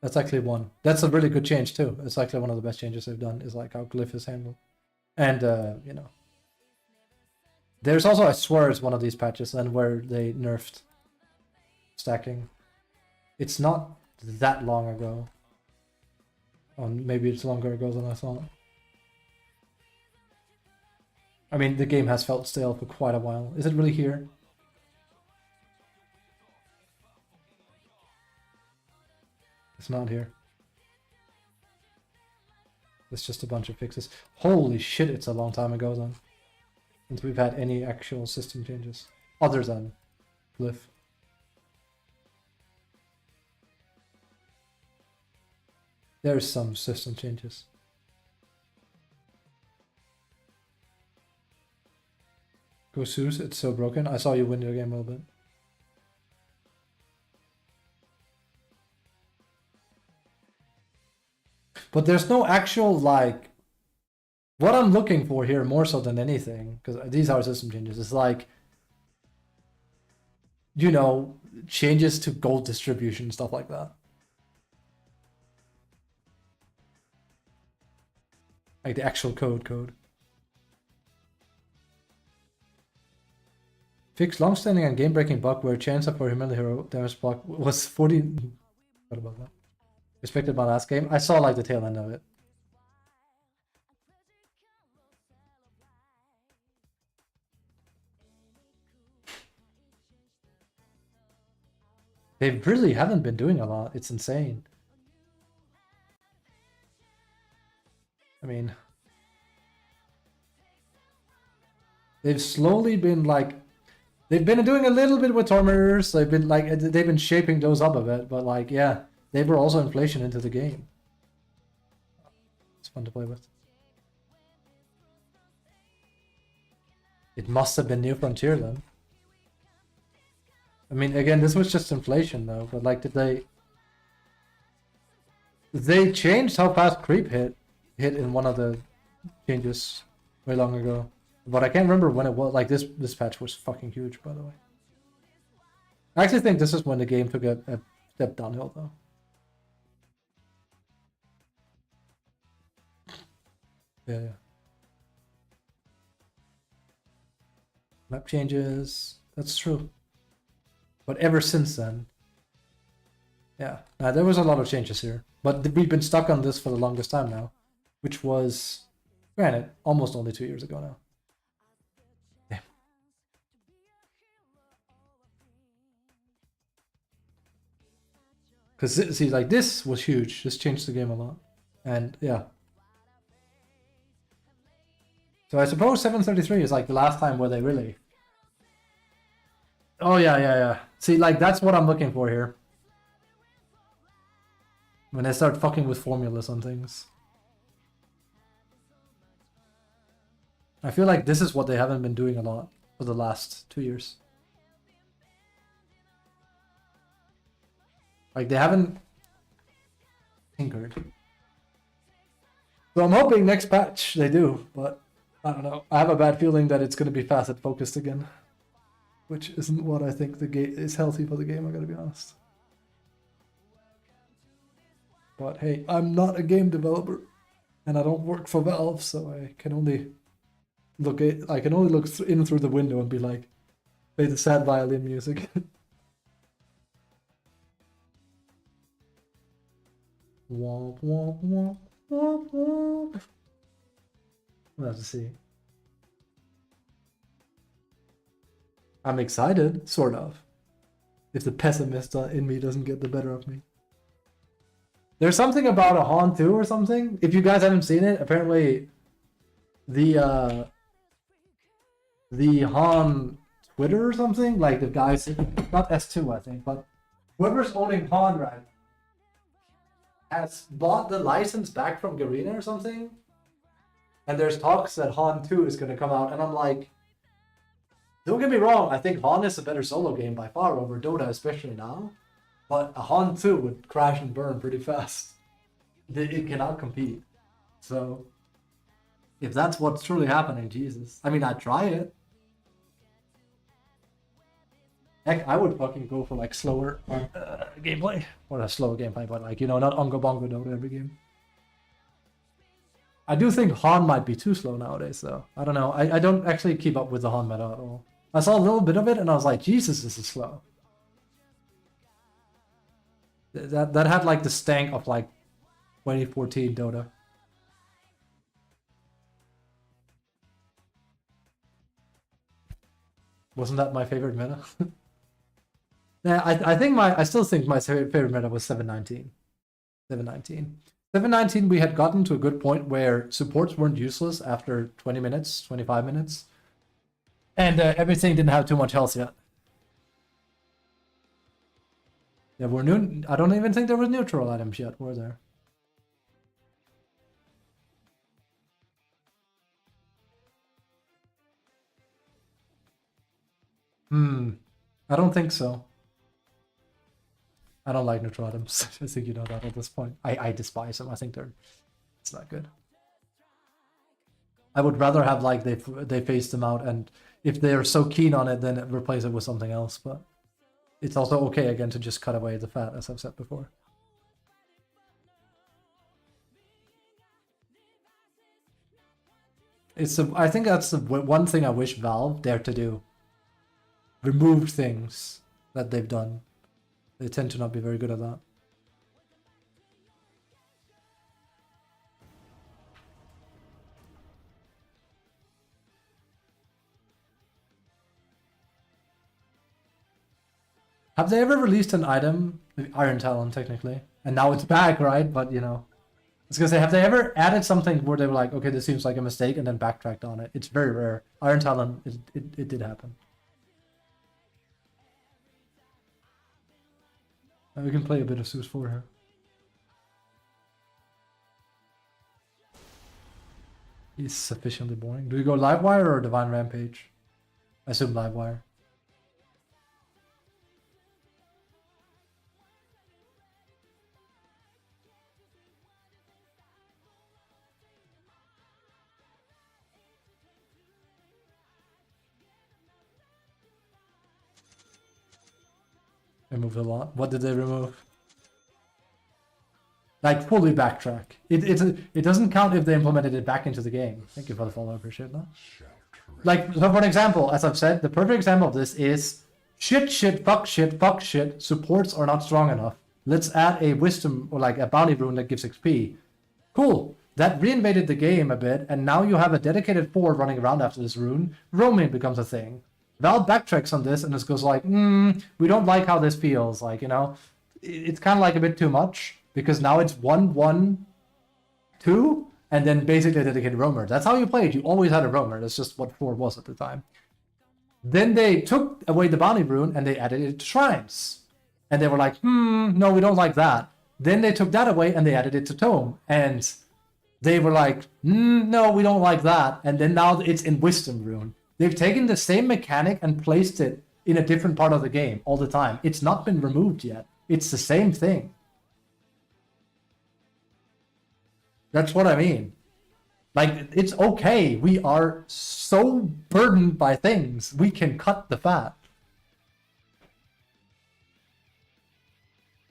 that's actually one. That's a really good change too. It's actually one of the best changes they've done, is like how glyph is handled. And, you know. There's also, I swear, it's one of these patches and where they nerfed stacking. It's not that long ago. Or maybe it's longer ago than I thought. I mean, the game has felt stale for quite a while. Is it really here? It's not here. It's just a bunch of fixes. Holy shit, it's a long time ago then. Since we've had any actual system changes. Other than glyph. There's some system changes. Go Zeus, it's so broken. I saw you win your game a little bit. But there's no actual, like, what I'm looking for here more so than anything, because these are system changes, is like, you know, changes to gold distribution, stuff like that. Like the actual code. Fix long-standing and game-breaking bug where chance for humility hero damage block was 40... What about that? Respected my last game. I saw like the tail end of it. They really haven't been doing a lot. It's insane. I mean, they've slowly been like, they've been doing a little bit with tormentors. They've been shaping those up a bit, but like, yeah. They were also inflation into the game. It's fun to play with. It must have been New Frontier then. I mean, again, this was just inflation though, but like, did they... They changed how fast creep hit in one of the changes way long ago. But I can't remember when it was. Like, this patch was fucking huge, by the way. I actually think this is when the game took a step downhill, though. Yeah. Map changes. That's true. But ever since then, yeah, there was a lot of changes here. But we've been stuck on this for the longest time now, which was, granted, almost only 2 years ago now. Damn. Because, see, like, this was huge. This changed the game a lot. And, yeah. So I suppose 733 is, like, the last time where they really... Oh, yeah. See, like, that's what I'm looking for here. When they start fucking with formulas on things. I feel like this is what they haven't been doing a lot for the last 2 years. Like, they haven't tinkered. So I'm hoping next patch they do, but I don't know. I have a bad feeling that it's going to be facet focused again. Which isn't what I think the game is healthy for the game, I gotta be honest. But hey, I'm not a game developer, and I don't work for Valve, so I can only look in through the window and be like, play the sad violin music. Womp womp womp womp womp. We'll have to see. I'm excited, sort of. If the pessimist in me doesn't get the better of me. There's something about a Han 2 or something. If you guys haven't seen it, apparently the Han Twitter or something, like the guys, not S2 I think, but whoever's owning Han right now has bought the license back from Garena or something. And there's talks that Han 2 is going to come out, and I'm like, don't get me wrong, I think Han is a better solo game by far over Dota, especially now. But a Han 2 would crash and burn pretty fast. It cannot compete. So, if that's what's truly happening, Jesus. I mean, I'd try it. Heck, I would fucking go for like slower gameplay. Or a slower gameplay, but like, you know, not Ongo Bongo Dota every game. I do think Han might be too slow nowadays, though. I don't know. I don't actually keep up with the Han meta at all. I saw a little bit of it, and I was like, Jesus, this is slow. That had like the stank of like 2014 Dota. Wasn't that my favorite meta? Yeah, I still think my favorite meta was 719. 719 we had gotten to a good point where supports weren't useless after 20 minutes, 25 minutes. And everything didn't have too much health yet. There were I don't even think there was neutral items yet, were there? I don't think so. I don't like neutral items. I think you know that at this point. I despise them. I think it's not good. I would rather have like they phase them out, and if they're so keen on it, then replace it with something else. But it's also okay again to just cut away the fat, as I've said before. I think that's the one thing I wish Valve dared to do. Remove things that they've done. They tend to not be very good at that. Have they ever released an item, Iron Talon technically, and now it's back, right? But you know, I was gonna say, have they ever added something where they were like, okay, this seems like a mistake, and then backtracked on it? It's very rare. Iron Talon, it did happen. And we can play a bit of Zeus 4 here. He's sufficiently boring. Do we go Livewire or Divine Rampage? I assume Livewire. They moved a lot. What did they remove? Like fully backtrack. It doesn't count if they implemented it back into the game. Thank you for the follow. I appreciate that. Like, so for an example, as I've said, the perfect example of this is shit, fuck shit, supports are not strong enough. Let's add a wisdom or like a bounty rune that gives XP. Cool. That reinvaded the game a bit, and now you have a dedicated forward running around after this rune. Roaming becomes a thing. Valve backtracks on this and just goes like, we don't like how this feels. Like, you know, it's kind of like a bit too much because now it's 1-1-2 and then basically a dedicated roamer. That's how you play it. You always had a roamer. That's just what 4 was at the time. Then they took away the bounty rune and they added it to shrines. And they were like, no, we don't like that. Then they took that away and they added it to tome. And they were like, no, we don't like that. And then now it's in wisdom rune. They've taken the same mechanic and placed it in a different part of the game all the time. It's not been removed yet. It's the same thing. That's what I mean. Like, it's okay. We are so burdened by things. We can cut the fat.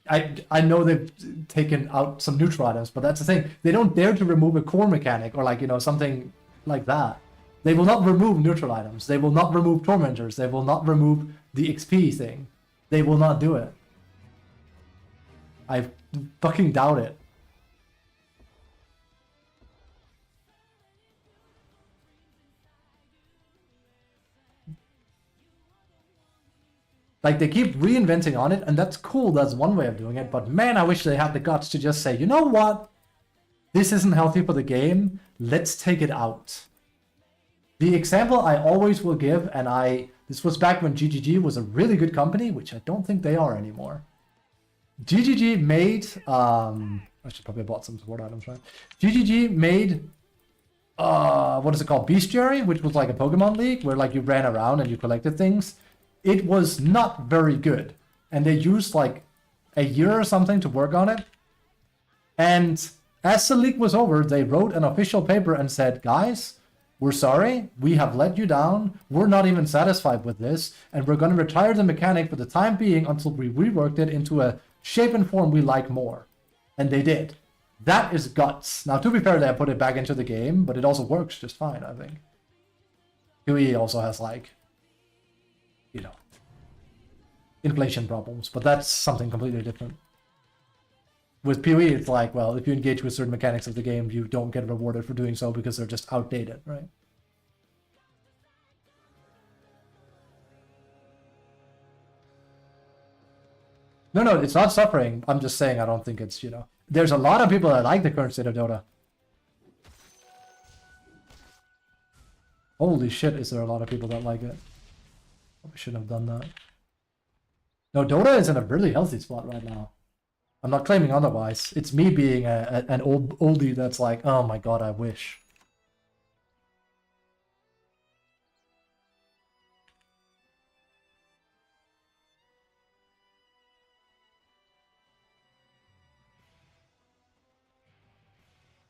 I know they've taken out some neutral items, but that's the thing. They don't dare to remove a core mechanic or like, you know, something like that. They will not remove neutral items. They will not remove tormentors. They will not remove the XP thing. They will not do it. I fucking doubt it. Like, they keep reinventing on it, and that's cool. That's one way of doing it. But man, I wish they had the guts to just say, you know what? This isn't healthy for the game. Let's take it out. The example I always will give, and this was back when GGG was a really good company, which I don't think they are anymore. GGG made, I should probably have bought some support items, right? GGG made, what is it called? Bestiary, which was like a Pokemon League, where like you ran around and you collected things. It was not very good. And they used like a year or something to work on it. And as the league was over, they wrote an official paper and said, guys, we're sorry, we have let you down, we're not even satisfied with this, and we're going to retire the mechanic for the time being until we reworked it into a shape and form we like more. And they did. That is guts. Now, to be fair, they put it back into the game, but it also works just fine, I think. QE also has, like, you know, inflation problems, but that's something completely different. With PoE, it's like, well, if you engage with certain mechanics of the game, you don't get rewarded for doing so because they're just outdated, right? No, it's not suffering. I'm just saying I don't think it's, you know... There's a lot of people that like the current state of Dota. Holy shit, is there a lot of people that like it. Probably shouldn't have done that. No, Dota is in a really healthy spot right now. I'm not claiming otherwise. It's me being an oldie that's like, oh my god, I wish.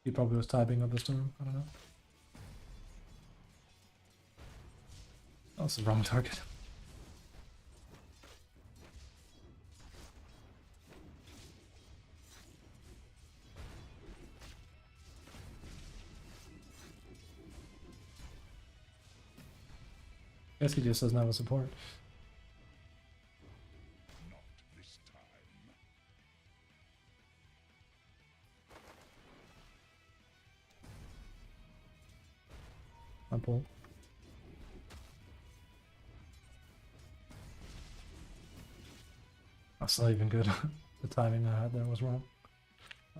He probably was typing up the storm. I don't know. That was the wrong target. Guess he just doesn't have a support. Not this time. I pull. That's not even good. The timing I had there was wrong.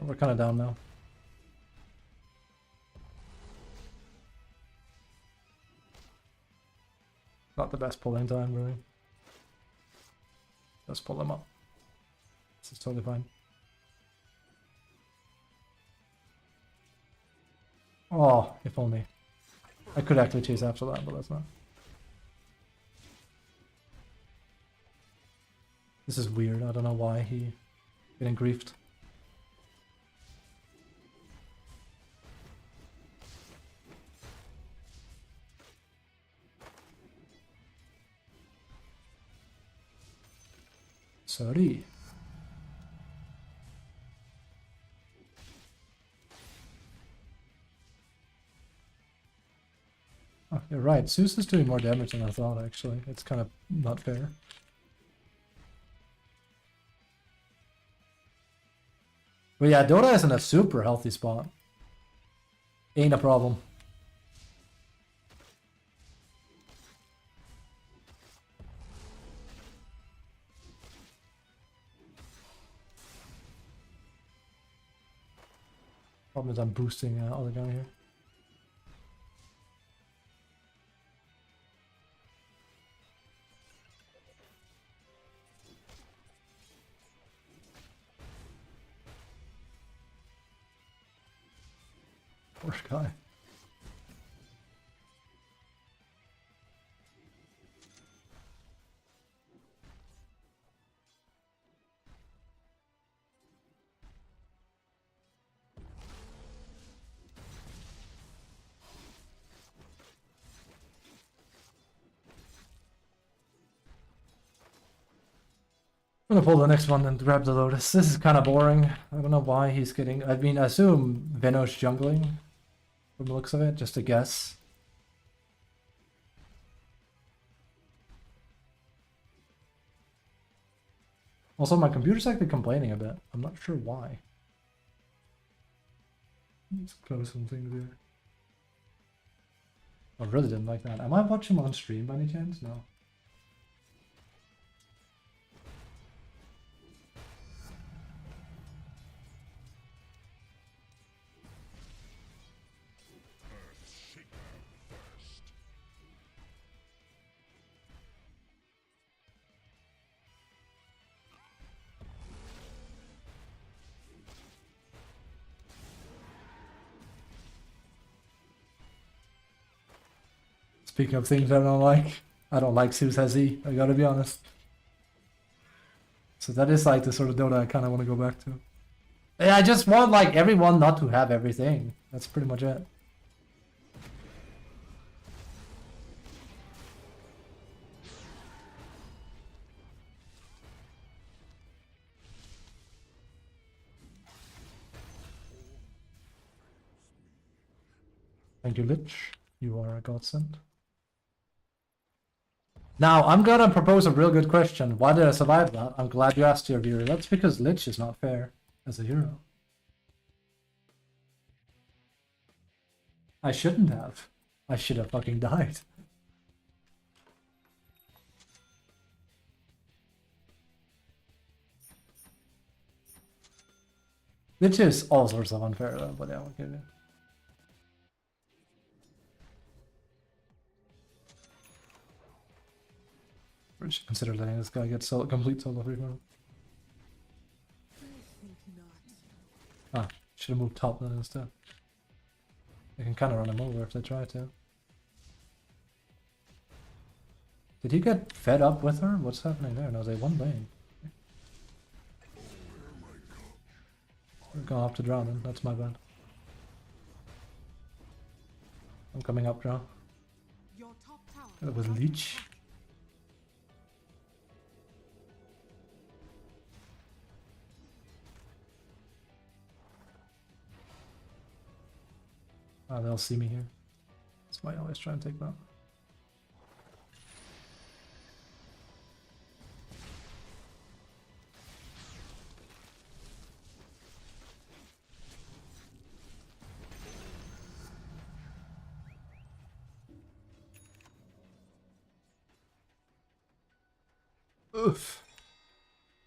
Oh, we're kind of down now. Not the best pulling time, really. Let's pull them up. This is totally fine. Oh, if only. I could actually chase after that, but that's not. This is weird. I don't know why he getting griefed. Sorry. Oh, you're right. Zeus is doing more damage than I thought, actually. It's kind of not fair. But yeah, DotA is in a super healthy spot. Ain't a problem. Problem is I'm boosting other guy here. Poor guy. I'm gonna pull the next one and grab the Lotus. This is kind of boring. I don't know why he's getting... I mean, I assume Venos jungling, from the looks of it, just a guess. Also, my computer's actually complaining a bit. I'm not sure why. Let's close some things here. I really didn't like that. Am I watching him on stream by any chance? No. Speaking of things I don't like Zeus Hezi, I gotta be honest. So that is like the sort of Dota I kind of want to go back to. Yeah, I just want like everyone not to have everything. That's pretty much it. Thank you, Lich. You are a godsend. Now, I'm gonna propose a real good question. Why did I survive that? I'm glad you asked, your viewer. That's because Lich is not fair as a hero. I shouldn't have. I should have fucking died. Lich is all sorts of unfair though, but yeah, I'll give it. We should consider letting this guy get complete solo free mode. Ah, should have moved top then instead. They can kind of run him over if they try to. Did he get fed up with her? What's happening there? No, they one lane. We're going up to drown then. That's my bad. I'm coming up, drown. Your top tower. That was Leech. Ah, they'll see me here. That's why I always try and take that. Oof.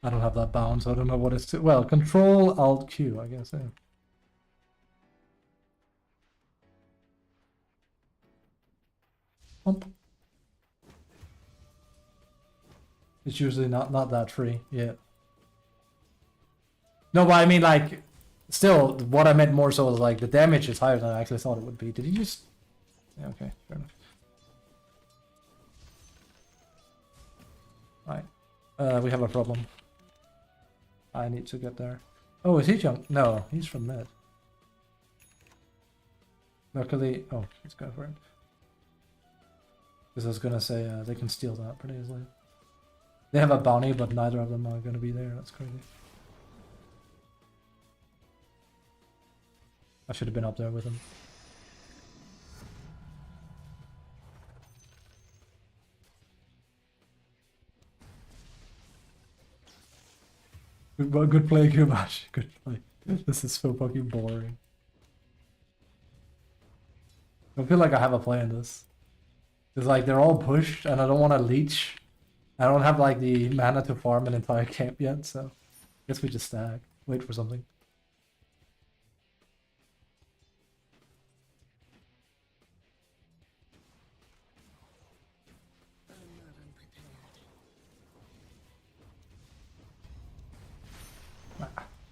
I don't have that bound, so I don't know what it's to. Well, Control Alt Q, I guess. Yeah. Pump. It's usually not that free. Yeah. No, but I mean, like, still, what I meant more so was like the damage is higher than I actually thought it would be. Did he just? Yeah. Okay. Fair enough. Right. We have a problem. I need to get there. Oh, is he jump? No, he's from mid. Luckily, oh, he's going for it. Because I was gonna say they can steal that pretty easily. They have a bounty, but neither of them are gonna be there. That's crazy. I should have been up there with him. Good play, Kubash. Good play. This is so fucking boring. I feel like I have a play in this. It's like they're all pushed and I don't want to leech. I don't have like the mana to farm an entire camp yet, so I guess we just stack. Wait for something.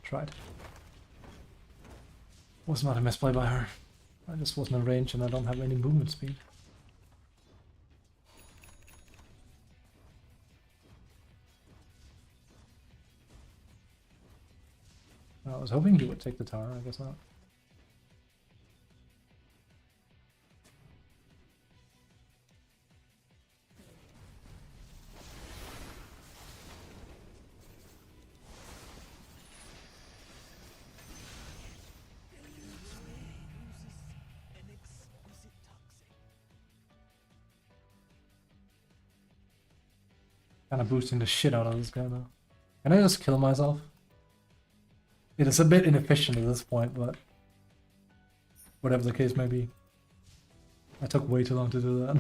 Tried. Was not a misplay by her. I just wasn't in range and I don't have any movement speed. I was hoping he would take the tower, I guess not. Kind of boosting the shit out of this guy though. Can I just kill myself? It is a bit inefficient at this point, but whatever the case may be. I took way too long to do that.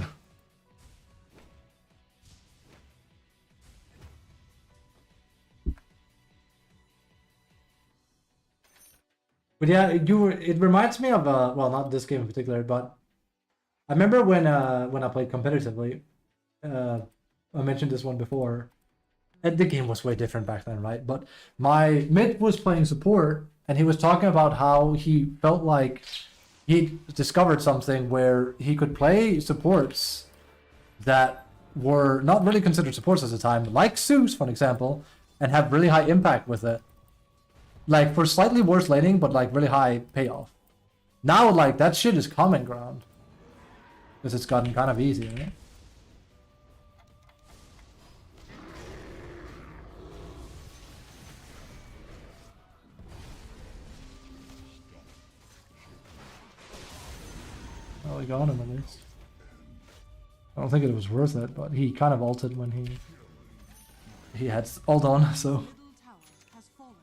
But yeah, it reminds me of well, not this game in particular, but I remember when I played competitively, I mentioned this one before. And the game was way different back then, right? But my mid was playing support, and he was talking about how he felt like he discovered something where he could play supports that were not really considered supports at the time, like Zeus, for example, and have really high impact with it. Like, for slightly worse laning, but like really high payoff. Now, like, that shit is common ground. Because it's gotten kind of easy, right? Well, we got him at least. I don't think it was worth it, but he kind of ulted when he had ult on, so. Middle tower has fallen.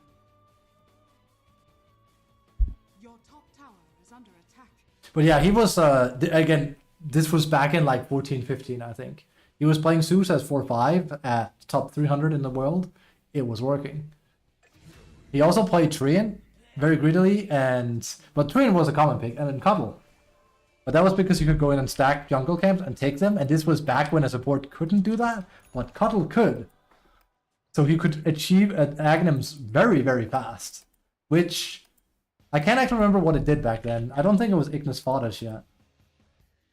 Your top tower is under attack. But yeah, he was, again, this was back in like 14, 15, I think. He was playing Zeus as 4-5 at top 300 in the world. It was working. He also played Treant very greedily, but Treant was a common pick, and then Cuddle. But that was because you could go in and stack jungle camps and take them, and this was back when a support couldn't do that, but Cuddle could. So he could achieve Aghanims very, very fast, which I can't actually remember what it did back then. I don't think it was Ignis Fadis yet,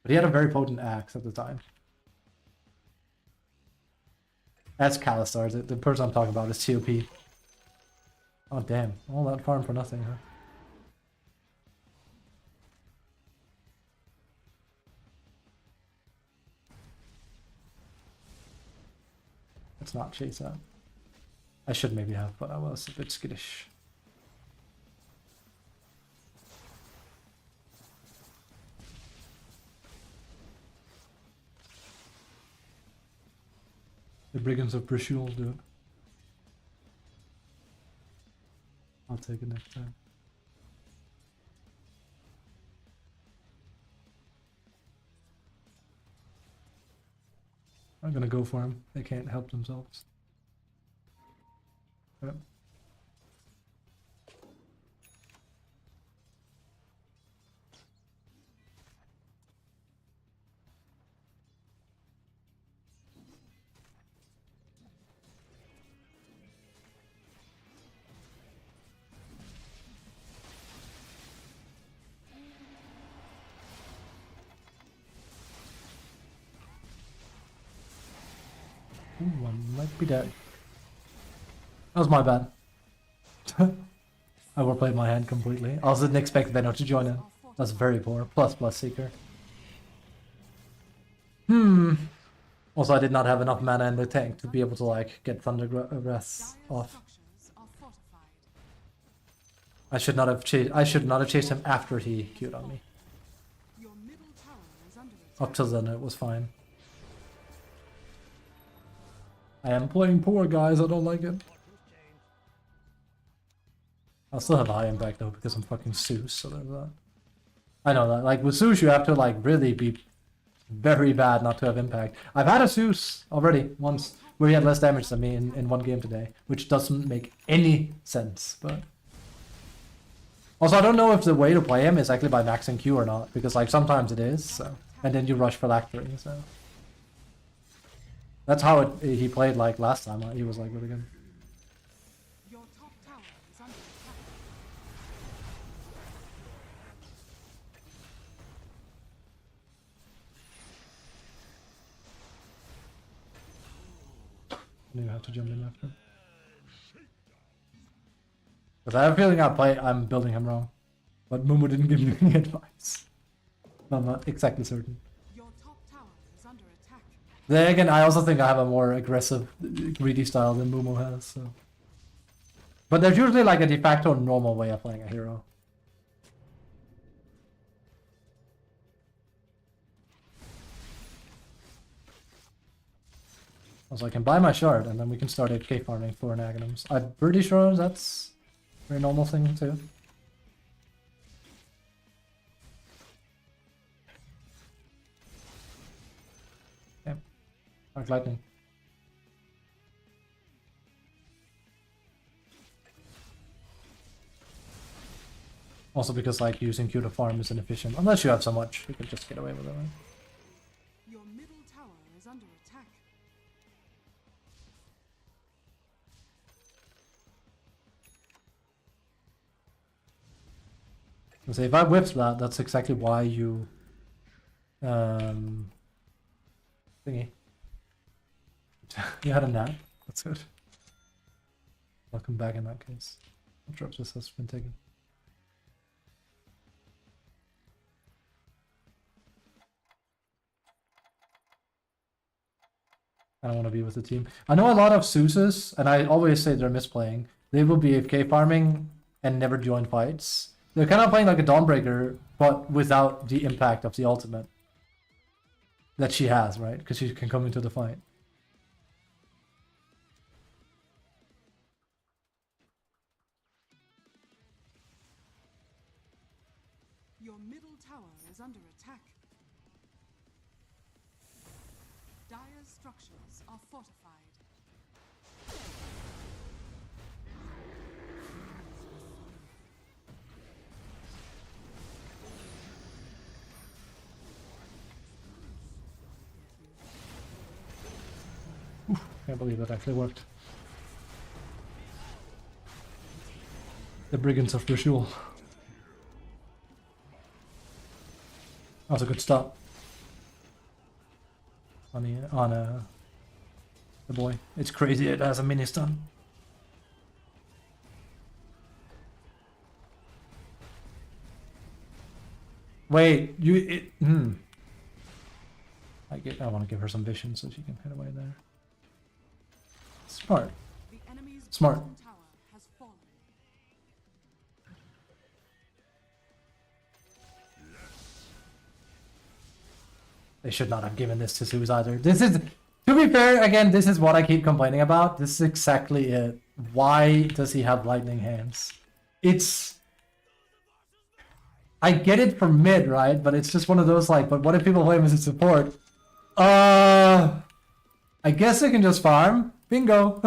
but he had a very potent axe at the time. That's Kalistar, the person I'm talking about is TOP. Oh damn, all that farm for nothing, huh? Let's not chase that. I should maybe have, but I was a bit skittish. The Brigands of Brishul do it. I'll take it next time. I'm gonna go for him. They can't help themselves. Yep. Ooh, I might be dead. That was my bad. I overplayed my hand completely. I also didn't expect Venno to join in. That's very poor. ++ Seeker. Also, I did not have enough mana in the tank to be able to like get Thunder Breath Dire's off. structures are fortified. I should not have chased him after he queued on me. Your middle tower is under attack. Up till then, it was fine. I am playing poor, guys. I don't like it. I'll still have a high impact though because I'm fucking Zeus, so there's that. I know that. Like with Zeus, you have to like really be very bad not to have impact. I've had a Zeus already once where he had less damage than me in one game today, which doesn't make any sense. But also, I don't know if the way to play him is actually by maxing Q or not, because like sometimes it is. So and then you rush phylactery. So that's how he played like last time. He was like really good. Your top tower is under attack. I knew how to jump in after. But I have a feeling I'm building him wrong. But Mumu didn't give me any advice. I'm not exactly certain. Your top tower is under attack. Then again, I also think I have a more aggressive, greedy style than Mumu has, so. But there's usually like a de facto normal way of playing a hero. Also, I can buy my shard, and then we can start AFK farming for Naganums. I'm pretty sure that's a very normal thing, too. Okay. Dark Lightning. Also because, like, using Q to farm is inefficient. Unless you have so much, you can just get away with it, right? Your middle tower is under attack. So if I whiffed that, that's exactly why you thingy. You had a nap. That's good. I'll come back in that case. Not sure if this has been taken. I don't want to be with the team. I know a lot of Seuses, and I always say they're misplaying. They will be AFK farming and never join fights. They're kind of playing like a Dawnbreaker, but without the impact of the ultimate that she has, right? Because she can come into the fight. Your middle tower is under attack. Dire's structures are fortified. Can't believe that actually worked. The Brigands of Ritual. That was a good stop. On the boy. It's crazy it has a mini stun. Wait, I want to give her some vision so she can hit away there. Smart. The enemy's Smart. bottom tower has fallen. They should not have given this to Zeus either. This is, to be fair, again, this is what I keep complaining about. This is exactly it. Why does he have lightning hands? It's... I get it for mid, right? But it's just one of those like, but what if people play him as a support? I guess I can just farm. Bingo.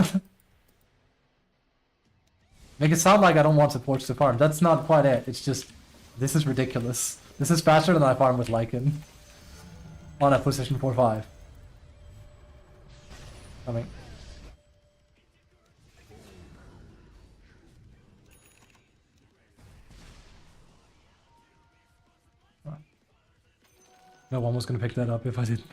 Make it sound like I don't want supports to farm. That's not quite it. It's just, this is ridiculous. This is faster than I farm with Lycan. On a position 4-5. Coming. No one was going to pick that up if I didn't.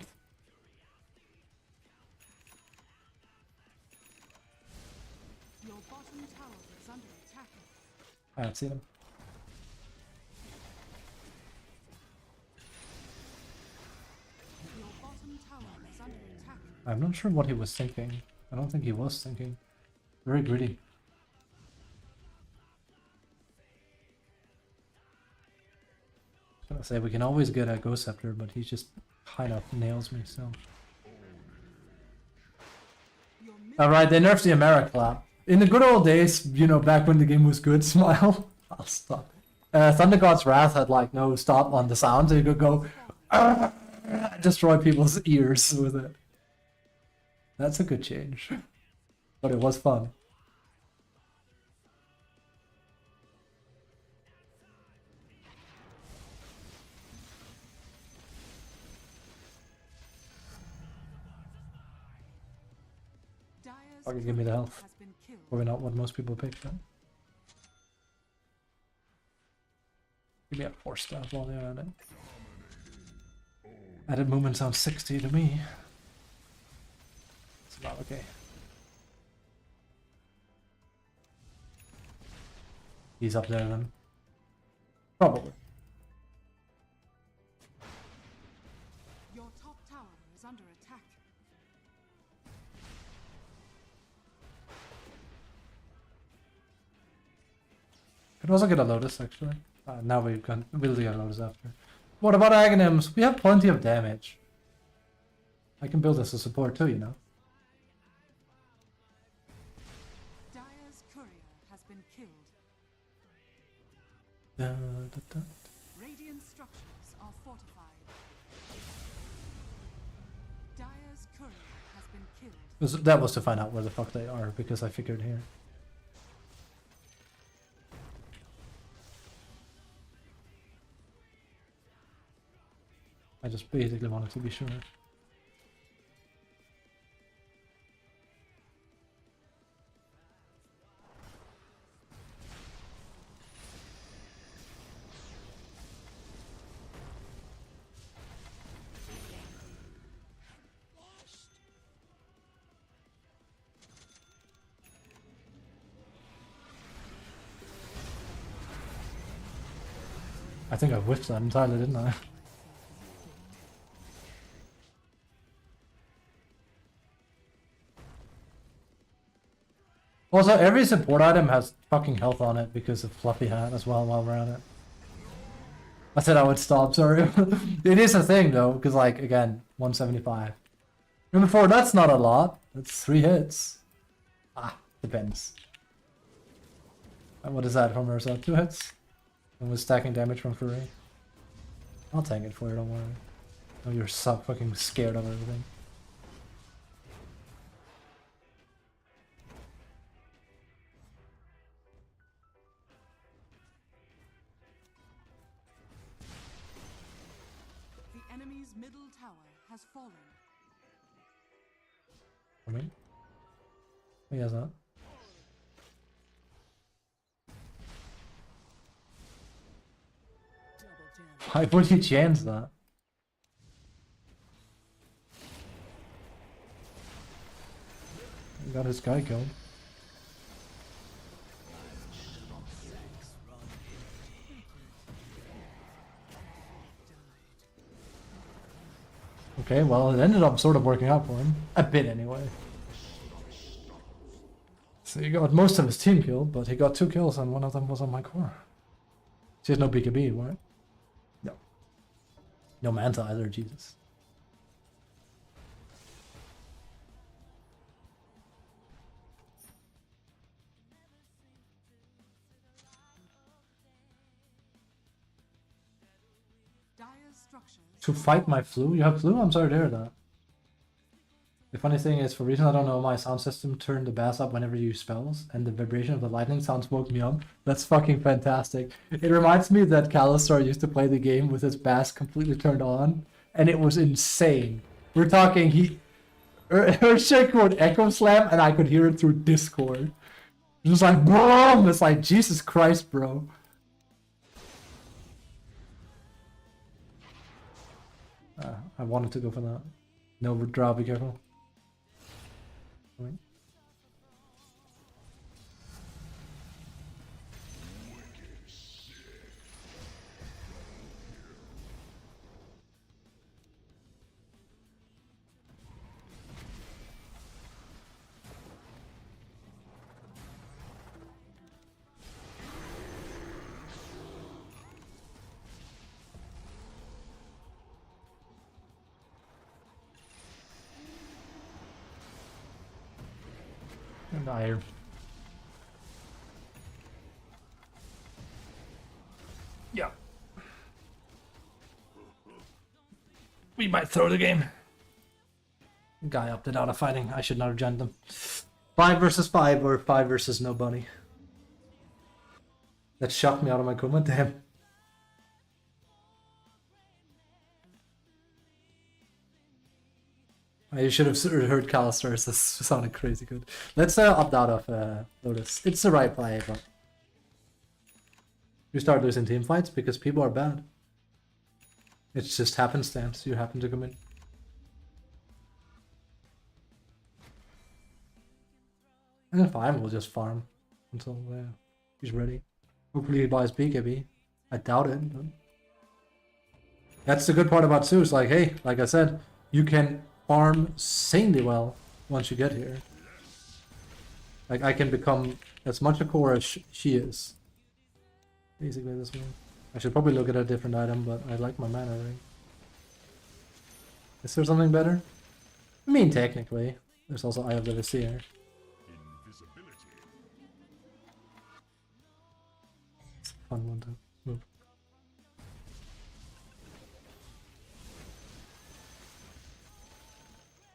Your bottom tower is under attack. I haven't seen him. Your bottom tower is under attack. I'm not sure what he was thinking. I don't think he was thinking. Very greedy. I was gonna say we can always get a Ghost Scepter, but he just kind of nails me still. Alright, they nerfed the America clap. In the good old days, you know, back when the game was good, smile. I'll stop. Thunder God's Wrath had like no stop on the sound, so you could go destroy people's ears with it. That's a good change. But it was fun. Fucking give me the health. Probably not what most people pick, but give me a 4 staff while they're at it. Added movement sounds 60 to me. It's about okay. He's up there then. Probably. Your top tower is under attack. Could also get a Lotus actually. Now we'll get a Lotus after. What about Aghanims? We have plenty of damage. I can build this as support too, you know. Dire's courier has been killed. Radiant structures are fortified. Dire's courier has been killed. That was to find out where the fuck they are, because I figured here. I just basically wanted to be sure. I think I whiffed that entirely, didn't I? Also, every support item has fucking health on it because of Fluffy Hat as well while we're at it. I said I would stop, sorry. It is a thing though, because like, again, 175. Number 4, that's not a lot. That's 3 hits. Ah, depends. And what is that from Ursa? 2 hits? And with stacking damage from Fury. I'll tank it for you, don't worry. Oh, you're so fucking scared of everything. The enemy's middle tower has fallen. For me? He has that. Why would you change that? He got his guy killed. Okay, well, it ended up sort of working out for him. A bit, anyway. So he got most of his team killed, but he got 2 kills and one of them was on my core. She has no BKB, right? No. No Manta either, Jesus. Dire's structures. To fight my flu? You have flu? I'm sorry to hear that. The funny thing is, for reason I don't know, my sound system turned the bass up whenever you use spells, and the vibration of the lightning sounds woke me up. That's fucking fantastic. It reminds me that Kalistar used to play the game with his bass completely turned on, and it was insane. We're talking, Earthshake would Echo Slam, and I could hear it through Discord. It was like, boom! It's like, Jesus Christ, bro. I wanted to go for that. No draw, be careful. Wait. Dire. Yeah. We might throw the game. Guy opted out of fighting. I should not have joined them. 5 versus 5 or 5 versus nobody. That shocked me out of my coma. Damn. You should have heard Calistars. This sounded crazy good. Let's opt out of Lotus. It's the right play, but you start losing team fights because people are bad. It's just happenstance. You happen to come in. And fine, we'll just farm until he's ready. Hopefully he buys BKB. I doubt it, but that's the good part about Zeus. Like, hey, like I said, you can farm sanely well once you get here. Like, I can become as much a core as she is. Basically, this one. I should probably look at a different item, but I like my mana ring. Is there something better? I mean, technically. There's also Eye of the Vizier. Invisibility. It's a fun one to move.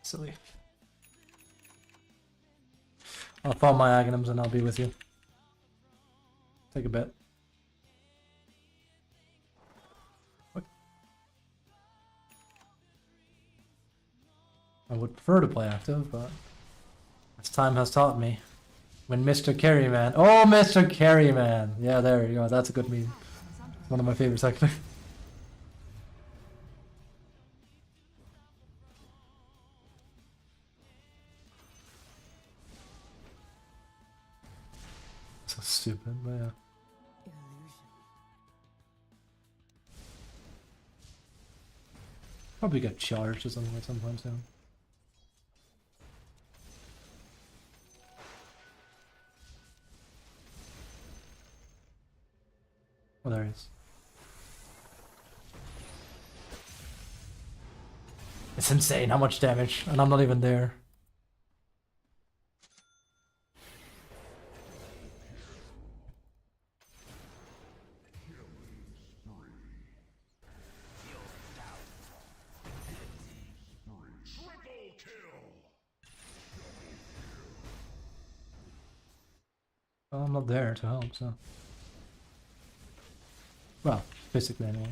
Silly. I'll farm my Aghanims and I'll be with you. Take a bet. What? I would prefer to play active, but as time has taught me. When Mr. Carryman. Oh, Mr. Carryman! Yeah, there you go. That's a good meme. One of my favorites, actually. So stupid, but yeah. Probably get charged or something at some point soon. Oh, there he is. It's insane how much damage, and I'm not even there. Well, I'm not there to help, so. Well, basically anyway.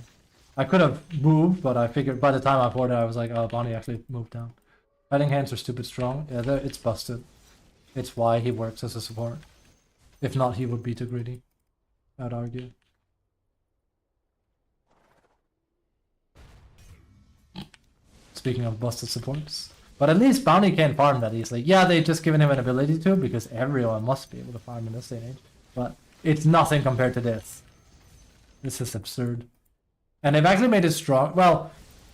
I could have moved, but I figured by the time I poured it, I was like, oh, Bonnie actually moved down. Fighting hands are stupid strong. Yeah, it's busted. It's why he works as a support. If not, he would be too greedy, I'd argue. Speaking of busted supports. But at least Bounty can't farm that easily. Yeah, they've just given him an ability to, because everyone must be able to farm in this day and age. But it's nothing compared to this. This is absurd. And they've actually made it strong. Well,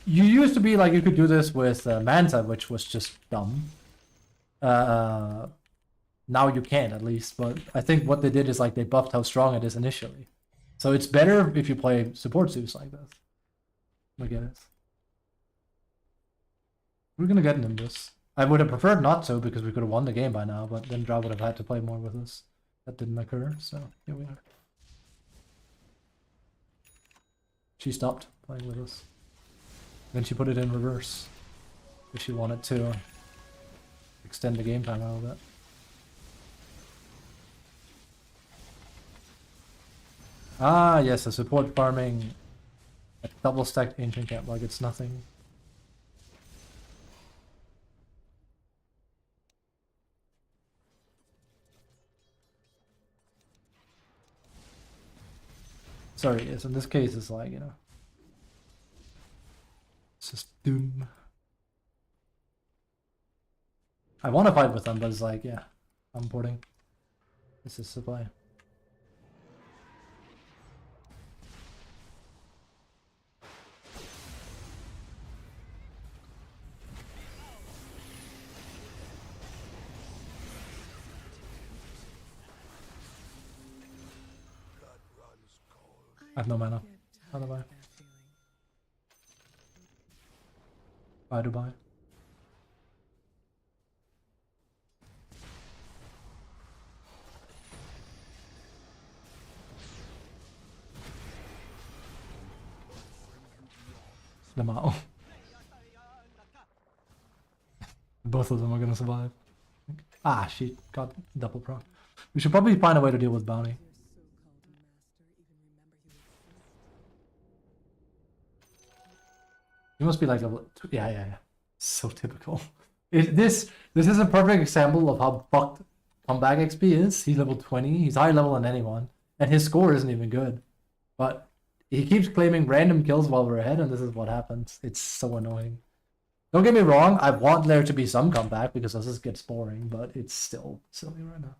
you used to be like you could do this with Manta, which was just dumb. Now you can't, at least. But I think what they did is like they buffed how strong it is initially. So it's better if you play support Zeus like this. I guess. We're gonna get Nimbus. I would have preferred not to, because we could have won the game by now, but then Drow would have had to play more with us. That didn't occur, so here we are. She stopped playing with us. Then she put it in reverse. If she wanted to extend the game time a little bit. Ah, yes, a support farming a double stacked ancient camp like it's nothing. Sorry, yes, in this case it's like, you know. It's just doom. I want to fight with them, but it's like, yeah, I'm porting. This is supply. I have no mana. How do I? Buy to buy. Lamau. Both of them are gonna survive. Ah, she got double pro. We should probably find a way to deal with bounty. You must be like level 2. Yeah. So typical. This is a perfect example of how fucked comeback XP is. He's level 20. He's higher level than anyone, and his score isn't even good. But he keeps claiming random kills while we're ahead, and this is what happens. It's so annoying. Don't get me wrong, I want there to be some comeback because this gets boring, but it's still silly right now.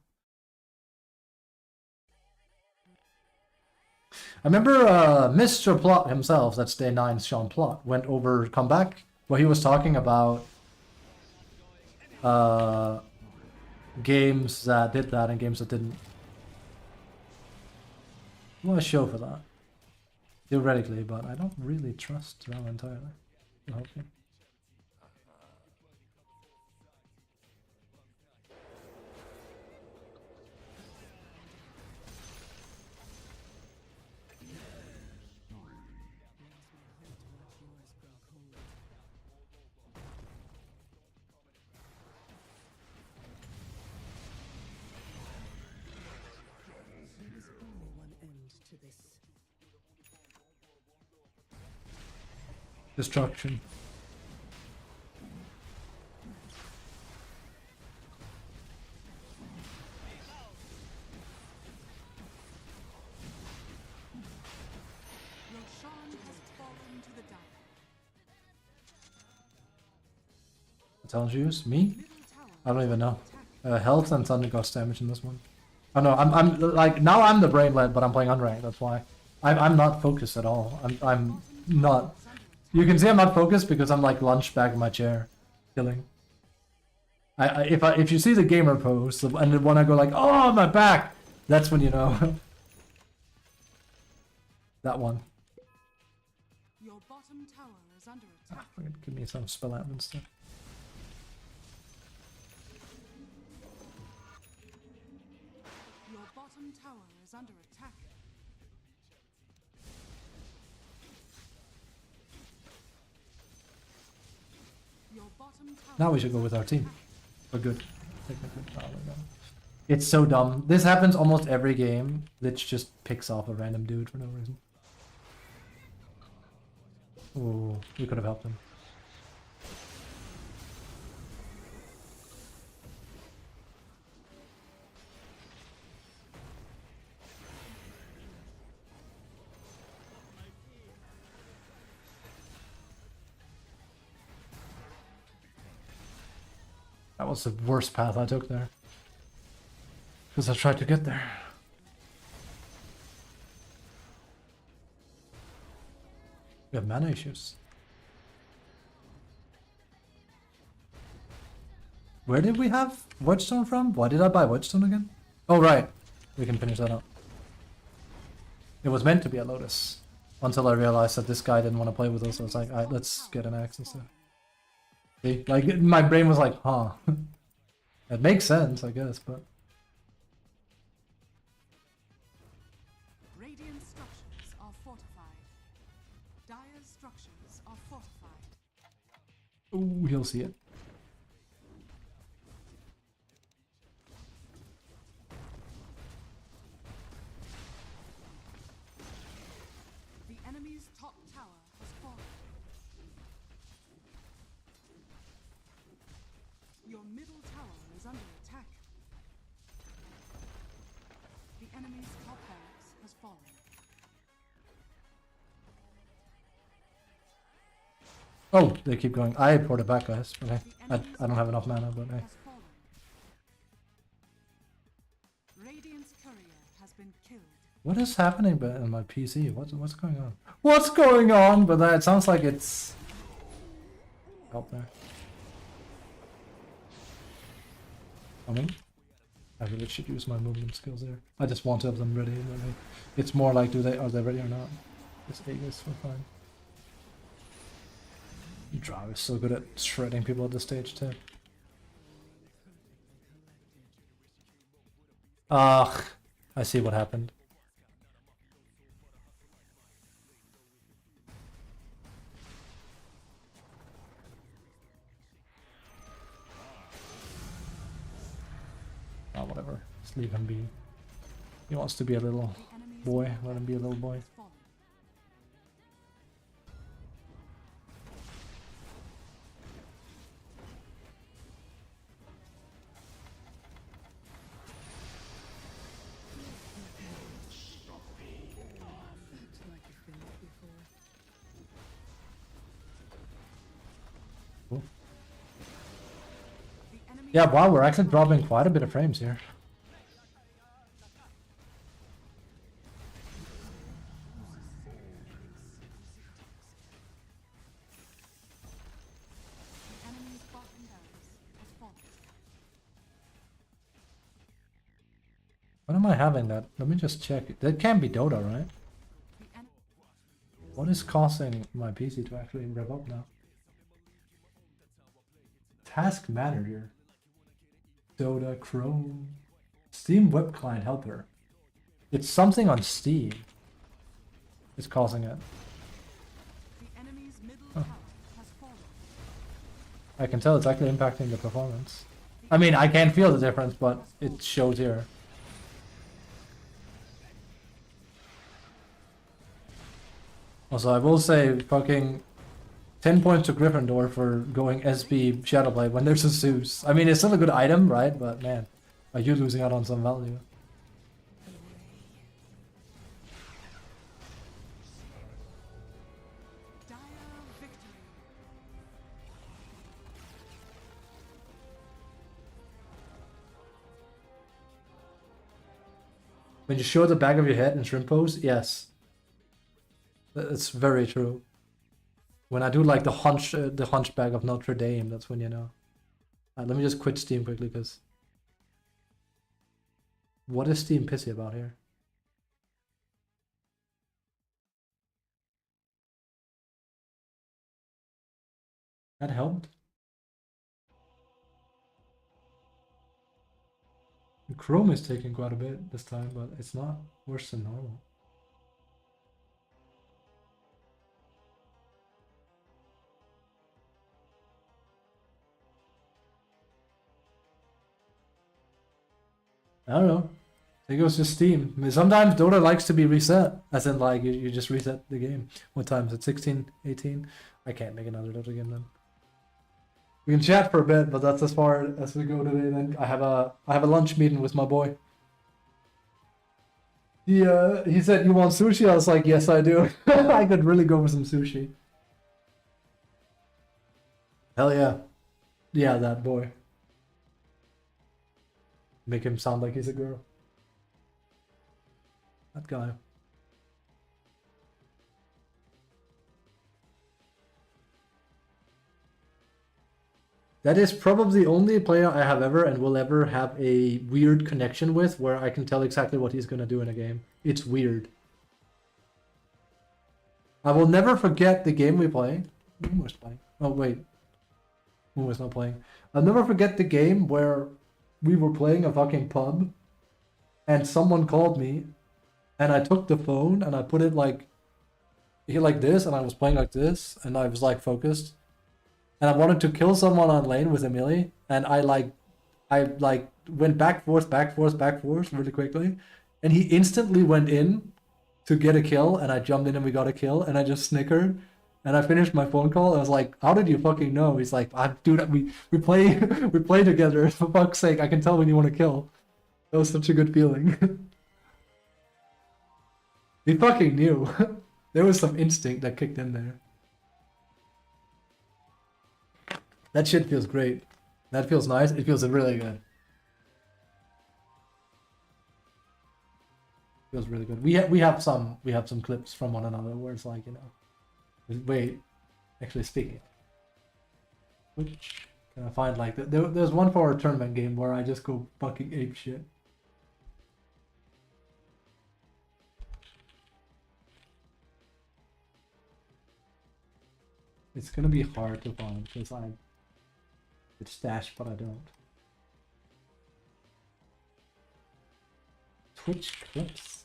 I remember Mr. Plot himself, that's day 9's Sean Plot, went over comeback where he was talking about games that did that and games that didn't. I want a show for that. Theoretically, but I don't really trust them entirely. It'll help me. Destruction. Roshan has fallen to the dark. Tells you, me? Middle tower I don't even know. Health and Thunder God's damage in this one. Oh no, I'm like now I'm the brain led, but I'm playing unranked. That's why I'm not focused at all. I'm not. You can see I'm not focused because I'm like lunched back in my chair, killing. If you see the gamer pose and then when I go like, oh my back, that's when you know. That one. Your bottom tower is under attack. Give me some spell out and stuff. Your bottom tower is under attack. Your bottom tower. Now we should go with our team. We're good. Technically. Oh, we go. It's so dumb. This happens almost every game. Lich just picks off a random dude for no reason. Oh, we could have helped him. That was the worst path I took there. Because I tried to get there. We have mana issues. Where did we have Wedgestone from? Why did I buy Wedgestone again? Oh right, we can finish that up. It was meant to be a Lotus. Until I realized that this guy didn't want to play with us, so I was like, alright, let's get an axe instead. See? Like, my brain was like, huh. It makes sense, I guess, but... Radiant structures are fortified. Dire structures are fortified. Ooh, he'll see it. The enemy's top tower has fallen. Your middle tower is under attack. The enemy's top barracks has fallen. Oh, they keep going. I ported back, guys. Okay. I don't have enough mana, but hey. Has fallen. Radiant's courier has been killed. What is happening on my PC? What's going on? What's going on? But it sounds like it's... Help there. Coming. I really should use my movement skills there. I just want to have them ready. It's more like, are they ready or not? This Aegis, we're fine. Drow is so good at shredding people at this stage too. Ugh, I see what happened. Just leave him be. He wants to be a little The enemy's boy. middle Let him be a little barracks boy. has fallen. Looks like you've been there before. Cool. The enemy Yeah, wow, we're actually dropping quite a bit of frames here. The enemy's bottom barracks has fallen. When am I having that? Let me just check. That can't be DotA, right? The en What is causing my PC to actually rev up now? Task manager. DotA, Chrome, Steam web client helper. It's something on Steam. It's causing it. the enemy's middle tower has fallen. I can tell it's actually impacting the performance. I mean, I can't feel the difference, but it shows here. Also, I will say fucking 10 points to Gryffindor for going SB Shadowblade when there's a Zeus. I mean, it's still a good item, right? But man, are you losing out on some value? Dire victory. When you show the back of your head in shrimp pose, yes. That's very true. When I do like the hunchback of Notre Dame, that's when you know. Let me just quit Steam quickly, because what is Steam pissy about here? That helped. Chrome is taking quite a bit this time, but it's not worse than normal. I don't know. I think it was just Steam. I mean, sometimes Dota likes to be reset, as in like you just reset the game. What time is it? 16, 18? I can't make another Dota game then. We can chat for a bit, but that's as far as we go today. Then I have a lunch meeting with my boy. He said, "You want sushi?" I was like, "Yes, I do." I could really go for some sushi. Hell yeah, yeah, that boy. Make him sound like he's a girl. That guy. That is probably the only player I have ever and will ever have a weird connection with, where I can tell exactly what he's gonna do in a game. It's weird. I will never forget the game we played. Who was playing? Oh wait, who was not playing? I'll never forget the game where we were playing a fucking pub, and someone called me, and I took the phone and I put it like here like this, and I was playing like this, and I was like focused. And I wanted to kill someone on lane with a melee, and I went back forth really quickly, and he instantly went in to get a kill, and I jumped in and we got a kill, and I just snickered, and I finished my phone call. And I was like, "How did you fucking know?" He's like, "Dude, we play we play together. For fuck's sake, I can tell when you want to kill." That was such a good feeling. He fucking knew. There was some instinct that kicked in there. That shit feels great. That feels nice. It feels really good. Feels really good. We have some clips from one another where it's like, you know. Wait, actually speaking. Which can I find like there's one for a tournament game where I just go fucking ape shit. It's gonna be hard to find because it's stashed, but I don't. Twitch clips.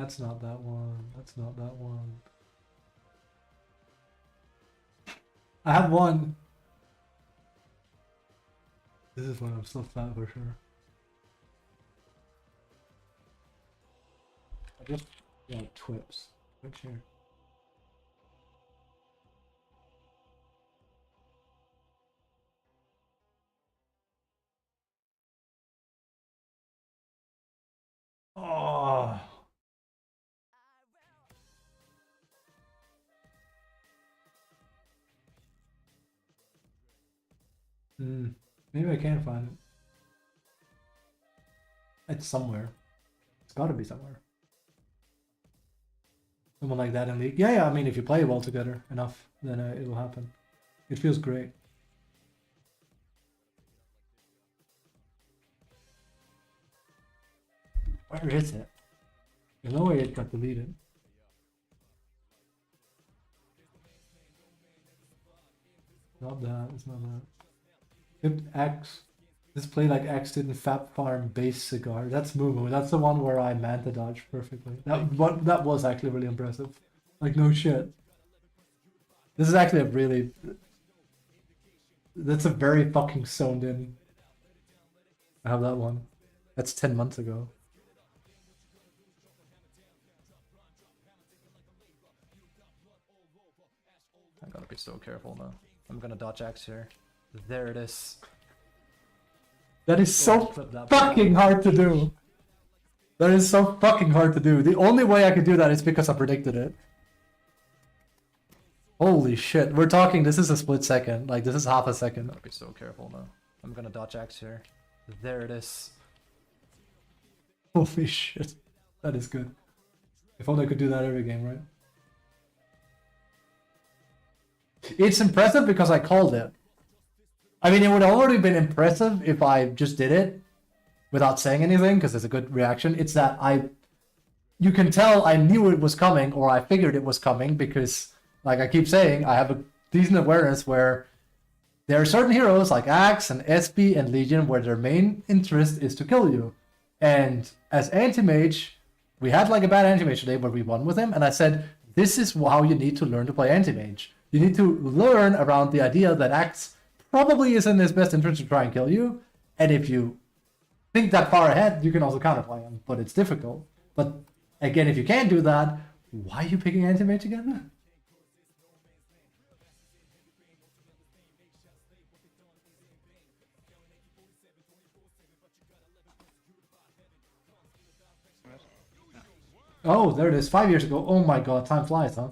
That's not that one. That's not that one. I have one. This is when I'm still fat for sure. I just twips. Twitch here. Oh. Maybe I can find it. It's somewhere. It's gotta be somewhere. Someone like that in League. Yeah, I mean, if you play well together enough, then it will happen. It feels great. Where is it? There's no way it got deleted. Not that, it's not that. Tipped X. This play like X did in Fab Farm base cigar. That's Moo. That's the one where I manta dodge perfectly. That was actually really impressive. Like no shit. This is actually a really. That's a very fucking zoned in. I have that one. That's 10 months ago. I gotta be so careful now. I'm gonna dodge X here. There it is. That is so fucking hard to do. That is so fucking hard to do. The only way I could do that is because I predicted it. Holy shit. We're talking, this is a split second. Like, this is half a second. Gotta be so careful now. I'm gonna dodge X here. There it is. Holy shit. That is good. If only I could do that every game, right? It's impressive because I called it. I mean, it would have already been impressive if I just did it without saying anything, because it's a good reaction. It's that you can tell I knew it was coming, or I figured it was coming, because, like I keep saying, I have a decent awareness where there are certain heroes like Axe and SP and Legion where their main interest is to kill you. And as anti-mage, we had like a bad anti-mage today where we won with him, and I said, this is how you need to learn to play anti-mage. You need to learn around the idea that Axe probably is in his best interest to try and kill you, and if you think that far ahead, you can also counterplay him, but it's difficult. But again, if you can't do that, why are you picking anti-mage again? Oh, there it is. 5 years ago. Oh my god, time flies, huh?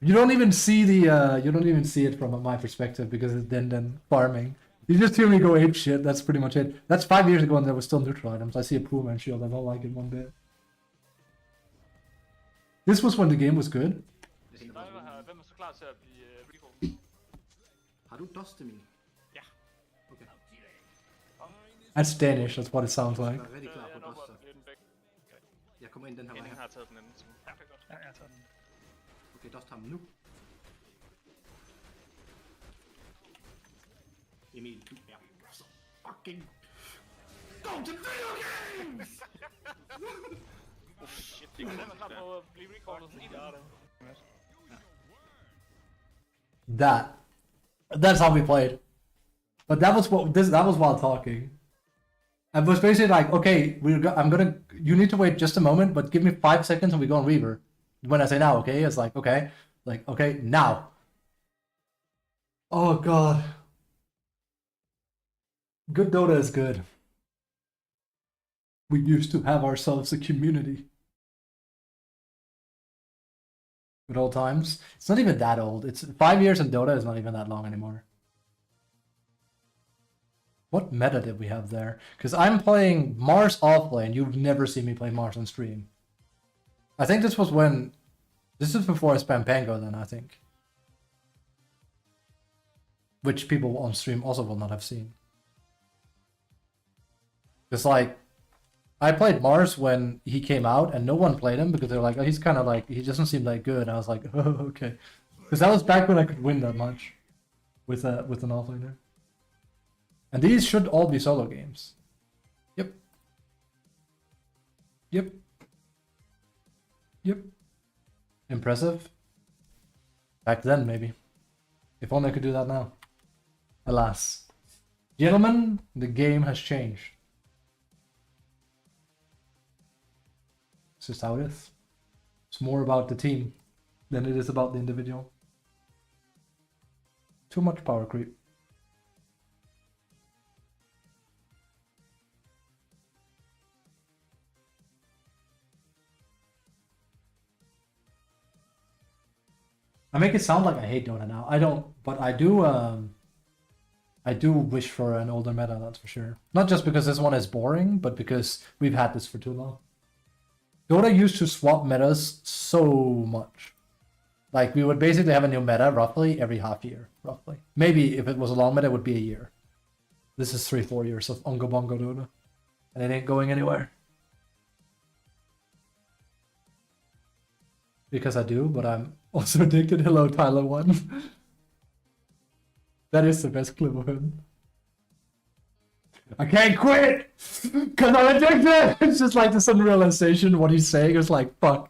You don't even see the you don't even see it from my perspective because it's then farming. You just hear me go ape shit. That's pretty much it. That's 5 years ago and there was still neutral items. I see a Puma and shield. I don't like it one bit. This was when the game was good. Har du Destiny? Ja. Okay. That's Danish. That's what it sounds like. Jeg er rigtig klar på Doster. Jeg kommer ind den her vej Henning her. har taget den anden. Ja, det er godt. Ja, jeg har taget den. Okay, Dost ham nu. Emil, du er så fucking go to video games! Oh shit, det kan være klar på at blive recordet. That's how we played. But that was that was while talking. I was basically like, okay, you need to wait just a moment, but give me 5 seconds and we go on Reaver. When I say now, okay, it's like, okay, now. Oh god. Good Dota is good. We used to have ourselves a community. Good old times. It's not even that old. It's 5 years in Dota is not even that long anymore. What meta did we have there? Because I'm playing Mars offlane. You've never seen me play Mars on stream. I think this was when... This is before I spam Pango then, I think. Which people on stream also will not have seen. It's like... I played Mars when he came out and no one played him because they're like, oh, he's kind of like... He doesn't seem that good. And I was like, oh, okay. Because that was back when I could win that much. With an offlaner. And these should all be solo games. Yep. Yep. Yep. Impressive. Back then, maybe. If only I could do that now. Alas. Gentlemen, the game has changed. It's just how it is. It's more about the team than it is about the individual. Too much power creep. I make it sound like I hate Dota now. I don't, but I do wish for an older meta, that's for sure. Not just because this one is boring, but because we've had this for too long. Dota used to swap metas so much. Like, we would basically have a new meta roughly every half year, roughly. Maybe if it was a long meta, it would be a year. This is 3-4 years of Ongo Bongo Dota. And it ain't going anywhere. Because I do, but I'm also addicted. Hello, Tyler 1. That is the best clip of him. I can't quit! Because I'm addicted! It's just like this unrealization, what he's saying is like, fuck.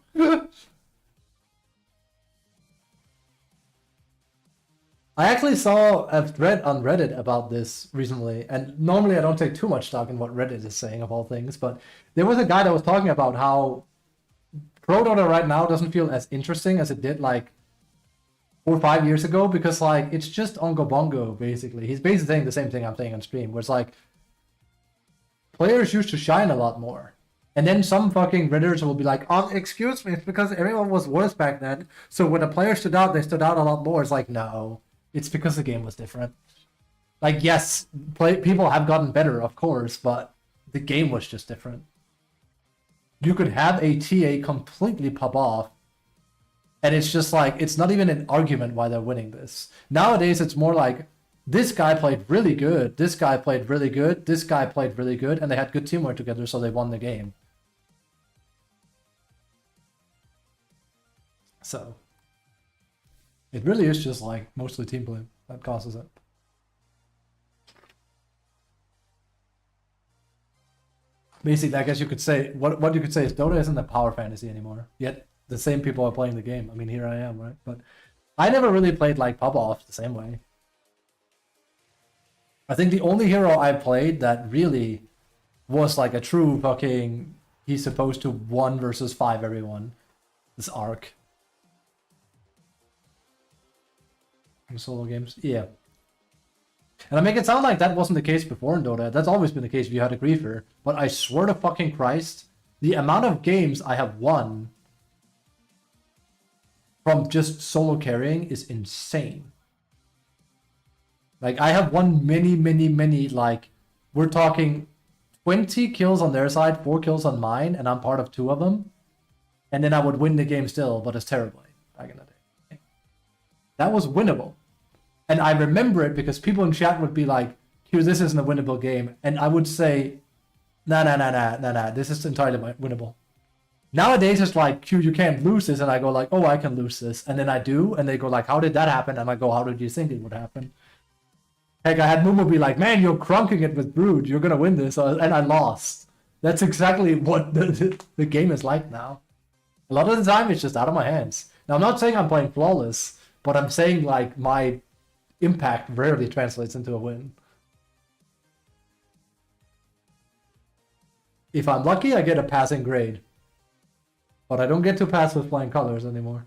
I actually saw a thread on Reddit about this recently, and normally I don't take too much stock in what Reddit is saying of all things, but there was a guy that was talking about how Pro Dota right now doesn't feel as interesting as it did like 4 or 5 years ago, because like it's just Ongo Bongo basically. He's basically saying the same thing I'm saying on stream, where it's like players used to shine a lot more. And then some fucking Redditors will be like, oh, excuse me, it's because everyone was worse back then. So when a player stood out, they stood out a lot more. It's like, no, it's because the game was different. Like, yes, people have gotten better, of course, but the game was just different. You could have a TA completely pop off, and it's just like, it's not even an argument why they're winning this. Nowadays, it's more like, this guy played really good, this guy played really good, this guy played really good, and they had good teamwork together, so they won the game. So, it really is just like, mostly team play that causes it. Basically, I guess you could say, what you could say is Dota isn't a power fantasy anymore. Yet, the same people are playing the game. I mean, here I am, right? But I never really played like Pop-Off the same way. I think the only hero I played that really was like a true fucking, he's supposed to 1 versus 5 everyone, is Arc. In solo games, yeah. And I make it sound like that wasn't the case before in Dota. That's always been the case if you had a griefer. But I swear to fucking Christ, the amount of games I have won from just solo carrying is insane. Like, I have won many, like, we're talking 20 kills on their side, 4 kills on mine, and I'm part of 2 of them. And then I would win the game still, but it's terribly back in the day. That was winnable. And I remember it because people in chat would be like, Q, this isn't a winnable game. And I would say, nah, this is entirely winnable. Nowadays, it's like, Q, you can't lose this. And I go like, oh, I can lose this. And then I do. And they go like, how did that happen? And I go, how did you think it would happen? Heck, I had Mumu be like, man, you're crunking it with Brood. You're going to win this. And I lost. That's exactly what the game is like now. A lot of the time, it's just out of my hands. Now, I'm not saying I'm playing flawless, but I'm saying like my impact rarely translates into a win. If I'm lucky, I get a passing grade. But I don't get to pass with flying colors anymore.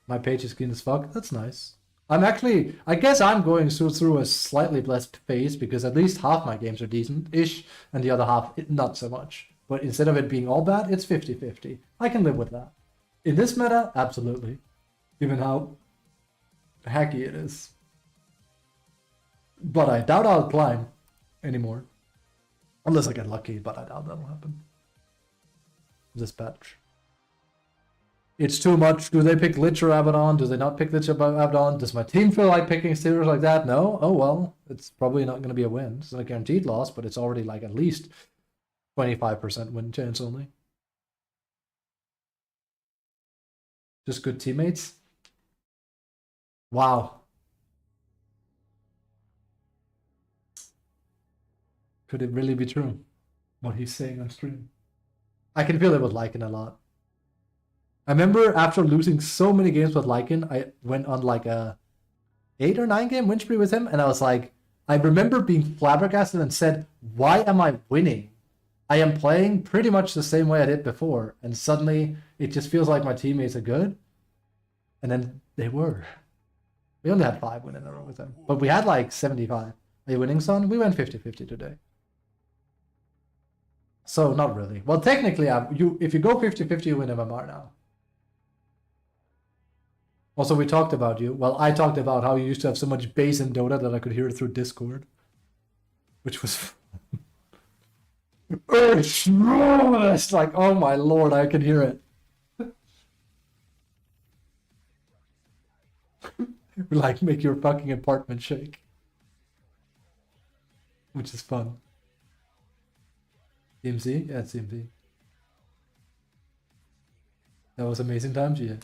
My page is clean as fuck. That's nice. I'm actually, I guess I'm going through a slightly blessed phase because at least half my games are decent-ish and the other half not so much. But instead of it being all bad, it's 50-50. I can live with that. In this meta, absolutely. Given how hacky it is. But I doubt I'll climb anymore. Unless I get lucky, but I doubt that'll happen. This patch. It's too much. Do they pick Lich or Abaddon? Do they not pick Lich or Abaddon? Does my team feel like picking stealers like that? No? Oh well. It's probably not going to be a win. It's not a guaranteed loss, but it's already like at least 25% win chance only. Just good teammates? Wow. Could it really be true? What he's saying on stream? I can feel it with Lycan a lot. I remember after losing so many games with Lycan, I went on like a 8 or 9 game win streak with him, and I was like, I remember being flabbergasted and said, why am I winning? I am playing pretty much the same way I did before, and suddenly it just feels like my teammates are good. And then they were. We only had 5 wins in a row with them, but we had like 75. Are you winning, son? We went 50-50 today. So not really. Well, technically, if you go 50-50, you win MMR now. Also, we talked about you. Well, I talked about how you used to have so much bass in Dota that I could hear it through Discord, which was it's like, oh my lord, I can hear it. Like, make your fucking apartment shake, which is fun. DMC? Yeah, it's DMC. That was amazing times, yeah.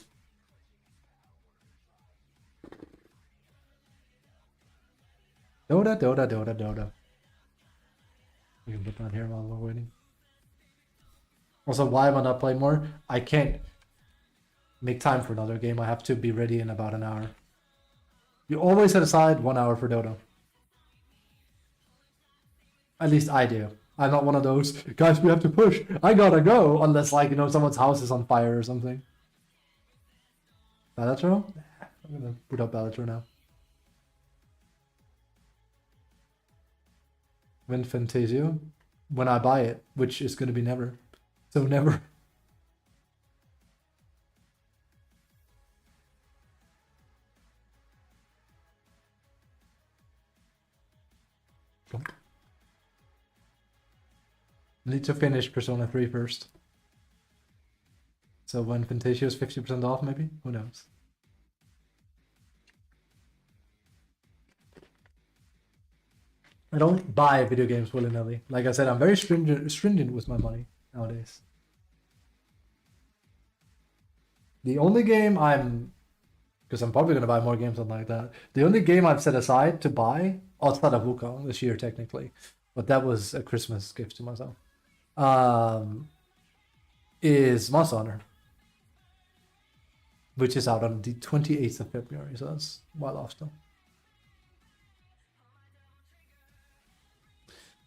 Dota, Dota, Dota, Dota. We can put that here while we're waiting. Also, why am I not playing more? I can't make time for another game. I have to be ready in about an hour. You always set aside 1 hour for Dota. At least I do. I'm not one of those, guys, we have to push. I gotta go. Unless, like, you know, someone's house is on fire or something. Balatro? I'm gonna put up Balatro now. When Fantasio? When I buy it, which is gonna be never. So never. Need to finish Persona 3 first. So when Fantasio is 50% off, maybe? Who knows? I don't buy video games willy-nilly. Like I said, I'm very stringent with my money nowadays. The only game because I'm probably going to buy more games than like that. The only game I've set aside to buy, outside of Wukong this year technically, but that was a Christmas gift to myself, is Monster Hunter, which is out on the 28th of February, so that's well off still.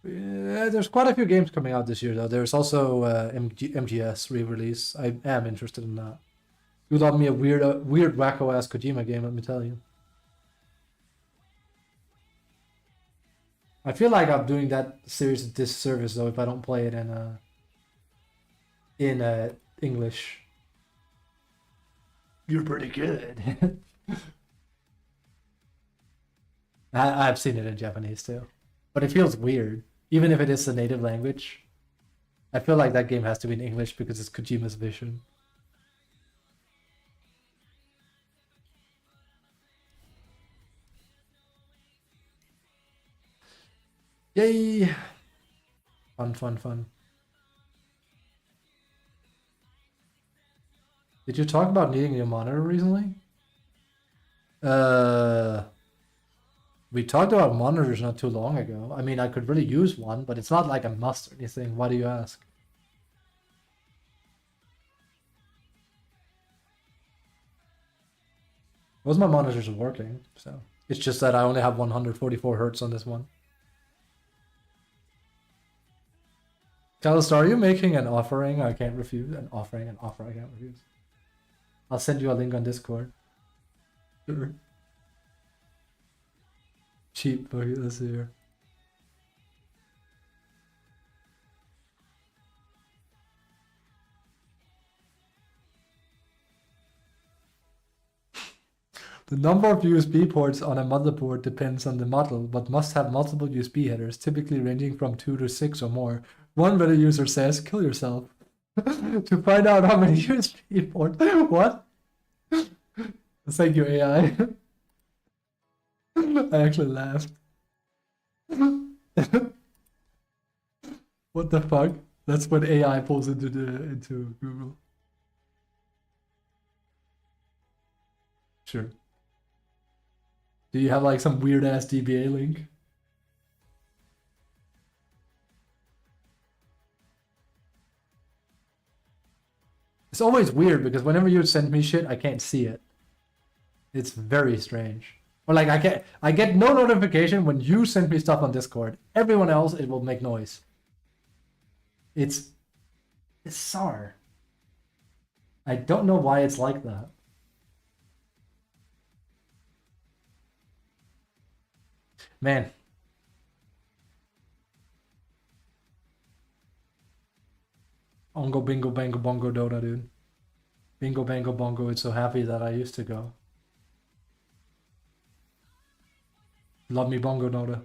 Yeah, there's quite a few games coming out this year, though. There's also MGS re-release. I am interested in that. You love me a weird wacko-ass Kojima game, let me tell you. I feel like I'm doing that series a disservice, though, if I don't play it in English. You're pretty good. I've seen it in Japanese, too. But it feels weird. Even if it is the native language, I feel like that game has to be in English because it's Kojima's vision. Yay! Fun, fun, fun. Did you talk about needing a new monitor recently? We talked about monitors not too long ago. I mean, I could really use one, but it's not like a must or anything. Why do you ask? Most of my monitors are working, so it's just that I only have 144 hertz on this one. Callister, are you making an offering I can't refuse? An offer I can't refuse. I'll send you a link on Discord. Sure. Cheap, okay, let's see here. The number of USB ports on a motherboard depends on the model, but must have multiple USB headers, typically ranging from 2 to 6 or more. One Reddit user says, kill yourself. To find out how many USB ports. What? Thank you, AI. I actually laughed. What the fuck? That's what AI pulls into Google. Sure. Do you have like some weird ass DBA link? It's always weird because whenever you send me shit, I can't see it. It's very strange. Or like I get no notification when you send me stuff on Discord. Everyone else, it will make noise. It's bizarre. I don't know why it's like that. Man. Ongo bingo bango bongo Dota, dude. Bingo bango bongo, it's so happy that I used to go. Love me bongo Dota.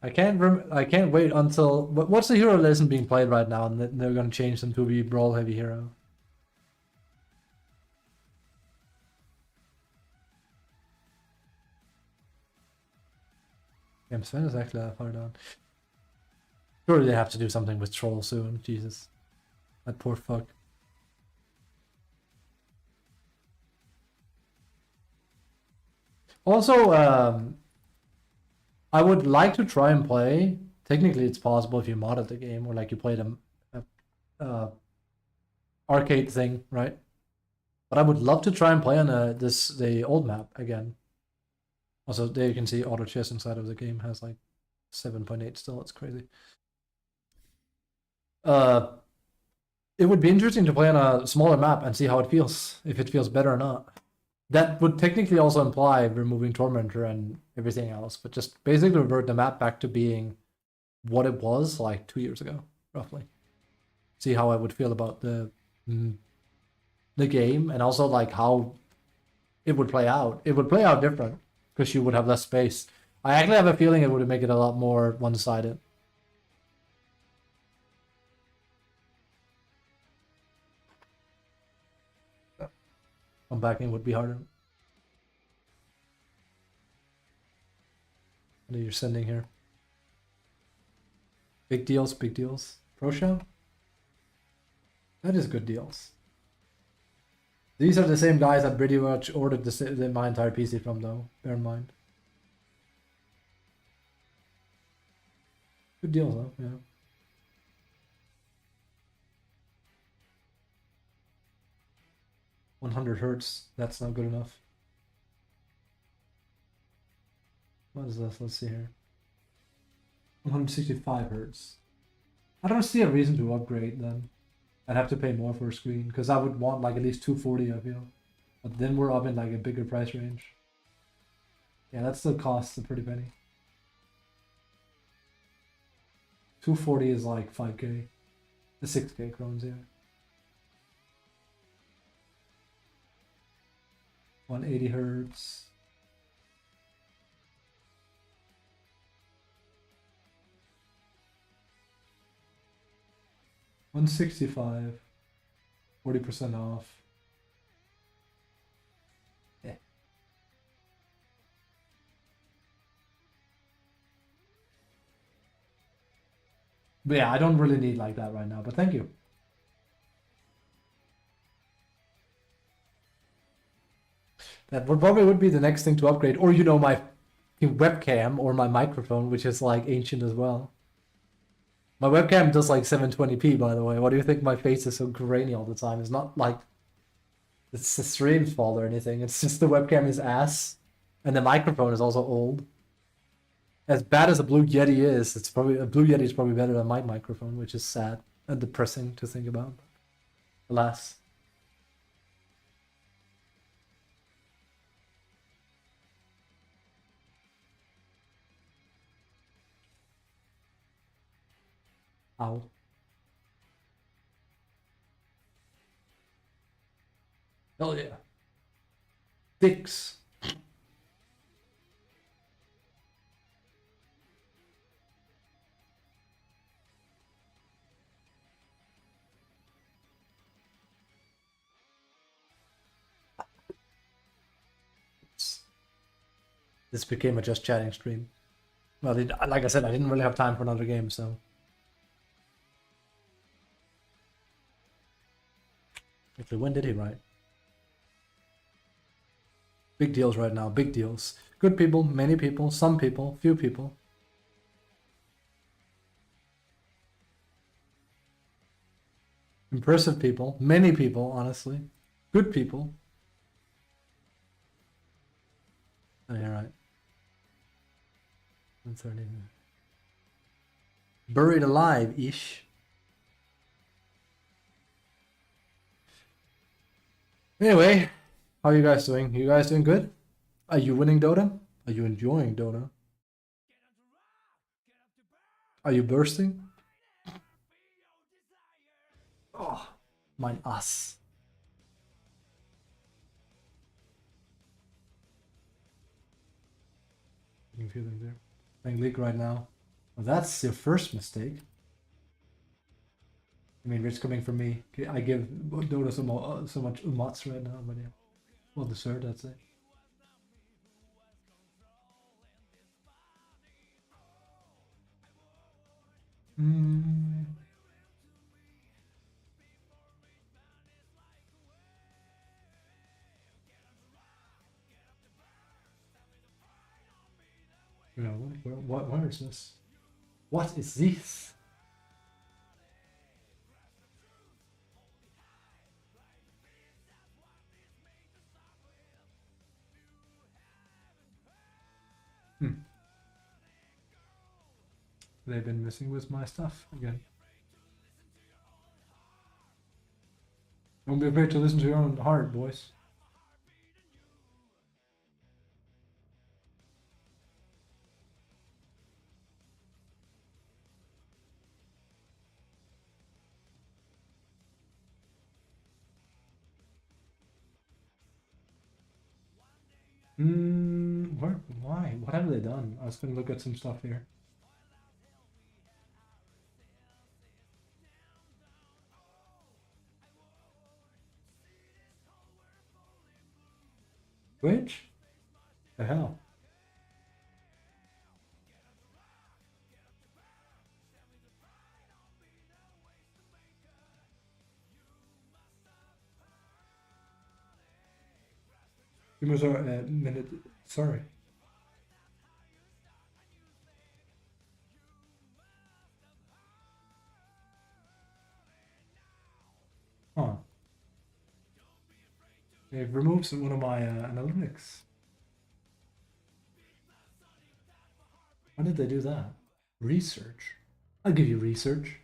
I can't wait until what's the hero that isn't being played right now, and they're gonna change them to be brawl heavy hero. Damn, Sven is actually that far down. Surely they have to do something with Troll soon. Jesus, that poor fuck. Also, I would like to try and play. Technically, it's possible if you modded the game or like you played a arcade thing, right? But I would love to try and play on the old map again. Also, there you can see auto chess inside of the game has like 7.8 still. It's crazy. It would be interesting to play on a smaller map and see how it feels, if it feels better or not. That would technically also imply removing Tormentor and everything else, but just basically revert the map back to being what it was like 2 years ago, roughly. See how I would feel about the game, and also like how it would play out. It would play out different because you would have less space. I actually have a feeling it would make it a lot more one-sided. Comebacking would be harder. What are you sending here? Big deals, big deals. Pro show? That is good deals. These are the same guys I pretty much ordered my entire PC from, though. Bear in mind. Good deals, though, yeah. $100 Hz, that's not good enough. What is this? Let's see here. 165 Hz. I don't see a reason to upgrade then. I'd have to pay more for a screen because I would want like at least 240, I feel. But then we're up in like a bigger price range. Yeah, that still costs a pretty penny. 240 is like 5k. The 6k crones, yeah. 180 Hz. $165, 40% off. Yeah. But yeah, I don't really need like that right now, but thank you. That would probably be the next thing to upgrade, or you know, my webcam or my microphone, which is like ancient as well. My webcam does like 720p, by the way. Why do you think my face is so grainy all the time? It's not like it's the stream's fault or anything. It's just the webcam is ass, and the microphone is also old. As bad as a Blue Yeti is, it's probably a Blue Yeti is probably better than my microphone, which is sad and depressing to think about. Alas. Ow. Hell yeah. Dicks. This became a just chatting stream. Well, like I said, I didn't really have time for another game, so. Actually, when did he write? Big deals right now, big deals. Good people, many people, some people, few people. Impressive people, many people, honestly. Good people. Oh, yeah, right. 130. Buried alive-ish. Anyway, how are you guys doing? You guys doing good? Are you winning Dota? Are you enjoying Dota? Are you bursting? Oh, mein Ass. You can feel them there. Playing League right now. Well, that's your first mistake. I mean, it's coming from me. I give Dota so much umots right now, but yeah. Well deserved, I'd say. Yeah, where is this? What is this? They've been messing with my stuff again. Don't be afraid to listen to your own heart, boys. Why? What have they done? I was gonna look at some stuff here. Which? The hell? Give me a minute. Sorry. Huh. They've removed one of my analytics. Why did they do that? Research. I'll give you research.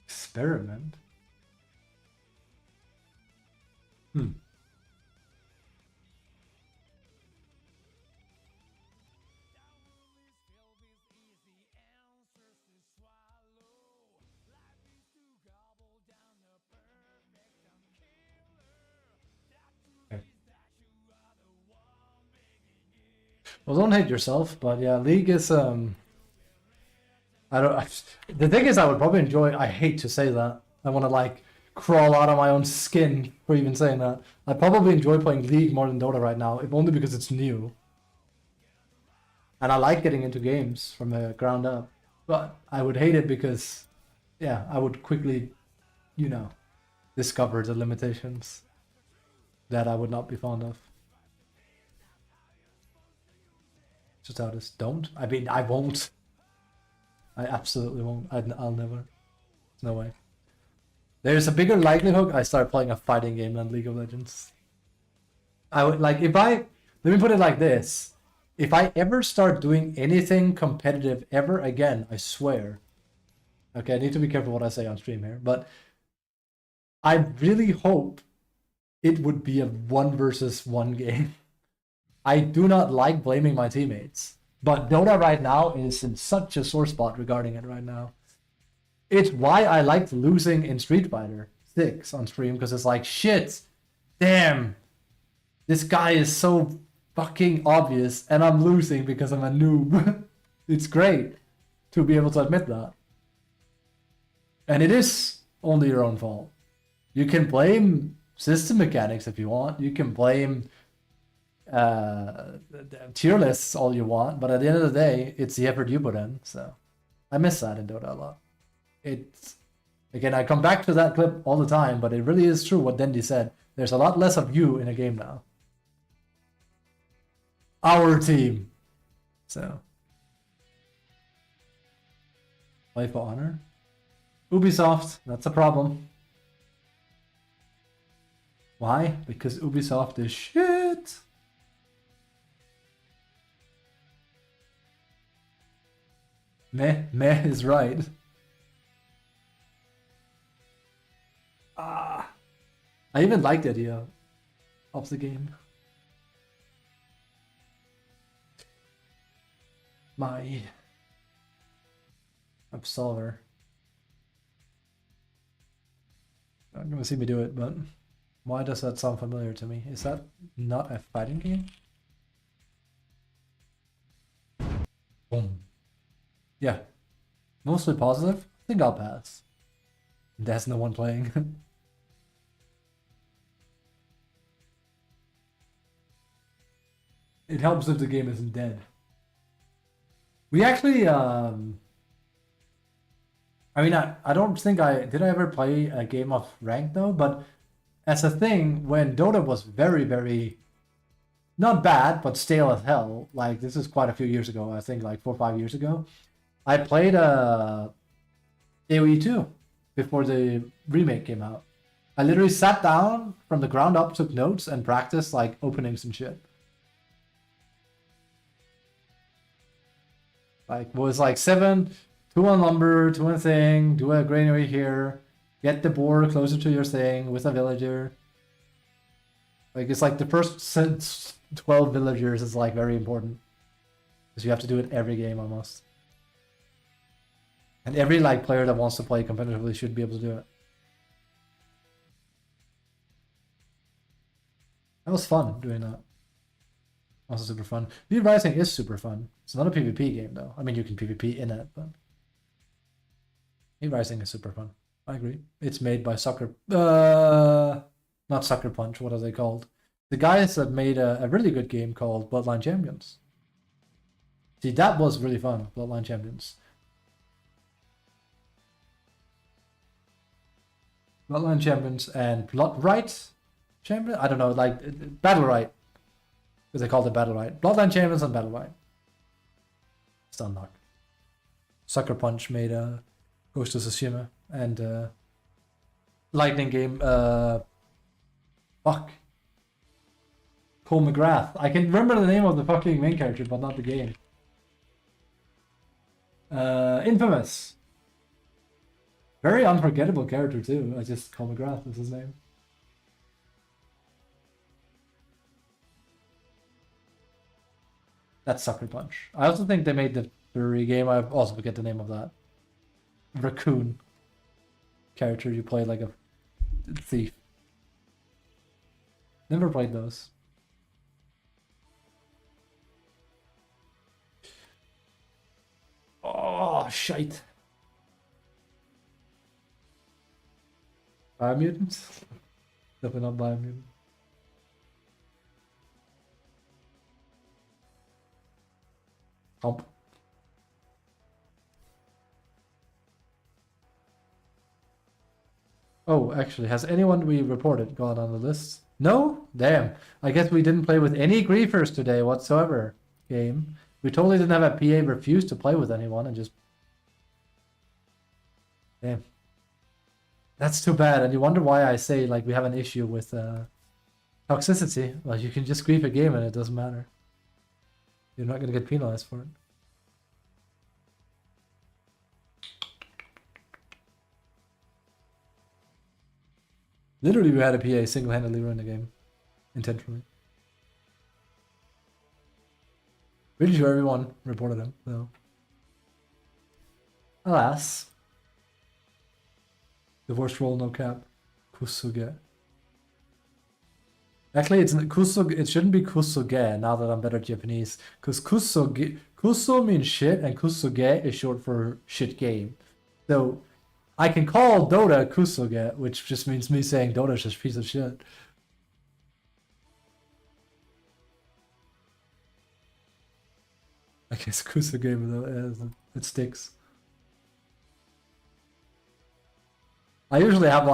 Experiment? Well, don't hate yourself, but yeah, League is the thing is, I would probably enjoy. I hate to say that. I want to like crawl out of my own skin for even saying that. I probably enjoy playing League more than Dota right now, if only because it's new. And I like getting into games from the ground up. But I would hate it because, yeah, I would quickly, you know, discover the limitations that I would not be fond of. Just how this don't. I mean, I won't. I absolutely won't. I'll never. No way. There's a bigger likelihood I start playing a fighting game than League of Legends. I would like if I let me put it like this. If I ever start doing anything competitive ever again, I swear. Okay, I need to be careful what I say on stream here, but I really hope it would be a 1 versus 1 game. I do not like blaming my teammates, but Dota right now is in such a sore spot regarding it right now. It's why I liked losing in Street Fighter 6 on stream, because it's like, shit, damn, this guy is so fucking obvious, and I'm losing because I'm a noob. It's great to be able to admit that. And it is only your own fault. You can blame system mechanics if you want. You can blame tier lists all you want, but at the end of the day, it's the effort you put in. So I miss that in Dota a lot. It's again, I come back to that clip all the time, but it really is true what Dendi said. There's a lot less of you in a game now. Our team. So play for honor. Ubisoft, that's a problem. Why? Because Ubisoft is shit. Meh is right. I even like the idea of the game. My Absolver. Not gonna see me do it, but why does that sound familiar to me? Is that not a fighting game? Boom. Yeah. Mostly positive. I think I'll pass. There's no one playing. It helps if the game isn't dead. We actually, I mean, I don't think did I ever play a game of rank though, but as a thing, when Dota was very, very, not bad, but stale as hell, like this is quite a few years ago, I think like 4 or 5 years ago, I played AoE 2 before the remake came out. I literally sat down from the ground up, took notes, and practiced like openings and shit. Like, was like 7, 2 on lumber, 2 on thing, do a granary here, get the board closer to your thing with a villager. Like, it's like the first 12 villagers is like very important. Because you have to do it every game almost. And every like player that wants to play competitively should be able to do it. That was fun doing that. Also super fun. V Rising is super fun. It's not a PvP game though. I mean, you can PvP in it, but V Rising is super fun. I agree. It's made by not Sucker Punch. What are they called? The guys that made a really good game called Bloodline Champions. See, that was really fun. Bloodline Champions. Bloodline Champions and Blood Right Champion. I don't know, like Battle Right. Because they called it Battle Right. Bloodline Champions and Battle Right. Stun Knock. Sucker Punch made Ghost of Tsushima and Lightning Game. Fuck. Cole McGrath. I can remember the name of the fucking main character, but not the game. Infamous. Very unforgettable character too. I just Cole McGrath is his name. That's Sucker Punch. I also think they made the furry game. I also forget the name of that. Raccoon character. You play like a thief. Never played those. Oh, shite. Biomutants? Definitely not Biomutant. Hump. Oh, actually, has anyone we reported gone on the list? No? Damn. I guess we didn't play with any griefers today whatsoever. Game. We totally didn't have a PA refuse to play with anyone and just... Damn. That's too bad. And you wonder why I say, like, we have an issue with toxicity. Well, you can just grief a game and it doesn't matter. You're not going to get penalized for it. Literally, we had a PA single-handedly ruin the game. Intentionally. Pretty sure everyone reported him, though. Alas. The worst roll, no cap. Kusuge. Actually, it's Kusuge. It shouldn't be Kusuge now that I'm better at Japanese. Because Kusuge, Kusu means shit, and Kusuge is short for shit game. So, I can call Dota Kusuge, which just means me saying Dota's just a piece of shit. I guess Kusuge, it sticks. I usually have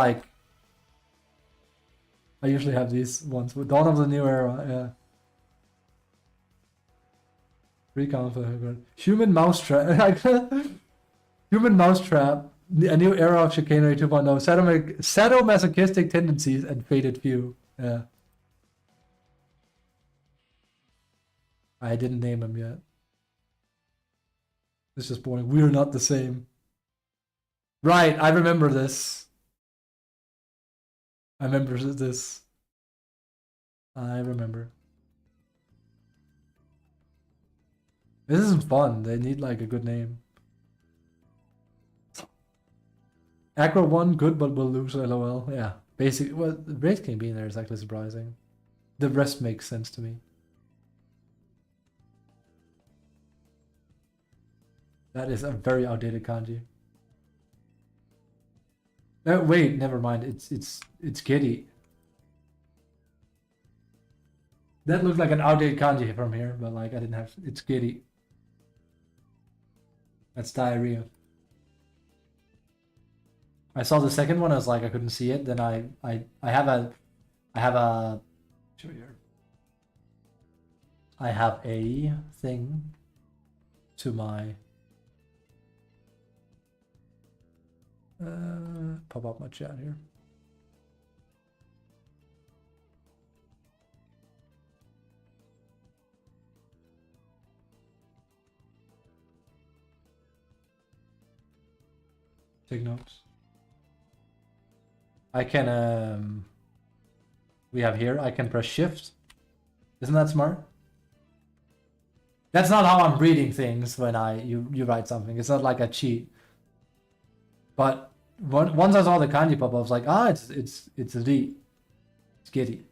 these ones with Dawn of the New Era, yeah. Recon for Human Mousetrap. Human Mousetrap, a new era of chicanery 2.0, sadomasochistic tendencies and faded view. Yeah. I didn't name him yet. It's just boring. We're not the same. Right, I remember this. I remember this. I remember. This isn't fun. They need like a good name. Acro 1, good, but we'll lose, lol. Yeah, basically, well, the Wraith King being there is actually surprising. The rest makes sense to me. That is a very outdated kanji. Wait, never mind. It's Giddy. That looked like an outdated kanji from here, but like I didn't have. It's Giddy. That's diarrhea. I saw the second one. I was like, I couldn't see it. Then I have a show here. I have a thing to my pop up my chat here. Take notes. I can we have here, I can press shift. Isn't that smart? That's not how I'm reading things when you write something. It's not like a cheat. But once I saw the kanji pop up, I was like, it's Ri. It's Giri.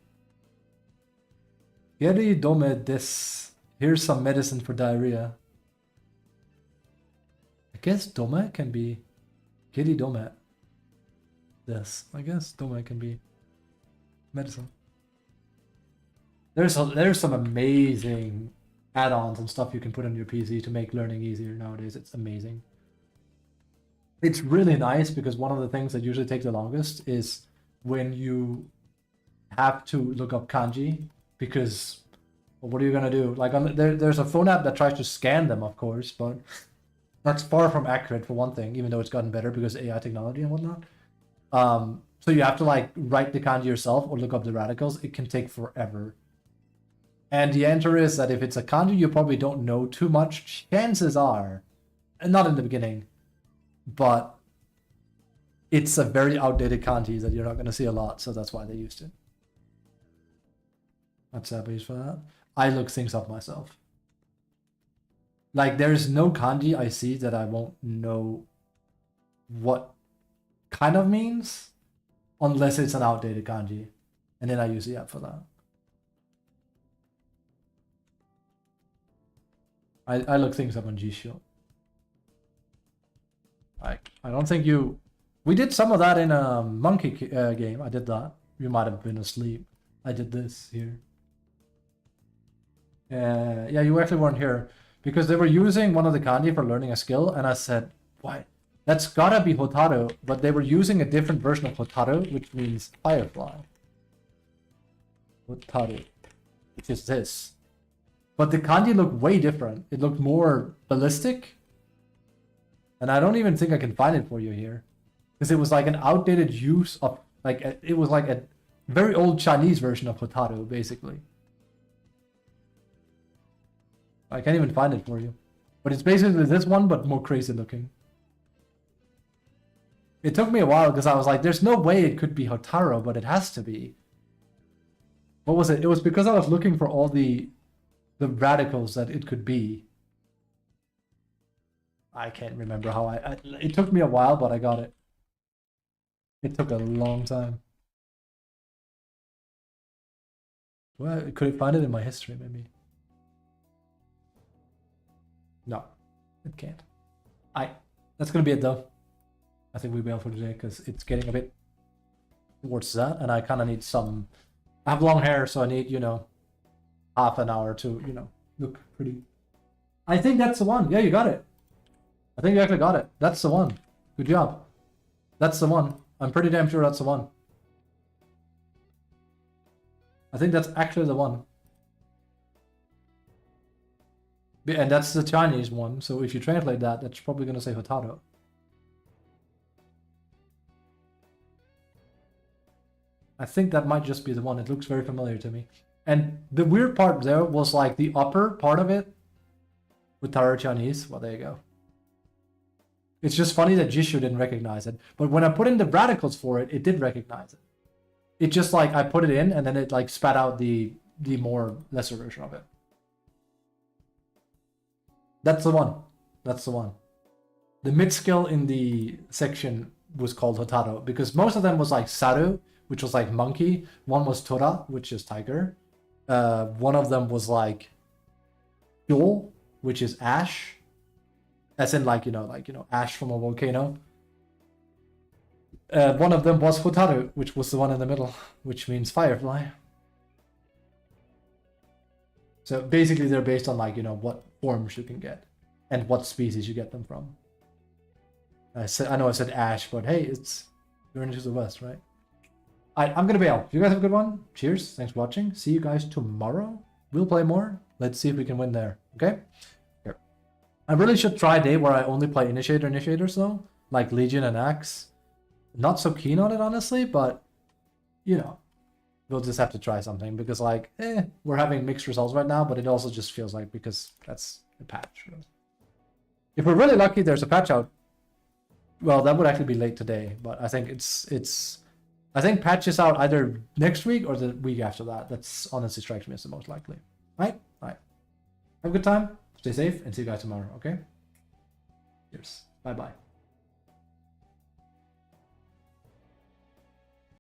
Giri dome des. Here's some medicine for diarrhea. I guess dome can be Giri dome. This. I guess dome can be medicine. There's some amazing add-ons and stuff you can put on your PC to make learning easier nowadays. It's amazing. It's really nice because one of the things that usually take the longest is when you have to look up kanji because well, what are you gonna do? Like there's a phone app that tries to scan them, of course, but that's far from accurate for one thing, even though it's gotten better because of AI technology and whatnot. So you have to like write the kanji yourself or look up the radicals. It can take forever. And the answer is that if it's a kanji you probably don't know too much, chances are, and not in the beginning, but it's a very outdated kanji that you're not going to see a lot, so that's why they used it. That's a base for that. I look things up myself. Like, there's no kanji I see that I won't know what kind of means, unless it's an outdated kanji. And then I use the app for that. I look things up on G-Show. I don't think you... We did some of that in a monkey game. I did that. You might have been asleep. I did this here. Yeah, you actually weren't here. Because they were using one of the kanji for learning a skill, and I said, why? That's gotta be Hotaru, but they were using a different version of Hotaru, which means firefly. Hotaru, which is this. But the kanji looked way different. It looked more ballistic. And I don't even think I can find it for you here. Because it was like an outdated use of, like, it was like a very old Chinese version of Hotaru, basically. I can't even find it for you. But it's basically this one, but more crazy looking. It took me a while because I was like, there's no way it could be Hotaru, but it has to be. What was it? It was because I was looking for all the radicals that it could be. I can't remember how it took me a while, but I got it. It took a long time. Well, could I find it in my history, maybe? No, it can't. That's gonna be it though. I think we bail for today because it's getting a bit towards that, and I kind of need some. I have long hair, so I need, you know, half an hour to, you know, look pretty. I think that's the one. Yeah, you got it. I think you actually got it. That's the one. Good job. That's the one. I'm pretty damn sure that's the one. I think that's actually the one. And that's the Chinese one, so if you translate that, that's probably going to say Hotaru. I think that might just be the one. It looks very familiar to me. And the weird part there was like the upper part of it with Taro Chinese. Well, there you go. It's just funny that Jishu didn't recognize it. But when I put in the radicals for it, it did recognize it. It just like, I put it in and then it like spat out the more lesser version of it. That's the one. That's the one. The mid skill in the section was called Hotaru because most of them was like Saru, which was like monkey. One was Tora, which is tiger. One of them was like Yol, which is ash. As in like, you know, ash from a volcano. One of them was Hotaru, which was the one in the middle, which means firefly. So basically they're based on like, you know, what forms you can get and what species you get them from. I know I said ash, but hey, it's you're into the west, right? Alright, I'm gonna bail. You guys have a good one. Cheers. Thanks for watching. See you guys tomorrow. We'll play more. Let's see if we can win there. Okay? Here. I really should try a day where I only play initiators though. Like Legion and Axe. Not so keen on it honestly, but you know. We'll just have to try something because like, we're having mixed results right now, but it also just feels like because that's a patch. If we're really lucky, there's a patch out. Well, that would actually be late today, but I think I think patch is out either next week or the week after that. That's honestly strikes me as the most likely. Right? Have a good time. Stay safe and see you guys tomorrow, okay? Cheers. Bye-bye.